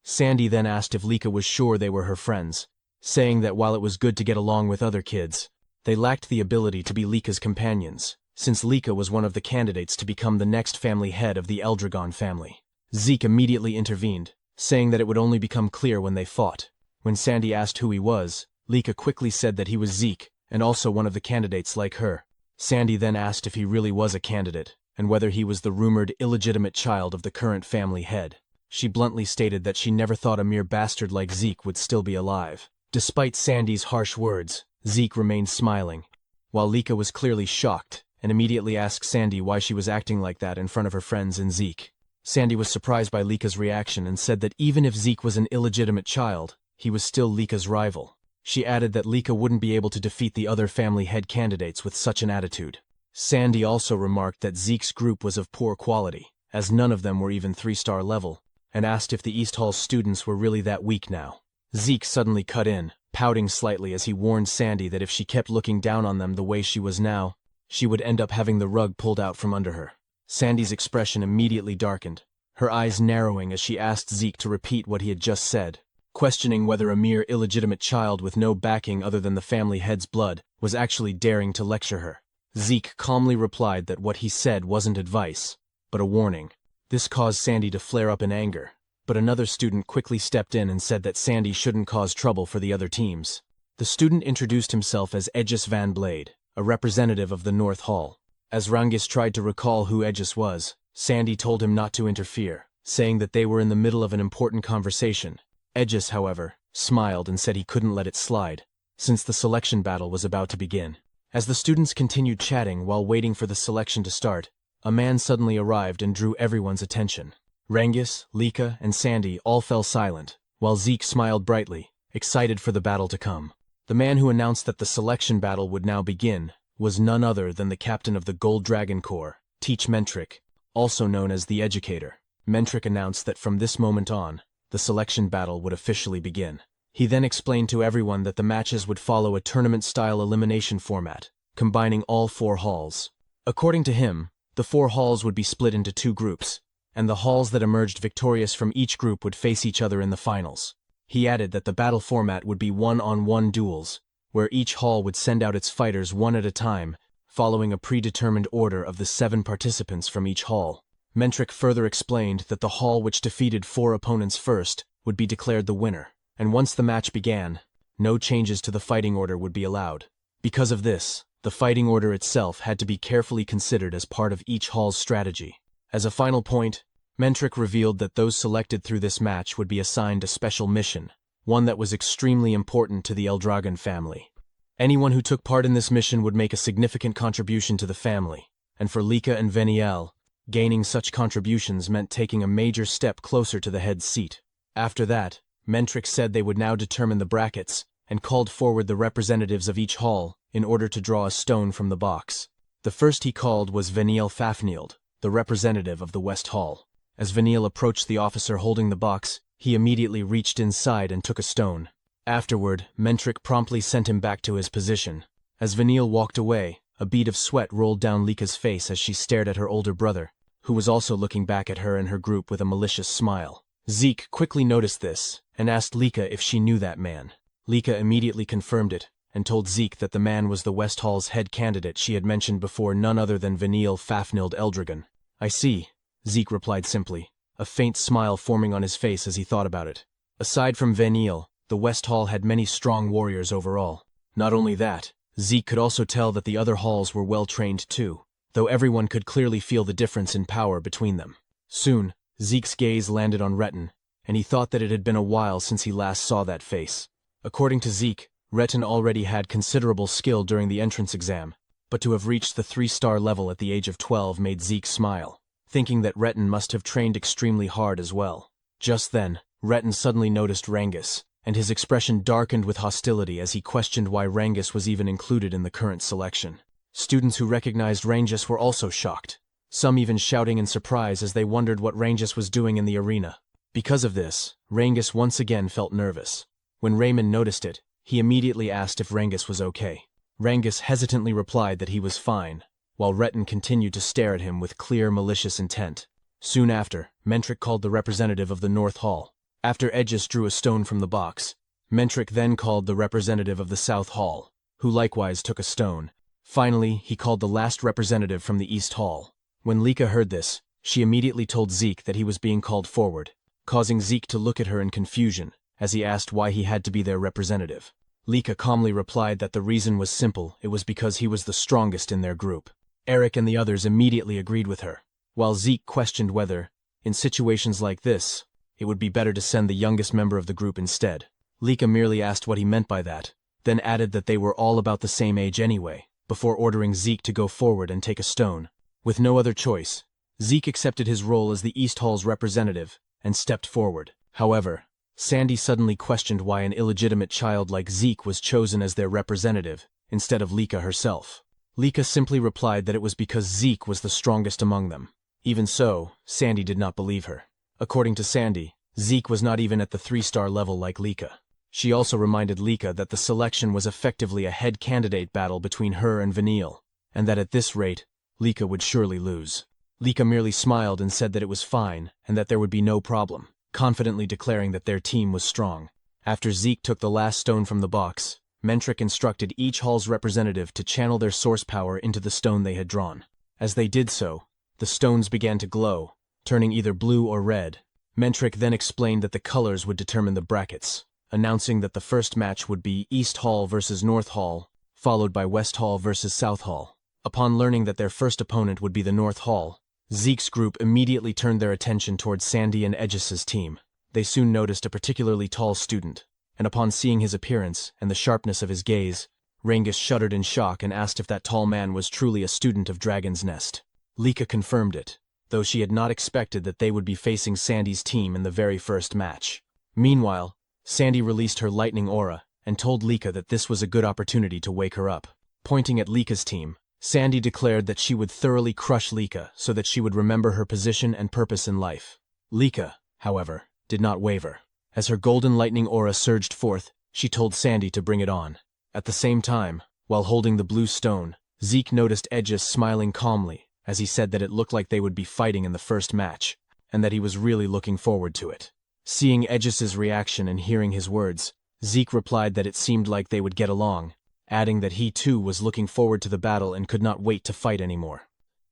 Sandy then asked if Lika was sure they were her friends, saying that while it was good to get along with other kids, they lacked the ability to be Lika's companions, since Lika was one of the candidates to become the next family head of the Eldragon family. Zeke immediately intervened, saying that it would only become clear when they fought. When Sandy asked who he was, Lika quickly said that he was Zeke, and also one of the candidates like her. Sandy then asked if he really was a candidate, and whether he was the rumored illegitimate child of the current family head. She bluntly stated that she never thought a mere bastard like Zeke would still be alive. Despite Sandy's harsh words, Zeke remained smiling, while Lika was clearly shocked, and immediately asked Sandy why she was acting like that in front of her friends and Zeke. Sandy was surprised by Lika's reaction and said that even if Zeke was an illegitimate child, he was still Lika's rival. She added that Lika wouldn't be able to defeat the other family head candidates with such an attitude. Sandy also remarked that Zeke's group was of poor quality, as none of them were even 3-star level, and asked if the East Hall students were really that weak now. Zeke suddenly cut in, pouting slightly as he warned Sandy that if she kept looking down on them the way she was now, she would end up having the rug pulled out from under her. Sandy's expression immediately darkened, her eyes narrowing as she asked Zeke to repeat what he had just said, questioning whether a mere illegitimate child with no backing other than the family head's blood was actually daring to lecture her. Zeke calmly replied that what he said wasn't advice, but a warning. This caused Sandy to flare up in anger, but another student quickly stepped in and said that Sandy shouldn't cause trouble for the other teams. The student introduced himself as Aegis Van Blade, a representative of the North Hall. As Rangis tried to recall who Aegis was, Sandy told him not to interfere, saying that they were in the middle of an important conversation. Aegis, however, smiled and said he couldn't let it slide, since the selection battle was about to begin. As the students continued chatting while waiting for the selection to start, a man suddenly arrived and drew everyone's attention. Rangis, Lika, and Sandy all fell silent, while Zeke smiled brightly, excited for the battle to come. The man who announced that the selection battle would now begin was none other than the captain of the Gold Dragon Corps, Teach Mentric, also known as the Educator. Mentric announced that from this moment on, the selection battle would officially begin. He then explained to everyone that the matches would follow a tournament-style elimination format, combining all 4 halls. According to him, the 4 halls would be split into 2 groups, and the halls that emerged victorious from each group would face each other in the finals. He added that the battle format would be one-on-one duels, where each hall would send out its fighters one at a time, following a predetermined order of the 7 participants from each hall. Mentric further explained that the hall which defeated 4 opponents first would be declared the winner, and once the match began, no changes to the fighting order would be allowed. Because of this, the fighting order itself had to be carefully considered as part of each hall's strategy. As a final point, Mentric revealed that those selected through this match would be assigned a special mission, one that was extremely important to the Eldragon family. Anyone who took part in this mission would make a significant contribution to the family, and for Lika and Veniel, gaining such contributions meant taking a major step closer to the head's seat. After that, Mentric said they would now determine the brackets, and called forward the representatives of each hall in order to draw a stone from the box. The first he called was Veniel Fafnield, the representative of the West Hall. As Veniel approached the officer holding the box, he immediately reached inside and took a stone. Afterward, Mentric promptly sent him back to his position. As Veniel walked away, a bead of sweat rolled down Lika's face as she stared at her older brother, who was also looking back at her and her group with a malicious smile. Zeke quickly noticed this, and asked Lika if she knew that man. Lika immediately confirmed it, and told Zeke that the man was the West Hall's head candidate she had mentioned before, none other than Veniel Fafnild Eldragon. "I see," Zeke replied simply, a faint smile forming on his face as he thought about it. Aside from Veniel, the West Hall had many strong warriors overall. Not only that, Zeke could also tell that the other halls were well-trained too, though everyone could clearly feel the difference in power between them. Soon, Zeke's gaze landed on Retin, and he thought that it had been a while since he last saw that face. According to Zeke, Retin already had considerable skill during the entrance exam, but to have reached the 3-star level at the age of 12 made Zeke smile, thinking that Retin must have trained extremely hard as well. Just then, Retin suddenly noticed Rangis, and his expression darkened with hostility as he questioned why Rangis was even included in the current selection. Students who recognized Rangis were also shocked, some even shouting in surprise as they wondered what Rangis was doing in the arena. Because of this, Rangis once again felt nervous. When Raymond noticed it, he immediately asked if Rangis was okay. Rangis hesitantly replied that he was fine, while Retin continued to stare at him with clear malicious intent. Soon after, Mentric called the representative of the North Hall. After Aegis drew a stone from the box, Mentric then called the representative of the South Hall, who likewise took a stone. Finally, he called the last representative from the East Hall. When Lika heard this, she immediately told Zeke that he was being called forward, causing Zeke to look at her in confusion as he asked why he had to be their representative. Lika calmly replied that the reason was simple, it was because he was the strongest in their group. Eric and the others immediately agreed with her, while Zeke questioned whether, in situations like this, it would be better to send the youngest member of the group instead. Lika merely asked what he meant by that, then added that they were all about the same age anyway, before ordering Zeke to go forward and take a stone. With no other choice, Zeke accepted his role as the East Hall's representative and stepped forward. However, Sandy suddenly questioned why an illegitimate child like Zeke was chosen as their representative instead of Lika herself. Lika simply replied that it was because Zeke was the strongest among them. Even so, Sandy did not believe her. According to Sandy, Zeke was not even at the 3-star level like Lika. She also reminded Lika that the selection was effectively a head candidate battle between her and Veniel, and that at this rate, Lika would surely lose. Lika merely smiled and said that it was fine and that there would be no problem, confidently declaring that their team was strong. After Zeke took the last stone from the box, Mentric instructed each hall's representative to channel their source power into the stone they had drawn. As they did so, the stones began to glow, turning either blue or red, Mentric then explained that the colors would determine the brackets, announcing that the first match would be East Hall versus North Hall, followed by West Hall versus South Hall. Upon learning that their first opponent would be the North Hall, Zeke's group immediately turned their attention towards Sandy and Aegis's team. They soon noticed a particularly tall student, and upon seeing his appearance and the sharpness of his gaze, Reincarnates shuddered in shock and asked if that tall man was truly a student of Dragon's Nest. Lika confirmed it, though she had not expected that they would be facing Sandy's team in the very first match. Meanwhile, Sandy released her lightning aura and told Lika that this was a good opportunity to wake her up. Pointing at Lika's team, Sandy declared that she would thoroughly crush Lika so that she would remember her position and purpose in life. Lika, however, did not waver. As her golden lightning aura surged forth, she told Sandy to bring it on. At the same time, while holding the blue stone, Zeke noticed Aegis smiling calmly as he said that it looked like they would be fighting in the first match, and that he was really looking forward to it. Seeing Aegis's reaction and hearing his words, Zeke replied that it seemed like they would get along, adding that he too was looking forward to the battle and could not wait to fight anymore.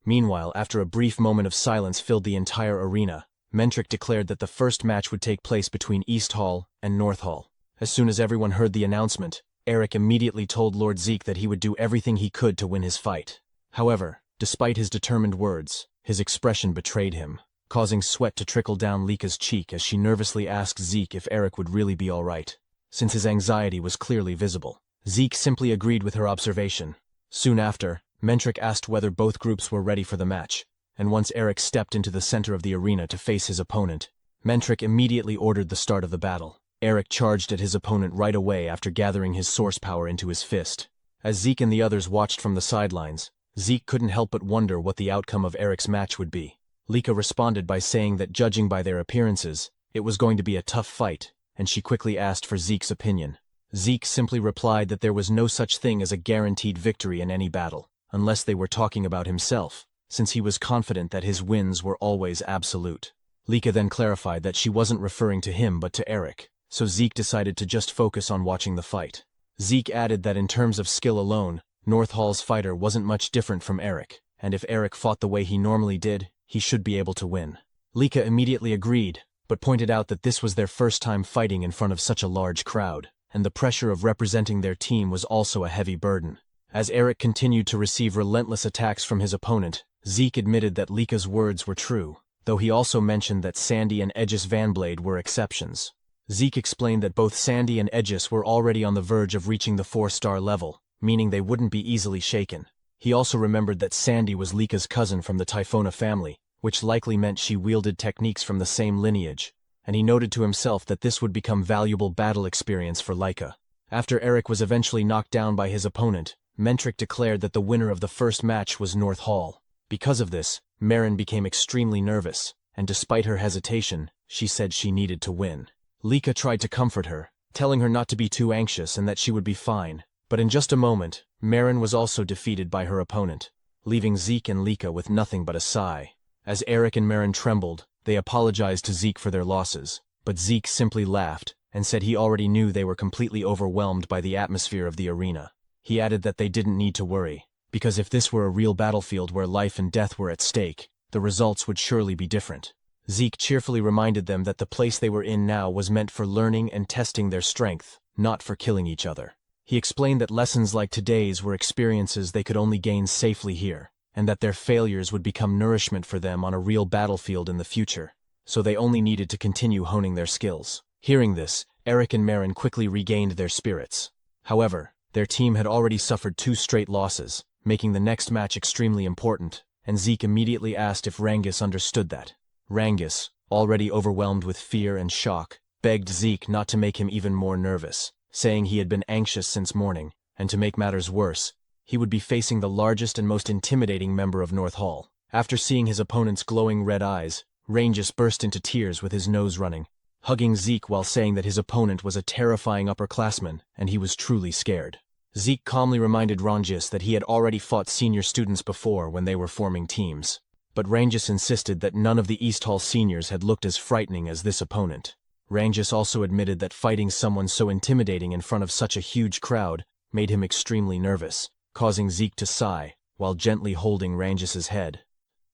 Meanwhile, after a brief moment of silence filled the entire arena, Mentric declared that the first match would take place between East Hall and North Hall. As soon as everyone heard the announcement, Eric immediately told Lord Zeke that he would do everything he could to win his fight. However, despite his determined words, his expression betrayed him, causing sweat to trickle down Lika's cheek as she nervously asked Zeke if Eric would really be all right, since his anxiety was clearly visible. Zeke simply agreed with her observation. Soon after, Mentric asked whether both groups were ready for the match, and once Eric stepped into the center of the arena to face his opponent, Mentric immediately ordered the start of the battle. Eric charged at his opponent right away after gathering his source power into his fist. As Zeke and the others watched from the sidelines, Zeke couldn't help but wonder what the outcome of Eric's match would be. Lika responded by saying that judging by their appearances, it was going to be a tough fight, and she quickly asked for Zeke's opinion. Zeke simply replied that there was no such thing as a guaranteed victory in any battle, unless they were talking about himself, since he was confident that his wins were always absolute. Lika then clarified that she wasn't referring to him but to Eric, so Zeke decided to just focus on watching the fight. Zeke added that in terms of skill alone, North Hall's fighter wasn't much different from Eric, and if Eric fought the way he normally did, he should be able to win. Lika immediately agreed, but pointed out that this was their first time fighting in front of such a large crowd, and the pressure of representing their team was also a heavy burden. As Eric continued to receive relentless attacks from his opponent, Zeke admitted that Lika's words were true, though he also mentioned that Sandy and Aegis Vanblade were exceptions. Zeke explained that both Sandy and Aegis were already on the verge of reaching the 4-star level, meaning they wouldn't be easily shaken. He also remembered that Sandy was Lika's cousin from the Typhona family, which likely meant she wielded techniques from the same lineage, and he noted to himself that this would become valuable battle experience for Lika. After Eric was eventually knocked down by his opponent, Mentric declared that the winner of the first match was North Hall. Because of this, Marin became extremely nervous, and despite her hesitation, she said she needed to win. Lika tried to comfort her, telling her not to be too anxious and that she would be fine, but in just a moment, Marin was also defeated by her opponent, leaving Zeke and Lika with nothing but a sigh. As Eric and Marin trembled, they apologized to Zeke for their losses, but Zeke simply laughed and said he already knew they were completely overwhelmed by the atmosphere of the arena. He added that they didn't need to worry, because if this were a real battlefield where life and death were at stake, the results would surely be different. Zeke cheerfully reminded them that the place they were in now was meant for learning and testing their strength, not for killing each other. He explained that lessons like today's were experiences they could only gain safely here, and that their failures would become nourishment for them on a real battlefield in the future, so they only needed to continue honing their skills. Hearing this, Eric and Marin quickly regained their spirits. However, their team had already suffered 2 straight losses, making the next match extremely important, and Zeke immediately asked if Reincarnates understood that. Reincarnates, already overwhelmed with fear and shock, begged Zeke not to make him even more nervous, saying he had been anxious since morning, and to make matters worse, he would be facing the largest and most intimidating member of North Hall. After seeing his opponent's glowing red eyes, Reincarnates burst into tears with his nose running, hugging Zeke while saying that his opponent was a terrifying upperclassman and he was truly scared. Zeke calmly reminded Reincarnates that he had already fought senior students before when they were forming teams, but Reincarnates insisted that none of the East Hall seniors had looked as frightening as this opponent. Reincarnates also admitted that fighting someone so intimidating in front of such a huge crowd made him extremely nervous, causing Zeke to sigh while gently holding Reincarnates' head.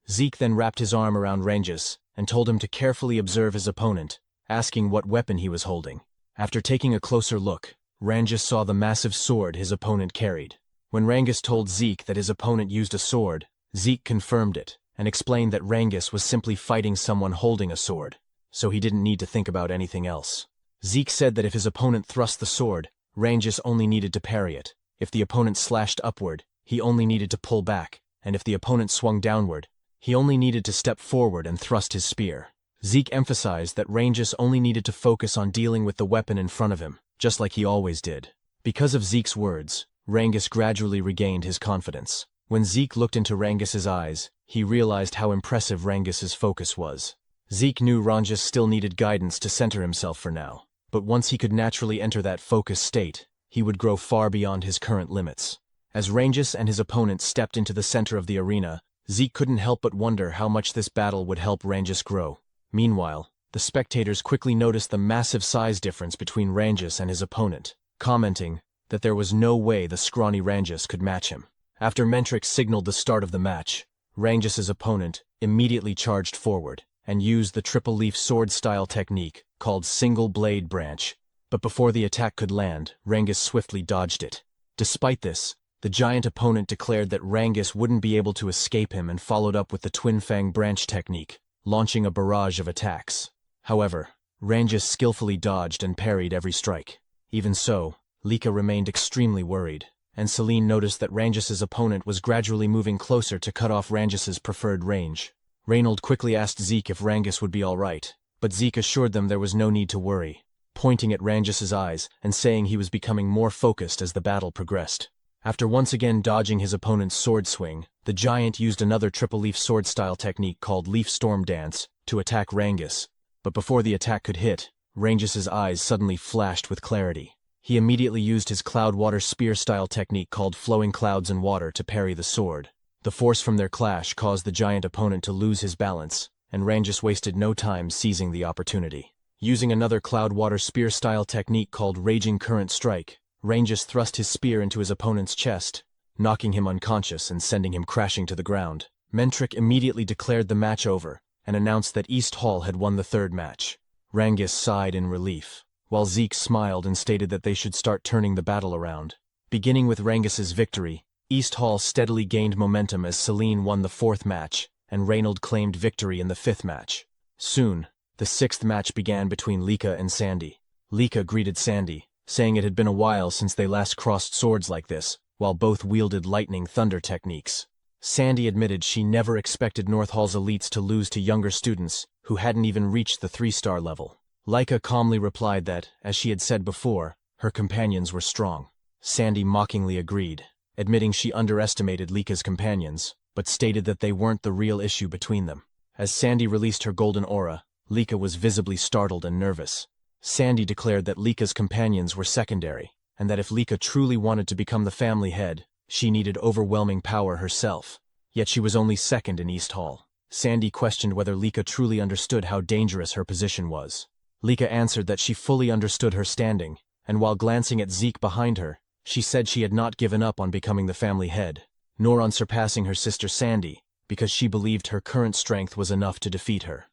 Zeke then wrapped his arm around Reincarnates and told him to carefully observe his opponent, asking what weapon he was holding. After taking a closer look, Ranges saw the massive sword his opponent carried. When Ranges told Zeke that his opponent used a sword, Zeke confirmed it, and explained that Ranges was simply fighting someone holding a sword, so he didn't need to think about anything else. Zeke said that if his opponent thrust the sword, Ranges only needed to parry it. If the opponent slashed upward, he only needed to pull back, and if the opponent swung downward, he only needed to step forward and thrust his spear. Zeke emphasized that Ranges only needed to focus on dealing with the weapon in front of him, just like he always did. Because of Zeke's words, Ranges gradually regained his confidence. When Zeke looked into Rangis's eyes, he realized how impressive Rangis's focus was. Zeke knew Ranges still needed guidance to center himself for now, but once he could naturally enter that focus state, he would grow far beyond his current limits. As Ranges and his opponent stepped into the center of the arena, Zeke couldn't help but wonder how much this battle would help Ranges grow. Meanwhile, the spectators quickly noticed the massive size difference between Ranges and his opponent, commenting that there was no way the scrawny Ranges could match him. After Mentrix signaled the start of the match, Rangis's opponent immediately charged forward and used the triple-leaf sword-style technique called Single Blade Branch, but before the attack could land, Ranges swiftly dodged it. Despite this, the giant opponent declared that Ranges wouldn't be able to escape him and followed up with the Twin Fang Branch technique, launching a barrage of attacks. However, Ranges skillfully dodged and parried every strike. Even so, Lika remained extremely worried, and Celine noticed that Rangis's opponent was gradually moving closer to cut off Rangis's preferred range. Reynold quickly asked Zeke if Ranges would be alright, but Zeke assured them there was no need to worry, pointing at Rangis's eyes and saying he was becoming more focused as the battle progressed. After once again dodging his opponent's sword swing, the giant used another triple-leaf sword-style technique called Leaf Storm Dance to attack Ranges, but before the attack could hit, Rangis's eyes suddenly flashed with clarity. He immediately used his Cloud Water Spear-style technique called Flowing Clouds and Water to parry the sword. The force from their clash caused the giant opponent to lose his balance, and Ranges wasted no time seizing the opportunity. Using another Cloud Water Spear-style technique called Raging Current Strike, Ranges thrust his spear into his opponent's chest, knocking him unconscious and sending him crashing to the ground. Mentrix immediately declared the match over and announced that East Hall had won the third match. Ranges sighed in relief, while Zeke smiled and stated that they should start turning the battle around. Beginning with Rangis's victory, East Hall steadily gained momentum as Celine won the fourth match, and Reynold claimed victory in the fifth match. Soon, the sixth match began between Lika and Sandy. Lika greeted Sandy, saying it had been a while since they last crossed swords like this, while both wielded lightning thunder techniques. Sandy admitted she never expected North Hall's elites to lose to younger students who hadn't even reached the 3-star level. Lika calmly replied that, as she had said before, her companions were strong. Sandy mockingly agreed, admitting she underestimated Lika's companions, but stated that they weren't the real issue between them. As Sandy released her golden aura, Lika was visibly startled and nervous. Sandy declared that Lika's companions were secondary, and that if Lika truly wanted to become the family head, she needed overwhelming power herself. Yet she was only second in East Hall. Sandy questioned whether Lika truly understood how dangerous her position was. Lika answered that she fully understood her standing, and while glancing at Zeke behind her, she said she had not given up on becoming the family head, nor on surpassing her sister Sandy, because she believed her current strength was enough to defeat her.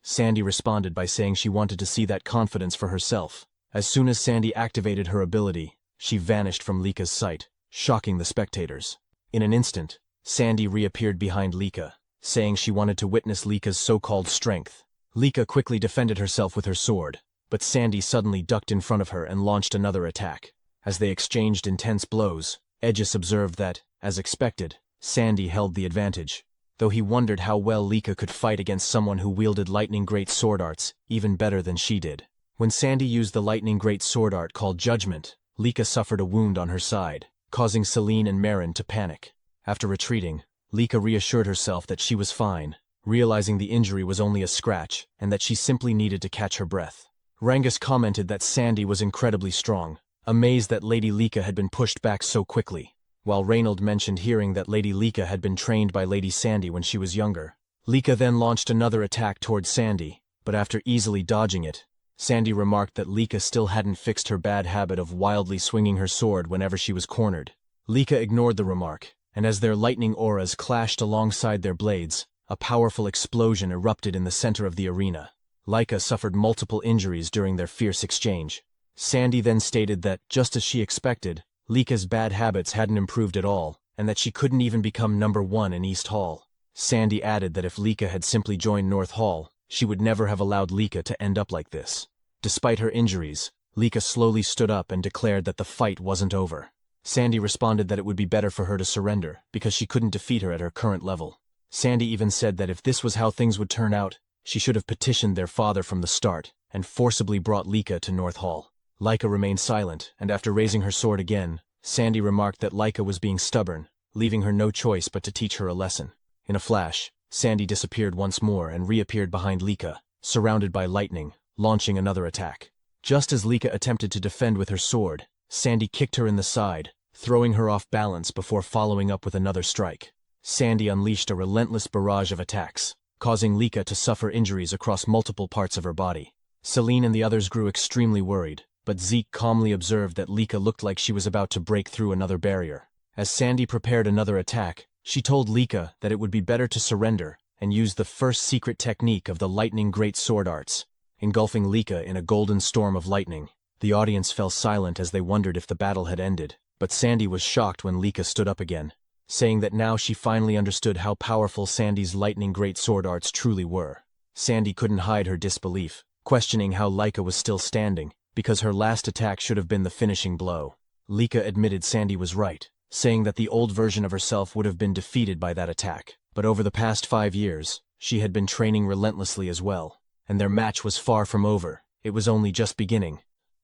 Sandy responded by saying she wanted to see that confidence for herself. As soon as Sandy activated her ability, she vanished from Lika's sight, shocking the spectators. In an instant, Sandy reappeared behind Lika, saying she wanted to witness Lika's so-called strength. Lika quickly defended herself with her sword, but Sandy suddenly ducked in front of her and launched another attack. As they exchanged intense blows, Aegis observed that, as expected, Sandy held the advantage, though he wondered how well Lika could fight against someone who wielded lightning great sword arts even better than she did. When Sandy used the lightning great sword art called Judgment, Lika suffered a wound on her side, causing Celine and Marin to panic. After retreating, Lika reassured herself that she was fine, realizing the injury was only a scratch and that she simply needed to catch her breath. Ranges commented that Sandy was incredibly strong, amazed that Lady Lika had been pushed back so quickly, while Reynold mentioned hearing that Lady Lika had been trained by Lady Sandy when she was younger. Lika then launched another attack towards Sandy, but after easily dodging it, Sandy remarked that Lika still hadn't fixed her bad habit of wildly swinging her sword whenever she was cornered. Lika ignored the remark, and as their lightning auras clashed alongside their blades, a powerful explosion erupted in the center of the arena. Laika suffered multiple injuries during their fierce exchange. Sandy then stated that, just as she expected, Lika's bad habits hadn't improved at all, and that she couldn't even become #1 in East Hall. Sandy added that if Lika had simply joined North Hall, she would never have allowed Lika to end up like this. Despite her injuries, Lika slowly stood up and declared that the fight wasn't over. Sandy responded that it would be better for her to surrender, because she couldn't defeat her at her current level. Sandy even said that if this was how things would turn out, she should have petitioned their father from the start, and forcibly brought Lika to North Hall. Laika remained silent, and after raising her sword again, Sandy remarked that Laika was being stubborn, leaving her no choice but to teach her a lesson. In a flash, Sandy disappeared once more and reappeared behind Lika, surrounded by lightning, launching another attack. Just as Lika attempted to defend with her sword, Sandy kicked her in the side, throwing her off balance before following up with another strike. Sandy unleashed a relentless barrage of attacks, causing Lika to suffer injuries across multiple parts of her body. Celine and the others grew extremely worried, but Zeke calmly observed that Lika looked like she was about to break through another barrier. As Sandy prepared another attack, she told Lika that it would be better to surrender and use the first secret technique of the lightning great sword arts, engulfing Lika in a golden storm of lightning. The audience fell silent as they wondered if the battle had ended, but Sandy was shocked when Lika stood up again, saying that now she finally understood how powerful Sandy's lightning great sword arts truly were. Sandy couldn't hide her disbelief, questioning how Lika was still standing, because her last attack should have been the finishing blow. Lika admitted Sandy was right, saying that the old version of herself would have been defeated by that attack. But over the past 5 years, she had been training relentlessly as well, and their match was far from over. It was only just beginning.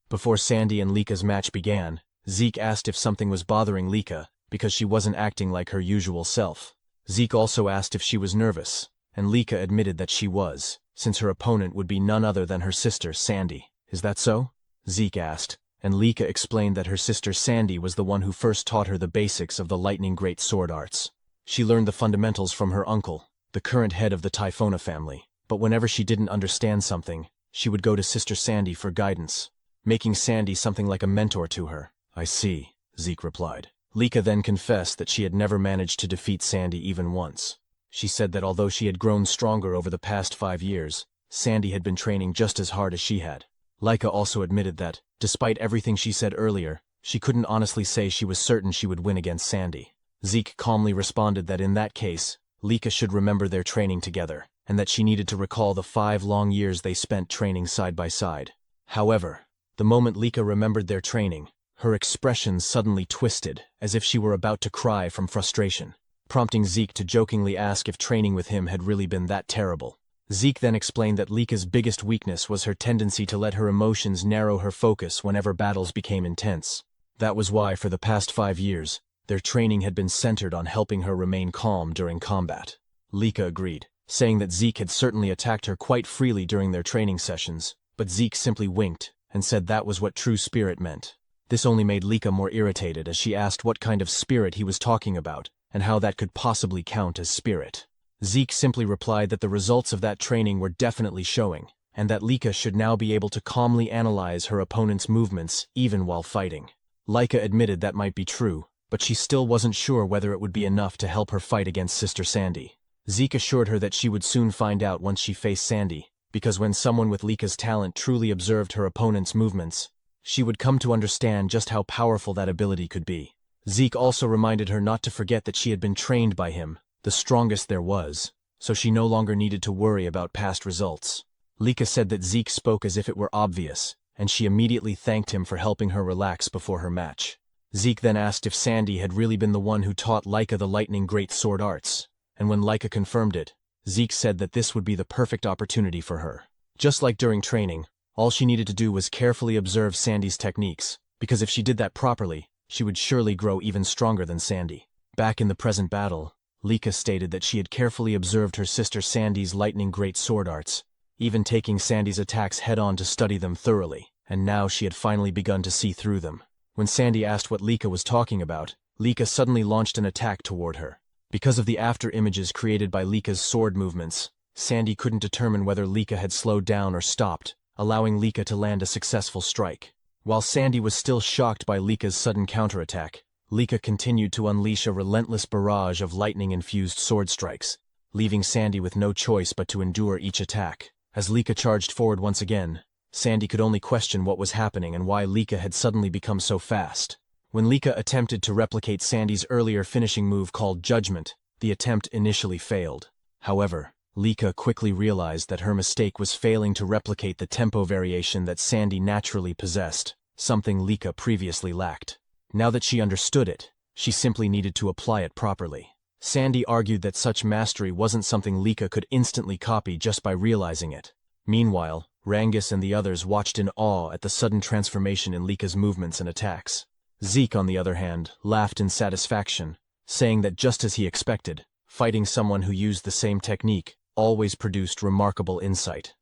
Before Sandy and Lika's match began, Zeke asked if something was bothering Lika, because she wasn't acting like her usual self. Zeke also asked if she was nervous, and Lika admitted that she was, since her opponent would be none other than her sister, Sandy. Is that so? Zeke asked, and Lika explained that her sister Sandy was the one who first taught her the basics of the lightning great sword arts. She learned the fundamentals from her uncle, the current head of the Typhona family, but whenever she didn't understand something, she would go to Sister Sandy for guidance, making Sandy something like a mentor to her. I see, Zeke replied. Lika then confessed that she had never managed to defeat Sandy even once. She said that although she had grown stronger over the past 5 years, Sandy had been training just as hard as she had. Lika also admitted that, despite everything she said earlier, she couldn't honestly say she was certain she would win against Sandy. Zeke calmly responded that in that case, Lika should remember their training together, and that she needed to recall the 5 long years they spent training side by side. However, the moment Lika remembered their training, her expression suddenly twisted, as if she were about to cry from frustration, prompting Zeke to jokingly ask if training with him had really been that terrible. Zeke then explained that Lika's biggest weakness was her tendency to let her emotions narrow her focus whenever battles became intense. That was why, for the past 5 years, their training had been centered on helping her remain calm during combat. Lika agreed, saying that Zeke had certainly attacked her quite freely during their training sessions, but Zeke simply winked and said that was what true spirit meant. This only made Lika more irritated as she asked what kind of spirit he was talking about and how that could possibly count as spirit. Zeke simply replied that the results of that training were definitely showing, and that Lika should now be able to calmly analyze her opponent's movements even while fighting. Lika admitted that might be true, but she still wasn't sure whether it would be enough to help her fight against Sister Sandy. Zeke assured her that she would soon find out once she faced Sandy, because when someone with Lika's talent truly observed her opponent's movements, she would come to understand just how powerful that ability could be. Zeke also reminded her not to forget that she had been trained by him, the strongest there was, so she no longer needed to worry about past results. Lika said that Zeke spoke as if it were obvious, and she immediately thanked him for helping her relax before her match. Zeke then asked if Sandy had really been the one who taught Lika the lightning great sword arts, and when Lika confirmed it, Zeke said that this would be the perfect opportunity for her. Just like during training, all she needed to do was carefully observe Sandy's techniques, because if she did that properly, she would surely grow even stronger than Sandy. Back in the present battle, Lika stated that she had carefully observed her sister Sandy's lightning great sword arts, even taking Sandy's attacks head-on to study them thoroughly, and now she had finally begun to see through them. When Sandy asked what Lika was talking about, Lika suddenly launched an attack toward her. Because of the after-images created by Lika's sword movements, Sandy couldn't determine whether Lika had slowed down or stopped, allowing Lika to land a successful strike. While Sandy was still shocked by Lika's sudden counterattack, Lika continued to unleash a relentless barrage of lightning-infused sword strikes. leaving Sandy with no choice but to endure each attack. As Lika charged forward once again, Sandy could only question what was happening and why Lika had suddenly become so fast. When Lika attempted to replicate Sandy's earlier finishing move called Judgment, the attempt initially failed. However, Lika quickly realized that her mistake was failing to replicate the tempo variation that Sandy naturally possessed, something Lika previously lacked. Now that she understood it, she simply needed to apply it properly. Sandy argued that such mastery wasn't something Lika could instantly copy just by realizing it. Meanwhile, Rangus and the others watched in awe at the sudden transformation in Lika's movements and attacks. Zeke, on the other hand, laughed in satisfaction, saying that just as he expected, fighting someone who used the same technique always produced remarkable insight.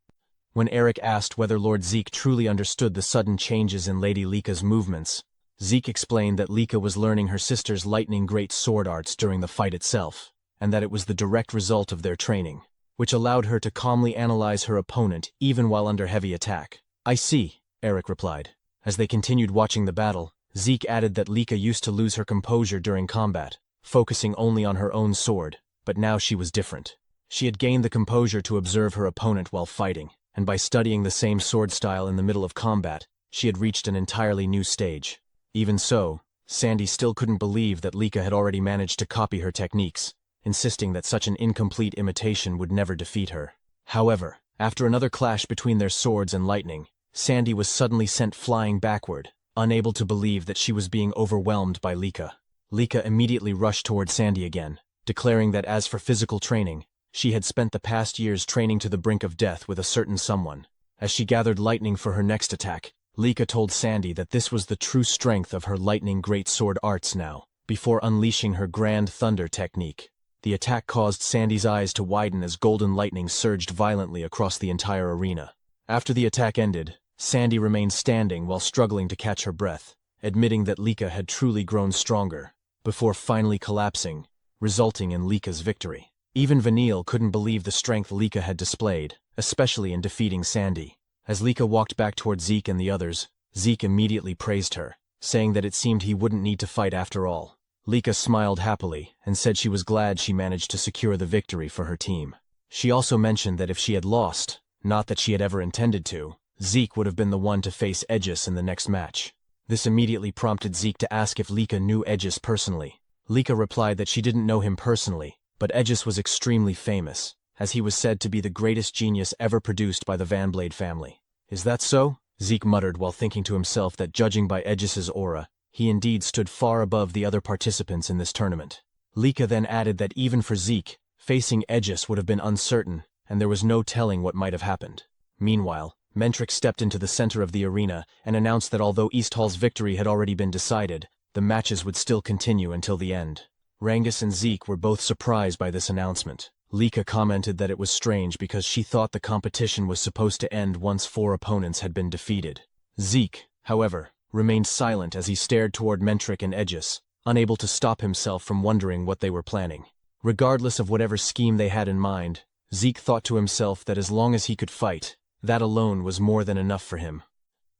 When Eric asked whether Lord Zeke truly understood the sudden changes in Lady Lika's movements, Zeke explained that Lika was learning her sister's lightning great sword arts during the fight itself, and that it was the direct result of their training, which allowed her to calmly analyze her opponent even while under heavy attack. "I see," Eric replied. As they continued watching the battle, Zeke added that Lika used to lose her composure during combat, focusing only on her own sword, but now she was different. She had gained the composure to observe her opponent while fighting, and by studying the same sword style in the middle of combat, she had reached an entirely new stage. Even so, Sandy still couldn't believe that Lika had already managed to copy her techniques, insisting that such an incomplete imitation would never defeat her. However, after another clash between their swords and lightning, Sandy was suddenly sent flying backward, unable to believe that she was being overwhelmed by Lika. Lika immediately rushed toward Sandy again, declaring that as for physical training, she had spent the past years training to the brink of death with a certain someone. As she gathered lightning for her next attack, Lika told Sandy that this was the true strength of her lightning great sword arts now, before unleashing her grand thunder technique. The attack caused Sandy's eyes to widen as golden lightning surged violently across the entire arena. After the attack ended, Sandy remained standing while struggling to catch her breath, admitting that Lika had truly grown stronger, before finally collapsing, resulting in Lika's victory. Even Vanille couldn't believe the strength Lika had displayed, especially in defeating Sandy. As Lika walked back toward Zeke and the others, Zeke immediately praised her, saying that it seemed he wouldn't need to fight after all. Lika smiled happily and said she was glad she managed to secure the victory for her team. She also mentioned that if she had lost, not that she had ever intended to, Zeke would have been the one to face Aegis in the next match. This immediately prompted Zeke to ask if Lika knew Aegis personally. Lika replied that she didn't know him personally, but Aegis was extremely famous, as he was said to be the greatest genius ever produced by the Vanblade family. "Is that so?" Zeke muttered while thinking to himself that judging by Aegis's aura, he indeed stood far above the other participants in this tournament. Lika then added that even for Zeke, facing Aegis would have been uncertain, and there was no telling what might have happened. Meanwhile, Mentric stepped into the center of the arena and announced that although East Hall's victory had already been decided, the matches would still continue until the end. Rangus and Zeke were both surprised by this announcement. Lika commented that it was strange because she thought the competition was supposed to end once 4 opponents had been defeated. Zeke, however, remained silent as he stared toward Mentric and Aegis, unable to stop himself from wondering what they were planning. Regardless of whatever scheme they had in mind, Zeke thought to himself that as long as he could fight, that alone was more than enough for him.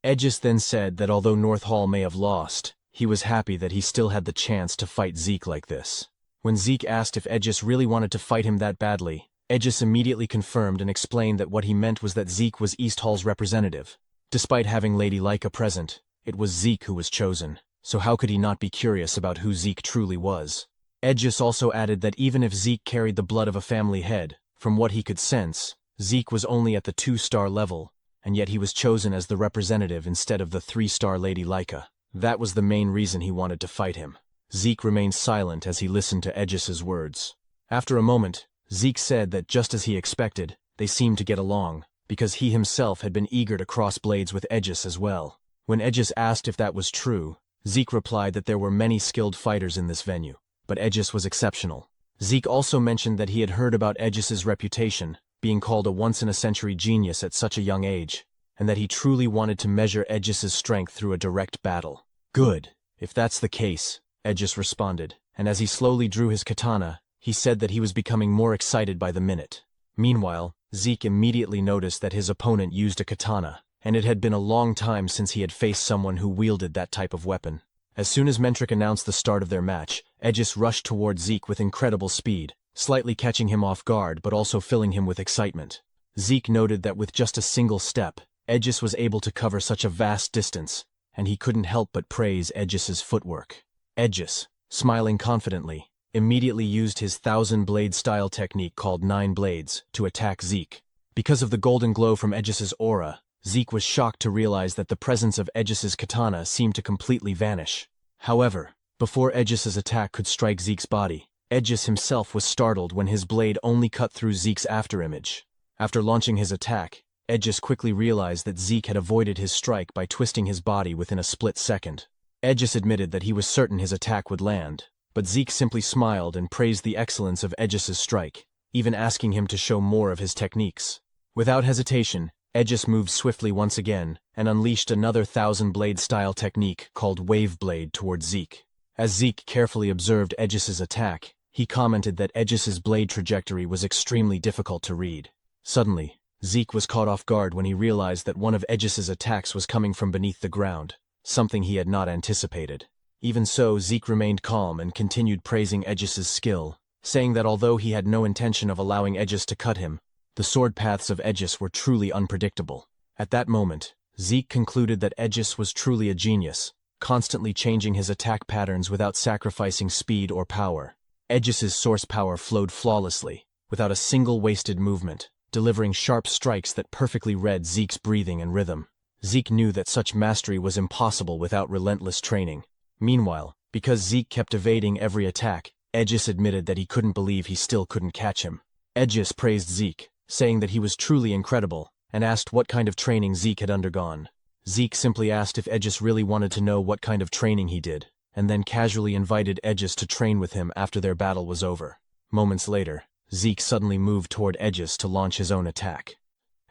Aegis then said that although North Hall may have lost, he was happy that he still had the chance to fight Zeke like this. When Zeke asked if Aegis really wanted to fight him that badly, Aegis immediately confirmed and explained that what he meant was that Zeke was East Hall's representative. Despite having Lady Lika present, it was Zeke who was chosen, so how could he not be curious about who Zeke truly was? Aegis also added that even if Zeke carried the blood of a family head, from what he could sense, Zeke was only at the 2-star level, and yet he was chosen as the representative instead of the 3-star Lady Lika. That was the main reason he wanted to fight him. Zeke remained silent as he listened to Aegis's words. After a moment, Zeke said that just as he expected, they seemed to get along, because he himself had been eager to cross blades with Aegis as well. When Aegis asked if that was true, Zeke replied that there were many skilled fighters in this venue, but Aegis was exceptional. Zeke also mentioned that he had heard about Aegis's reputation, being called a once-in-a-century genius at such a young age, and that he truly wanted to measure Aegis's strength through a direct battle. "Good. If that's the case," Aegis responded, and as he slowly drew his katana, he said that he was becoming more excited by the minute. Meanwhile, Zeke immediately noticed that his opponent used a katana, and it had been a long time since he had faced someone who wielded that type of weapon. As soon as Mentric announced the start of their match, Aegis rushed toward Zeke with incredible speed, slightly catching him off guard but also filling him with excitement. Zeke noted that with just a single step, Aegis was able to cover such a vast distance, and he couldn't help but praise Aegis's footwork. Aegis, smiling confidently, immediately used his 1,000-blade style technique called 9 blades to attack Zeke. Because of the golden glow from Aegis's aura, Zeke was shocked to realize that the presence of Aegis's katana seemed to completely vanish. However, before Aegis's attack could strike Zeke's body, Aegis himself was startled when his blade only cut through Zeke's afterimage. After launching his attack, Aegis quickly realized that Zeke had avoided his strike by twisting his body within a split second. Aegis admitted that he was certain his attack would land, but Zeke simply smiled and praised the excellence of Aegis's strike, even asking him to show more of his techniques. Without hesitation, Aegis moved swiftly once again and unleashed another 1,000-blade style technique called Wave Blade toward Zeke. As Zeke carefully observed Aegis's attack, he commented that Aegis's blade trajectory was extremely difficult to read. Suddenly, Zeke was caught off guard when he realized that one of Aegis's attacks was coming from beneath the ground, something he had not anticipated. Even so, Zeke remained calm and continued praising Aegis's skill, saying that although he had no intention of allowing Aegis to cut him, the sword paths of Aegis were truly unpredictable. At that moment, Zeke concluded that Aegis was truly a genius, constantly changing his attack patterns without sacrificing speed or power. Aegis's source power flowed flawlessly, without a single wasted movement, delivering sharp strikes that perfectly read Zeke's breathing and rhythm. Zeke knew that such mastery was impossible without relentless training. Meanwhile, because Zeke kept evading every attack, Aegis admitted that he couldn't believe he still couldn't catch him. Aegis praised Zeke, saying that he was truly incredible, and asked what kind of training Zeke had undergone. Zeke simply asked if Aegis really wanted to know what kind of training he did, and then casually invited Aegis to train with him after their battle was over. Moments later, Zeke suddenly moved toward Aegis to launch his own attack.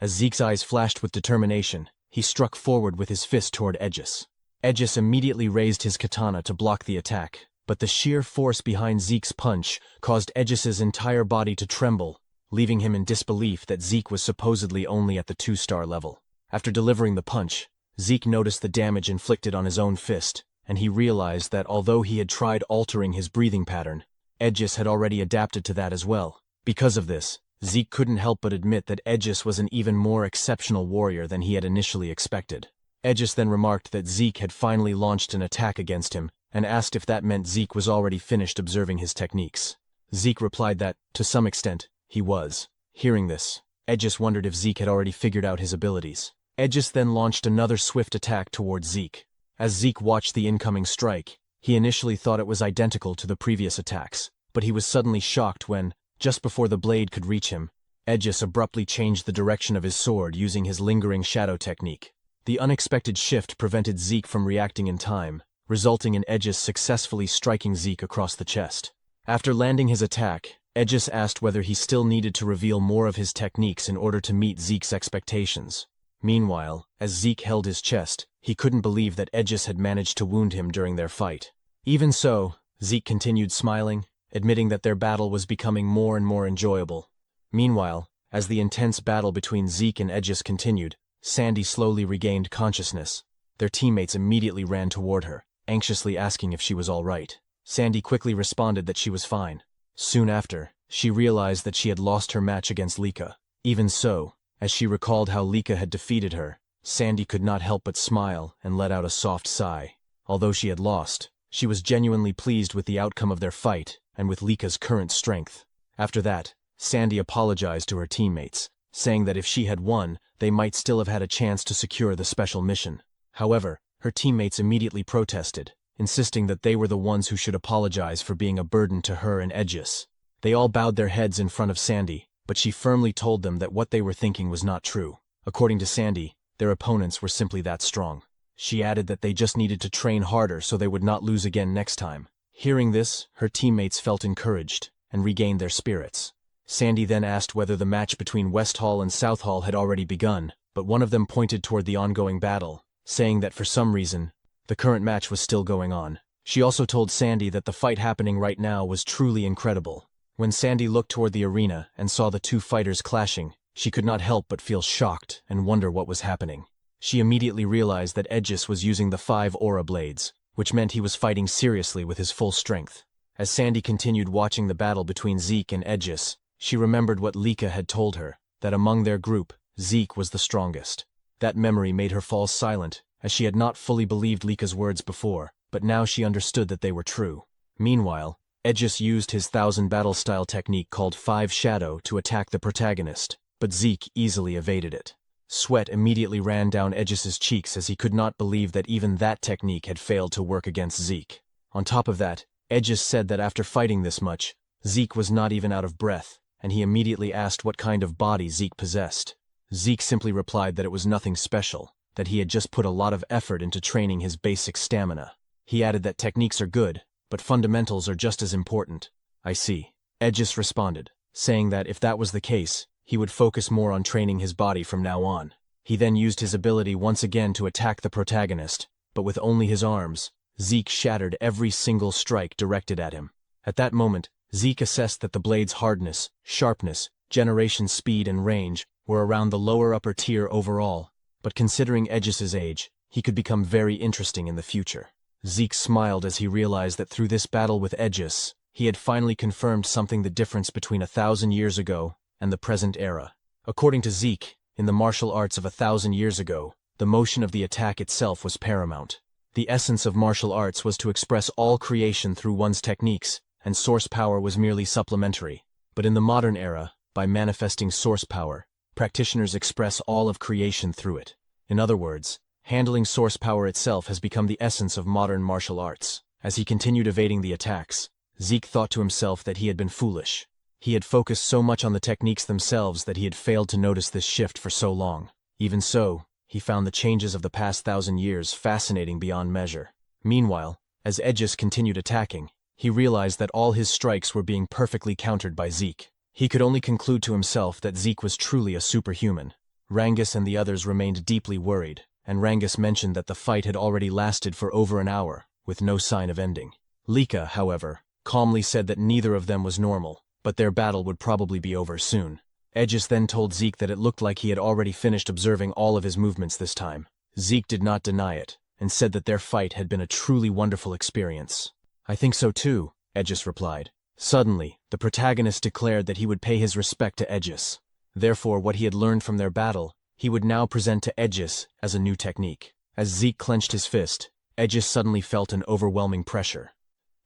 As Zeke's eyes flashed with determination, he struck forward with his fist toward Aegis. Aegis immediately raised his katana to block the attack, but the sheer force behind Zeke's punch caused Aegis's entire body to tremble, leaving him in disbelief that Zeke was supposedly only at the 2-star level. After delivering the punch, Zeke noticed the damage inflicted on his own fist, and he realized that although he had tried altering his breathing pattern, Aegis had already adapted to that as well. Because of this, Zeke couldn't help but admit that Aegis was an even more exceptional warrior than he had initially expected. Aegis then remarked that Zeke had finally launched an attack against him, and asked if that meant Zeke was already finished observing his techniques. Zeke replied that, to some extent, he was. Hearing this, Aegis wondered if Zeke had already figured out his abilities. Aegis then launched another swift attack towards Zeke. As Zeke watched the incoming strike, he initially thought it was identical to the previous attacks, but he was suddenly shocked when, just before the blade could reach him, Aegis abruptly changed the direction of his sword using his lingering shadow technique. The unexpected shift prevented Zeke from reacting in time, resulting in Aegis successfully striking Zeke across the chest. After landing his attack, Aegis asked whether he still needed to reveal more of his techniques in order to meet Zeke's expectations. Meanwhile, as Zeke held his chest, he couldn't believe that Aegis had managed to wound him during their fight. Even so, Zeke continued smiling, admitting that their battle was becoming more and more enjoyable. Meanwhile, as the intense battle between Zeke and Aegis continued, Sandy slowly regained consciousness. Their teammates immediately ran toward her, anxiously asking if she was all right. Sandy quickly responded that she was fine. Soon after, she realized that she had lost her match against Lika. Even so, as she recalled how Lika had defeated her, Sandy could not help but smile and let out a soft sigh. Although she had lost, she was genuinely pleased with the outcome of their fight and with Lika's current strength. After that, Sandy apologized to her teammates, saying that if she had won, they might still have had a chance to secure the special mission. However, her teammates immediately protested, insisting that they were the ones who should apologize for being a burden to her and Aegis. They all bowed their heads in front of Sandy, but she firmly told them that what they were thinking was not true. According to Sandy, their opponents were simply that strong. She added that they just needed to train harder so they would not lose again next time. Hearing this, her teammates felt encouraged and regained their spirits. Sandy then asked whether the match between West Hall and South Hall had already begun, but one of them pointed toward the ongoing battle, saying that for some reason, the current match was still going on. She also told Sandy that the fight happening right now was truly incredible. When Sandy looked toward the arena and saw the two fighters clashing, she could not help but feel shocked and wonder what was happening. She immediately realized that Aegis was using the 5 aura blades, which meant he was fighting seriously with his full strength. As Sandy continued watching the battle between Zeke and Aegis, she remembered what Lika had told her, that among their group, Zeke was the strongest. That memory made her fall silent, as she had not fully believed Lika's words before, but now she understood that they were true. Meanwhile, Aegis used his 1000 battle style technique called 5 Shadow to attack the protagonist, but Zeke easily evaded it. Sweat immediately ran down Aegis's cheeks as he could not believe that even that technique had failed to work against Zeke. On top of that, Aegis said that after fighting this much, Zeke was not even out of breath, and he immediately asked what kind of body Zeke possessed. Zeke simply replied that it was nothing special, that he had just put a lot of effort into training his basic stamina. He added that techniques are good, but fundamentals are just as important. I see. Aegis responded, saying that if that was the case, he would focus more on training his body from now on. He then used his ability once again to attack the protagonist, but with only his arms, Zeke shattered every single strike directed at him. At that moment, Zeke assessed that the blade's hardness, sharpness, generation speed and range were around the lower upper tier overall, but considering Aegis's age, he could become very interesting in the future. Zeke smiled as he realized that through this battle with Aegis, he had finally confirmed something: the difference between 1,000 years ago and the present era. According to Zeke, in the martial arts of 1,000 years ago, the motion of the attack itself was paramount. The essence of martial arts was to express all creation through one's techniques, and source power was merely supplementary. But in the modern era, by manifesting source power, practitioners express all of creation through it. In other words, handling source power itself has become the essence of modern martial arts. As he continued evading the attacks, Zeke thought to himself that he had been foolish. He had focused so much on the techniques themselves that he had failed to notice this shift for so long. Even so, he found the changes of the past 1,000 years fascinating beyond measure. Meanwhile, as Aegis continued attacking, he realized that all his strikes were being perfectly countered by Zeke. He could only conclude to himself that Zeke was truly a superhuman. Rangus and the others remained deeply worried, and Rangus mentioned that the fight had already lasted for over an hour, with no sign of ending. Lika, however, calmly said that neither of them was normal, but their battle would probably be over soon. Aegis then told Zeke that it looked like he had already finished observing all of his movements this time. Zeke did not deny it, and said that their fight had been a truly wonderful experience. I think so too, Aegis replied. Suddenly, the protagonist declared that he would pay his respect to Aegis. Therefore, what he had learned from their battle, he would now present to Aegis as a new technique. As Zeke clenched his fist, Aegis suddenly felt an overwhelming pressure.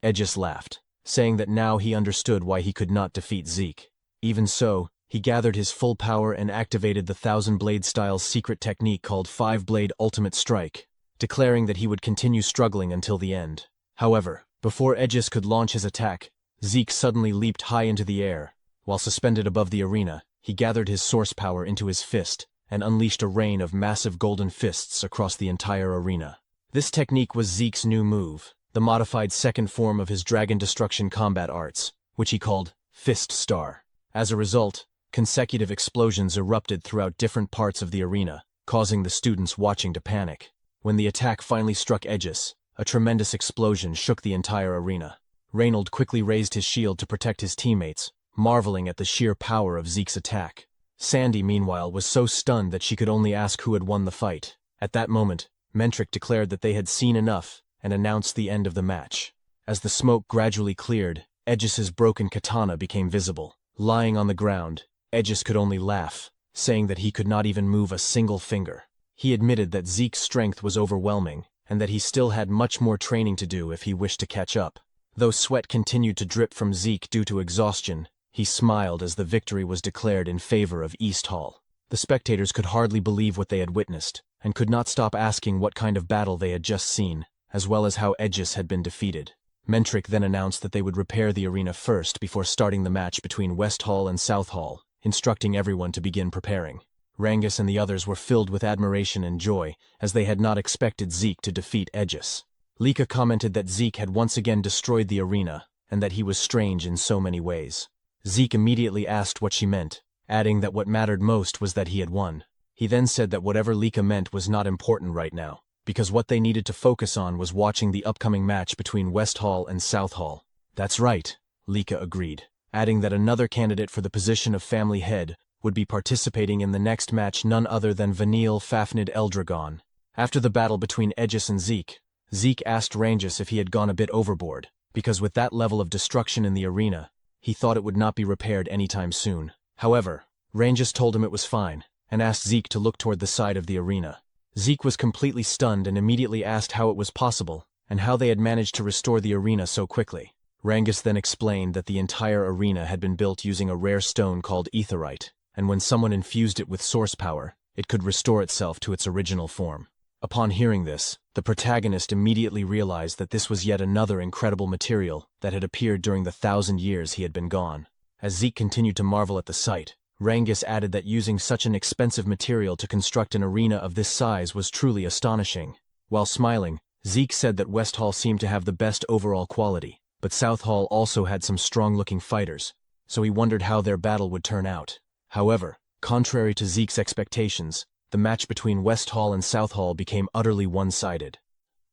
Aegis laughed, saying that now he understood why he could not defeat Zeke. Even so, he gathered his full power and activated the 1000-blade style's secret technique called 5-blade ultimate strike, declaring that he would continue struggling until the end. However, before Aegis could launch his attack, Zeke suddenly leaped high into the air. While suspended above the arena, he gathered his source power into his fist and unleashed a rain of massive golden fists across the entire arena. This technique was Zeke's new move, the modified second form of his Dragon Destruction combat arts, which he called Fist Star. As a result, consecutive explosions erupted throughout different parts of the arena, causing the students watching to panic. When the attack finally struck Aegis, a tremendous explosion shook the entire arena. Reynold quickly raised his shield to protect his teammates, marveling at the sheer power of Zeke's attack. Sandy, meanwhile, was so stunned that she could only ask who had won the fight. At that moment, Mentric declared that they had seen enough and announced the end of the match. As the smoke gradually cleared, Aegis's broken katana became visible. Lying on the ground, Aegis could only laugh, saying that he could not even move a single finger. He admitted that Zeke's strength was overwhelming, and that he still had much more training to do if he wished to catch up. Though sweat continued to drip from Zeke due to exhaustion, he smiled as the victory was declared in favor of East Hall. The spectators could hardly believe what they had witnessed, and could not stop asking what kind of battle they had just seen, as well as how Aegis had been defeated. Mentric then announced that they would repair the arena first before starting the match between West Hall and South Hall, instructing everyone to begin preparing. Rangus and the others were filled with admiration and joy, as they had not expected Zeke to defeat Aegis. Lika commented that Zeke had once again destroyed the arena, and that he was strange in so many ways. Zeke immediately asked what she meant, adding that what mattered most was that he had won. He then said that whatever Lika meant was not important right now, because what they needed to focus on was watching the upcoming match between West Hall and South Hall. That's right, Lika agreed, adding that another candidate for the position of family head would be participating in the next match, none other than Vanille Fafnir Eldragon. After the battle between Aegis and Zeke, Zeke asked Rangus if he had gone a bit overboard, because with that level of destruction in the arena, he thought it would not be repaired anytime soon. However, Rangers told him it was fine, and asked Zeke to look toward the side of the arena. Zeke was completely stunned and immediately asked how it was possible, and how they had managed to restore the arena so quickly. Rangus then explained that the entire arena had been built using a rare stone called etherite, and when someone infused it with source power, it could restore itself to its original form. Upon hearing this, the protagonist immediately realized that this was yet another incredible material that had appeared during the 1,000 years he had been gone. As Zeke continued to marvel at the sight, Rangus added that using such an expensive material to construct an arena of this size was truly astonishing. While smiling, Zeke said that West Hall seemed to have the best overall quality, but South Hall also had some strong-looking fighters, so he wondered how their battle would turn out. However, contrary to Zeke's expectations, the match between West Hall and South Hall became utterly one-sided.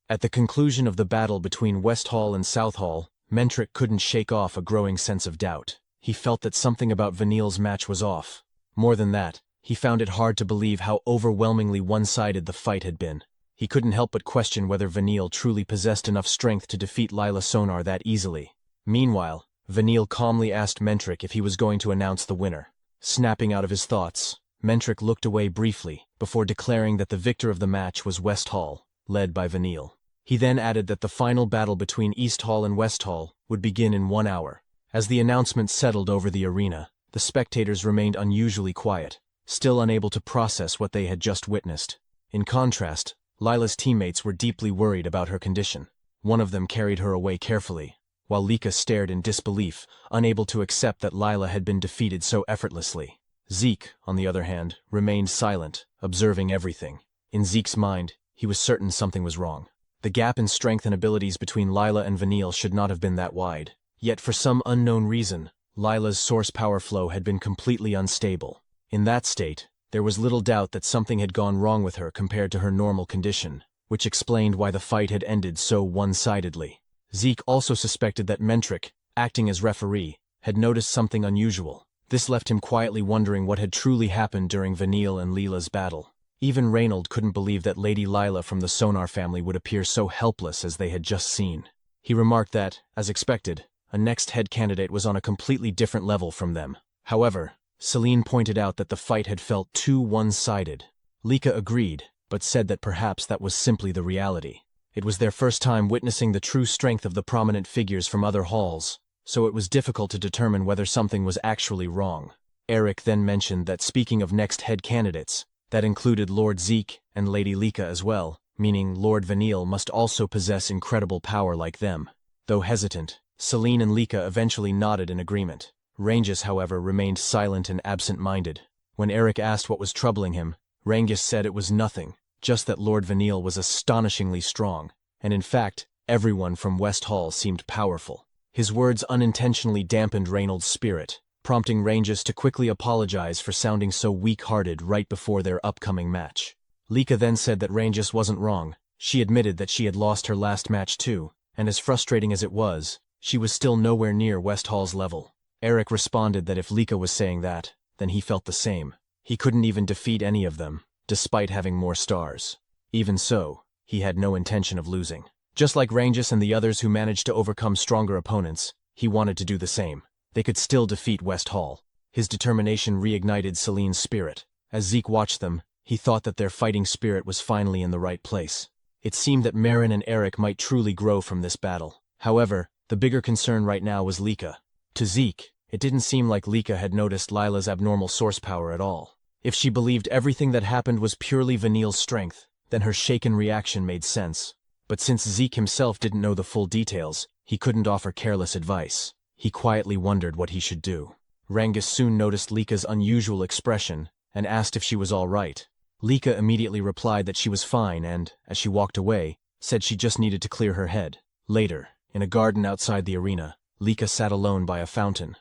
At the conclusion of the battle between West Hall and South Hall, Mentric couldn't shake off a growing sense of doubt. He felt that something about Vanille's match was off. More than that, he found it hard to believe how overwhelmingly one-sided the fight had been. He couldn't help but question whether Vanille truly possessed enough strength to defeat Lila Sonar that easily. Meanwhile, Vanille calmly asked Mentric if he was going to announce the winner. Snapping out of his thoughts, Mentric looked away briefly before declaring that the victor of the match was West Hall, led by Vanille. He then added that the final battle between East Hall and West Hall would begin in 1 hour. As the announcement settled over the arena, the spectators remained unusually quiet, still unable to process what they had just witnessed. In contrast, Lila's teammates were deeply worried about her condition. One of them carried her away carefully, while Lika stared in disbelief, unable to accept that Lila had been defeated so effortlessly. Zeke, on the other hand, remained silent, observing everything. In Zeke's mind, he was certain something was wrong. The gap in strength and abilities between Lila and Vanille should not have been that wide. Yet for some unknown reason, Lila's source power flow had been completely unstable. In that state, there was little doubt that something had gone wrong with her compared to her normal condition, which explained why the fight had ended so one-sidedly. Zeke also suspected that Mentric, acting as referee, had noticed something unusual. This left him quietly wondering what had truly happened during Vanille and Lila's battle. Even Reynold couldn't believe that Lady Lila from the Sonar family would appear so helpless as they had just seen. He remarked that, as expected, a next head candidate was on a completely different level from them. However, Celine pointed out that the fight had felt too one-sided. Lika agreed, but said that perhaps that was simply the reality. It was their first time witnessing the true strength of the prominent figures from other halls, so it was difficult to determine whether something was actually wrong. Eric then mentioned that speaking of next head candidates, that included Lord Zeke and Lady Lika as well, meaning Lord Vanille must also possess incredible power like them. Though hesitant, Celine and Lika eventually nodded in agreement. Rangus, however, remained silent and absent-minded. When Eric asked what was troubling him, Rangus said it was nothing, just that Lord Vanille was astonishingly strong, and in fact, everyone from West Hall seemed powerful. His words unintentionally dampened Reynold's spirit, prompting Rangus to quickly apologize for sounding so weak-hearted right before their upcoming match. Lika then said that Rangus wasn't wrong. She admitted that she had lost her last match too, and as frustrating as it was, she was still nowhere near West Hall's level. Eric responded that if Lika was saying that, then he felt the same. He couldn't even defeat any of them, despite having more stars. Even so, he had no intention of losing. Just like Rangus and the others who managed to overcome stronger opponents, he wanted to do the same. They could still defeat West Hall. His determination reignited Celine's spirit. As Zeke watched them, he thought that their fighting spirit was finally in the right place. It seemed that Marin and Eric might truly grow from this battle. However, the bigger concern right now was Lika. To Zeke, it didn't seem like Lika had noticed Lila's abnormal source power at all. If she believed everything that happened was purely Vanille's strength, then her shaken reaction made sense. But since Zeke himself didn't know the full details, he couldn't offer careless advice. He quietly wondered what he should do. Rangus soon noticed Lika's unusual expression and asked if she was all right. Lika immediately replied that she was fine and, as she walked away, said she just needed to clear her head. Later, in a garden outside the arena, Lika sat alone by a fountain.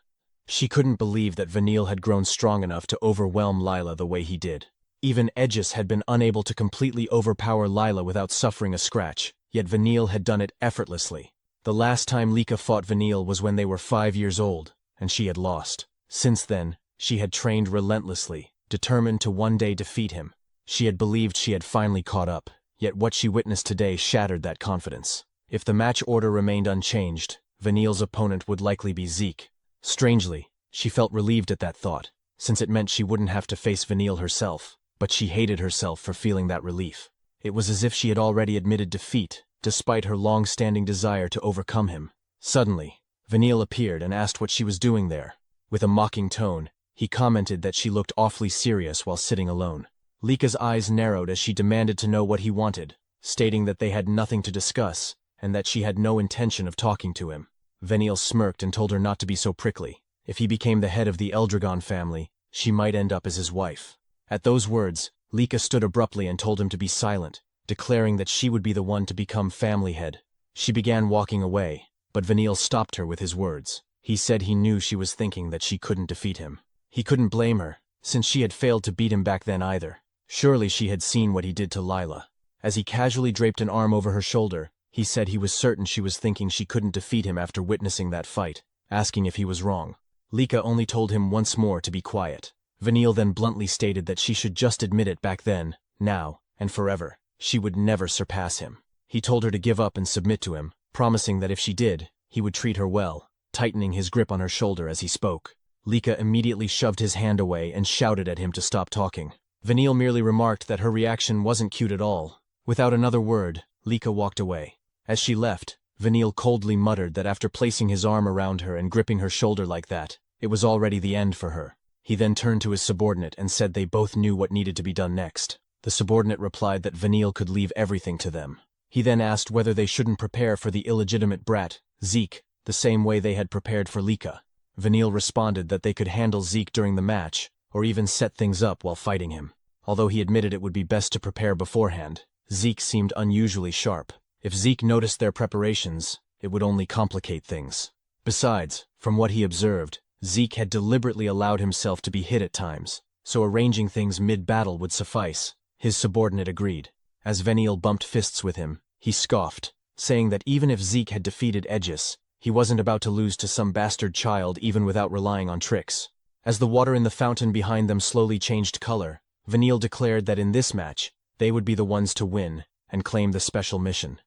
She couldn't believe that Vanille had grown strong enough to overwhelm Lila the way he did. Even Aegis had been unable to completely overpower Lila without suffering a scratch, yet Vanille had done it effortlessly. The last time Lika fought Vanille was when they were 5 years old, and she had lost. Since then, she had trained relentlessly, determined to one day defeat him. She had believed she had finally caught up, yet what she witnessed today shattered that confidence. If the match order remained unchanged, Vanille's opponent would likely be Zeke. Strangely, she felt relieved at that thought, since it meant she wouldn't have to face Vanille herself, but she hated herself for feeling that relief. It was as if she had already admitted defeat, despite her long-standing desire to overcome him. Suddenly, Vanille appeared and asked what she was doing there. With a mocking tone, he commented that she looked awfully serious while sitting alone. Lika's eyes narrowed as she demanded to know what he wanted, stating that they had nothing to discuss, and that she had no intention of talking to him. Vanille smirked and told her not to be so prickly. If he became the head of the Eldragon family, she might end up as his wife. At those words, Lika stood abruptly and told him to be silent, declaring that she would be the one to become family head. She began walking away, but Vanille stopped her with his words. He said he knew she was thinking that she couldn't defeat him. He couldn't blame her, since she had failed to beat him back then either. Surely she had seen what he did to Lila. As he casually draped an arm over her shoulder, he said he was certain she was thinking she couldn't defeat him after witnessing that fight, asking if he was wrong. Lika only told him once more to be quiet. Vanille then bluntly stated that she should just admit it back then, now, and forever. She would never surpass him. He told her to give up and submit to him, promising that if she did, he would treat her well, tightening his grip on her shoulder as he spoke. Lika immediately shoved his hand away and shouted at him to stop talking. Vanille merely remarked that her reaction wasn't cute at all. Without another word, Lika walked away. As she left, Vanille coldly muttered that after placing his arm around her and gripping her shoulder like that, it was already the end for her. He then turned to his subordinate and said they both knew what needed to be done next. The subordinate replied that Vanille could leave everything to them. He then asked whether they shouldn't prepare for the illegitimate brat, Zeke, the same way they had prepared for Lika. Vanille responded that they could handle Zeke during the match, or even set things up while fighting him. Although he admitted it would be best to prepare beforehand, Zeke seemed unusually sharp. If Zeke noticed their preparations, it would only complicate things. Besides, from what he observed, Zeke had deliberately allowed himself to be hit at times, so arranging things mid-battle would suffice. His subordinate agreed. As Vanille bumped fists with him, he scoffed, saying that even if Zeke had defeated Aegis, he wasn't about to lose to some bastard child even without relying on tricks. As the water in the fountain behind them slowly changed color, Vanille declared that in this match, they would be the ones to win and claim the special mission.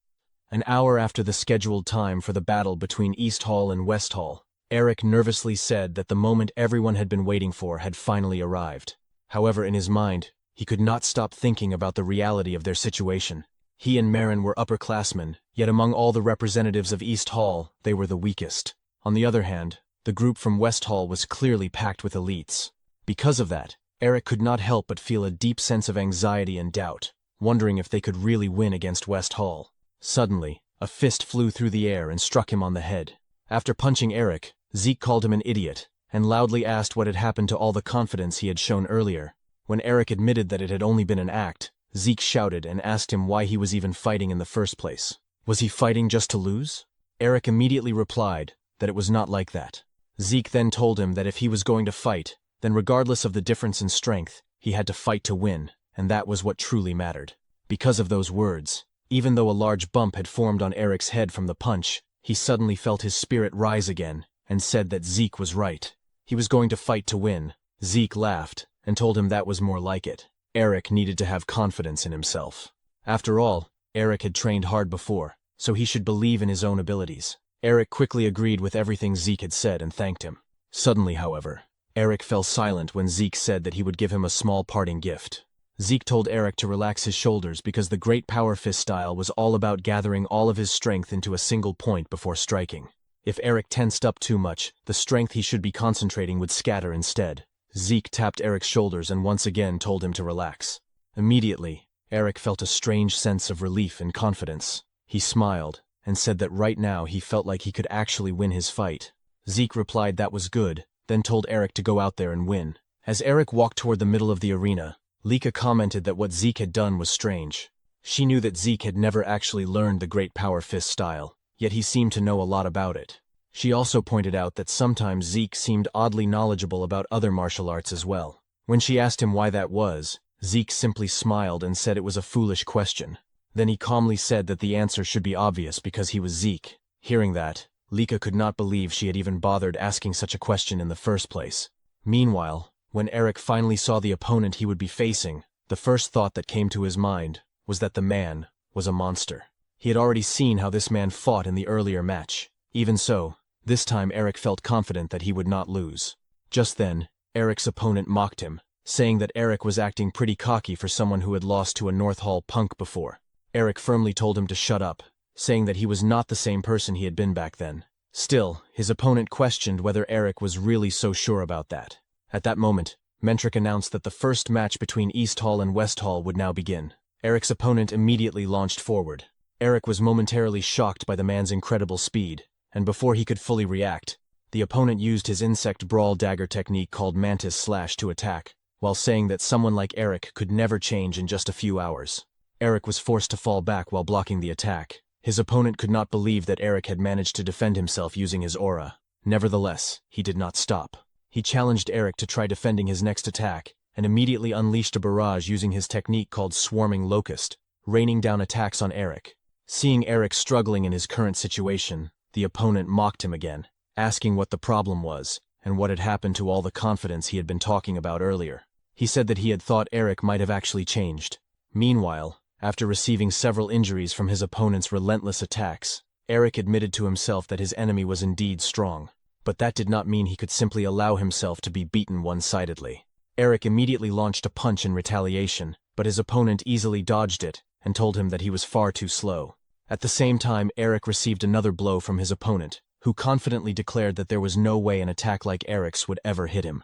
An hour after the scheduled time for the battle between East Hall and West Hall, Eric nervously said that the moment everyone had been waiting for had finally arrived. However, in his mind, he could not stop thinking about the reality of their situation. He and Marin were upperclassmen, yet among all the representatives of East Hall, they were the weakest. On the other hand, the group from West Hall was clearly packed with elites. Because of that, Eric could not help but feel a deep sense of anxiety and doubt, wondering if they could really win against West Hall. Suddenly, a fist flew through the air and struck him on the head. After punching Eric, Zeke called him an idiot, and loudly asked what had happened to all the confidence he had shown earlier. When Eric admitted that it had only been an act, Zeke shouted and asked him why he was even fighting in the first place. Was he fighting just to lose? Eric immediately replied that it was not like that. Zeke then told him that if he was going to fight, then regardless of the difference in strength, he had to fight to win, and that was what truly mattered. Because of those words, even though a large bump had formed on Eric's head from the punch, he suddenly felt his spirit rise again, and said that Zeke was right. He was going to fight to win. Zeke laughed, and told him that was more like it. Eric needed to have confidence in himself. After all, Eric had trained hard before, so he should believe in his own abilities. Eric quickly agreed with everything Zeke had said and thanked him. Suddenly, however, Eric fell silent when Zeke said that he would give him a small parting gift. Zeke told Eric to relax his shoulders because the Great Power Fist style was all about gathering all of his strength into a single point before striking. If Eric tensed up too much, the strength he should be concentrating would scatter instead. Zeke tapped Eric's shoulders and once again told him to relax. Immediately, Eric felt a strange sense of relief and confidence. He smiled and said that right now he felt like he could actually win his fight. Zeke replied that was good, then told Eric to go out there and win. As Eric walked toward the middle of the arena, Lika commented that what Zeke had done was strange. She knew that Zeke had never actually learned the Great Power Fist style, yet he seemed to know a lot about it. She also pointed out that sometimes Zeke seemed oddly knowledgeable about other martial arts as well. When she asked him why that was, Zeke simply smiled and said it was a foolish question. Then he calmly said that the answer should be obvious because he was Zeke. Hearing that, Lika could not believe she had even bothered asking such a question in the first place. Meanwhile, when Eric finally saw the opponent he would be facing, the first thought that came to his mind was that the man was a monster. He had already seen how this man fought in the earlier match. Even so, this time Eric felt confident that he would not lose. Just then, Eric's opponent mocked him, saying that Eric was acting pretty cocky for someone who had lost to a North Hall punk before. Eric firmly told him to shut up, saying that he was not the same person he had been back then. Still, his opponent questioned whether Eric was really so sure about that. At that moment, Mentric announced that the first match between East Hall and West Hall would now begin. Eric's opponent immediately launched forward. Eric was momentarily shocked by the man's incredible speed, and before he could fully react, the opponent used his insect brawl dagger technique called Mantis Slash to attack, while saying that someone like Eric could never change in just a few hours. Eric was forced to fall back while blocking the attack. His opponent could not believe that Eric had managed to defend himself using his aura. Nevertheless, he did not stop. He challenged Eric to try defending his next attack, and immediately unleashed a barrage using his technique called Swarming Locust, raining down attacks on Eric. Seeing Eric struggling in his current situation, the opponent mocked him again, asking what the problem was, and what had happened to all the confidence he had been talking about earlier. He said that he had thought Eric might have actually changed. Meanwhile, after receiving several injuries from his opponent's relentless attacks, Eric admitted to himself that his enemy was indeed strong. But that did not mean he could simply allow himself to be beaten one-sidedly. Eric immediately launched a punch in retaliation, but his opponent easily dodged it and told him that he was far too slow. At the same time, Eric received another blow from his opponent, who confidently declared that there was no way an attack like Eric's would ever hit him.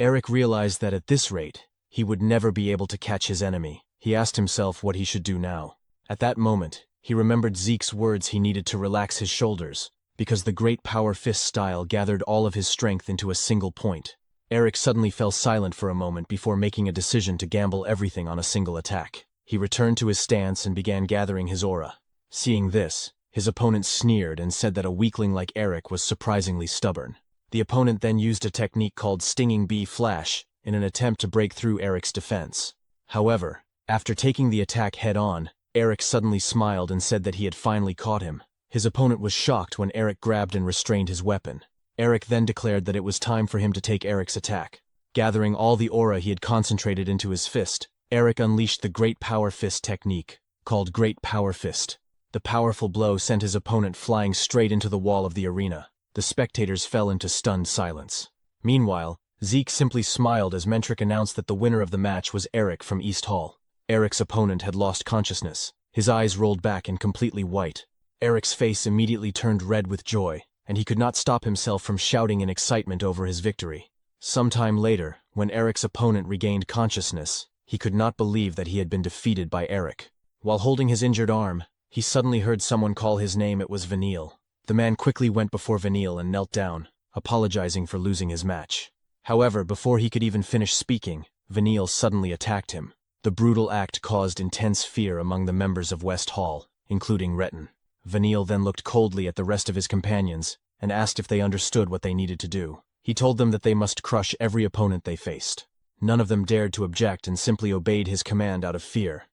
Eric realized that at this rate, he would never be able to catch his enemy. He asked himself what he should do now. At that moment, he remembered Zeke's words he needed to relax his shoulders, because the great power fist style gathered all of his strength into a single point. Eric suddenly fell silent for a moment before making a decision to gamble everything on a single attack. He returned to his stance and began gathering his aura. Seeing this, his opponent sneered and said that a weakling like Eric was surprisingly stubborn. The opponent then used a technique called Stinging Bee Flash in an attempt to break through Eric's defense. However, after taking the attack head-on, Eric suddenly smiled and said that he had finally caught him. His opponent was shocked when Eric grabbed and restrained his weapon. Eric then declared that it was time for him to take Eric's attack. Gathering all the aura he had concentrated into his fist, Eric unleashed the Great Power Fist technique, called Great Power Fist. The powerful blow sent his opponent flying straight into the wall of the arena. The spectators fell into stunned silence. Meanwhile, Zeke simply smiled as Mentric announced that the winner of the match was Eric from East Hall. Eric's opponent had lost consciousness. His eyes rolled back and completely white. Eric's face immediately turned red with joy, and he could not stop himself from shouting in excitement over his victory. Sometime later, when Eric's opponent regained consciousness, he could not believe that he had been defeated by Eric. While holding his injured arm, he suddenly heard someone call his name. It was Vanille. The man quickly went before Vanille and knelt down, apologizing for losing his match. However, before he could even finish speaking, Vanille suddenly attacked him. The brutal act caused intense fear among the members of West Hall, including Retin. Vanille then looked coldly at the rest of his companions and asked if they understood what they needed to do. He told them that they must crush every opponent they faced. None of them dared to object and simply obeyed his command out of fear.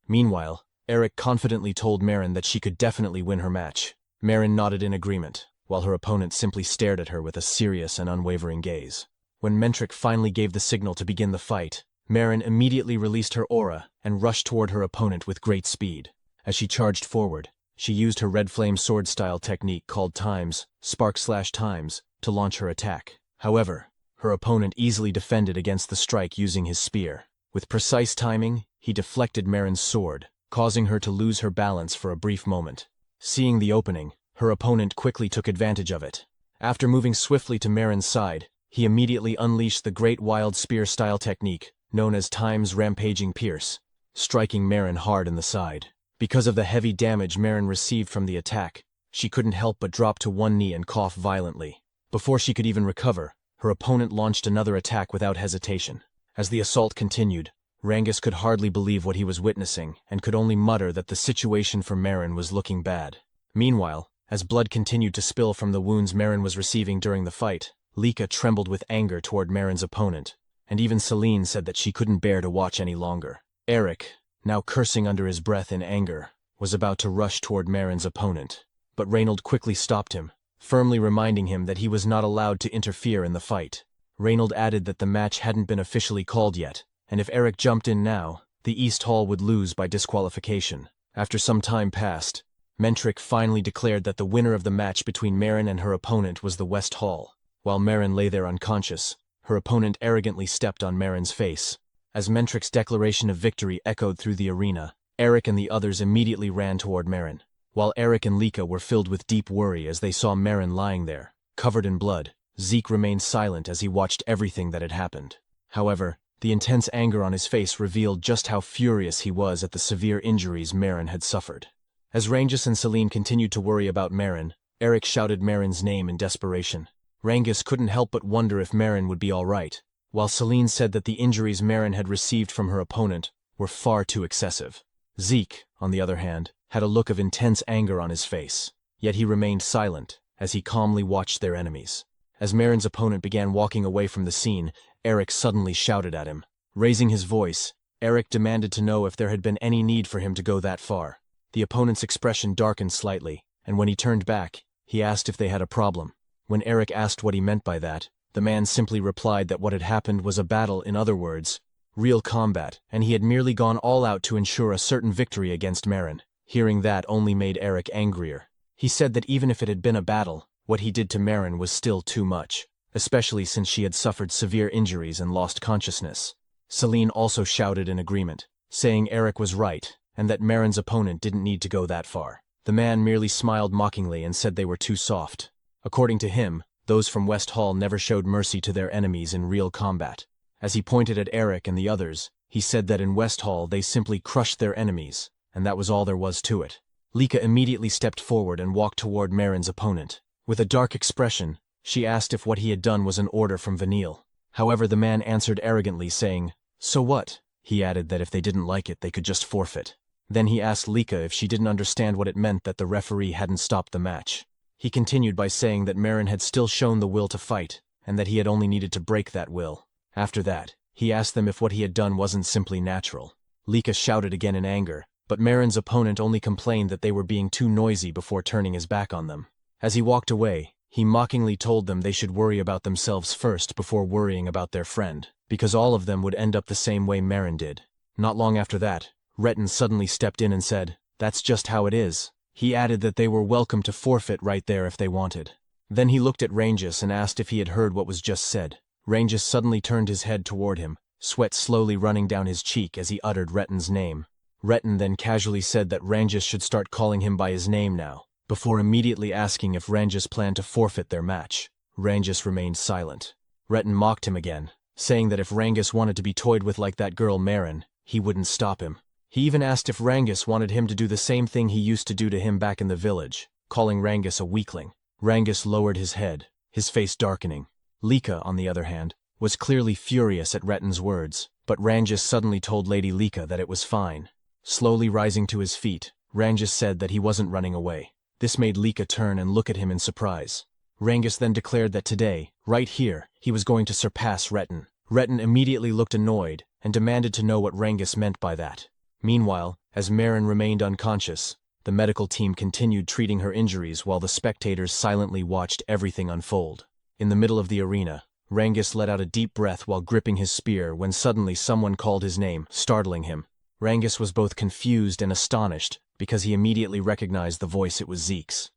Meanwhile, Eric confidently told Marin that she could definitely win her match. Marin nodded in agreement, while her opponent simply stared at her with a serious and unwavering gaze. When Mentric finally gave the signal to begin the fight, Marin immediately released her aura and rushed toward her opponent with great speed. As she charged forward, she used her red flame sword style technique called Spark/Times to launch her attack. However, her opponent easily defended against the strike using his spear. With precise timing, he deflected Marin's sword, causing her to lose her balance for a brief moment. Seeing the opening, her opponent quickly took advantage of it. After moving swiftly to Marin's side, he immediately unleashed the Great Wild Spear style technique, known as Rampaging Pierce, striking Marin hard in the side. Because of the heavy damage Marin received from the attack, she couldn't help but drop to one knee and cough violently. Before she could even recover, her opponent launched another attack without hesitation. As the assault continued, Rangus could hardly believe what he was witnessing and could only mutter that the situation for Marin was looking bad. Meanwhile, as blood continued to spill from the wounds Marin was receiving during the fight, Lika trembled with anger toward Marin's opponent, and even Celine said that she couldn't bear to watch any longer. Eric, now cursing under his breath in anger, was about to rush toward Marin's opponent, but Reynold quickly stopped him, firmly reminding him that he was not allowed to interfere in the fight. Reynold added that the match hadn't been officially called yet, and if Eric jumped in now, the East Hall would lose by disqualification. After some time passed, Mentric finally declared that the winner of the match between Marin and her opponent was the West Hall. While Marin lay there unconscious, her opponent arrogantly stepped on Marin's face. As Mentric's declaration of victory echoed through the arena, Eric and the others immediately ran toward Marin. While Eric and Lika were filled with deep worry as they saw Marin lying there, covered in blood, Zeke remained silent as he watched everything that had happened. However, the intense anger on his face revealed just how furious he was at the severe injuries Marin had suffered. As Rangus and Celine continued to worry about Marin, Eric shouted Marin's name in desperation. Rangus couldn't help but wonder if Marin would be all right, while Celine said that the injuries Marin had received from her opponent were far too excessive. Zeke, on the other hand, had a look of intense anger on his face, yet he remained silent as he calmly watched their enemies. As Marin's opponent began walking away from the scene, Eric suddenly shouted at him. Raising his voice, Eric demanded to know if there had been any need for him to go that far. The opponent's expression darkened slightly, and when he turned back, he asked if they had a problem. When Eric asked what he meant by that, the man simply replied that what had happened was a battle, in other words, real combat, and he had merely gone all out to ensure a certain victory against Marin. Hearing that only made Eric angrier. He said that even if it had been a battle, what he did to Marin was still too much, especially since she had suffered severe injuries and lost consciousness. Celine also shouted in agreement, saying Eric was right, and that Marin's opponent didn't need to go that far. The man merely smiled mockingly and said they were too soft. According to him, those from West Hall never showed mercy to their enemies in real combat. As he pointed at Eric and the others, he said that in West Hall they simply crushed their enemies, and that was all there was to it. Lika immediately stepped forward and walked toward Marin's opponent. With a dark expression, she asked if what he had done was an order from Vanille. However, the man answered arrogantly, saying, "So what?" He added that if they didn't like it, they could just forfeit. Then he asked Lika if she didn't understand what it meant that the referee hadn't stopped the match. He continued by saying that Marin had still shown the will to fight, and that he had only needed to break that will. After that, he asked them if what he had done wasn't simply natural. Lika shouted again in anger, but Marin's opponent only complained that they were being too noisy before turning his back on them. As he walked away, he mockingly told them they should worry about themselves first before worrying about their friend, because all of them would end up the same way Marin did. Not long after that, Retin suddenly stepped in and said, "That's just how it is." He added that they were welcome to forfeit right there if they wanted. Then he looked at Rangus and asked if he had heard what was just said. Rangus suddenly turned his head toward him, sweat slowly running down his cheek as he uttered Retin's name. Retin then casually said that Rangus should start calling him by his name now, before immediately asking if Rangus planned to forfeit their match. Rangus remained silent. Retin mocked him again, saying that if Rangus wanted to be toyed with like that girl Marin, he wouldn't stop him. He even asked if Rangus wanted him to do the same thing he used to do to him back in the village, calling Rangus a weakling. Rangus lowered his head, his face darkening. Lika, on the other hand, was clearly furious at Retin's words, but Rangus suddenly told Lady Lika that it was fine. Slowly rising to his feet, Rangus said that he wasn't running away. This made Lika turn and look at him in surprise. Rangus then declared that today, right here, he was going to surpass Retin. Retin immediately looked annoyed and demanded to know what Rangus meant by that. Meanwhile, as Marin remained unconscious, the medical team continued treating her injuries while the spectators silently watched everything unfold. In the middle of the arena, Rangus let out a deep breath while gripping his spear when suddenly someone called his name, startling him. Rangus was both confused and astonished because he immediately recognized the voice. It was Zeke's.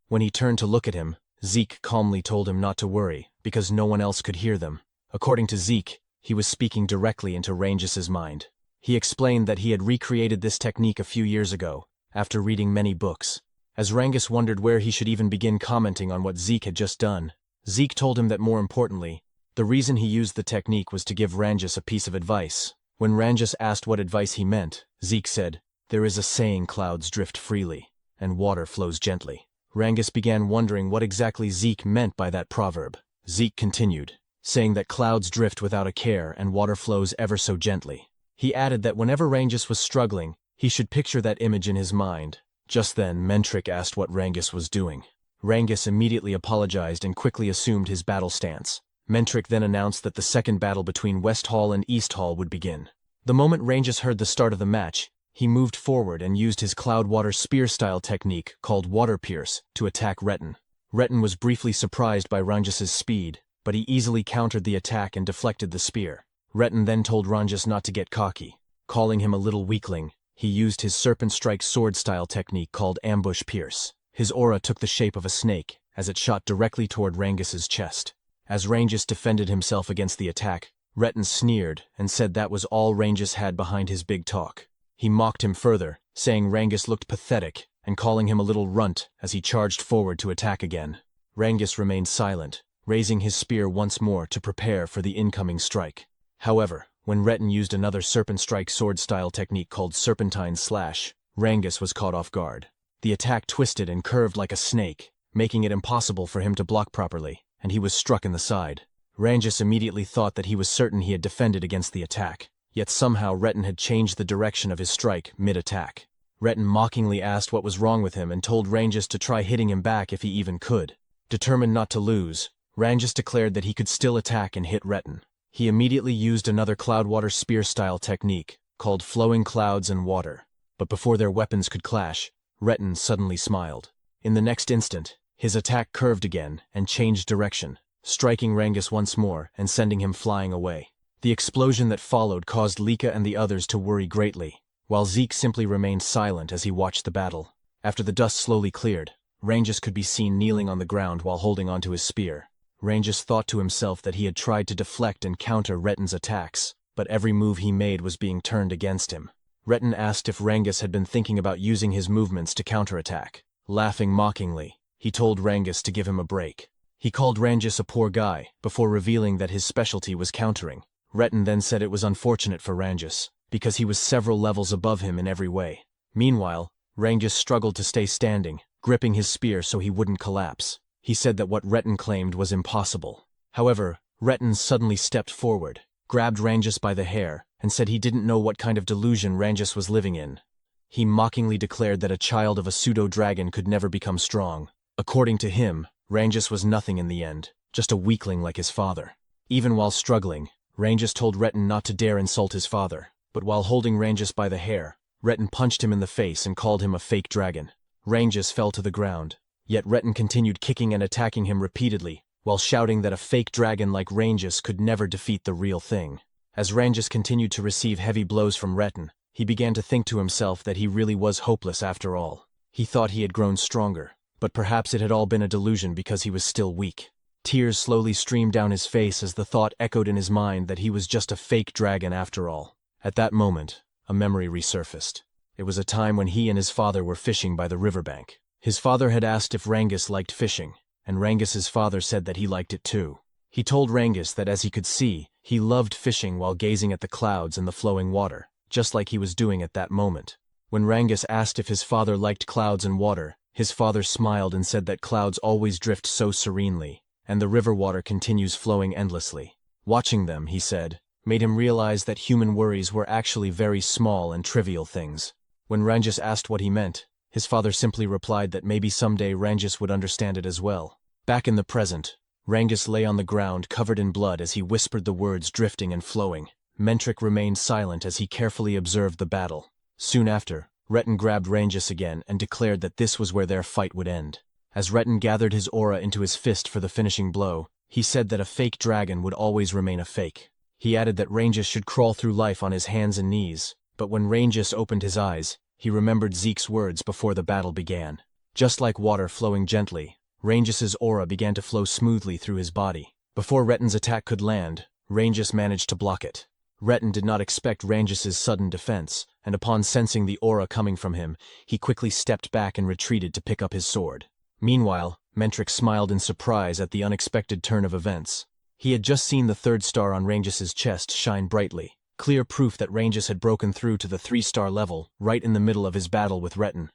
When he turned to look at him, Zeke calmly told him not to worry because no one else could hear them. According to Zeke, he was speaking directly into Rangus's mind. He explained that he had recreated this technique a few years ago, after reading many books. As Rangus wondered where he should even begin commenting on what Zeke had just done, Zeke told him that more importantly, the reason he used the technique was to give Rangus a piece of advice. When Rangus asked what advice he meant, Zeke said, "There is a saying clouds drift freely, and water flows gently." Rangus began wondering what exactly Zeke meant by that proverb. Zeke continued, saying that clouds drift without a care and water flows ever so gently. He added that whenever Rangus was struggling, he should picture that image in his mind. Just then, Mentric asked what Rangus was doing. Rangus immediately apologized and quickly assumed his battle stance. Mentric then announced that the second battle between West Hall and East Hall would begin. The moment Rangus heard the start of the match, he moved forward and used his Cloudwater spear-style technique called Water Pierce to attack Retin. Retin was briefly surprised by Rangus's speed, but he easily countered the attack and deflected the spear. Retin then told Rangus not to get cocky, calling him a little weakling, He used his serpent strike sword-style technique called ambush pierce. His aura took the shape of a snake, as it shot directly toward Rangus's chest. As Rangus defended himself against the attack, Retin sneered and said that was all Rangus had behind his big talk. He mocked him further, saying Rangus looked pathetic and calling him a little runt as he charged forward to attack again. Rangus remained silent, raising his spear once more to prepare for the incoming strike. However, when Retin used another serpent strike sword-style technique called serpentine slash, Rangus was caught off guard. The attack twisted and curved like a snake, making it impossible for him to block properly, and he was struck in the side. Rangus immediately thought that he was certain he had defended against the attack, yet somehow Retin had changed the direction of his strike mid-attack. Retin mockingly asked what was wrong with him and told Rangus to try hitting him back if he even could. Determined not to lose, Rangus declared that he could still attack and hit Retin. He immediately used another Cloudwater spear-style technique, called Flowing Clouds and Water. But before their weapons could clash, Retin suddenly smiled. In the next instant, his attack curved again and changed direction, striking Rangus once more and sending him flying away. The explosion that followed caused Lika and the others to worry greatly, while Zeke simply remained silent as he watched the battle. After the dust slowly cleared, Rangus could be seen kneeling on the ground while holding onto his spear. Rangus thought to himself that he had tried to deflect and counter Retin's attacks, but every move he made was being turned against him. Retin asked if Rangus had been thinking about using his movements to counterattack. Laughing mockingly, he told Rangus to give him a break. He called Rangus a poor guy, before revealing that his specialty was countering. Retin then said it was unfortunate for Rangus, because he was several levels above him in every way. Meanwhile, Rangus struggled to stay standing, gripping his spear so he wouldn't collapse. He said that what Retin claimed was impossible. However, Retin suddenly stepped forward, grabbed Rangus by the hair, and said he didn't know what kind of delusion Rangus was living in. He mockingly declared that a child of a pseudo-dragon could never become strong. According to him, Rangus was nothing in the end, just a weakling like his father. Even while struggling, Rangus told Retin not to dare insult his father, but while holding Rangus by the hair, Retin punched him in the face and called him a fake dragon. Rangus fell to the ground, yet Retin continued kicking and attacking him repeatedly, while shouting that a fake dragon like Rangus could never defeat the real thing. As Rangus continued to receive heavy blows from Retin, he began to think to himself that he really was hopeless after all. He thought he had grown stronger, but perhaps it had all been a delusion because he was still weak. Tears slowly streamed down his face as the thought echoed in his mind that he was just a fake dragon after all. At that moment, a memory resurfaced. It was a time when he and his father were fishing by the riverbank. His father had asked if Rangus liked fishing, and Rangus's father said that he liked it too. He told Rangus that as he could see, he loved fishing while gazing at the clouds and the flowing water, just like he was doing at that moment. When Rangus asked if his father liked clouds and water, his father smiled and said that clouds always drift so serenely, and the river water continues flowing endlessly. Watching them, he said, made him realize that human worries were actually very small and trivial things. When Rangus asked what he meant, his father simply replied that maybe someday Rangus would understand it as well. Back in the present, Rangus lay on the ground covered in blood as he whispered the words drifting and flowing. Mentric remained silent as he carefully observed the battle. Soon after, Retin grabbed Rangus again and declared that this was where their fight would end. As Retin gathered his aura into his fist for the finishing blow, he said that a fake dragon would always remain a fake. He added that Rangus should crawl through life on his hands and knees, but when Rangus opened his eyes, he remembered Zeke's words before the battle began. Just like water flowing gently, Rangus's aura began to flow smoothly through his body. Before Retin's attack could land, Rangus managed to block it. Retin did not expect Rangus's sudden defense, and upon sensing the aura coming from him, he quickly stepped back and retreated to pick up his sword. Meanwhile, Mentric smiled in surprise at the unexpected turn of events. He had just seen the third star on Rangus's chest shine brightly, clear proof that Rangus had broken through to the 3-star level right in the middle of his battle with Retin.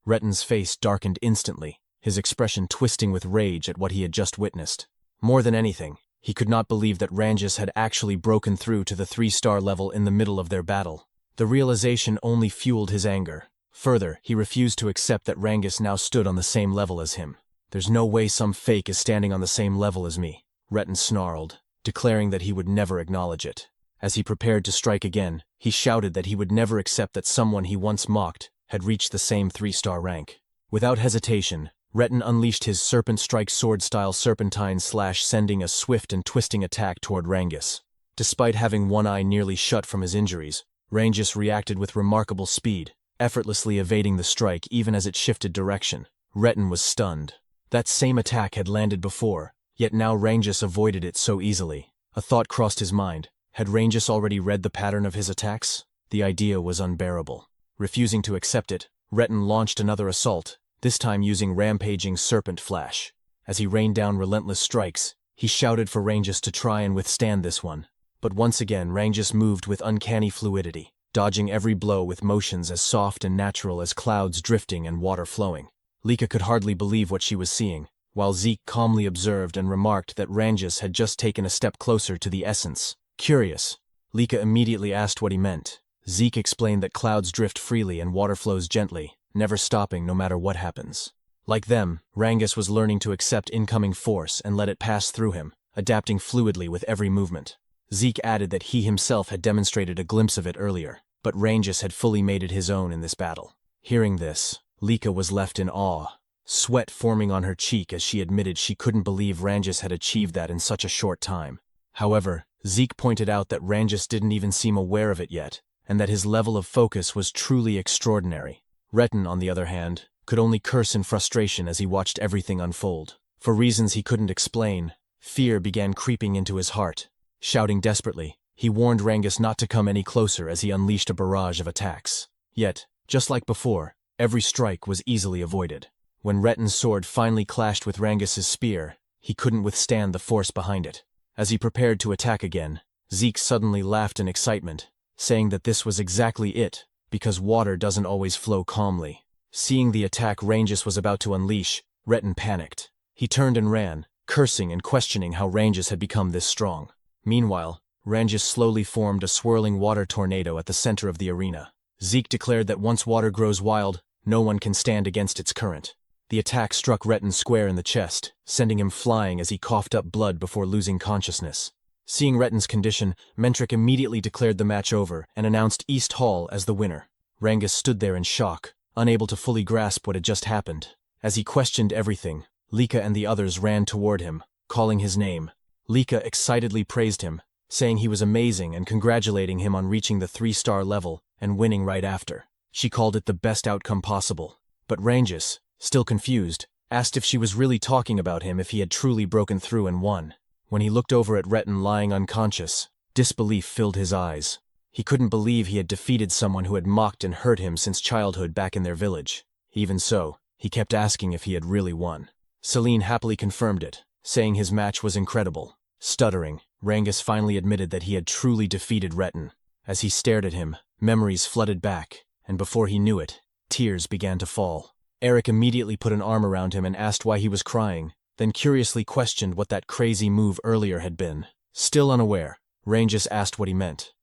Retin's face darkened instantly, his expression twisting with rage at what he had just witnessed. More than anything, he could not believe that Rangus had actually broken through to the 3-star level in the middle of their battle. The realization only fueled his anger. Further, he refused to accept that Rangus now stood on the same level as him. "There's no way some fake is standing on the same level as me," Retin snarled, declaring that he would never acknowledge it. As he prepared to strike again, he shouted that he would never accept that someone he once mocked had reached the same 3-star rank. Without hesitation, Retin unleashed his serpent strike sword-style serpentine slash, sending a swift and twisting attack toward Rangus. Despite having one eye nearly shut from his injuries, Rangus reacted with remarkable speed, effortlessly evading the strike even as it shifted direction. Retin was stunned. That same attack had landed before, yet now Rangus avoided it so easily. A thought crossed his mind. Had Rangus already read the pattern of his attacks? The idea was unbearable. Refusing to accept it, Retin launched another assault, this time using rampaging serpent flash. As he rained down relentless strikes, he shouted for Rangus to try and withstand this one. But once again Rangus moved with uncanny fluidity, dodging every blow with motions as soft and natural as clouds drifting and water flowing. Lika could hardly believe what she was seeing, while Zeke calmly observed and remarked that Rangus had just taken a step closer to the essence. Curious, Lika immediately asked what he meant. Zeke explained that clouds drift freely and water flows gently, never stopping no matter what happens. Like them, Rangus was learning to accept incoming force and let it pass through him, adapting fluidly with every movement. Zeke added that he himself had demonstrated a glimpse of it earlier, but Rangus had fully made it his own in this battle. Hearing this, Lika was left in awe, sweat forming on her cheek as she admitted she couldn't believe Rangus had achieved that in such a short time. However, Zeke pointed out that Rangus didn't even seem aware of it yet, and that his level of focus was truly extraordinary. Retin, on the other hand, could only curse in frustration as he watched everything unfold. For reasons he couldn't explain, fear began creeping into his heart. Shouting desperately, he warned Rangus not to come any closer as he unleashed a barrage of attacks. Yet, just like before, every strike was easily avoided. When Retin's sword finally clashed with Rangus's spear, he couldn't withstand the force behind it. As he prepared to attack again, Zeke suddenly laughed in excitement, saying that this was exactly it, because water doesn't always flow calmly. Seeing the attack Rangus was about to unleash, Retin panicked. He turned and ran, cursing and questioning how Rangus had become this strong. Meanwhile, Rangus slowly formed a swirling water tornado at the center of the arena. Zeke declared that once water grows wild, no one can stand against its current. The attack struck Retin square in the chest, sending him flying as he coughed up blood before losing consciousness. Seeing Retin's condition, Mentric immediately declared the match over and announced East Hall as the winner. Rangus stood there in shock, unable to fully grasp what had just happened. As he questioned everything, Lika and the others ran toward him, calling his name. Lika excitedly praised him, saying he was amazing and congratulating him on reaching the 3-star level and winning right after. She called it the best outcome possible. But Rangus, still confused, asked if she was really talking about him if he had truly broken through and won. When he looked over at Retin lying unconscious, disbelief filled his eyes. He couldn't believe he had defeated someone who had mocked and hurt him since childhood back in their village. Even so, he kept asking if he had really won. Celine happily confirmed it, saying his match was incredible. Stuttering, Rangus finally admitted that he had truly defeated Retin. As he stared at him, memories flooded back, and before he knew it, tears began to fall. Eric immediately put an arm around him and asked why he was crying, then curiously questioned what that crazy move earlier had been. Still unaware, Rangus asked what he meant.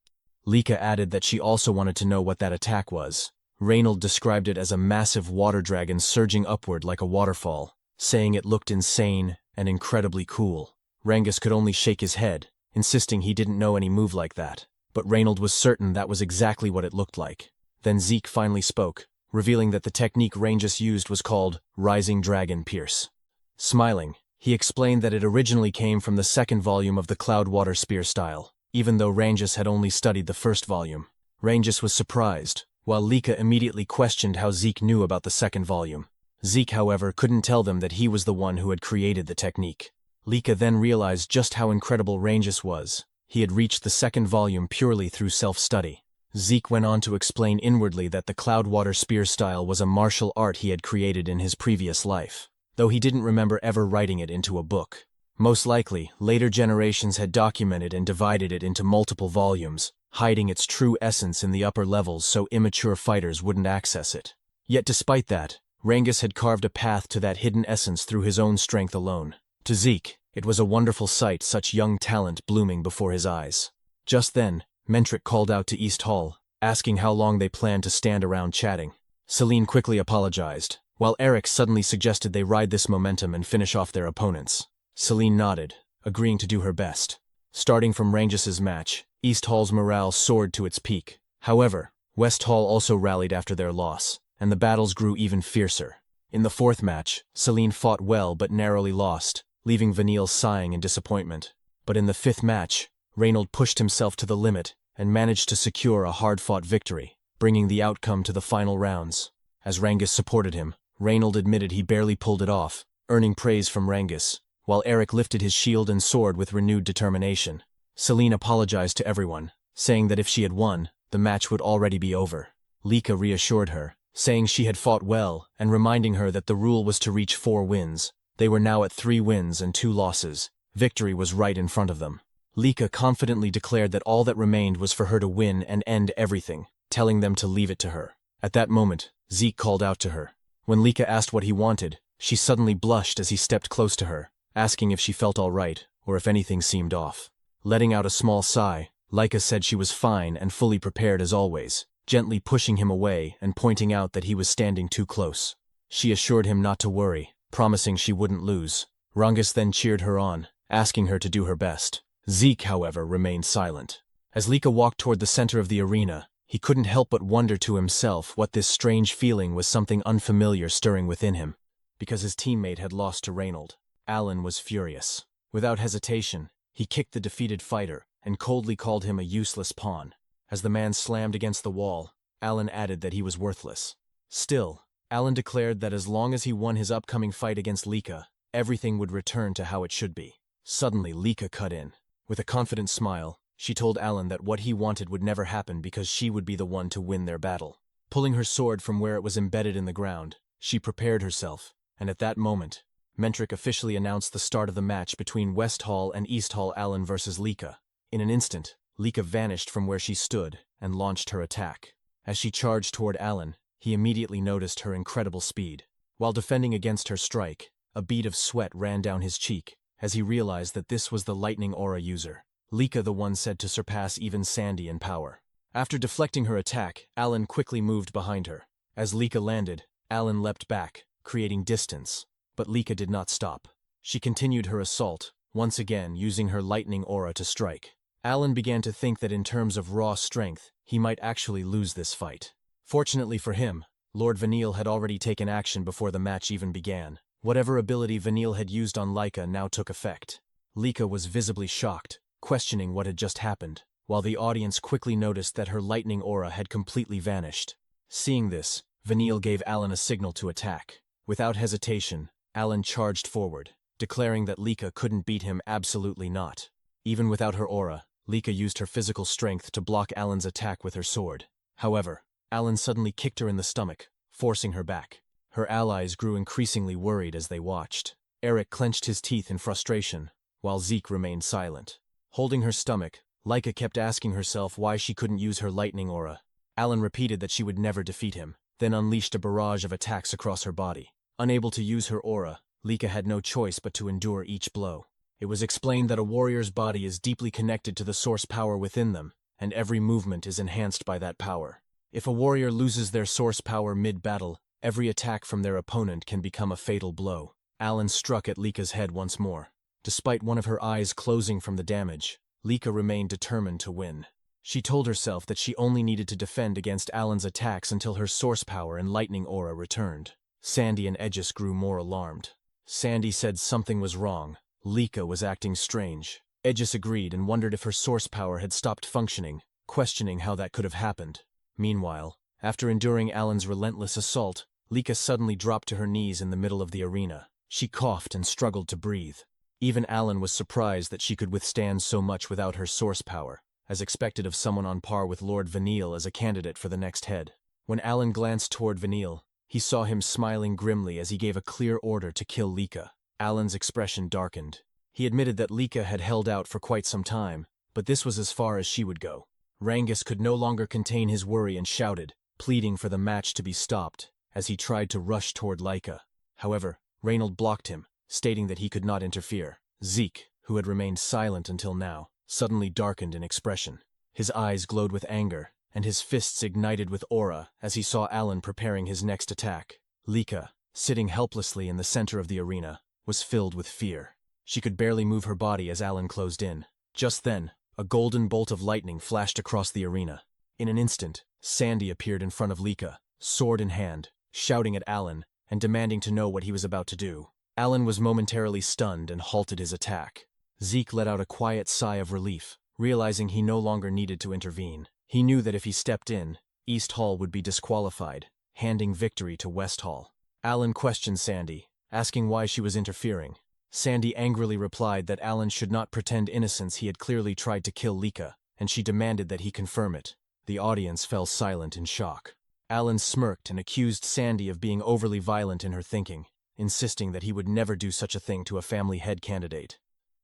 Lika added that she also wanted to know what that attack was. Reynold described it as a massive water dragon surging upward like a waterfall, saying it looked insane and incredibly cool. Rangus could only shake his head, insisting he didn't know any move like that, but Reynold was certain that was exactly what it looked like. Then Zeke finally spoke, revealing that the technique Rangus used was called Rising Dragon Pierce. Smiling, he explained that it originally came from the second volume of the Cloudwater Spear style, even though Rangus had only studied the first volume. Rangus was surprised, while Lika immediately questioned how Zeke knew about the second volume. Zeke, however, couldn't tell them that he was the one who had created the technique. Lika then realized just how incredible Rangus was. He had reached the second volume purely through self-study. Zeke went on to explain inwardly that the Cloudwater Spear style was a martial art he had created in his previous life, though he didn't remember ever writing it into a book. Most likely, later generations had documented and divided it into multiple volumes, hiding its true essence in the upper levels so immature fighters wouldn't access it. Yet despite that, Rangus had carved a path to that hidden essence through his own strength alone. To Zeke, it was a wonderful sight, such young talent blooming before his eyes. Just then, Mentric called out to East Hall, asking how long they planned to stand around chatting. Celine quickly apologized, while Eric suddenly suggested they ride this momentum and finish off their opponents. Celine nodded, agreeing to do her best. Starting from Rangus's match, East Hall's morale soared to its peak. However, West Hall also rallied after their loss, and the battles grew even fiercer. In the fourth match, Celine fought well but narrowly lost, leaving Vanille sighing in disappointment. But in the fifth match, Reynold pushed himself to the limit and managed to secure a hard-fought victory, bringing the outcome to the final rounds. As Rangus supported him, Reynold admitted he barely pulled it off, earning praise from Rangus, while Eric lifted his shield and sword with renewed determination. Celine apologized to everyone, saying that if she had won, the match would already be over. Lika reassured her, saying she had fought well and reminding her that the rule was to reach 4 wins. They were now at 3 wins and 2 losses. Victory was right in front of them. Lika confidently declared that all that remained was for her to win and end everything, telling them to leave it to her. At that moment, Zeke called out to her. When Lika asked what he wanted, she suddenly blushed as he stepped close to her, asking if she felt all right or if anything seemed off. Letting out a small sigh, Lika said she was fine and fully prepared as always, gently pushing him away and pointing out that he was standing too close. She assured him not to worry, promising she wouldn't lose. Rangus then cheered her on, asking her to do her best. Zeke, however, remained silent. As Lika walked toward the center of the arena, he couldn't help but wonder to himself what this strange feeling was, something unfamiliar stirring within him. Because his teammate had lost to Reynold, Alan was furious. Without hesitation, he kicked the defeated fighter and coldly called him a useless pawn. As the man slammed against the wall, Alan added that he was worthless. Still, Alan declared that as long as he won his upcoming fight against Lika, everything would return to how it should be. Suddenly, Lika cut in. With a confident smile, she told Alan that what he wanted would never happen because she would be the one to win their battle. Pulling her sword from where it was embedded in the ground, she prepared herself, and at that moment, Mentric officially announced the start of the match between West Hall and East Hall Alan versus Lika. In an instant, Lika vanished from where she stood and launched her attack. As she charged toward Alan, he immediately noticed her incredible speed. While defending against her strike, a bead of sweat ran down his cheek as he realized that this was the lightning aura user, Lika, the one said to surpass even Sandy in power. After deflecting her attack, Alan quickly moved behind her. As Lika landed, Alan leapt back, creating distance. But Lika did not stop. She continued her assault, once again using her lightning aura to strike. Alan began to think that in terms of raw strength, he might actually lose this fight. Fortunately for him, Lord Vanille had already taken action before the match even began. Whatever ability Vanille had used on Lika now took effect. Lika was visibly shocked, questioning what had just happened, while the audience quickly noticed that her lightning aura had completely vanished. Seeing this, Vanille gave Alan a signal to attack. Without hesitation, Alan charged forward, declaring that Lika couldn't beat him. Absolutely not. Even without her aura, Lika used her physical strength to block Alan's attack with her sword. However, Alan suddenly kicked her in the stomach, forcing her back. Her allies grew increasingly worried as they watched. Eric clenched his teeth in frustration, while Zeke remained silent. Holding her stomach, Lika kept asking herself why she couldn't use her lightning aura. Alan repeated that she would never defeat him, then unleashed a barrage of attacks across her body. Unable to use her aura, Lika had no choice but to endure each blow. It was explained that a warrior's body is deeply connected to the source power within them, and every movement is enhanced by that power. If a warrior loses their source power mid-battle, every attack from their opponent can become a fatal blow. Alan struck at Lika's head once more. Despite one of her eyes closing from the damage, Lika remained determined to win. She told herself that she only needed to defend against Alan's attacks until her source power and lightning aura returned. Sandy and Aegis grew more alarmed. Sandy said something was wrong. Lika was acting strange. Aegis agreed and wondered if her source power had stopped functioning, questioning how that could have happened. Meanwhile, after enduring Alan's relentless assault, Lika suddenly dropped to her knees in the middle of the arena. She coughed and struggled to breathe. Even Alan was surprised that she could withstand so much without her source power, as expected of someone on par with Lord Vanille as a candidate for the next head. When Alan glanced toward Vanille, he saw him smiling grimly as he gave a clear order to kill Lika. Alan's expression darkened. He admitted that Lika had held out for quite some time, but this was as far as she would go. Rangus could no longer contain his worry and shouted, pleading for the match to be stopped, as he tried to rush toward Lika. However, Reynold blocked him, stating that he could not interfere. Zeke, who had remained silent until now, suddenly darkened in expression. His eyes glowed with anger, and his fists ignited with aura as he saw Alan preparing his next attack. Lika, sitting helplessly in the center of the arena, was filled with fear. She could barely move her body as Alan closed in. Just then, a golden bolt of lightning flashed across the arena. In an instant, Sandy appeared in front of Lika, sword in hand, shouting at Alan and demanding to know what he was about to do. Alan was momentarily stunned and halted his attack. Zeke let out a quiet sigh of relief, realizing he no longer needed to intervene. He knew that if he stepped in, East Hall would be disqualified, handing victory to West Hall. Alan questioned Sandy, asking why she was interfering. Sandy angrily replied that Alan should not pretend innocence. He had clearly tried to kill Lika, and she demanded that he confirm it. The audience fell silent in shock. Alan smirked and accused Sandy of being overly violent in her thinking, insisting that he would never do such a thing to a family head candidate.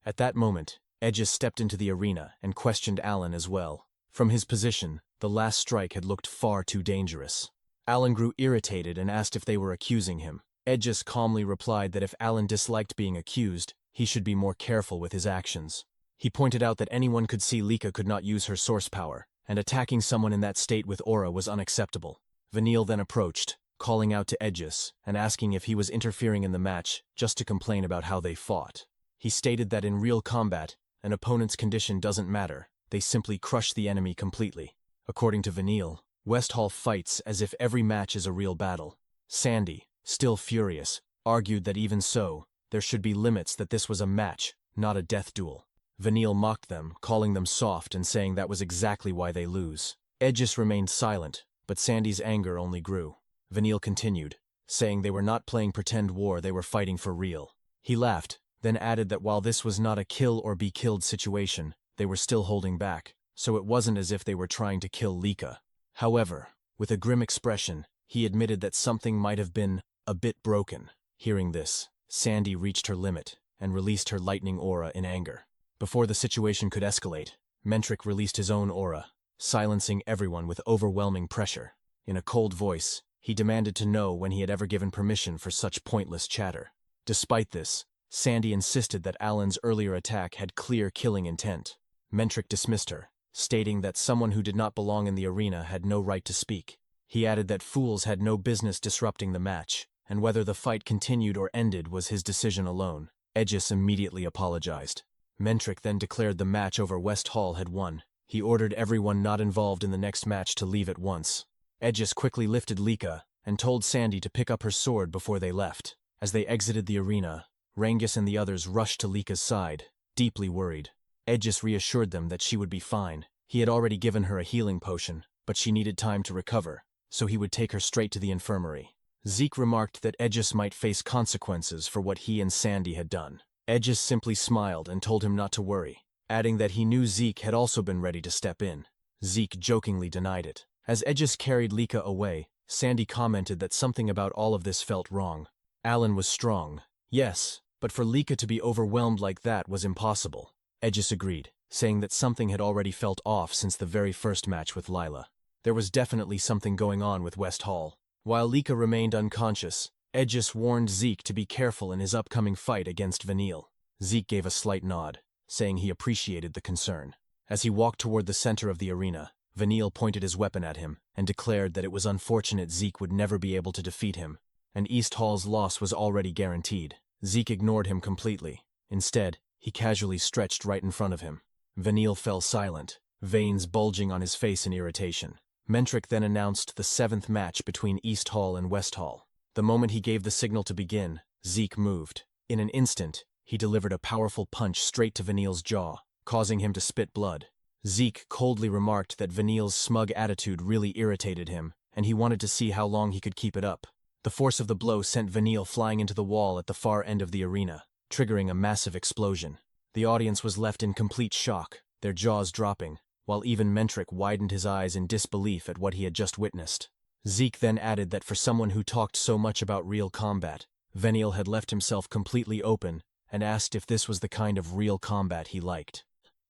At that moment, Edges stepped into the arena and questioned Alan as well. From his position, the last strike had looked far too dangerous. Alan grew irritated and asked if they were accusing him. Edges calmly replied that if Alan disliked being accused, he should be more careful with his actions. He pointed out that anyone could see Lika could not use her source power, and attacking someone in that state with aura was unacceptable. Vanille then approached, calling out to Edges and asking if he was interfering in the match just to complain about how they fought. He stated that in real combat, an opponent's condition doesn't matter, they simply crush the enemy completely. According to Vanille, West Hall fights as if every match is a real battle. Sandy, still furious, argued that even so, there should be limits, that this was a match, not a death duel. Vanille mocked them, calling them soft and saying that was exactly why they lose. Edges remained silent, but Sandy's anger only grew. Vanille continued, saying they were not playing pretend war, they were fighting for real. He laughed, then added that while this was not a kill or be killed situation, they were still holding back, so it wasn't as if they were trying to kill Lika. However, with a grim expression, he admitted that something might have been a bit broken. Hearing this, Sandy reached her limit and released her lightning aura in anger. Before the situation could escalate, Mentric released his own aura, silencing everyone with overwhelming pressure. In a cold voice, he demanded to know when he had ever given permission for such pointless chatter. Despite this, Sandy insisted that Alan's earlier attack had clear killing intent. Mentric dismissed her, stating that someone who did not belong in the arena had no right to speak. He added that fools had no business disrupting the match, and whether the fight continued or ended was his decision alone. Edges immediately apologized. Mentric then declared the match over West Hall had won. He ordered everyone not involved in the next match to leave at once. Edges quickly lifted Lika and told Sandy to pick up her sword before they left. As they exited the arena, Rangus and the others rushed to Lika's side, deeply worried. Edges reassured them that she would be fine. He had already given her a healing potion, but she needed time to recover, so he would take her straight to the infirmary. Zeke remarked that Edges might face consequences for what he and Sandy had done. Edges simply smiled and told him not to worry, adding that he knew Zeke had also been ready to step in. Zeke jokingly denied it. As Edges carried Lika away, Sandy commented that something about all of this felt wrong. Alan was strong, yes, but for Lika to be overwhelmed like that was impossible. Edges agreed, saying that something had already felt off since the very first match with Lila. There was definitely something going on with West Hall. While Lika remained unconscious, Edges warned Zeke to be careful in his upcoming fight against Vanille. Zeke gave a slight nod, saying he appreciated the concern. As he walked toward the center of the arena, Vanille pointed his weapon at him and declared that it was unfortunate Zeke would never be able to defeat him, and East Hall's loss was already guaranteed. Zeke ignored him completely. Instead, he casually stretched right in front of him. Vanille fell silent, veins bulging on his face in irritation. Mentric then announced the 7th match between East Hall and West Hall. The moment he gave the signal to begin, Zeke moved. In an instant, he delivered a powerful punch straight to Vanille's jaw, causing him to spit blood. Zeke coldly remarked that Vanille's smug attitude really irritated him, and he wanted to see how long he could keep it up. The force of the blow sent Vanille flying into the wall at the far end of the arena, triggering a massive explosion. The audience was left in complete shock, their jaws dropping, while even Mentric widened his eyes in disbelief at what he had just witnessed. Zeke then added that for someone who talked so much about real combat, Vanille had left himself completely open and asked if this was the kind of real combat he liked.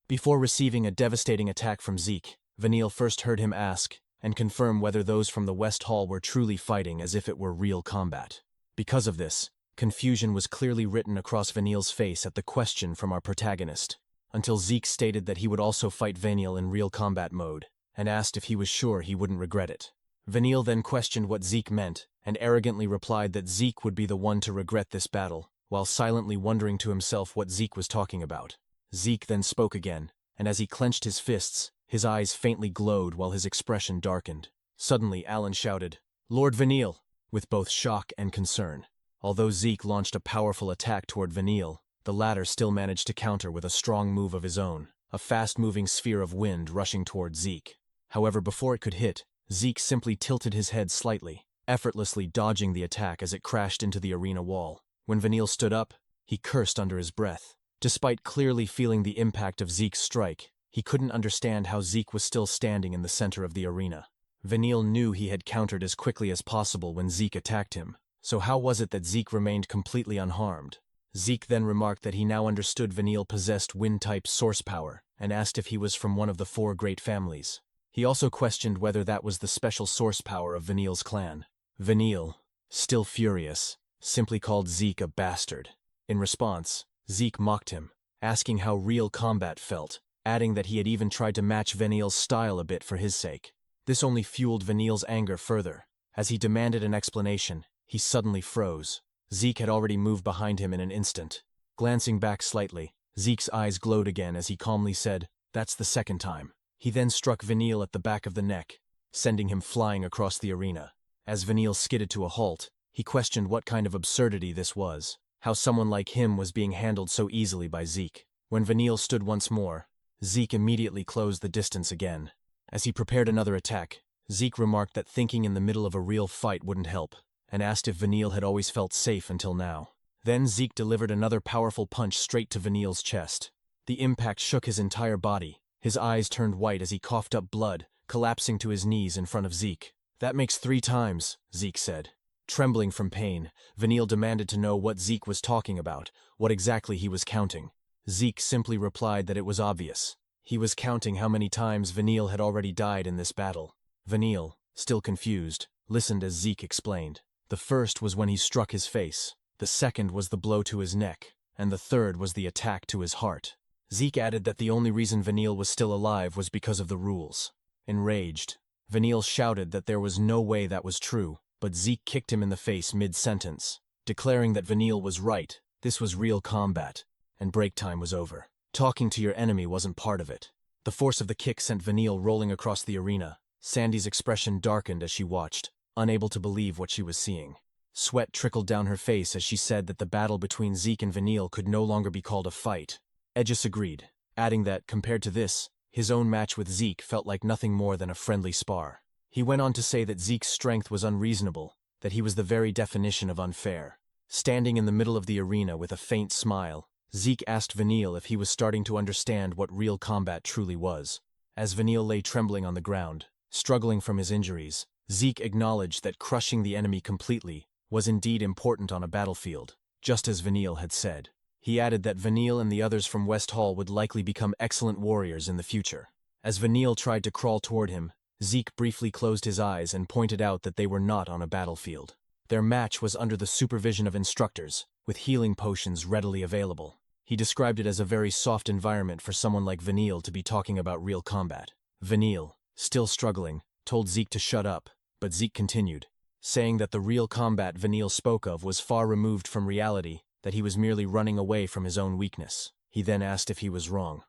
Before receiving a devastating attack from Zeke, Vanille first heard him ask and confirm whether those from the West Hall were truly fighting as if it were real combat. Because of this, confusion was clearly written across Vanille's face at the question from our protagonist, until Zeke stated that he would also fight Vanille in real combat mode, and asked if he was sure he wouldn't regret it. Vanille then questioned what Zeke meant, and arrogantly replied that Zeke would be the one to regret this battle, while silently wondering to himself what Zeke was talking about. Zeke then spoke again, and as he clenched his fists, his eyes faintly glowed while his expression darkened. Suddenly, Alan shouted, "Lord Vanille!" with both shock and concern. Although Zeke launched a powerful attack toward Vanille, the latter still managed to counter with a strong move of his own. a fast-moving sphere of wind rushing toward Zeke. However, before it could hit, Zeke simply tilted his head slightly, effortlessly dodging the attack as it crashed into the arena wall. When Vanille stood up, he cursed under his breath. Despite clearly feeling the impact of Zeke's strike, he couldn't understand how Zeke was still standing in the center of the arena. Vanille knew he had countered as quickly as possible when Zeke attacked him, so how was it that Zeke remained completely unharmed? Zeke then remarked that he now understood Vanille possessed wind-type source power, and asked if he was from one of the 4 great families. He also questioned whether that was the special source power of Vanille's clan. Vanille, still furious, simply called Zeke a bastard. In response, Zeke mocked him, asking how real combat felt, adding that he had even tried to match Vanille's style a bit for his sake. This only fueled Vanille's anger further. As he demanded an explanation, he suddenly froze. Zeke had already moved behind him in an instant. Glancing back slightly, Zeke's eyes glowed again as he calmly said, "That's the second time." He then struck Vanille at the back of the neck, sending him flying across the arena. As Vanille skidded to a halt, he questioned what kind of absurdity this was, how someone like him was being handled so easily by Zeke. When Vanille stood once more, Zeke immediately closed the distance again. As he prepared another attack, Zeke remarked that thinking in the middle of a real fight wouldn't help, and asked if Vanille had always felt safe until now. Then Zeke delivered another powerful punch straight to Vanille's chest. The impact shook his entire body. His eyes turned white as he coughed up blood, collapsing to his knees in front of Zeke. "That makes 3 times, Zeke said. Trembling from pain, Vanille demanded to know what Zeke was talking about, what exactly he was counting. Zeke simply replied that it was obvious. He was counting how many times Vanille had already died in this battle. Vanille, still confused, listened as Zeke explained. The first was when he struck his face, the second was the blow to his neck, and the third was the attack to his heart. Zeke added that the only reason Vanille was still alive was because of the rules. Enraged, Vanille shouted that there was no way that was true, but Zeke kicked him in the face mid-sentence, declaring that Vanille was right, this was real combat, and break time was over. Talking to your enemy wasn't part of it. The force of the kick sent Vanille rolling across the arena. Sandy's expression darkened as she watched, unable to believe what she was seeing. Sweat trickled down her face as she said that the battle between Zeke and Vanille could no longer be called a fight. Aegis agreed, adding that, compared to this, his own match with Zeke felt like nothing more than a friendly spar. He went on to say that Zeke's strength was unreasonable, that he was the very definition of unfair. Standing in the middle of the arena with a faint smile, Zeke asked Vanille if he was starting to understand what real combat truly was. As Vanille lay trembling on the ground, struggling from his injuries, Zeke acknowledged that crushing the enemy completely was indeed important on a battlefield, just as Vanille had said. He added that Vanille and the others from West Hall would likely become excellent warriors in the future. As Vanille tried to crawl toward him, Zeke briefly closed his eyes and pointed out that they were not on a battlefield. Their match was under the supervision of instructors, with healing potions readily available. He described it as a very soft environment for someone like Vanille to be talking about real combat. Vanille, still struggling, told Zeke to shut up, but Zeke continued, saying that the real combat Vanille spoke of was far removed from reality, that he was merely running away from his own weakness. He then asked if he was wrong.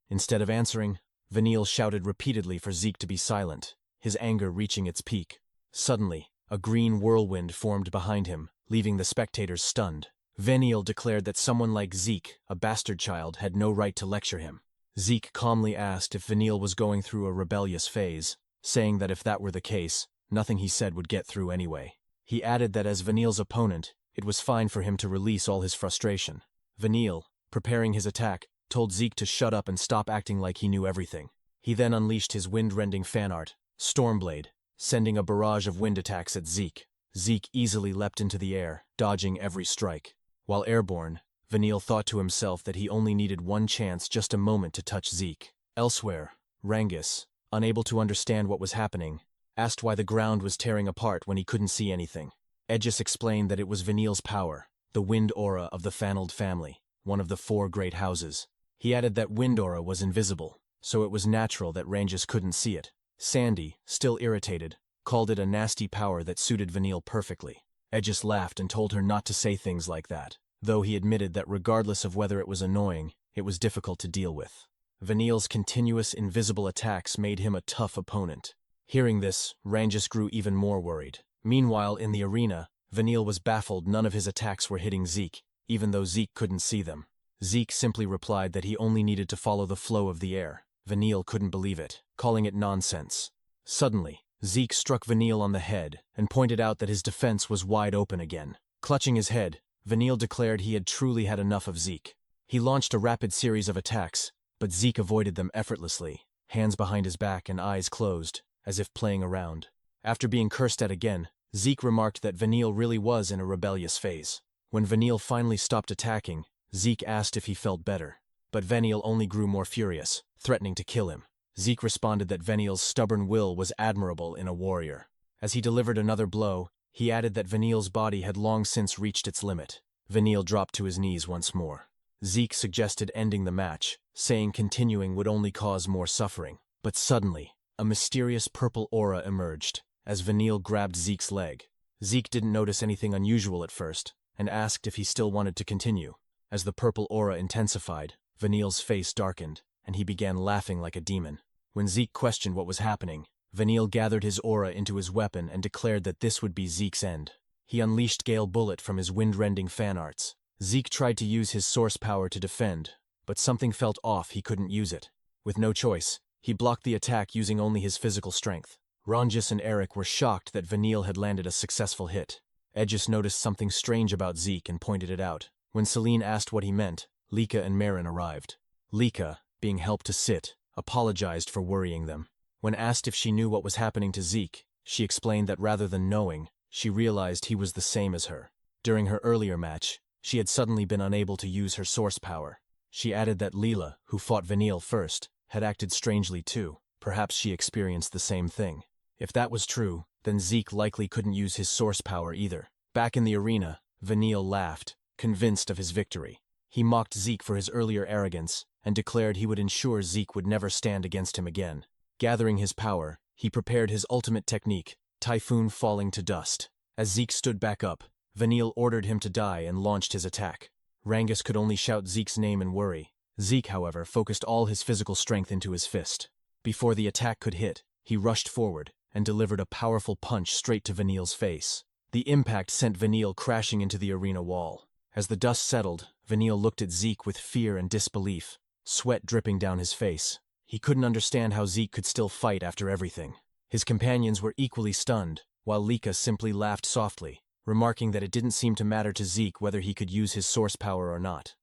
Instead of answering, Vanille shouted repeatedly for Zeke to be silent, his anger reaching its peak. Suddenly, a green whirlwind formed behind him, leaving the spectators stunned. Vanille declared that someone like Zeke, a bastard child, had no right to lecture him. Zeke calmly asked if Vanille was going through a rebellious phase, saying that if that were the case, nothing he said would get through anyway. He added that as Vanille's opponent, it was fine for him to release all his frustration. Vanille, preparing his attack, told Zeke to shut up and stop acting like he knew everything. He then unleashed his wind-rending fan art, Stormblade, sending a barrage of wind attacks at Zeke. Zeke easily leapt into the air, dodging every strike. While airborne, Vanille thought to himself that he only needed one chance, just a moment to touch Zeke. Elsewhere, Rangus, unable to understand what was happening, asked why the ground was tearing apart when he couldn't see anything. Aegis explained that it was Vanille's power, the wind aura of the Fanold family, one of the 4 great houses. He added that wind aura was invisible, so it was natural that Rangus couldn't see it. Sandy, still irritated, called it a nasty power that suited Vanille perfectly. Aegis laughed and told her not to say things like that, though he admitted that regardless of whether it was annoying, it was difficult to deal with. Vanille's continuous invisible attacks made him a tough opponent. Hearing this, Rangus grew even more worried. Meanwhile, in the arena, Vanille was baffled none of his attacks were hitting Zeke, even though Zeke couldn't see them. Zeke simply replied that he only needed to follow the flow of the air. Vanille couldn't believe it, calling it nonsense. Suddenly, Zeke struck Vanille on the head and pointed out that his defense was wide open again. Clutching his head, Vanille declared he had truly had enough of Zeke. He launched a rapid series of attacks, but Zeke avoided them effortlessly, hands behind his back and eyes closed, as if playing around. After being cursed at again, Zeke remarked that Vanille really was in a rebellious phase. When Vanille finally stopped attacking, Zeke asked if he felt better, but Vanille only grew more furious, threatening to kill him. Zeke responded that Vanille's stubborn will was admirable in a warrior. As he delivered another blow, he added that Vanille's body had long since reached its limit. Vanille dropped to his knees once more. Zeke suggested ending the match, saying continuing would only cause more suffering. But suddenly, a mysterious purple aura emerged, as Vanille grabbed Zeke's leg. Zeke didn't notice anything unusual at first, and asked if he still wanted to continue. As the purple aura intensified, Vanille's face darkened, and he began laughing like a demon. When Zeke questioned what was happening, Vanille gathered his aura into his weapon and declared that this would be Zeke's end. He unleashed Gale Bullet from his wind-rending fan arts. Zeke tried to use his source power to defend, but something felt off. He couldn't use it. With no choice, he blocked the attack using only his physical strength. Ranjis and Eric were shocked that Vanille had landed a successful hit. Edgis noticed something strange about Zeke and pointed it out. When Celine asked what he meant, Lika and Marin arrived. Lika, being helped to sit, apologized for worrying them. When asked if she knew what was happening to Zeke, she explained that rather than knowing, she realized he was the same as her. During her earlier match, she had suddenly been unable to use her source power. She added that Leela, who fought Vanille first, had acted strangely too. Perhaps she experienced the same thing. If that was true, then Zeke likely couldn't use his source power either. Back in the arena, Vanille laughed, convinced of his victory. He mocked Zeke for his earlier arrogance and declared he would ensure Zeke would never stand against him again. Gathering his power, he prepared his ultimate technique, Typhoon Falling to Dust. As Zeke stood back up, Vanille ordered him to die and launched his attack. Rangus could only shout Zeke's name in worry. Zeke, however, focused all his physical strength into his fist. Before the attack could hit, he rushed forward and delivered a powerful punch straight to Vanille's face. The impact sent Vanille crashing into the arena wall. As the dust settled, Vanille looked at Zeke with fear and disbelief, sweat dripping down his face. He couldn't understand how Zeke could still fight after everything. His companions were equally stunned, while Lika simply laughed softly, remarking that it didn't seem to matter to Zeke whether he could use his source power or not.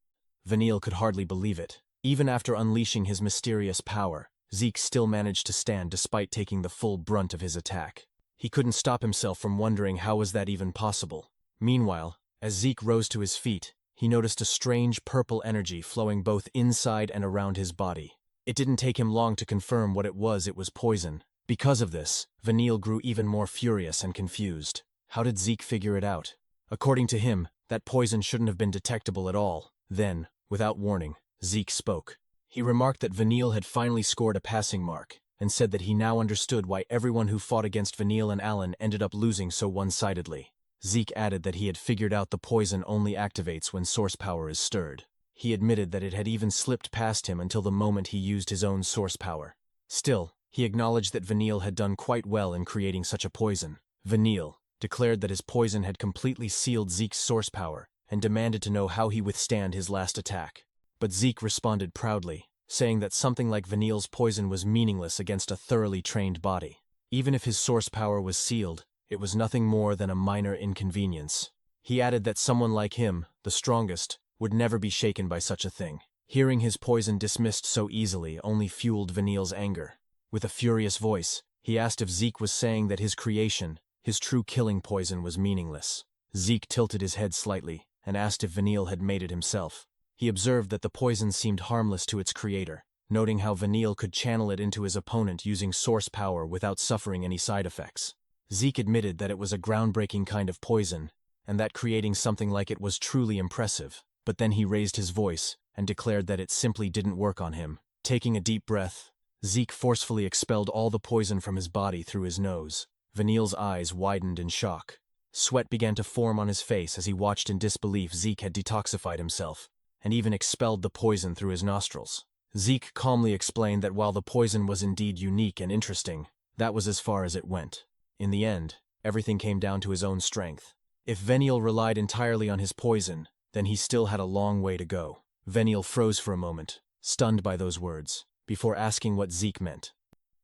Vanille could hardly believe it. Even after unleashing his mysterious power, Zeke still managed to stand despite taking the full brunt of his attack. He couldn't stop himself from wondering how was that even possible. Meanwhile, as Zeke rose to his feet, he noticed a strange purple energy flowing both inside and around his body. It didn't take him long to confirm what it was poison. Because of this, Vanille grew even more furious and confused. How did Zeke figure it out? According to him, that poison shouldn't have been detectable at all. Then, without warning, Zeke spoke. He remarked that Vanille had finally scored a passing mark, and said that he now understood why everyone who fought against Vanille and Alan ended up losing so one-sidedly. Zeke added that he had figured out the poison only activates when source power is stirred. He admitted that it had even slipped past him until the moment he used his own source power. Still, he acknowledged that Vanille had done quite well in creating such a poison. Vanille declared that his poison had completely sealed Zeke's source power and demanded to know how he withstand his last attack. But Zeke responded proudly, saying that something like Vanille's poison was meaningless against a thoroughly trained body. Even if his source power was sealed, it was nothing more than a minor inconvenience. He added that someone like him, the strongest, would never be shaken by such a thing. Hearing his poison dismissed so easily only fueled Vanille's anger. With a furious voice, he asked if Zeke was saying that his creation, his true killing poison, was meaningless. Zeke tilted his head slightly and asked if Vanille had made it himself. He observed that the poison seemed harmless to its creator, noting how Vanille could channel it into his opponent using source power without suffering any side effects. Zeke admitted that it was a groundbreaking kind of poison, and that creating something like it was truly impressive. But then he raised his voice and declared that it simply didn't work on him. Taking a deep breath, Zeke forcefully expelled all the poison from his body through his nose. Vanille's eyes widened in shock. Sweat began to form on his face as he watched in disbelief Zeke had detoxified himself, and even expelled the poison through his nostrils. Zeke calmly explained that while the poison was indeed unique and interesting, that was as far as it went. In the end, everything came down to his own strength. If Vanille relied entirely on his poison, then he still had a long way to go. Veniel froze for a moment, stunned by those words, before asking what Zeke meant.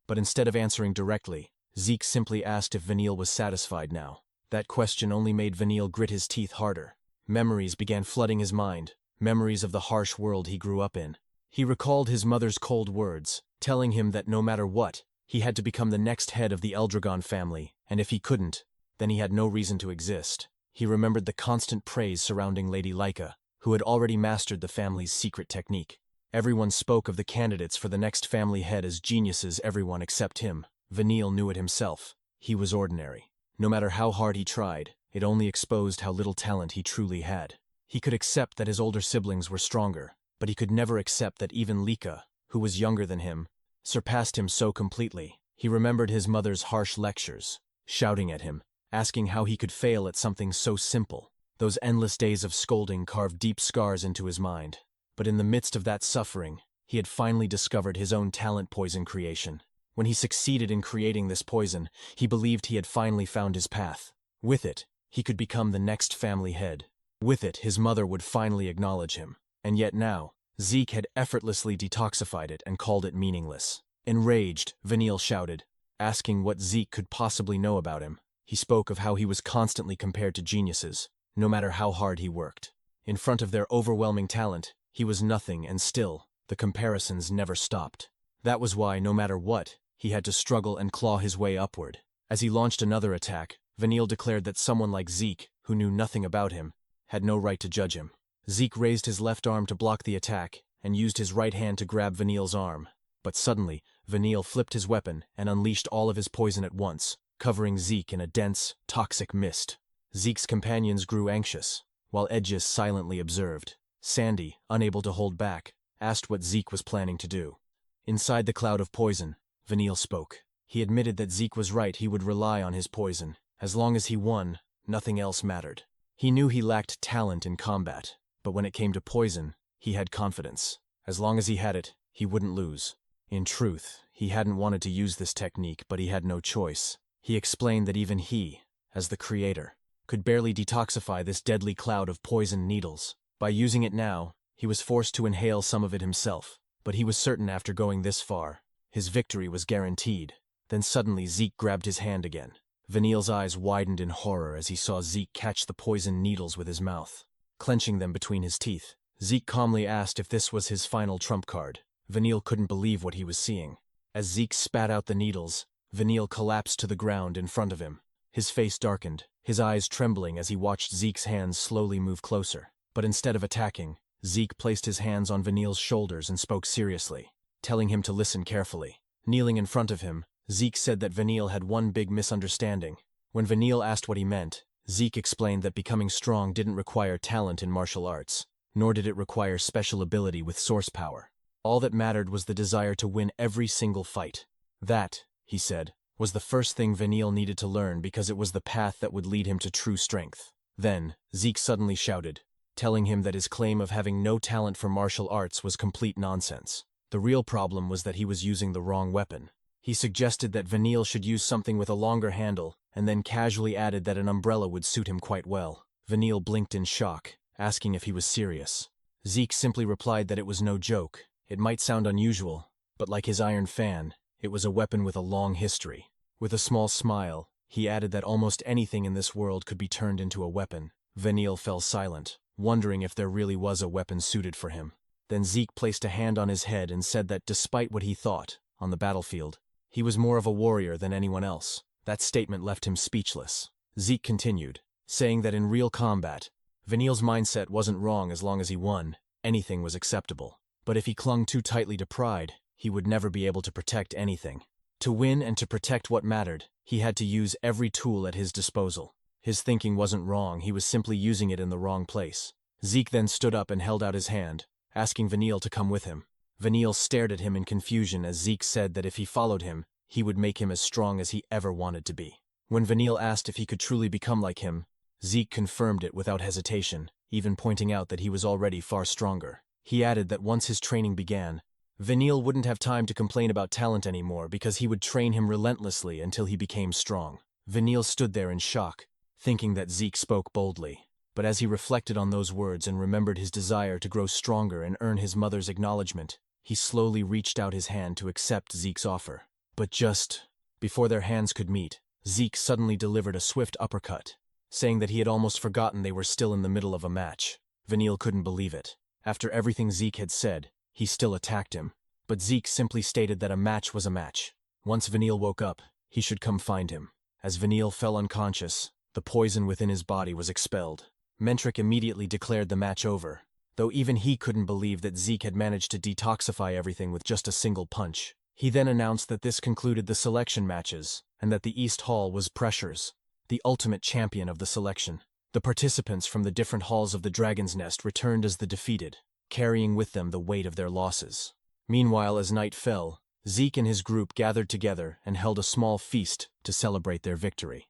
But instead of answering directly, Zeke simply asked if Veniel was satisfied now. That question only made Veniel grit his teeth harder. Memories began flooding his mind, memories of the harsh world he grew up in. He recalled his mother's cold words, telling him that no matter what, he had to become the next head of the Eldragon family, and if he couldn't, then he had no reason to exist. He remembered the constant praise surrounding Lady Laika, who had already mastered the family's secret technique. Everyone spoke of the candidates for the next family head as geniuses, everyone except him. Veniel knew it himself. He was ordinary. No matter how hard he tried, it only exposed how little talent he truly had. He could accept that his older siblings were stronger, but he could never accept that even Lika, who was younger than him, surpassed him so completely. He remembered his mother's harsh lectures, shouting at him, asking how he could fail at something so simple. Those endless days of scolding carved deep scars into his mind. But in the midst of that suffering, he had finally discovered his own talent poison creation. When he succeeded in creating this poison, he believed he had finally found his path. With it, he could become the next family head. With it, his mother would finally acknowledge him. And yet now, Zeke had effortlessly detoxified it and called it meaningless. Enraged, Veniel shouted, asking what Zeke could possibly know about him. He spoke of how he was constantly compared to geniuses, no matter how hard he worked. In front of their overwhelming talent, he was nothing, and still, the comparisons never stopped. That was why, no matter what, he had to struggle and claw his way upward. As he launched another attack, Veniel declared that someone like Zeke, who knew nothing about him, had no right to judge him. Zeke raised his left arm to block the attack, and used his right hand to grab Veniel's arm. But suddenly, Veniel flipped his weapon and unleashed all of his poison at once, covering Zeke in a dense, toxic mist. Zeke's companions grew anxious, while Edgis silently observed. Sandy, unable to hold back, asked what Zeke was planning to do. Inside the cloud of poison, Veniel spoke. He admitted that Zeke was right, he would rely on his poison. As long as he won, nothing else mattered. He knew he lacked talent in combat, but when it came to poison, he had confidence. As long as he had it, he wouldn't lose. In truth, he hadn't wanted to use this technique, but he had no choice. He explained that even he, as the creator, could barely detoxify this deadly cloud of poison needles. By using it now, he was forced to inhale some of it himself, but he was certain after going this far, his victory was guaranteed. Then suddenly Zeke grabbed his hand again. Veniel's eyes widened in horror as he saw Zeke catch the poison needles with his mouth, clenching them between his teeth. Zeke calmly asked if this was his final trump card. Veniel couldn't believe what he was seeing. As Zeke spat out the needles, Veniel collapsed to the ground in front of him. His face darkened, his eyes trembling as he watched Zeke's hands slowly move closer. But instead of attacking, Zeke placed his hands on Veniel's shoulders and spoke seriously, telling him to listen carefully. Kneeling in front of him, Zeke said that Veniel had one big misunderstanding. When Veniel asked what he meant, Zeke explained that becoming strong didn't require talent in martial arts, nor did it require special ability with source power. All that mattered was the desire to win every single fight. That, he said, was the first thing Veniel needed to learn because it was the path that would lead him to true strength. Then, Zeke suddenly shouted, telling him that his claim of having no talent for martial arts was complete nonsense. The real problem was that he was using the wrong weapon. He suggested that Veniel should use something with a longer handle, and then casually added that an umbrella would suit him quite well. Veniel blinked in shock, asking if he was serious. Zeke simply replied that it was no joke. It might sound unusual, but like his iron fan, it was a weapon with a long history. With a small smile, he added that almost anything in this world could be turned into a weapon. Veniel fell silent, wondering if there really was a weapon suited for him. Then Zeke placed a hand on his head and said that despite what he thought, on the battlefield, he was more of a warrior than anyone else. That statement left him speechless. Zeke continued, saying that in real combat, Veniel's mindset wasn't wrong as long as he won. Anything was acceptable. But if he clung too tightly to pride, he would never be able to protect anything. To win and to protect what mattered, he had to use every tool at his disposal. His thinking wasn't wrong, he was simply using it in the wrong place. Zeke then stood up and held out his hand, asking Veniel to come with him. Veniel stared at him in confusion as Zeke said that if he followed him, he would make him as strong as he ever wanted to be. When Veniel asked if he could truly become like him, Zeke confirmed it without hesitation, even pointing out that he was already far stronger. He added that once his training began, Veniel wouldn't have time to complain about talent anymore because he would train him relentlessly until he became strong. Veniel stood there in shock, thinking that Zeke spoke boldly. But as he reflected on those words and remembered his desire to grow stronger and earn his mother's acknowledgement, he slowly reached out his hand to accept Zeke's offer. But just before their hands could meet, Zeke suddenly delivered a swift uppercut, saying that he had almost forgotten they were still in the middle of a match. Vanille couldn't believe it. After everything Zeke had said, he still attacked him. But Zeke simply stated that a match was a match. Once Vanille woke up, he should come find him. As Vanille fell unconscious, the poison within his body was expelled. Mentric immediately declared the match over, though even he couldn't believe that Zeke had managed to detoxify everything with just a single punch. He then announced that this concluded the selection matches, and that the East Hall was Pressures, the ultimate champion of the selection. The participants from the different halls of the Dragon's Nest returned as the defeated, carrying with them the weight of their losses. Meanwhile, as night fell, Zeke and his group gathered together and held a small feast to celebrate their victory.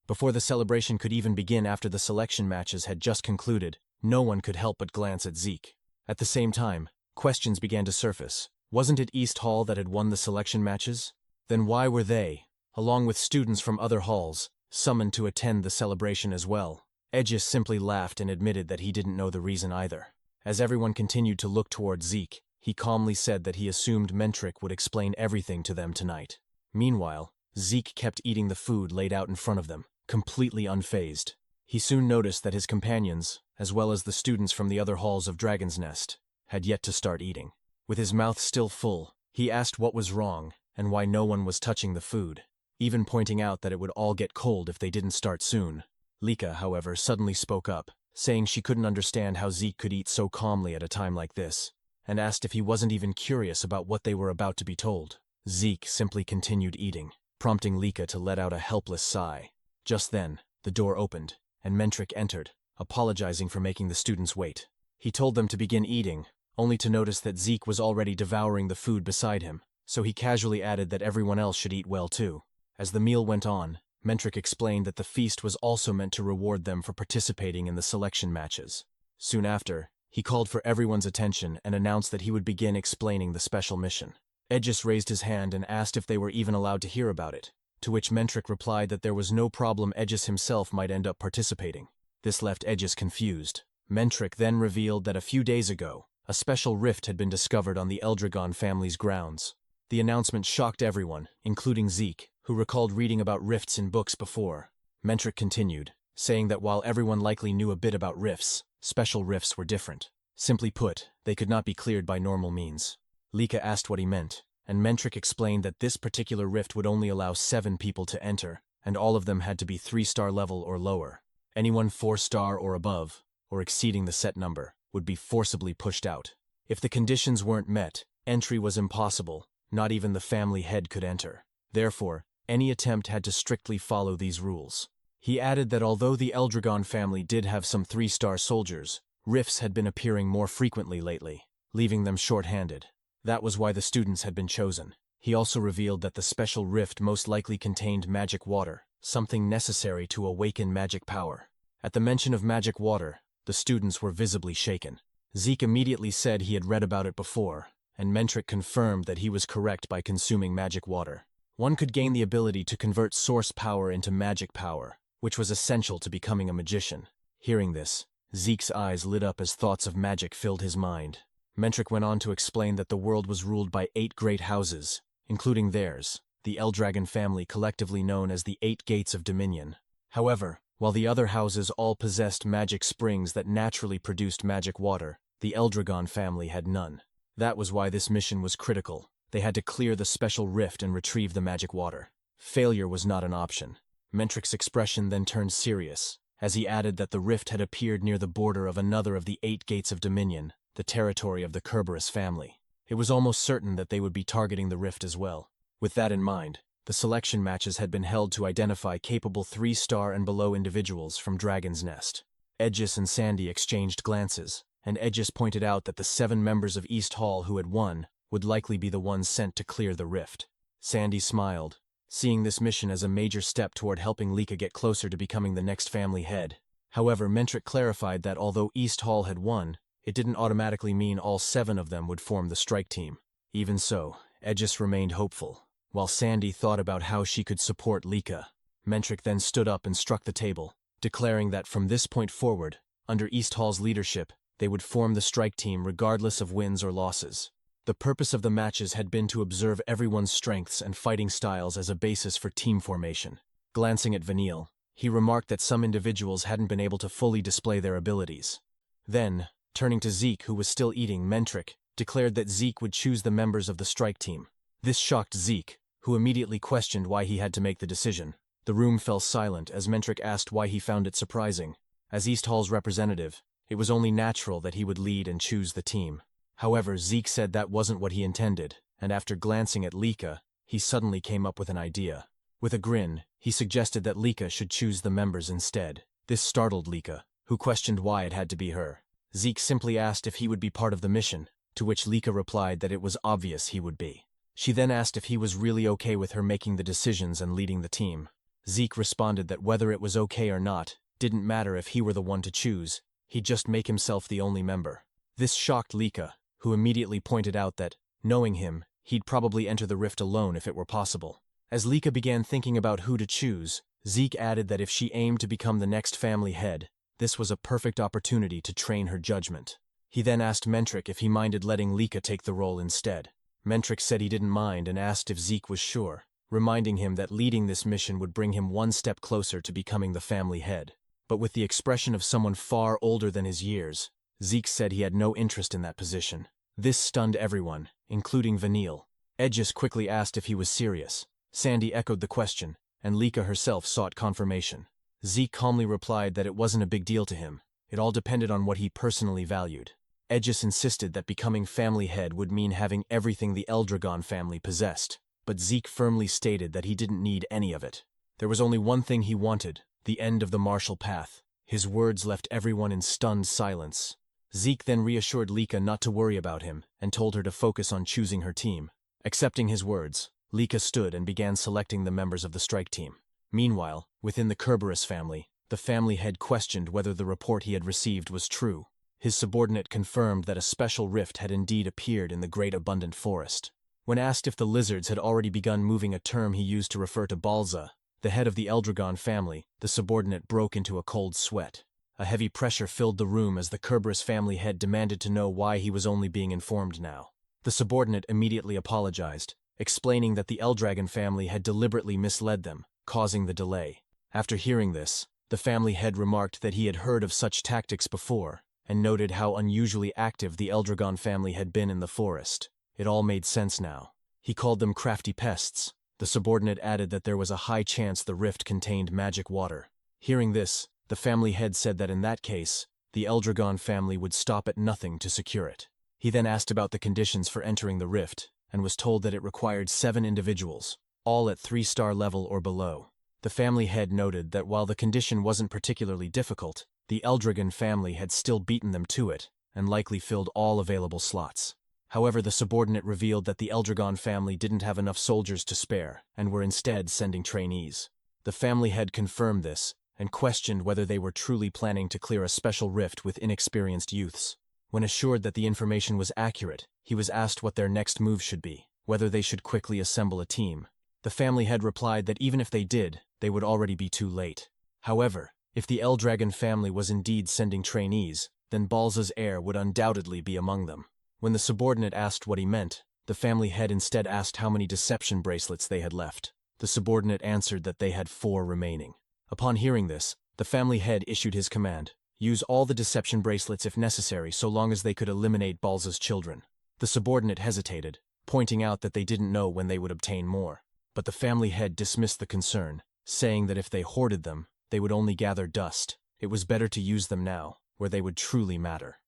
Before the celebration could even begin after the selection matches had just concluded, no one could help but glance at Zeke. At the same time, questions began to surface. Wasn't it East Hall that had won the selection matches? Then why were they, along with students from other halls, summoned to attend the celebration as well? Aegis simply laughed and admitted that he didn't know the reason either. As everyone continued to look toward Zeke, he calmly said that he assumed Mentric would explain everything to them tonight. Meanwhile, Zeke kept eating the food laid out in front of them, completely unfazed. He soon noticed that his companions, as well as the students from the other halls of Dragon's Nest, had yet to start eating. With his mouth still full, he asked what was wrong and why no one was touching the food, even pointing out that it would all get cold if they didn't start soon. Lika, however, suddenly spoke up, saying she couldn't understand how Zeke could eat so calmly at a time like this, and asked if he wasn't even curious about what they were about to be told. Zeke simply continued eating, prompting Lika to let out a helpless sigh. Just then, the door opened, and Mentric entered, apologizing for making the students wait. He told them to begin eating, only to notice that Zeke was already devouring the food beside him, so he casually added that everyone else should eat well too. As the meal went on, Mentric explained that the feast was also meant to reward them for participating in the selection matches. Soon after, he called for everyone's attention and announced that he would begin explaining the special mission. Aegis raised his hand and asked if they were even allowed to hear about it, to which Mentric replied that there was no problem Aegis himself might end up participating. This left Aegis confused. Mentric then revealed that a few days ago, a special rift had been discovered on the Eldragon family's grounds. The announcement shocked everyone, including Zeke, who recalled reading about rifts in books before. Mentric continued, saying that while everyone likely knew a bit about rifts, special rifts were different. Simply put, they could not be cleared by normal means. Lika asked what he meant, and Mentric explained that this particular rift would only allow 7 people to enter, and all of them had to be 3-star level or lower. Anyone 4-star or above, or exceeding the set number, would be forcibly pushed out. If the conditions weren't met, entry was impossible. Not even the family head could enter. Therefore, any attempt had to strictly follow these rules. He added that although the Eldragon family did have some 3-star soldiers, rifts had been appearing more frequently lately, leaving them short-handed. That was why the students had been chosen. He also revealed that the special rift most likely contained magic water, something necessary to awaken magic power. At the mention of magic water, the students were visibly shaken. Zeke immediately said he had read about it before, and Mentric confirmed that he was correct by consuming magic water. One could gain the ability to convert source power into magic power, which was essential to becoming a magician. Hearing this, Zeke's eyes lit up as thoughts of magic filled his mind. Mentric went on to explain that the world was ruled by 8 great houses, including theirs, the Eldragon family collectively known as the 8 Gates of Dominion. However, while the other houses all possessed magic springs that naturally produced magic water, the Eldragon family had none. That was why this mission was critical. They had to clear the special rift and retrieve the magic water. Failure was not an option. Mentric's expression then turned serious, as he added that the rift had appeared near the border of another of the 8 Gates of Dominion, the territory of the Kerberos family. It was almost certain that they would be targeting the rift as well. With that in mind, the selection matches had been held to identify capable 3-star and below individuals from Dragon's Nest. Aegis and Sandy exchanged glances, and Aegis pointed out that the 7 members of East Hall who had won would likely be the ones sent to clear the rift. Sandy smiled, seeing this mission as a major step toward helping Lika get closer to becoming the next family head. However, Mentric clarified that although East Hall had won, it didn't automatically mean all 7 of them would form the strike team. Even so, Aegis remained hopeful, while Sandy thought about how she could support Lika. Mentric then stood up and struck the table, declaring that from this point forward, Under East Hall's leadership, they would form the strike team regardless of wins or losses. The purpose of the matches had been to observe everyone's strengths and fighting styles as a basis for team formation. Glancing at Vanille, he remarked that some individuals hadn't been able to fully display their abilities. Then, turning to Zeke, who was still eating, Mentric declared that Zeke would choose the members of the strike team. This shocked Zeke, who immediately questioned why he had to make the decision. The room fell silent as Mentric asked why he found it surprising. As East Hall's representative, it was only natural that he would lead and choose the team. However, Zeke said that wasn't what he intended, and after glancing at Lika, he suddenly came up with an idea. With a grin, he suggested that Lika should choose the members instead. This startled Lika, who questioned why it had to be her. Zeke simply asked if he would be part of the mission, to which Lika replied that it was obvious he would be. She then asked if he was really okay with her making the decisions and leading the team. Zeke responded that whether it was okay or not, didn't matter if he were the one to choose, he'd just make himself the only member. This shocked Lika, who immediately pointed out that, knowing him, he'd probably enter the rift alone if it were possible. As Lika began thinking about who to choose, Zeke added that if she aimed to become the next family head, this was a perfect opportunity to train her judgment. He then asked Mentric if he minded letting Lika take the role instead. Mentric said he didn't mind and asked if Zeke was sure, reminding him that leading this mission would bring him one step closer to becoming the family head. But with the expression of someone far older than his years, Zeke said he had no interest in that position. This stunned everyone, including Vanille. Edgis quickly asked if he was serious. Sandy echoed the question, and Lika herself sought confirmation. Zeke calmly replied that it wasn't a big deal to him. It all depended on what he personally valued. Edgis insisted that becoming family head would mean having everything the Eldragon family possessed, but Zeke firmly stated that he didn't need any of it. There was only one thing he wanted, the end of the martial path. His words left everyone in stunned silence. Zeke then reassured Lika not to worry about him and told her to focus on choosing her team. Accepting his words, Lika stood and began selecting the members of the strike team. Meanwhile, within the Kerberos family, the family head questioned whether the report he had received was true. His subordinate confirmed that a special rift had indeed appeared in the Great Abundant Forest. When asked if the lizards had already begun moving, a term he used to refer to Balza, the head of the Eldragon family, the subordinate broke into a cold sweat. A heavy pressure filled the room as the Kerberos family head demanded to know why he was only being informed now. The subordinate immediately apologized, explaining that the Eldragon family had deliberately misled them, causing the delay. After hearing this, the family head remarked that he had heard of such tactics before, and noted how unusually active the Eldragon family had been in the forest. It all made sense now. He called them crafty pests. The subordinate added that there was a high chance the rift contained magic water. Hearing this, the family head said that in that case, the Eldragon family would stop at nothing to secure it. He then asked about the conditions for entering the rift, and was told that it required 7 individuals, all at 3-star level or below. The family head noted that while the condition wasn't particularly difficult, the Eldragon family had still beaten them to it, and likely filled all available slots. However, the subordinate revealed that the Eldragon family didn't have enough soldiers to spare, and were instead sending trainees. The family head confirmed this, and questioned whether they were truly planning to clear a special rift with inexperienced youths. When assured that the information was accurate, he was asked what their next move should be, whether they should quickly assemble a team. The family head replied that even if they did, they would already be too late. However, if the Eldragon family was indeed sending trainees, then Balza's heir would undoubtedly be among them. When the subordinate asked what he meant, the family head instead asked how many deception bracelets they had left. The subordinate answered that they had 4 remaining. Upon hearing this, the family head issued his command: use all the deception bracelets if necessary so long as they could eliminate Balza's children. The subordinate hesitated, pointing out that they didn't know when they would obtain more. But the family head dismissed the concern, saying that if they hoarded them, they would only gather dust. It was better to use them now, where they would truly matter.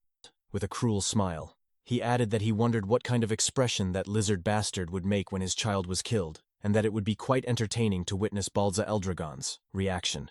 With a cruel smile, he added that he wondered what kind of expression that lizard bastard would make when his child was killed, and that it would be quite entertaining to witness Balza Eldragon's reaction.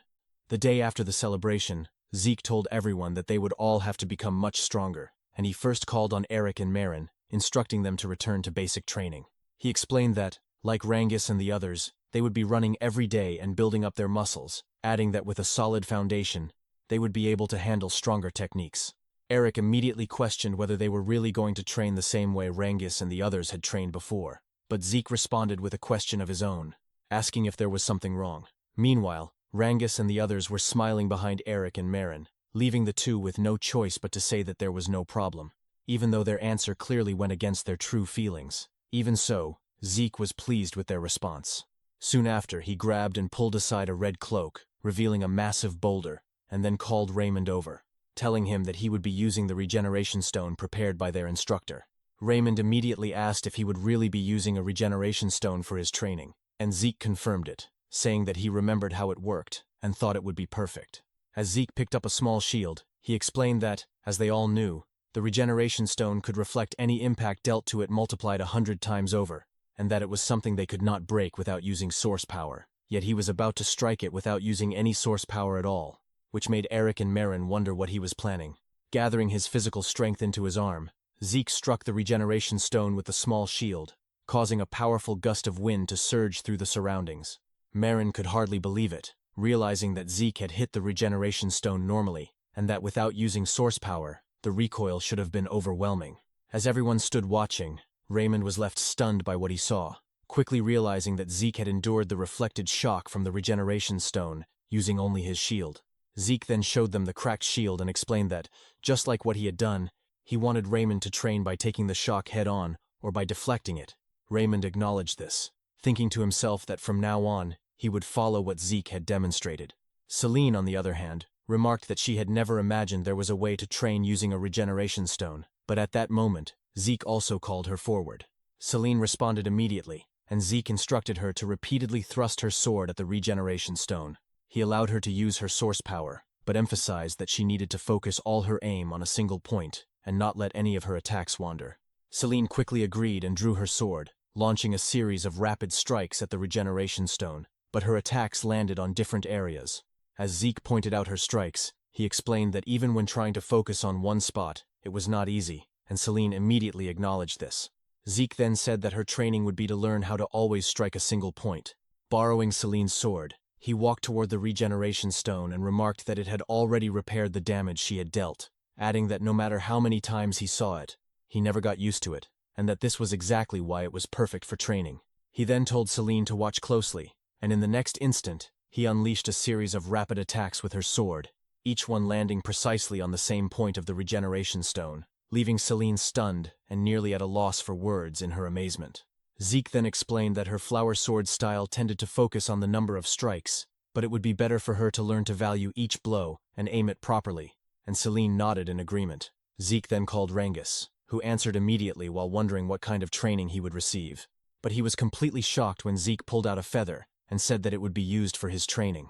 The day after the celebration, Zeke told everyone that they would all have to become much stronger, and he first called on Eric and Marin, instructing them to return to basic training. He explained that, like Rangis and the others, they would be running every day and building up their muscles, adding that with a solid foundation, they would be able to handle stronger techniques. Eric immediately questioned whether they were really going to train the same way Rangis and the others had trained before, but Zeke responded with a question of his own, asking if there was something wrong. Meanwhile, Rangis and the others were smiling behind Eric and Marin. leaving the two with no choice but to say that there was no problem, even though their answer clearly went against their true feelings. Even so, Zeke was pleased with their response. Soon after, he grabbed and pulled aside a red cloak, revealing a massive boulder, and then called Raymond over, telling him that he would be using the regeneration stone prepared by their instructor. Raymond immediately asked if he would really be using a regeneration stone for his training, and Zeke confirmed it, saying that he remembered how it worked and thought it would be perfect. As Zeke picked up a small shield, he explained that, as they all knew, the regeneration stone could reflect any impact dealt to it multiplied 100 times over, and that it was something they could not break without using source power. Yet he was about to strike it without using any source power at all, which made Eric and Marin wonder what he was planning. Gathering his physical strength into his arm, Zeke struck the regeneration stone with the small shield, causing a powerful gust of wind to surge through the surroundings. Marin could hardly believe it, realizing that Zeke had hit the regeneration stone normally, and that without using source power, the recoil should have been overwhelming. As everyone stood watching, Raymond was left stunned by what he saw, quickly realizing that Zeke had endured the reflected shock from the regeneration stone, using only his shield. Zeke then showed them the cracked shield and explained that, just like what he had done, he wanted Raymond to train by taking the shock head-on or by deflecting it. Raymond acknowledged this, thinking to himself that from now on, he would follow what Zeke had demonstrated. Celine, on the other hand, remarked that she had never imagined there was a way to train using a regeneration stone, but at that moment, Zeke also called her forward. Celine responded immediately, and Zeke instructed her to repeatedly thrust her sword at the regeneration stone. He allowed her to use her source power, but emphasized that she needed to focus all her aim on a single point and not let any of her attacks wander. Celine quickly agreed and drew her sword, launching a series of rapid strikes at the regeneration stone, but her attacks landed on different areas. As Zeke pointed out her strikes, he explained that even when trying to focus on one spot, it was not easy, and Celine immediately acknowledged this. Zeke then said that her training would be to learn how to always strike a single point. Borrowing Celine's sword, he walked toward the regeneration stone and remarked that it had already repaired the damage she had dealt, adding that no matter how many times he saw it, he never got used to it, and that this was exactly why it was perfect for training. He then told Celine to watch closely, and in the next instant, he unleashed a series of rapid attacks with her sword, each one landing precisely on the same point of the regeneration stone, leaving Celine stunned and nearly at a loss for words in her amazement. Zeke then explained that her flower sword style tended to focus on the number of strikes, but it would be better for her to learn to value each blow and aim it properly, and Celine nodded in agreement. Zeke then called Rangus, who answered immediately while wondering what kind of training he would receive. But he was completely shocked when Zeke pulled out a feather and said that it would be used for his training.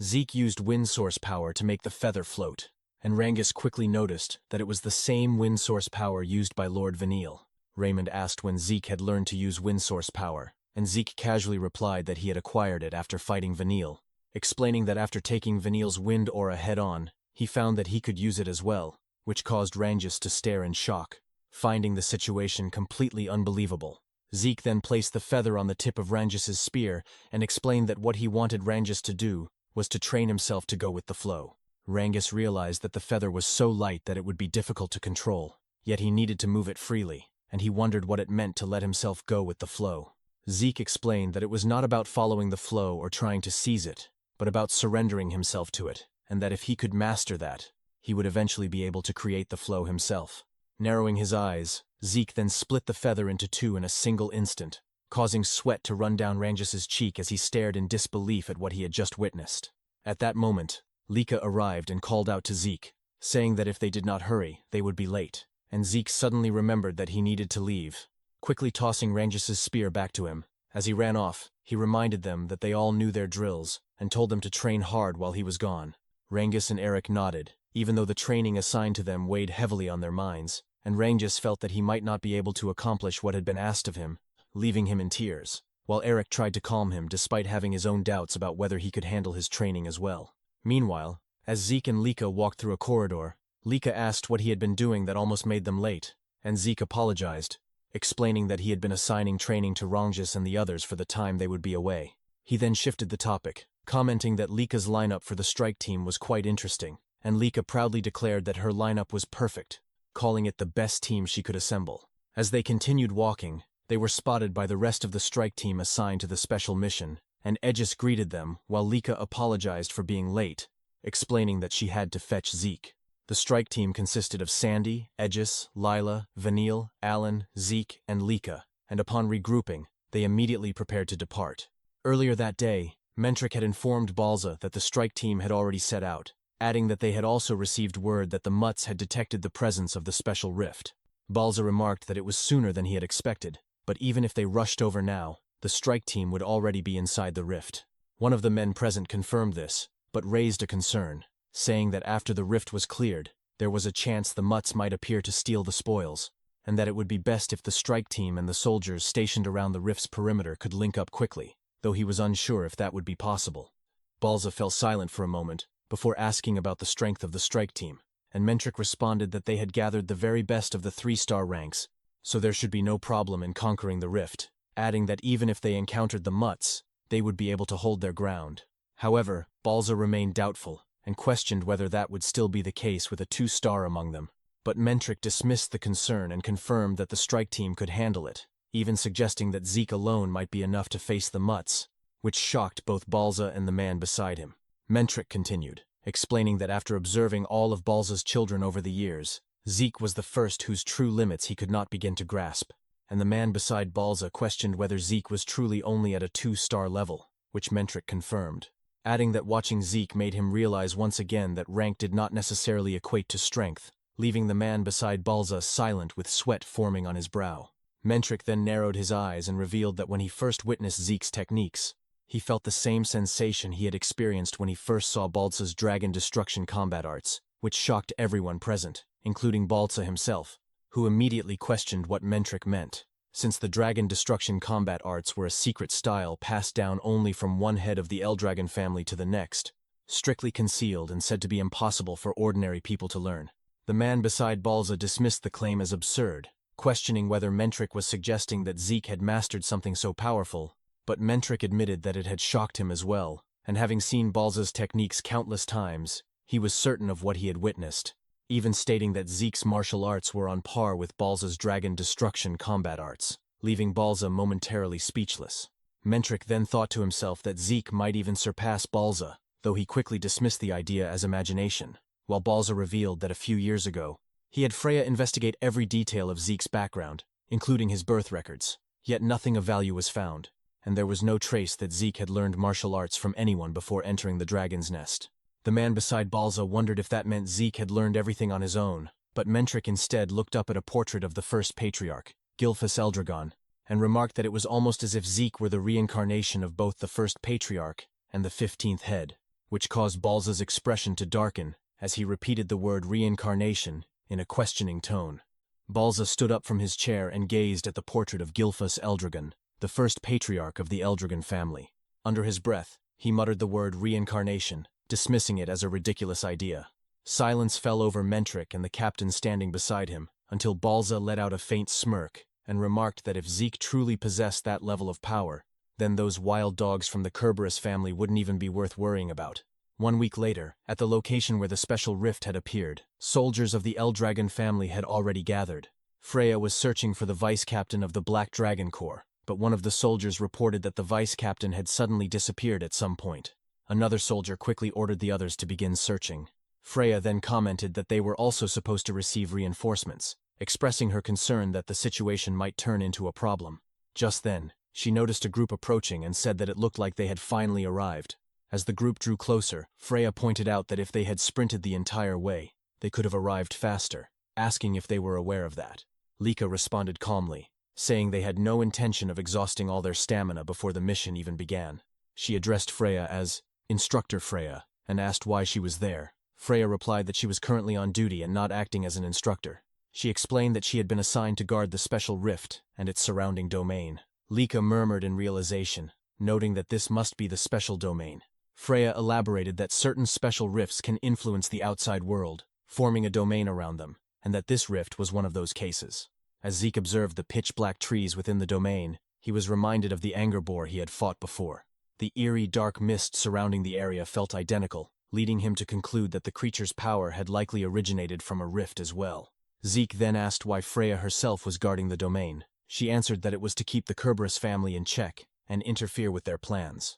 Zeke used wind source power to make the feather float, and Rangus quickly noticed that it was the same wind source power used by Lord Vanille. Raymond asked when Zeke had learned to use wind source power, and Zeke casually replied that he had acquired it after fighting Vanille, explaining that after taking Vanille's wind aura head-on, he found that he could use it as well, which caused Rangus to stare in shock, finding the situation completely unbelievable. Zeke then placed the feather on the tip of Rangus's spear and explained that what he wanted Rangus to do was to train himself to go with the flow. Rangus realized that the feather was so light that it would be difficult to control, yet he needed to move it freely, and he wondered what it meant to let himself go with the flow. Zeke explained that it was not about following the flow or trying to seize it, but about surrendering himself to it, and that if he could master that, he would eventually be able to create the flow himself. Narrowing his eyes, Zeke then split the feather into two in a single instant, causing sweat to run down Rangus's cheek as he stared in disbelief at what he had just witnessed. At that moment, Lika arrived and called out to Zeke, saying that if they did not hurry, they would be late, and Zeke suddenly remembered that he needed to leave. Quickly tossing Rangus's spear back to him, as he ran off, he reminded them that they all knew their drills, and told them to train hard while he was gone. Rangus and Eric nodded, even though the training assigned to them weighed heavily on their minds, and Rangus felt that he might not be able to accomplish what had been asked of him, leaving him in tears, while Eric tried to calm him despite having his own doubts about whether he could handle his training as well. Meanwhile, as Zeke and Lika walked through a corridor, Lika asked what he had been doing that almost made them late, and Zeke apologized, explaining that he had been assigning training to Rangus and the others for the time they would be away. He then shifted the topic, commenting that Lika's lineup for the strike team was quite interesting, and Lika proudly declared that her lineup was perfect, calling it the best team she could assemble. As they continued walking, they were spotted by the rest of the strike team assigned to the special mission, and Aegis greeted them while Lika apologized for being late, explaining that she had to fetch Zeke. The strike team consisted of Sandy, Aegis, Lila, Vanille, Alan, Zeke, and Lika, and upon regrouping, they immediately prepared to depart. Earlier that day, Mentric had informed Balza that the strike team had already set out, adding that they had also received word that the Mutts had detected the presence of the special rift. Balza remarked that it was sooner than he had expected, but even if they rushed over now, the strike team would already be inside the rift. One of the men present confirmed this, but raised a concern, saying that after the rift was cleared, there was a chance the Mutts might appear to steal the spoils, and that it would be best if the strike team and the soldiers stationed around the rift's perimeter could link up quickly, though he was unsure if that would be possible. Balza fell silent for a moment, before asking about the strength of the strike team, and Mentric responded that they had gathered the very best of the 3-star ranks, so there should be no problem in conquering the rift, adding that even if they encountered the Mutts, they would be able to hold their ground. However, Balza remained doubtful, and questioned whether that would still be the case with a 2-star among them. But Mentric dismissed the concern and confirmed that the strike team could handle it, even suggesting that Zeke alone might be enough to face the Mutts, which shocked both Balza and the man beside him. Mentric continued, explaining that after observing all of Balza's children over the years, Zeke was the first whose true limits he could not begin to grasp, and the man beside Balza questioned whether Zeke was truly only at a 2-star level, which Mentric confirmed, adding that watching Zeke made him realize once again that rank did not necessarily equate to strength, leaving the man beside Balza silent with sweat forming on his brow. Mentric then narrowed his eyes and revealed that when he first witnessed Zeke's techniques, he felt the same sensation he had experienced when he first saw Balza's dragon destruction combat arts, which shocked everyone present, including Balza himself, who immediately questioned what Mentric meant, since the dragon destruction combat arts were a secret style passed down only from one head of the Eldragon family to the next, strictly concealed and said to be impossible for ordinary people to learn. The man beside Balza dismissed the claim as absurd, questioning whether Mentric was suggesting that Zeke had mastered something so powerful, but Mentric admitted that it had shocked him as well, and having seen Balza's techniques countless times, he was certain of what he had witnessed, even stating that Zeke's martial arts were on par with Balza's dragon destruction combat arts, leaving Balza momentarily speechless. Mentric then thought to himself that Zeke might even surpass Balza, though he quickly dismissed the idea as imagination, while Balza revealed that a few years ago, he had Freya investigate every detail of Zeke's background, including his birth records, yet nothing of value was found, and there was no trace that Zeke had learned martial arts from anyone before entering the dragon's nest. The man beside Balza wondered if that meant Zeke had learned everything on his own, but Mentric instead looked up at a portrait of the first patriarch, Gilphus Eldragon, and remarked that it was almost as if Zeke were the reincarnation of both the first patriarch and the 15th head, which caused Balza's expression to darken as he repeated the word reincarnation in a questioning tone. Balza stood up from his chair and gazed at the portrait of Gilphus Eldragon, the first patriarch of the Eldragon family. Under his breath, he muttered the word reincarnation, dismissing it as a ridiculous idea. Silence fell over Mentric and the captain standing beside him, until Balza let out a faint smirk and remarked that if Zeke truly possessed that level of power, then those wild dogs from the Kerberos family wouldn't even be worth worrying about. 1 week later, at the location where the special rift had appeared, soldiers of the Eldragon family had already gathered. Freya was searching for the vice-captain of the Black Dragon Corps, but one of the soldiers reported that the vice-captain had suddenly disappeared at some point. Another soldier quickly ordered the others to begin searching. Freya then commented that they were also supposed to receive reinforcements, expressing her concern that the situation might turn into a problem. Just then, she noticed a group approaching and said that it looked like they had finally arrived. As the group drew closer, Freya pointed out that if they had sprinted the entire way, they could have arrived faster, asking if they were aware of that. Lika responded calmly, saying they had no intention of exhausting all their stamina before the mission even began. She addressed Freya as Instructor Freya and asked why she was there. Freya replied that she was currently on duty and not acting as an instructor. She explained that she had been assigned to guard the special rift and its surrounding domain. Lika murmured in realization, noting that this must be the special domain. Freya elaborated that certain special rifts can influence the outside world, forming a domain around them, and that this rift was one of those cases. As Zeke observed the pitch-black trees within the domain, he was reminded of the anger boar he had fought before. The eerie dark mist surrounding the area felt identical, leading him to conclude that the creature's power had likely originated from a rift as well. Zeke then asked why Freya herself was guarding the domain. She answered that it was to keep the Kerberos family in check and interfere with their plans.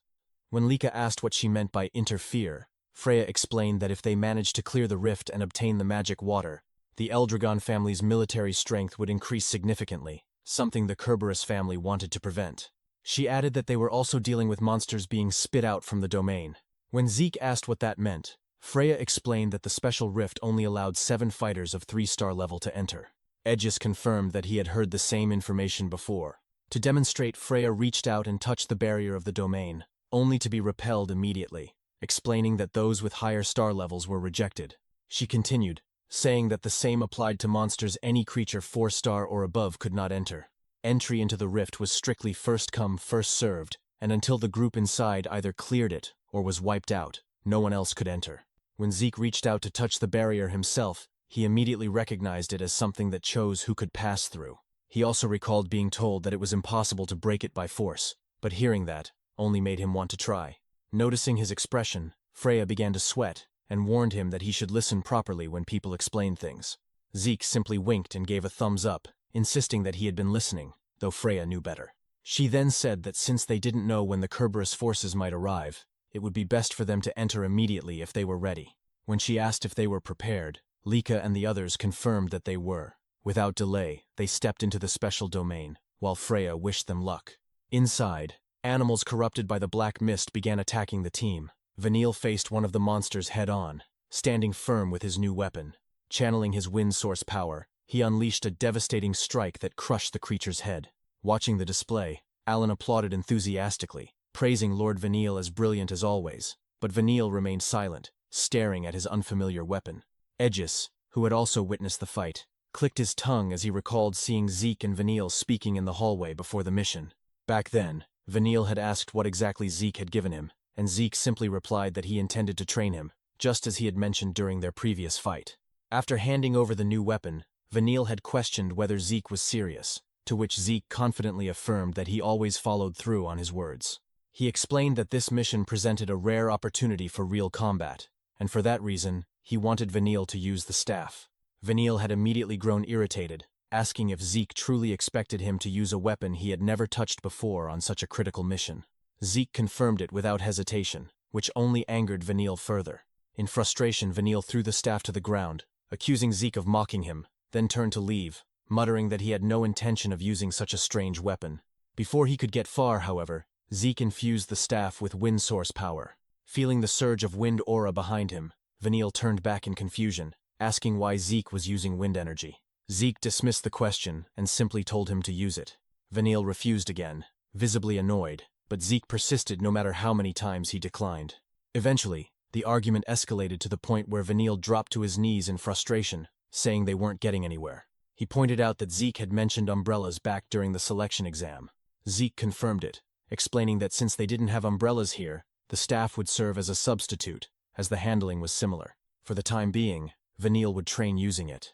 When Lika asked what she meant by interfere, Freya explained that if they managed to clear the rift and obtain the magic water, the Eldragon family's military strength would increase significantly, something the Kerberos family wanted to prevent. She added that they were also dealing with monsters being spit out from the domain. When Zeke asked what that meant, Freya explained that the special rift only allowed 7 fighters of 3-star level to enter. Aegis confirmed that he had heard the same information before. To demonstrate, Freya reached out and touched the barrier of the domain, only to be repelled immediately, explaining that those with higher star levels were rejected. She continued, saying that the same applied to monsters any creature 4-star or above could not enter. Entry into the rift was strictly first come, first served, and until the group inside either cleared it or was wiped out, no one else could enter. When Zeke reached out to touch the barrier himself, he immediately recognized it as something that chose who could pass through. He also recalled being told that it was impossible to break it by force, but hearing that only made him want to try. Noticing his expression, Freya began to sweat and warned him that he should listen properly when people explained things. Zeke simply winked and gave a thumbs up, insisting that he had been listening, though Freya knew better. She then said that since they didn't know when the Kerberos forces might arrive, it would be best for them to enter immediately if they were ready. When she asked if they were prepared, Lika and the others confirmed that they were. Without delay, they stepped into the special domain, while Freya wished them luck. Inside, animals corrupted by the black mist began attacking the team. Vanille faced one of the monsters head-on, standing firm with his new weapon. Channeling his wind source power, he unleashed a devastating strike that crushed the creature's head. Watching the display, Alan applauded enthusiastically, praising Lord Vanille as brilliant as always, but Vanille remained silent, staring at his unfamiliar weapon. Aegis, who had also witnessed the fight, clicked his tongue as he recalled seeing Zeke and Vanille speaking in the hallway before the mission. Back then, Vanille had asked what exactly Zeke had given him, and Zeke simply replied that he intended to train him, just as he had mentioned during their previous fight. After handing over the new weapon, Vanille had questioned whether Zeke was serious, to which Zeke confidently affirmed that he always followed through on his words. He explained that this mission presented a rare opportunity for real combat, and for that reason, he wanted Vanille to use the staff. Vanille had immediately grown irritated, asking if Zeke truly expected him to use a weapon he had never touched before on such a critical mission. Zeke confirmed it without hesitation, which only angered Vanille further. In frustration, Vanille threw the staff to the ground, accusing Zeke of mocking him, then turned to leave, muttering that he had no intention of using such a strange weapon. Before he could get far, however, Zeke infused the staff with wind source power. Feeling the surge of wind aura behind him, Vanille turned back in confusion, asking why Zeke was using wind energy. Zeke dismissed the question and simply told him to use it. Vanille refused again, visibly annoyed, but Zeke persisted no matter how many times he declined. Eventually, the argument escalated to the point where Vanille dropped to his knees in frustration, saying they weren't getting anywhere. He pointed out that Zeke had mentioned umbrellas back during the selection exam. Zeke confirmed it, explaining that since they didn't have umbrellas here, the staff would serve as a substitute, as the handling was similar. For the time being, Vanille would train using it.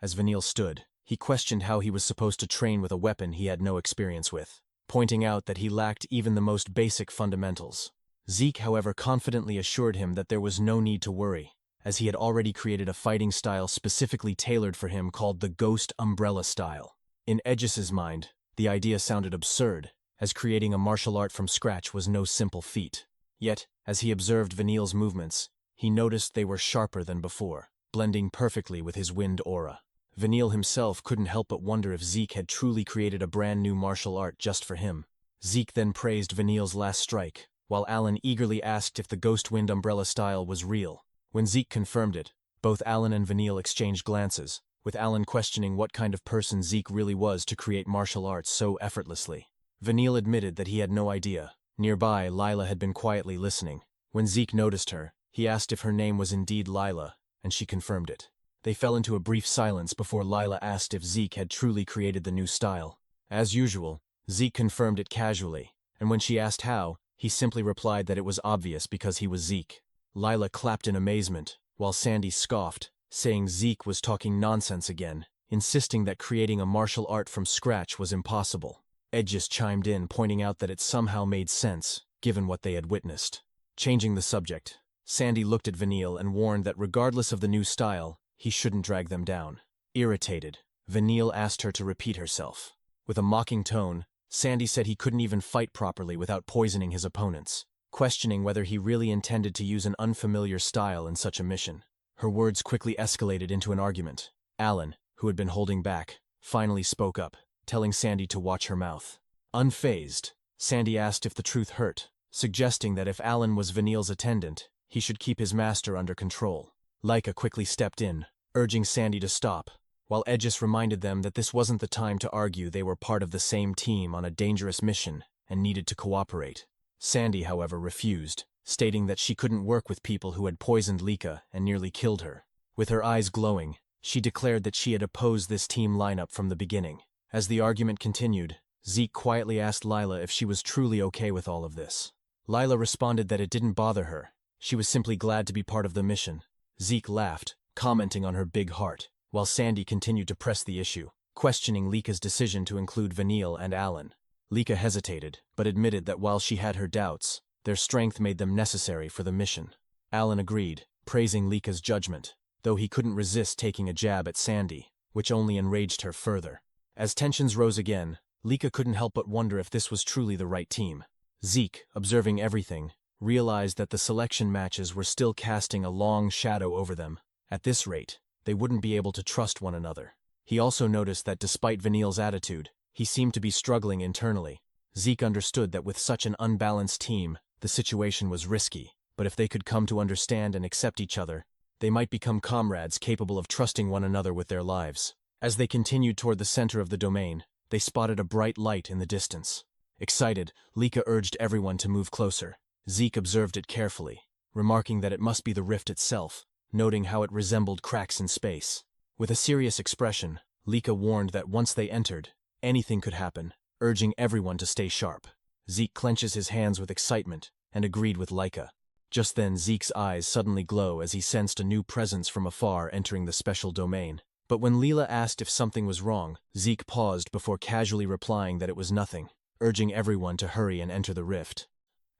As Vanille stood, he questioned how he was supposed to train with a weapon he had no experience with, pointing out that he lacked even the most basic fundamentals. Zeke, however, confidently assured him that there was no need to worry, as he had already created a fighting style specifically tailored for him called the Ghost Umbrella style. In Aegis's mind, the idea sounded absurd, as creating a martial art from scratch was no simple feat. Yet, as he observed Vanille's movements, he noticed they were sharper than before, blending perfectly with his wind aura. Vanille himself couldn't help but wonder if Zeke had truly created a brand new martial art just for him. Zeke then praised Vanille's last strike, while Alan eagerly asked if the Ghost Wind Umbrella style was real. When Zeke confirmed it, both Alan and Vanille exchanged glances, with Alan questioning what kind of person Zeke really was to create martial arts so effortlessly. Vanille admitted that he had no idea. Nearby, Lila had been quietly listening. When Zeke noticed her, he asked if her name was indeed Lila, and she confirmed it. They fell into a brief silence before Lila asked if Zeke had truly created the new style. As usual, Zeke confirmed it casually, and when she asked how, he simply replied that it was obvious because he was Zeke. Lila clapped in amazement, while Sandy scoffed, saying Zeke was talking nonsense again, insisting that creating a martial art from scratch was impossible. Aegis chimed in, pointing out that it somehow made sense, given what they had witnessed. Changing the subject, Sandy looked at Vanille and warned that regardless of the new style, he shouldn't drag them down. Irritated, Vanille asked her to repeat herself. With a mocking tone, Sandy said he couldn't even fight properly without poisoning his opponents. questioning whether he really intended to use an unfamiliar style in such a mission. Her words quickly escalated into an argument. Alan, who had been holding back, finally spoke up, telling Sandy to watch her mouth. Unfazed, Sandy asked if the truth hurt, suggesting that if Alan was Vanille's attendant, he should keep his master under control. Laika quickly stepped in, urging Sandy to stop, while Aegis reminded them that this wasn't the time to argue. They were part of the same team on a dangerous mission and needed to cooperate. Sandy, however, refused, stating that she couldn't work with people who had poisoned Laika and nearly killed her. With her eyes glowing, she declared that she had opposed this team lineup from the beginning. As the argument continued, Zeke quietly asked Lila if she was truly okay with all of this. Lila responded that it didn't bother her. She was simply glad to be part of the mission. Zeke laughed, commenting on her big heart, while Sandy continued to press the issue, questioning Lika's decision to include Vanille and Alan. Lika hesitated, but admitted that while she had her doubts, their strength made them necessary for the mission. Alan agreed, praising Lika's judgment, though he couldn't resist taking a jab at Sandy, which only enraged her further. As tensions rose again, Lika couldn't help but wonder if this was truly the right team. Zeke, observing everything, realized that the selection matches were still casting a long shadow over them. At this rate, they wouldn't be able to trust one another. He also noticed that despite Vanille's attitude, he seemed to be struggling internally. Zeke understood that with such an unbalanced team, the situation was risky, but if they could come to understand and accept each other, they might become comrades capable of trusting one another with their lives. As they continued toward the center of the domain, they spotted a bright light in the distance. Excited, Lika urged everyone to move closer. Zeke observed it carefully, remarking that it must be the rift itself, noting how it resembled cracks in space. With a serious expression, Lika warned that once they entered, anything could happen, urging everyone to stay sharp. Zeke clenches his hands with excitement and agreed with Lika. Just then, Zeke's eyes suddenly glow as he sensed a new presence from afar entering the special domain. But when Leela asked if something was wrong, Zeke paused before casually replying that it was nothing, urging everyone to hurry and enter the rift.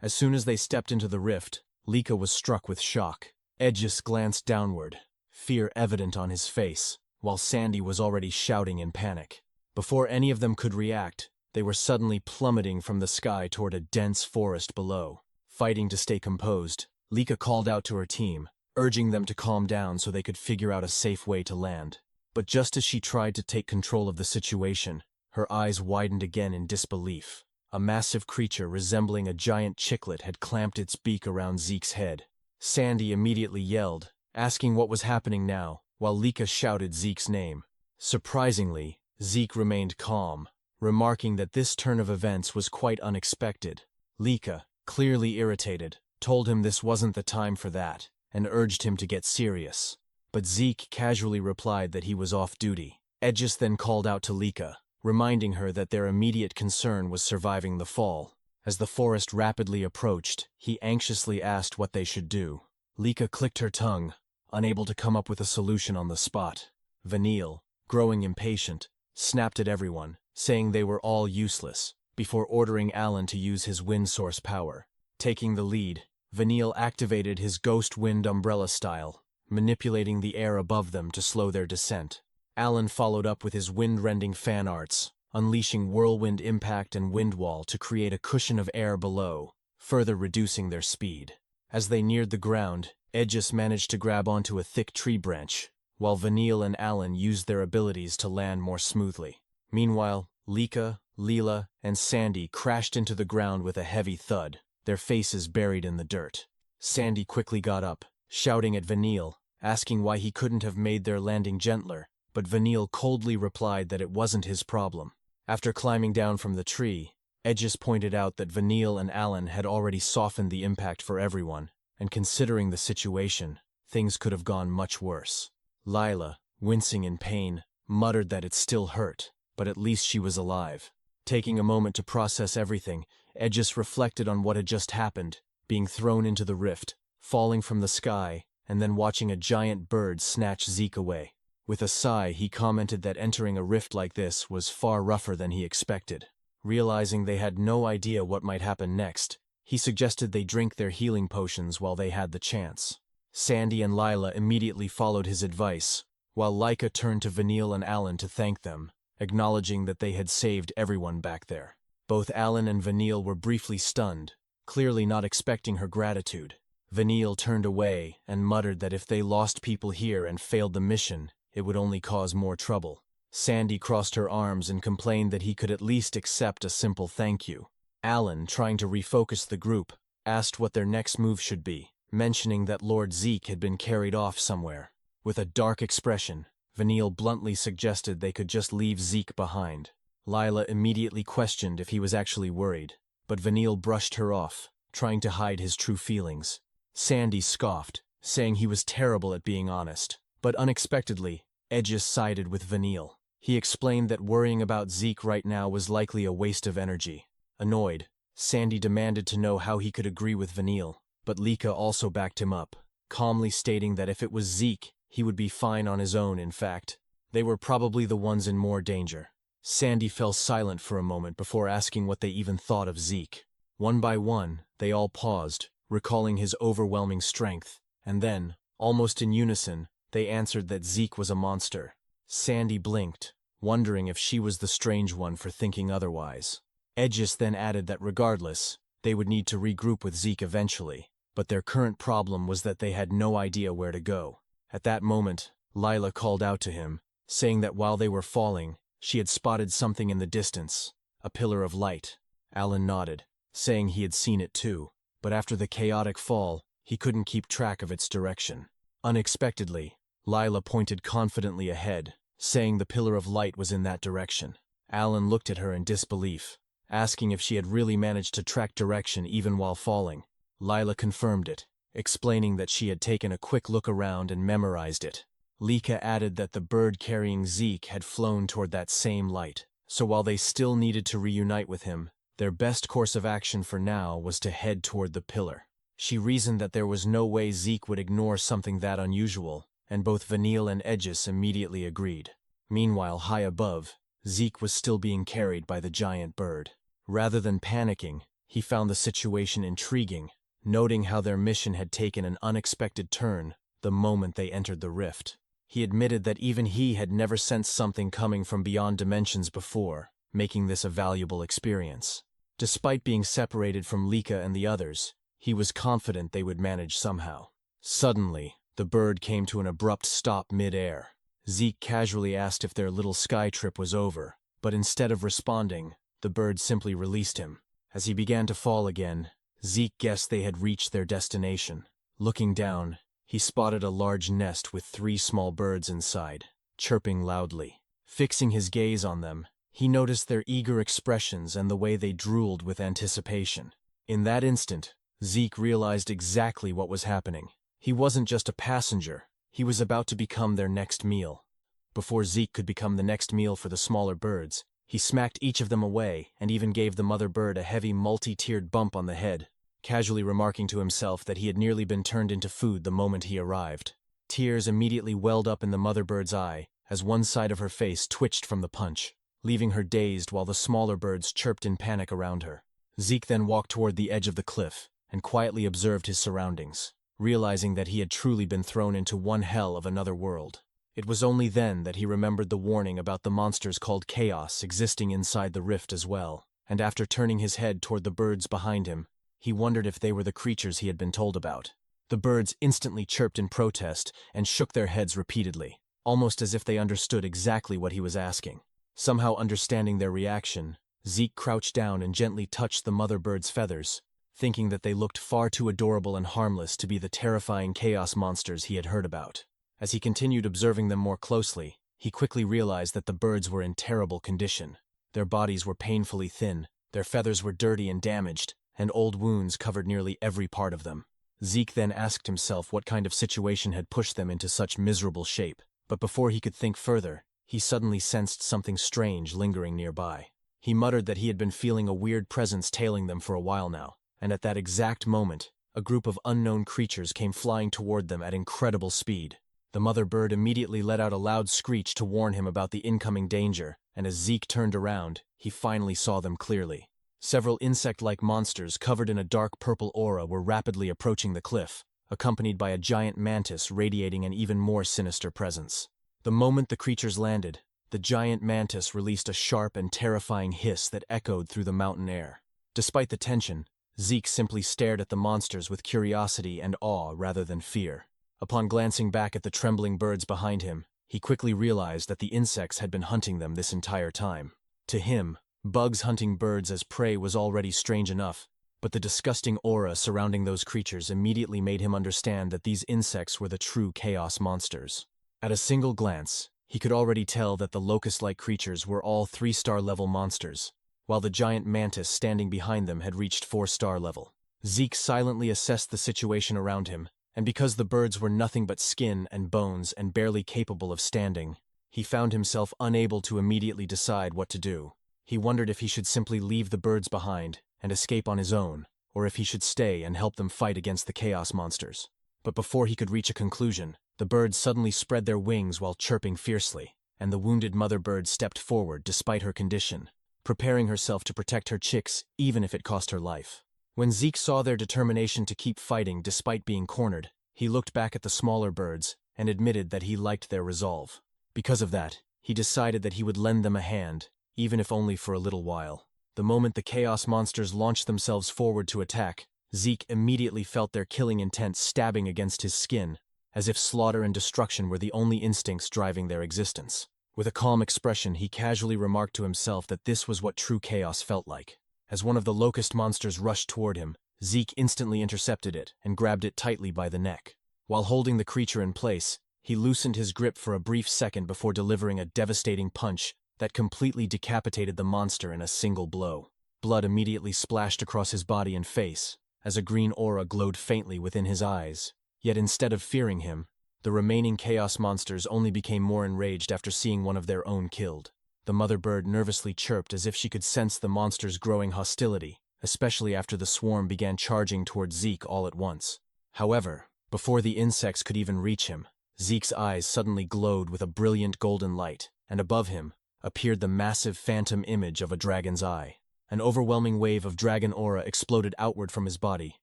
As soon as they stepped into the rift, Lika was struck with shock. Aegis glanced downward, fear evident on his face, while Sandy was already shouting in panic. Before any of them could react, they were suddenly plummeting from the sky toward a dense forest below. Fighting to stay composed, Lika called out to her team, urging them to calm down so they could figure out a safe way to land. But just as she tried to take control of the situation, her eyes widened again in disbelief. A massive creature resembling a giant chicklet had clamped its beak around Zeke's head. Sandy immediately yelled, asking what was happening now, while Lika shouted Zeke's name. Surprisingly, Zeke remained calm, remarking that this turn of events was quite unexpected. Lika, clearly irritated, told him this wasn't the time for that, and urged him to get serious. But Zeke casually replied that he was off duty. Aegis then called out to Lika, reminding her that their immediate concern was surviving the fall. As the forest rapidly approached, he anxiously asked what they should do. Lika clicked her tongue, unable to come up with a solution on the spot. Vanille, growing impatient, snapped at everyone, saying they were all useless, before ordering Alan to use his wind source power. Taking the lead, Vanille activated his ghost wind umbrella style, manipulating the air above them to slow their descent. Alan followed up with his wind-rending fan arts, unleashing whirlwind impact and wind wall to create a cushion of air below, further reducing their speed. As they neared the ground, Aegis managed to grab onto a thick tree branch, while Vanille and Alan used their abilities to land more smoothly. Meanwhile, Lika, Leela, and Sandy crashed into the ground with a heavy thud, their faces buried in the dirt. Sandy quickly got up, shouting at Vanille, asking why he couldn't have made their landing gentler, but Vanille coldly replied that it wasn't his problem. After climbing down from the tree, Aegis pointed out that Vanille and Alan had already softened the impact for everyone, and considering the situation, things could have gone much worse. Lila, wincing in pain, muttered that it still hurt, but at least she was alive. Taking a moment to process everything, Aegis reflected on what had just happened, being thrown into the rift, falling from the sky, and then watching a giant bird snatch Zeke away. With a sigh, he commented that entering a rift like this was far rougher than he expected. Realizing they had no idea what might happen next, he suggested they drink their healing potions while they had the chance. Sandy and Lila immediately followed his advice, while Lika turned to Vanille and Alan to thank them, acknowledging that they had saved everyone back there. Both Alan and Vanille were briefly stunned, clearly not expecting her gratitude. Vanille turned away and muttered that if they lost people here and failed the mission, it would only cause more trouble. Sandy crossed her arms and complained that he could at least accept a simple thank you. Alan, trying to refocus the group, asked what their next move should be, mentioning that Lord Zeke had been carried off somewhere. With a dark expression, Vanille bluntly suggested they could just leave Zeke behind. Lila immediately questioned if he was actually worried, but Vanille brushed her off, trying to hide his true feelings. Sandy scoffed, saying he was terrible at being honest. But unexpectedly, Edges sided with Vanille. He explained that worrying about Zeke right now was likely a waste of energy. Annoyed, Sandy demanded to know how he could agree with Vanille, but Lika also backed him up, calmly stating that if it was Zeke, he would be fine on his own. In fact, they were probably the ones in more danger. Sandy fell silent for a moment before asking what they even thought of Zeke. One by one, they all paused, recalling his overwhelming strength, and then, almost in unison, they answered that Zeke was a monster. Sandy blinked, wondering if she was the strange one for thinking otherwise. Edges then added that regardless, they would need to regroup with Zeke eventually, but their current problem was that they had no idea where to go. At that moment, Lila called out to him, saying that while they were falling, she had spotted something in the distance, a pillar of light. Alan nodded, saying he had seen it too, but after the chaotic fall, he couldn't keep track of its direction. Unexpectedly, Lila pointed confidently ahead, saying the pillar of light was in that direction. Alan looked at her in disbelief, asking if she had really managed to track direction even while falling. Lila confirmed it, explaining that she had taken a quick look around and memorized it. Lika added that the bird carrying Zeke had flown toward that same light, so while they still needed to reunite with him, their best course of action for now was to head toward the pillar. She reasoned that there was no way Zeke would ignore something that unusual, and both Vanille and Edges immediately agreed. Meanwhile, high above, Zeke was still being carried by the giant bird. Rather than panicking, he found the situation intriguing, noting how their mission had taken an unexpected turn the moment they entered the rift. He admitted that even he had never sensed something coming from beyond dimensions before, making this a valuable experience. Despite being separated from Lika and the others, he was confident they would manage somehow. Suddenly, the bird came to an abrupt stop mid-air. Zeke casually asked if their little sky trip was over, but instead of responding, the bird simply released him. As he began to fall again, Zeke guessed they had reached their destination. Looking down, he spotted a large nest with 3 small birds inside, chirping loudly. Fixing his gaze on them, he noticed their eager expressions and the way they drooled with anticipation. In that instant, Zeke realized exactly what was happening. He wasn't just a passenger, he was about to become their next meal. Before Zeke could become the next meal for the smaller birds, he smacked each of them away and even gave the mother bird a heavy multi-tiered bump on the head, casually remarking to himself that he had nearly been turned into food the moment he arrived. Tears immediately welled up in the mother bird's eye as one side of her face twitched from the punch, leaving her dazed while the smaller birds chirped in panic around her. Zeke then walked toward the edge of the cliff and quietly observed his surroundings, realizing that he had truly been thrown into one hell of another world. It was only then that he remembered the warning about the monsters called Chaos existing inside the rift as well, and after turning his head toward the birds behind him, he wondered if they were the creatures he had been told about. The birds instantly chirped in protest and shook their heads repeatedly, almost as if they understood exactly what he was asking. Somehow understanding their reaction, Zeke crouched down and gently touched the mother bird's feathers, thinking that they looked far too adorable and harmless to be the terrifying chaos monsters he had heard about. As he continued observing them more closely, he quickly realized that the birds were in terrible condition. Their bodies were painfully thin, their feathers were dirty and damaged, and old wounds covered nearly every part of them. Zeke then asked himself what kind of situation had pushed them into such miserable shape, but before he could think further, he suddenly sensed something strange lingering nearby. He muttered that he had been feeling a weird presence tailing them for a while now, and at that exact moment, a group of unknown creatures came flying toward them at incredible speed. The mother bird immediately let out a loud screech to warn him about the incoming danger, and as Zeke turned around, he finally saw them clearly. Several insect-like monsters covered in a dark purple aura were rapidly approaching the cliff, accompanied by a giant mantis radiating an even more sinister presence. The moment the creatures landed, the giant mantis released a sharp and terrifying hiss that echoed through the mountain air. Despite the tension, Zeke simply stared at the monsters with curiosity and awe rather than fear. Upon glancing back at the trembling birds behind him, he quickly realized that the insects had been hunting them this entire time. To him, bugs hunting birds as prey was already strange enough, but the disgusting aura surrounding those creatures immediately made him understand that these insects were the true chaos monsters. At a single glance, he could already tell that the locust-like creatures were all 3-star level monsters, while the giant mantis standing behind them had reached 4-star level. Zeke silently assessed the situation around him, and because the birds were nothing but skin and bones and barely capable of standing, he found himself unable to immediately decide what to do. He wondered if he should simply leave the birds behind and escape on his own, or if he should stay and help them fight against the chaos monsters. But before he could reach a conclusion, the birds suddenly spread their wings while chirping fiercely, and the wounded mother bird stepped forward despite her condition, preparing herself to protect her chicks even if it cost her life. When Zeke saw their determination to keep fighting despite being cornered, he looked back at the smaller birds and admitted that he liked their resolve. Because of that, he decided that he would lend them a hand, even if only for a little while. The moment the chaos monsters launched themselves forward to attack, Zeke immediately felt their killing intent stabbing against his skin, as if slaughter and destruction were the only instincts driving their existence. With a calm expression, he casually remarked to himself that this was what true chaos felt like. As one of the locust monsters rushed toward him, Zeke instantly intercepted it and grabbed it tightly by the neck. While holding the creature in place, he loosened his grip for a brief second before delivering a devastating punch that completely decapitated the monster in a single blow. Blood immediately splashed across his body and face, as a green aura glowed faintly within his eyes. Yet instead of fearing him, the remaining chaos monsters only became more enraged after seeing one of their own killed. The mother bird nervously chirped as if she could sense the monster's growing hostility, especially after the swarm began charging toward Zeke all at once. However, before the insects could even reach him, Zeke's eyes suddenly glowed with a brilliant golden light, and above him appeared the massive phantom image of a dragon's eye. An overwhelming wave of dragon aura exploded outward from his body,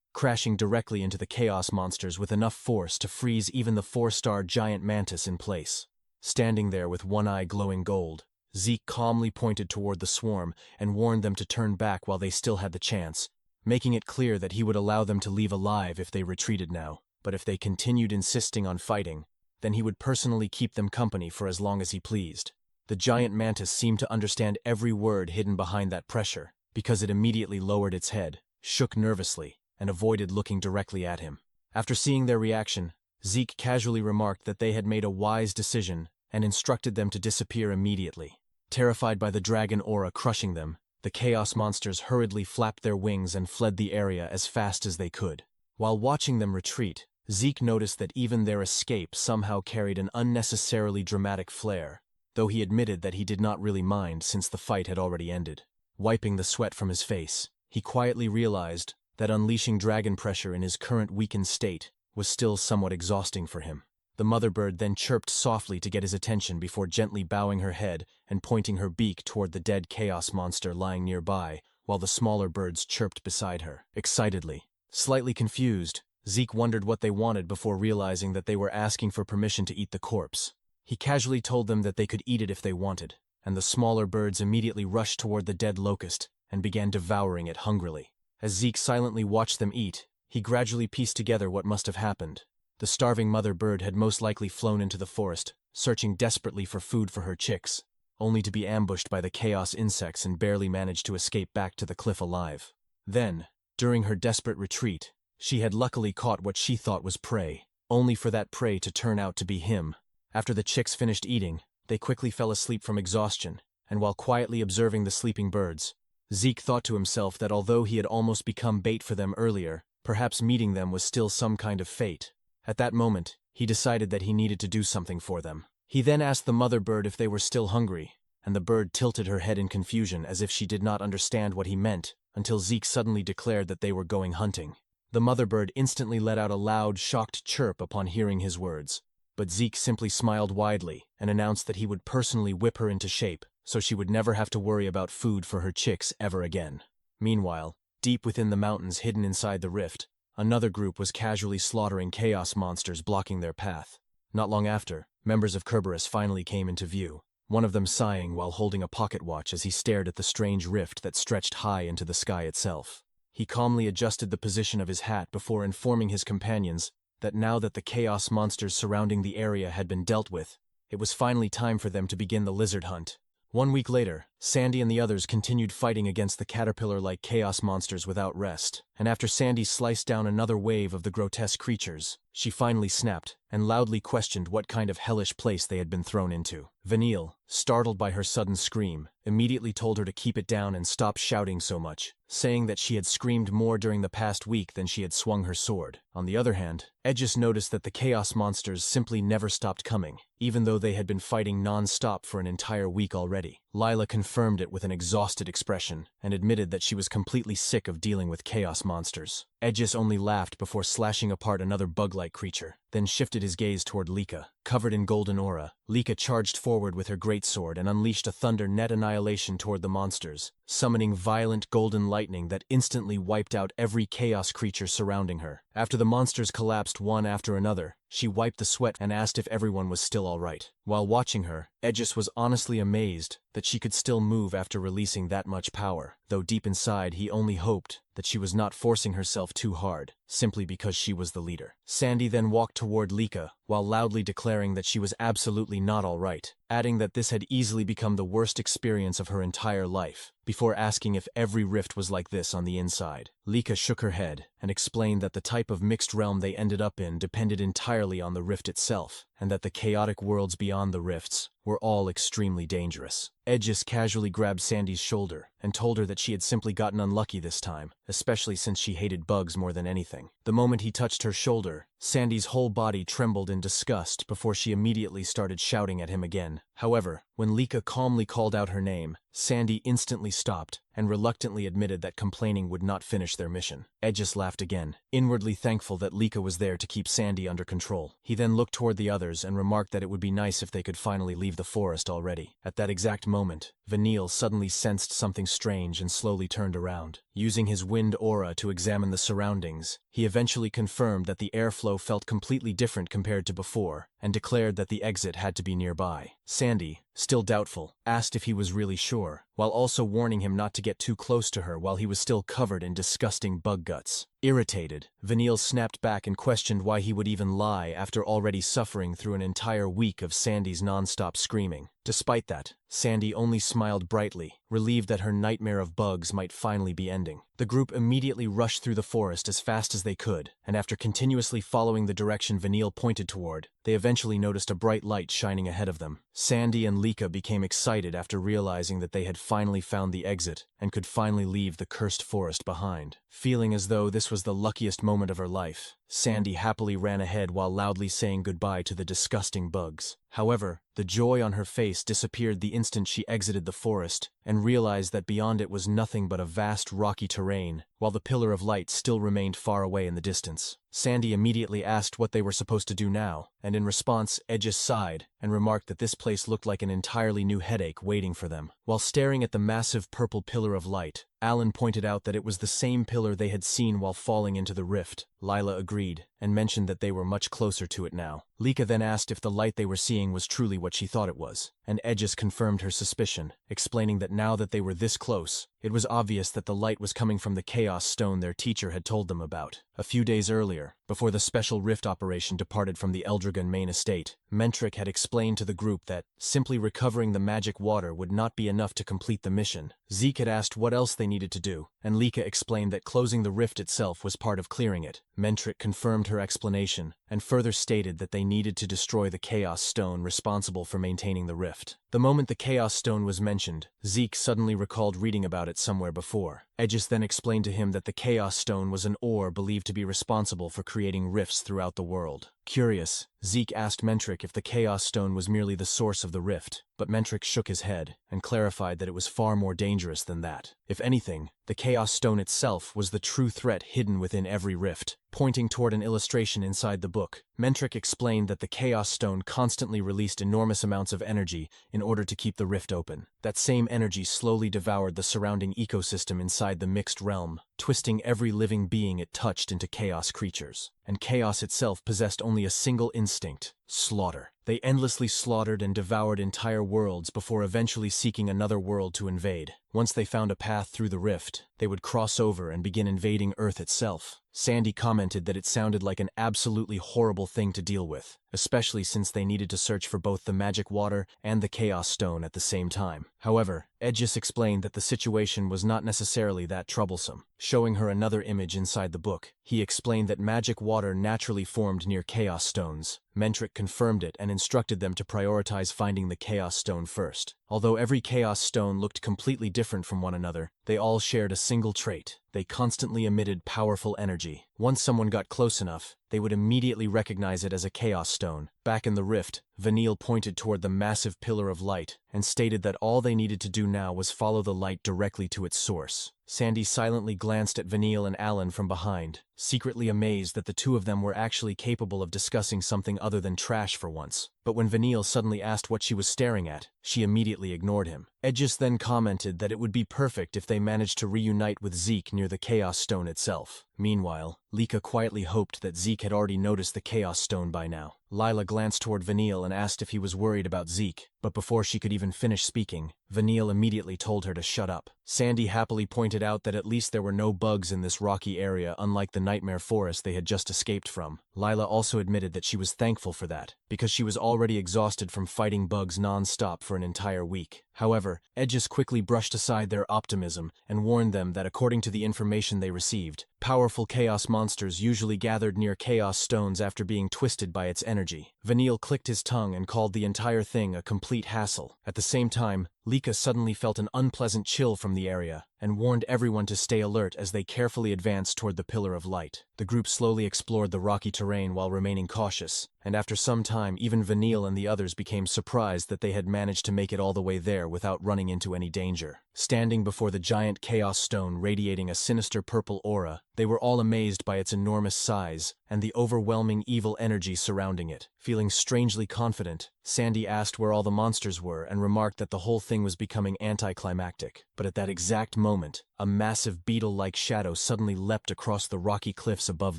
crashing directly into the chaos monsters with enough force to freeze even the 4-star giant mantis in place. Standing there with one eye glowing gold, Zeke calmly pointed toward the swarm and warned them to turn back while they still had the chance, making it clear that he would allow them to leave alive if they retreated now, but if they continued insisting on fighting, then he would personally keep them company for as long as he pleased. The giant mantis seemed to understand every word hidden behind that pressure, because it immediately lowered its head, shook nervously, and avoided looking directly at him. After seeing their reaction, Zeke casually remarked that they had made a wise decision and instructed them to disappear immediately. Terrified by the dragon aura crushing them, the chaos monsters hurriedly flapped their wings and fled the area as fast as they could. While watching them retreat, Zeke noticed that even their escape somehow carried an unnecessarily dramatic flair, though he admitted that he did not really mind since the fight had already ended. Wiping the sweat from his face, he quietly realized that unleashing dragon pressure in his current weakened state was still somewhat exhausting for him. The mother bird then chirped softly to get his attention before gently bowing her head and pointing her beak toward the dead chaos monster lying nearby, while the smaller birds chirped beside her, excitedly. Slightly confused, Zeke wondered what they wanted before realizing that they were asking for permission to eat the corpse. He casually told them that they could eat it if they wanted, and the smaller birds immediately rushed toward the dead locust and began devouring it hungrily. As Zeke silently watched them eat, he gradually pieced together what must have happened. The starving mother bird had most likely flown into the forest, searching desperately for food for her chicks, only to be ambushed by the chaos insects and barely managed to escape back to the cliff alive. Then, during her desperate retreat, she had luckily caught what she thought was prey, only for that prey to turn out to be him. After the chicks finished eating, they quickly fell asleep from exhaustion, and while quietly observing the sleeping birds, Zeke thought to himself that although he had almost become bait for them earlier, perhaps meeting them was still some kind of fate. At that moment, he decided that he needed to do something for them. He then asked the mother bird if they were still hungry, and the bird tilted her head in confusion as if she did not understand what he meant, until Zeke suddenly declared that they were going hunting. The mother bird instantly let out a loud, shocked chirp upon hearing his words, but Zeke simply smiled widely and announced that he would personally whip her into shape so she would never have to worry about food for her chicks ever again. Meanwhile, deep within the mountains hidden inside the rift, another group was casually slaughtering chaos monsters blocking their path. Not long after, members of Kerberos finally came into view, one of them sighing while holding a pocket watch as he stared at the strange rift that stretched high into the sky itself. He calmly adjusted the position of his hat before informing his companions that now that the chaos monsters surrounding the area had been dealt with, it was finally time for them to begin the lizard hunt. 1 week later, Sandy and the others continued fighting against the caterpillar-like chaos monsters without rest, and after Sandy sliced down another wave of the grotesque creatures, she finally snapped and loudly questioned what kind of hellish place they had been thrown into. Vanille, startled by her sudden scream, immediately told her to keep it down and stop shouting so much, saying that she had screamed more during the past week than she had swung her sword. On the other hand, Aegis noticed that the chaos monsters simply never stopped coming, even though they had been fighting non-stop for an entire week already. Lila confirmed it with an exhausted expression and admitted that she was completely sick of dealing with chaos monsters. Aegis only laughed before slashing apart another bug-like creature, then shifted his gaze toward Lika. Covered in golden aura, Lika charged forward with her greatsword and unleashed a thunder net annihilation toward the monsters, summoning violent golden lightning that instantly wiped out every chaos creature surrounding her. After the monsters collapsed one after another, she wiped the sweat and asked if everyone was still all right. While watching her, Aegis was honestly amazed that she could still move after releasing that much power, though deep inside he only hoped that she was not forcing herself too hard, simply because she was the leader. Sandy then walked toward Lika, while loudly declaring that she was absolutely not all right, adding that this had easily become the worst experience of her entire life, before asking if every rift was like this on the inside. Lika shook her head and explained that the type of mixed realm they ended up in depended entirely on the rift itself, and that the chaotic worlds beyond the rifts were all extremely dangerous. Aegis casually grabbed Sandy's shoulder and told her that she had simply gotten unlucky this time, especially since she hated bugs more than anything. The moment he touched her shoulder, Sandy's whole body trembled in disgust before she immediately started shouting at him again. However, when Lika calmly called out her name, Sandy instantly stopped and reluctantly admitted that complaining would not finish their mission. Aegis laughed again, inwardly thankful that Lika was there to keep Sandy under control. He then looked toward the others and remarked that it would be nice if they could finally leave the forest already. At that exact moment, Vanille suddenly sensed something strange and slowly turned around. Using his wind aura to examine the surroundings, he eventually confirmed that the airflow felt completely different compared to before, and declared that the exit had to be nearby. Sandy, still doubtful, asked if he was really sure, while also warning him not to get too close to her while he was still covered in disgusting bug guts. Irritated, Vanille snapped back and questioned why he would even lie after already suffering through an entire week of Sandy's non-stop screaming. Despite that, Sandy only smiled brightly, relieved that her nightmare of bugs might finally be ending. The group immediately rushed through the forest as fast as they could, and after continuously following the direction Vanille pointed toward, they eventually noticed a bright light shining ahead of them. Sandy and Lika became excited after realizing that they had finally found the exit and could finally leave the cursed forest behind. Feeling as though this was the luckiest moment of her life, Sandy happily ran ahead while loudly saying goodbye to the disgusting bugs. However, the joy on her face disappeared the instant she exited the forest and realized that beyond it was nothing but a vast rocky terrain, while the pillar of light still remained far away in the distance. Sandy immediately asked what they were supposed to do now, and in response, Aegis sighed and remarked that this place looked like an entirely new headache waiting for them. While staring at the massive purple pillar of light, Alan pointed out that it was the same pillar they had seen while falling into the rift. Lila agreed, and mentioned that they were much closer to it now. Lika then asked if the light they were seeing was truly what she thought it was, and Aegis confirmed her suspicion, explaining that now that they were this close, it was obvious that the light was coming from the Chaos Stone their teacher had told them about. A few days earlier, before the special rift operation departed from the Eldragon main estate, Mentric had explained to the group that simply recovering the magic water would not be enough to complete the mission. Zeke had asked what else they needed to do, and Lika explained that closing the rift itself was part of clearing it. Mentric confirmed her explanation, and further stated that they needed to destroy the Chaos Stone responsible for maintaining the rift. The moment the Chaos Stone was mentioned, Zeke suddenly recalled reading about it somewhere before. Aegis then explained to him that the Chaos Stone was an ore believed to be responsible for creating rifts throughout the world. Curious, Zeke asked Mentric if the Chaos Stone was merely the source of the rift, but Mentric shook his head and clarified that it was far more dangerous than that. If anything, the Chaos Stone itself was the true threat hidden within every rift. Pointing toward an illustration inside the book, Mentric explained that the Chaos Stone constantly released enormous amounts of energy in order to keep the rift open. That same energy slowly devoured the surrounding ecosystem inside the mixed realm, twisting every living being it touched into chaos creatures. And chaos itself possessed only a single instinct: slaughter. They endlessly slaughtered and devoured entire worlds before eventually seeking another world to invade. Once they found a path through the rift, they would cross over and begin invading Earth itself. Sandy commented that it sounded like an absolutely horrible thing to deal with, especially since they needed to search for both the magic water and the chaos stone at the same time. However, Edgis explained that the situation was not necessarily that troublesome. Showing her another image inside the book, he explained that magic water naturally formed near chaos stones. Mentric confirmed it and instructed them to prioritize finding the chaos stone first. Although every chaos stone looked completely different from one another, they all shared a single trait. They constantly emitted powerful energy. Once someone got close enough, they would immediately recognize it as a chaos stone. Back in the rift, Vanille pointed toward the massive pillar of light and stated that all they needed to do now was follow the light directly to its source. Sandy silently glanced at Vanille and Alan from behind, secretly amazed that the two of them were actually capable of discussing something other than trash for once. But when Vanille suddenly asked what she was staring at, she immediately ignored him. Edgis then commented that it would be perfect if they managed to reunite with Zeke near the Chaos Stone itself. Meanwhile, Lika quietly hoped that Zeke had already noticed the Chaos Stone by now. Lila glanced toward Vanille and asked if he was worried about Zeke, but before she could even finish speaking, Vanille immediately told her to shut up. Sandy happily pointed out that at least there were no bugs in this rocky area, unlike the nightmare forest they had just escaped from. Lila also admitted that she was thankful for that, because she was already exhausted from fighting bugs non-stop for an entire week. However, Edgis quickly brushed aside their optimism and warned them that according to the information they received, powerful chaos monsters usually gathered near chaos stones after being twisted by its energy. Vanille clicked his tongue and called the entire thing a complete hassle. At the same time, Lika suddenly felt an unpleasant chill from the area and warned everyone to stay alert as they carefully advanced toward the pillar of light. The group slowly explored the rocky terrain while remaining cautious, and after some time even Vanille and the others became surprised that they had managed to make it all the way there without running into any danger. Standing before the giant chaos stone radiating a sinister purple aura, they were all amazed by its enormous size and the overwhelming evil energy surrounding it. Feeling strangely confident, Sandy asked where all the monsters were and remarked that the whole thing was becoming anticlimactic. But at that exact moment, a massive beetle-like shadow suddenly leapt across the rocky cliffs above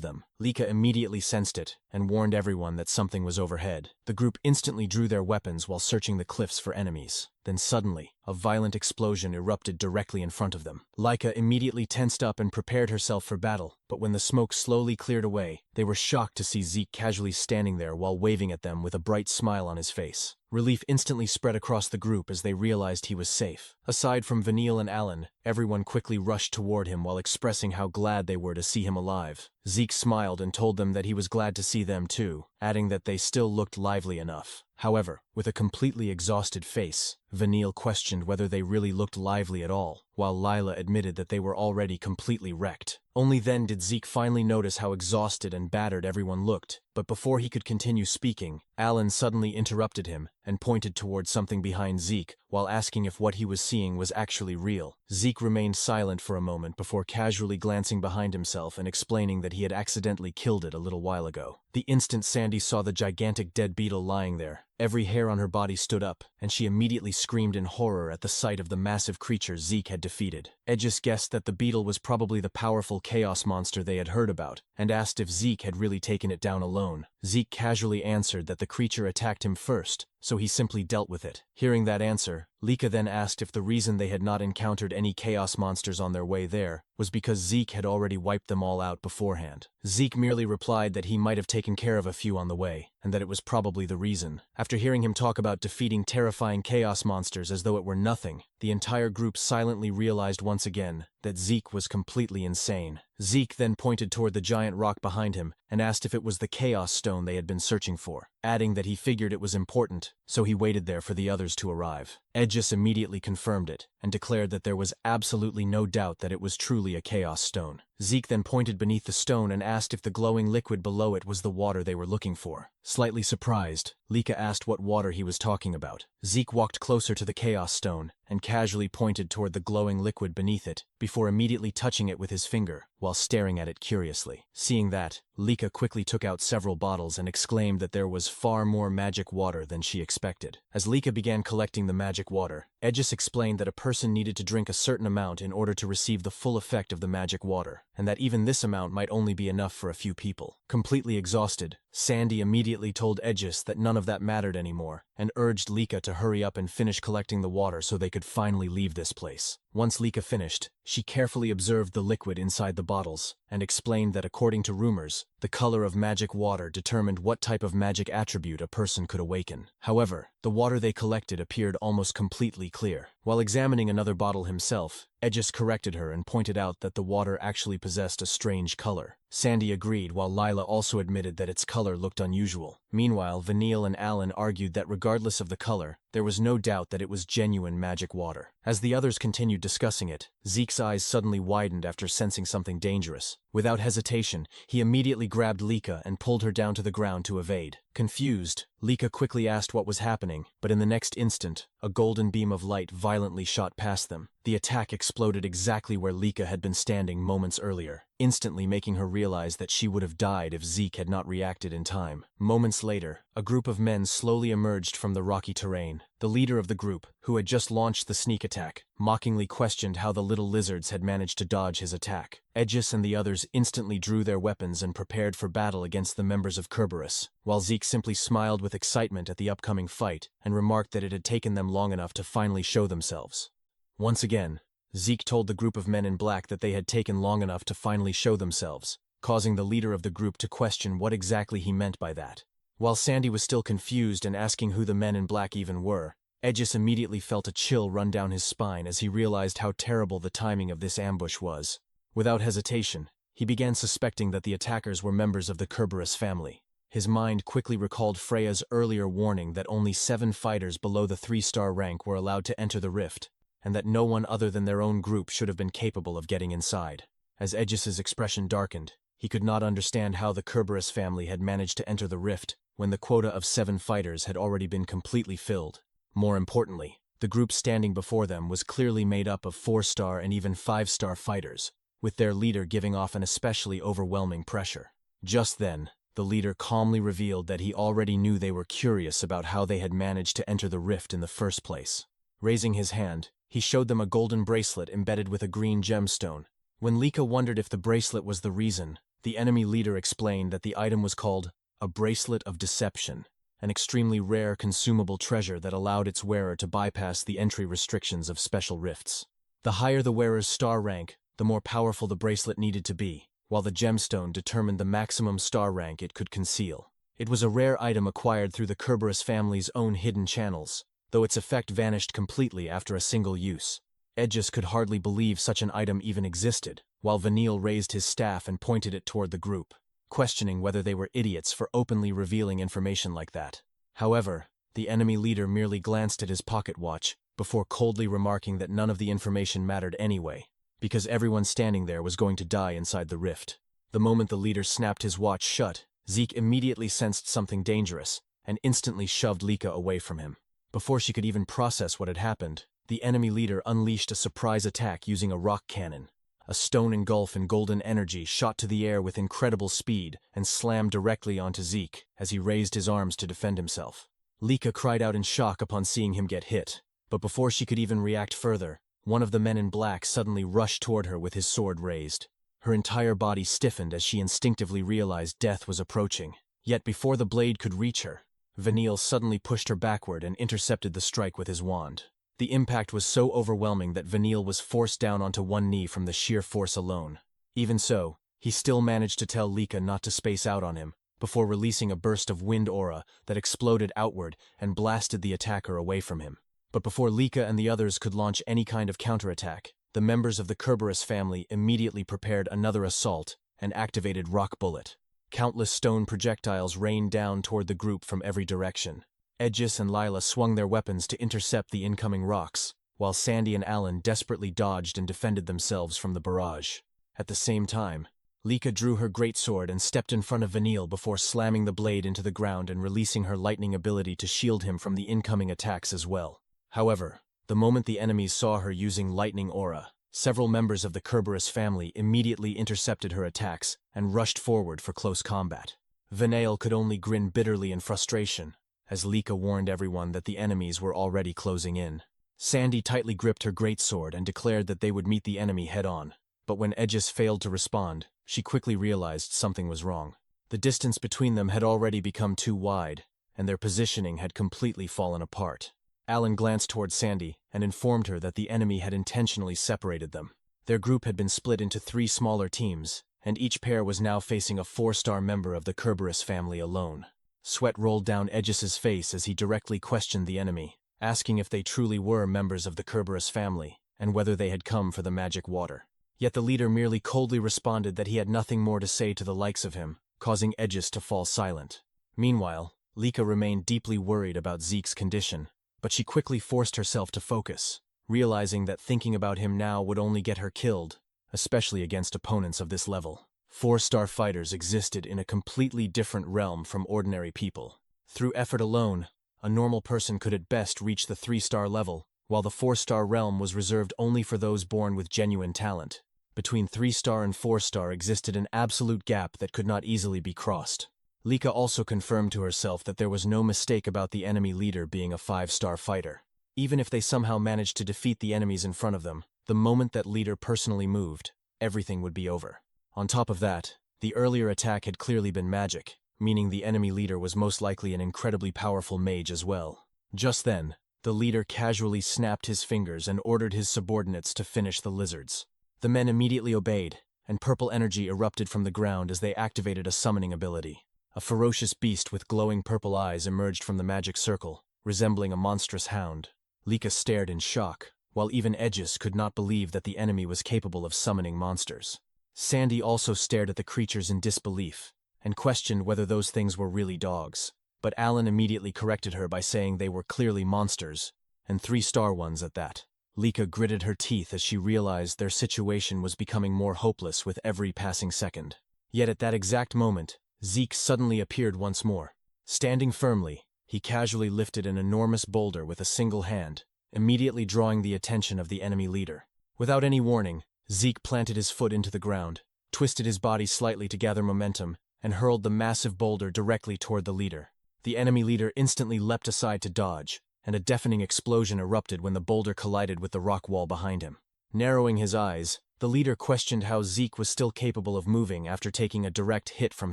them. Lika immediately sensed it and warned everyone that something was overhead. The group instantly drew their weapons while searching the cliffs for enemies. Then suddenly, a violent explosion erupted directly in front of them. Lika immediately tensed up and prepared herself for battle, but when the smoke slowly cleared away, they were shocked to see Zeke casually standing there while waving at them with a bright smile on his face. Relief instantly spread across the group as they realized he was safe. Aside from Vanille and Alan, everyone quickly rushed toward him while expressing how glad they were to see him alive. Zeke smiled and told them that he was glad to see them too, adding that they still looked lively enough. However, with a completely exhausted face, Vanille questioned whether they really looked lively at all, while Lila admitted that they were already completely wrecked. Only then did Zeke finally notice how exhausted and battered everyone looked, but before he could continue speaking, Alan suddenly interrupted him and pointed towards something behind Zeke while asking if what he was seeing was actually real. Zeke remained silent for a moment before casually glancing behind himself and explaining that he had accidentally killed it a little while ago. The instant Sandy saw the gigantic dead beetle lying there, every hair on her body stood up, and she immediately screamed in horror at the sight of the massive creature Zeke had defeated. Edgis guessed that the beetle was probably the powerful chaos monster they had heard about, and asked if Zeke had really taken it down alone. Zeke casually answered that the creature attacked him first, so he simply dealt with it. Hearing that answer, Lika then asked if the reason they had not encountered any chaos monsters on their way there was because Zeke had already wiped them all out beforehand. Zeke merely replied that he might have taken care of a few on the way, and that it was probably the reason. After hearing him talk about defeating terrifying chaos monsters as though it were nothing, the entire group silently realized once again that Zeke was completely insane. Zeke then pointed toward the giant rock behind him and asked if it was the Chaos Stone they had been searching for, adding that he figured it was important, so he waited there for the others to arrive. Edgis immediately confirmed it and declared that there was absolutely no doubt that it was truly a Chaos Stone. Zeke then pointed beneath the stone and asked if the glowing liquid below it was the water they were looking for. Slightly surprised, Lika asked what water he was talking about. Zeke walked closer to the Chaos Stone and casually pointed toward the glowing liquid beneath it, before immediately touching it with his finger, while staring at it curiously. Seeing that, Lika quickly took out several bottles and exclaimed that there was far more magic water than she expected. As Lika began collecting the magic water, Edgis explained that a person needed to drink a certain amount in order to receive the full effect of the magic water, and that even this amount might only be enough for a few people. Completely exhausted, Sandy immediately told Edgis that none of that mattered anymore, and urged Lika to hurry up and finish collecting the water so they could finally leave this place. Once Lika finished, she carefully observed the liquid inside the bottles, and explained that according to rumors, the color of magic water determined what type of magic attribute a person could awaken. However, the water they collected appeared almost completely clear. While examining another bottle himself, Aegis corrected her and pointed out that the water actually possessed a strange color. Sandy agreed, while Lila also admitted that its color looked unusual. Meanwhile, Vanille and Alan argued that regardless of the color, there was no doubt that it was genuine magic water. As the others continued discussing it, Zeke's eyes suddenly widened after sensing something dangerous. Without hesitation, he immediately grabbed Lika and pulled her down to the ground to evade. Confused, Lika quickly asked what was happening, but in the next instant, a golden beam of light violently shot past them. The attack exploded exactly where Lika had been standing moments earlier, instantly making her realize that she would have died if Zeke had not reacted in time. Moments later, a group of men slowly emerged from the rocky terrain. The leader of the group, who had just launched the sneak attack, mockingly questioned how the little lizards had managed to dodge his attack. Aegis and the others instantly drew their weapons and prepared for battle against the members of Kerberos, while Zeke simply smiled with excitement at the upcoming fight and remarked that it had taken them long enough to finally show themselves. Once again, Zeke told the group of men in black that they had taken long enough to finally show themselves, causing the leader of the group to question what exactly he meant by that. While Sandy was still confused and asking who the men in black even were, Aegis immediately felt a chill run down his spine as he realized how terrible the timing of this ambush was. Without hesitation, he began suspecting that the attackers were members of the Kerberos family. His mind quickly recalled Freya's earlier warning that only 7 fighters below the 3-star rank were allowed to enter the rift, and that no one other than their own group should have been capable of getting inside. As Aegis's expression darkened, he could not understand how the Kerberos family had managed to enter the rift when the quota of 7 fighters had already been completely filled. More importantly, the group standing before them was clearly made up of 4-star and even 5-star fighters, with their leader giving off an especially overwhelming pressure. Just then, the leader calmly revealed that he already knew they were curious about how they had managed to enter the rift in the first place. Raising his hand, he showed them a golden bracelet embedded with a green gemstone. When Lika wondered if the bracelet was the reason, the enemy leader explained that the item was called a bracelet of deception, an extremely rare consumable treasure that allowed its wearer to bypass the entry restrictions of special rifts. The higher the wearer's star rank, the more powerful the bracelet needed to be, while the gemstone determined the maximum star rank it could conceal. It was a rare item acquired through the Kerberos family's own hidden channels, though its effect vanished completely after a single use. Aegis could hardly believe such an item even existed, while Vanille raised his staff and pointed it toward the group, questioning whether they were idiots for openly revealing information like that. However, the enemy leader merely glanced at his pocket watch before coldly remarking that none of the information mattered anyway, because everyone standing there was going to die inside the rift. The moment the leader snapped his watch shut, Zeke immediately sensed something dangerous and instantly shoved Lika away from him. Before she could even process what had happened, the enemy leader unleashed a surprise attack using a rock cannon. A stone engulf in golden energy shot to the air with incredible speed and slammed directly onto Zeke as he raised his arms to defend himself. Lika cried out in shock upon seeing him get hit, but before she could even react further, one of the men in black suddenly rushed toward her with his sword raised. Her entire body stiffened as she instinctively realized death was approaching. Yet before the blade could reach her, Vanille suddenly pushed her backward and intercepted the strike with his wand. The impact was so overwhelming that Vanille was forced down onto one knee from the sheer force alone. Even so, he still managed to tell Lika not to space out on him, before releasing a burst of wind aura that exploded outward and blasted the attacker away from him. But before Lika and the others could launch any kind of counterattack, the members of the Kerberos family immediately prepared another assault and activated Rock Bullet. Countless stone projectiles rained down toward the group from every direction. Aegis and Lila swung their weapons to intercept the incoming rocks, while Sandy and Alan desperately dodged and defended themselves from the barrage. At the same time, Lika drew her greatsword and stepped in front of Vanille before slamming the blade into the ground and releasing her lightning ability to shield him from the incoming attacks as well. However, the moment the enemies saw her using lightning aura, several members of the Kerberos family immediately intercepted her attacks and rushed forward for close combat. Vanille could only grin bitterly in frustration, as Lika warned everyone that the enemies were already closing in. Sandy tightly gripped her greatsword and declared that they would meet the enemy head-on, but when Aegis failed to respond, she quickly realized something was wrong. The distance between them had already become too wide, and their positioning had completely fallen apart. Alan glanced toward Sandy and informed her that the enemy had intentionally separated them. Their group had been split into 3 smaller teams, and each pair was now facing a 4-star member of the Kerberos family alone. Sweat rolled down Aegis's face as he directly questioned the enemy, asking if they truly were members of the Kerberos family, and whether they had come for the magic water. Yet the leader merely coldly responded that he had nothing more to say to the likes of him, causing Aegis to fall silent. Meanwhile, Lika remained deeply worried about Zeke's condition, but she quickly forced herself to focus, realizing that thinking about him now would only get her killed, especially against opponents of this level. 4-star fighters existed in a completely different realm from ordinary people. Through effort alone, a normal person could at best reach the 3-star level, while the 4-star realm was reserved only for those born with genuine talent. Between 3-star and 4-star existed an absolute gap that could not easily be crossed. Lika also confirmed to herself that there was no mistake about the enemy leader being a 5-star fighter. Even if they somehow managed to defeat the enemies in front of them, the moment that leader personally moved, everything would be over. On top of that, the earlier attack had clearly been magic, meaning the enemy leader was most likely an incredibly powerful mage as well. Just then, the leader casually snapped his fingers and ordered his subordinates to finish the lizards. The men immediately obeyed, and purple energy erupted from the ground as they activated a summoning ability. A ferocious beast with glowing purple eyes emerged from the magic circle, resembling a monstrous hound. Lika stared in shock, while even Aegis could not believe that the enemy was capable of summoning monsters. Sandy also stared at the creatures in disbelief, and questioned whether those things were really dogs. But Alan immediately corrected her by saying they were clearly monsters, and 3-star ones at that. Lika gritted her teeth as she realized their situation was becoming more hopeless with every passing second. Yet at that exact moment, Zeke suddenly appeared once more. Standing firmly, he casually lifted an enormous boulder with a single hand, immediately drawing the attention of the enemy leader. Without any warning, Zeke planted his foot into the ground, twisted his body slightly to gather momentum, and hurled the massive boulder directly toward the leader. The enemy leader instantly leapt aside to dodge, and a deafening explosion erupted when the boulder collided with the rock wall behind him. Narrowing his eyes, the leader questioned how Zeke was still capable of moving after taking a direct hit from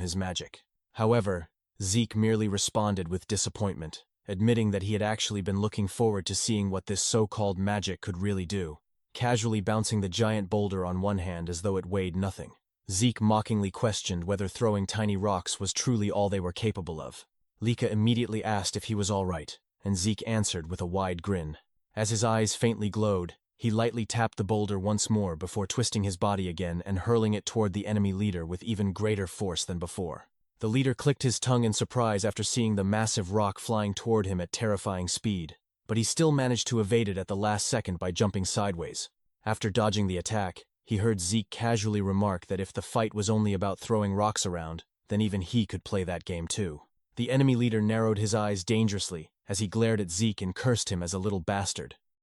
his magic. However, Zeke merely responded with disappointment, admitting that he had actually been looking forward to seeing what this so-called magic could really do, casually bouncing the giant boulder on one hand as though it weighed nothing. Zeke mockingly questioned whether throwing tiny rocks was truly all they were capable of. Lika immediately asked if he was all right, and Zeke answered with a wide grin. As his eyes faintly glowed, he lightly tapped the boulder once more before twisting his body again and hurling it toward the enemy leader with even greater force than before. The leader clicked his tongue in surprise after seeing the massive rock flying toward him at terrifying speed, but he still managed to evade it at the last second by jumping sideways. After dodging the attack, he heard Zeke casually remark that if the fight was only about throwing rocks around, then even he could play that game too. The enemy leader narrowed his eyes dangerously as he glared at Zeke and cursed him as a little bastard.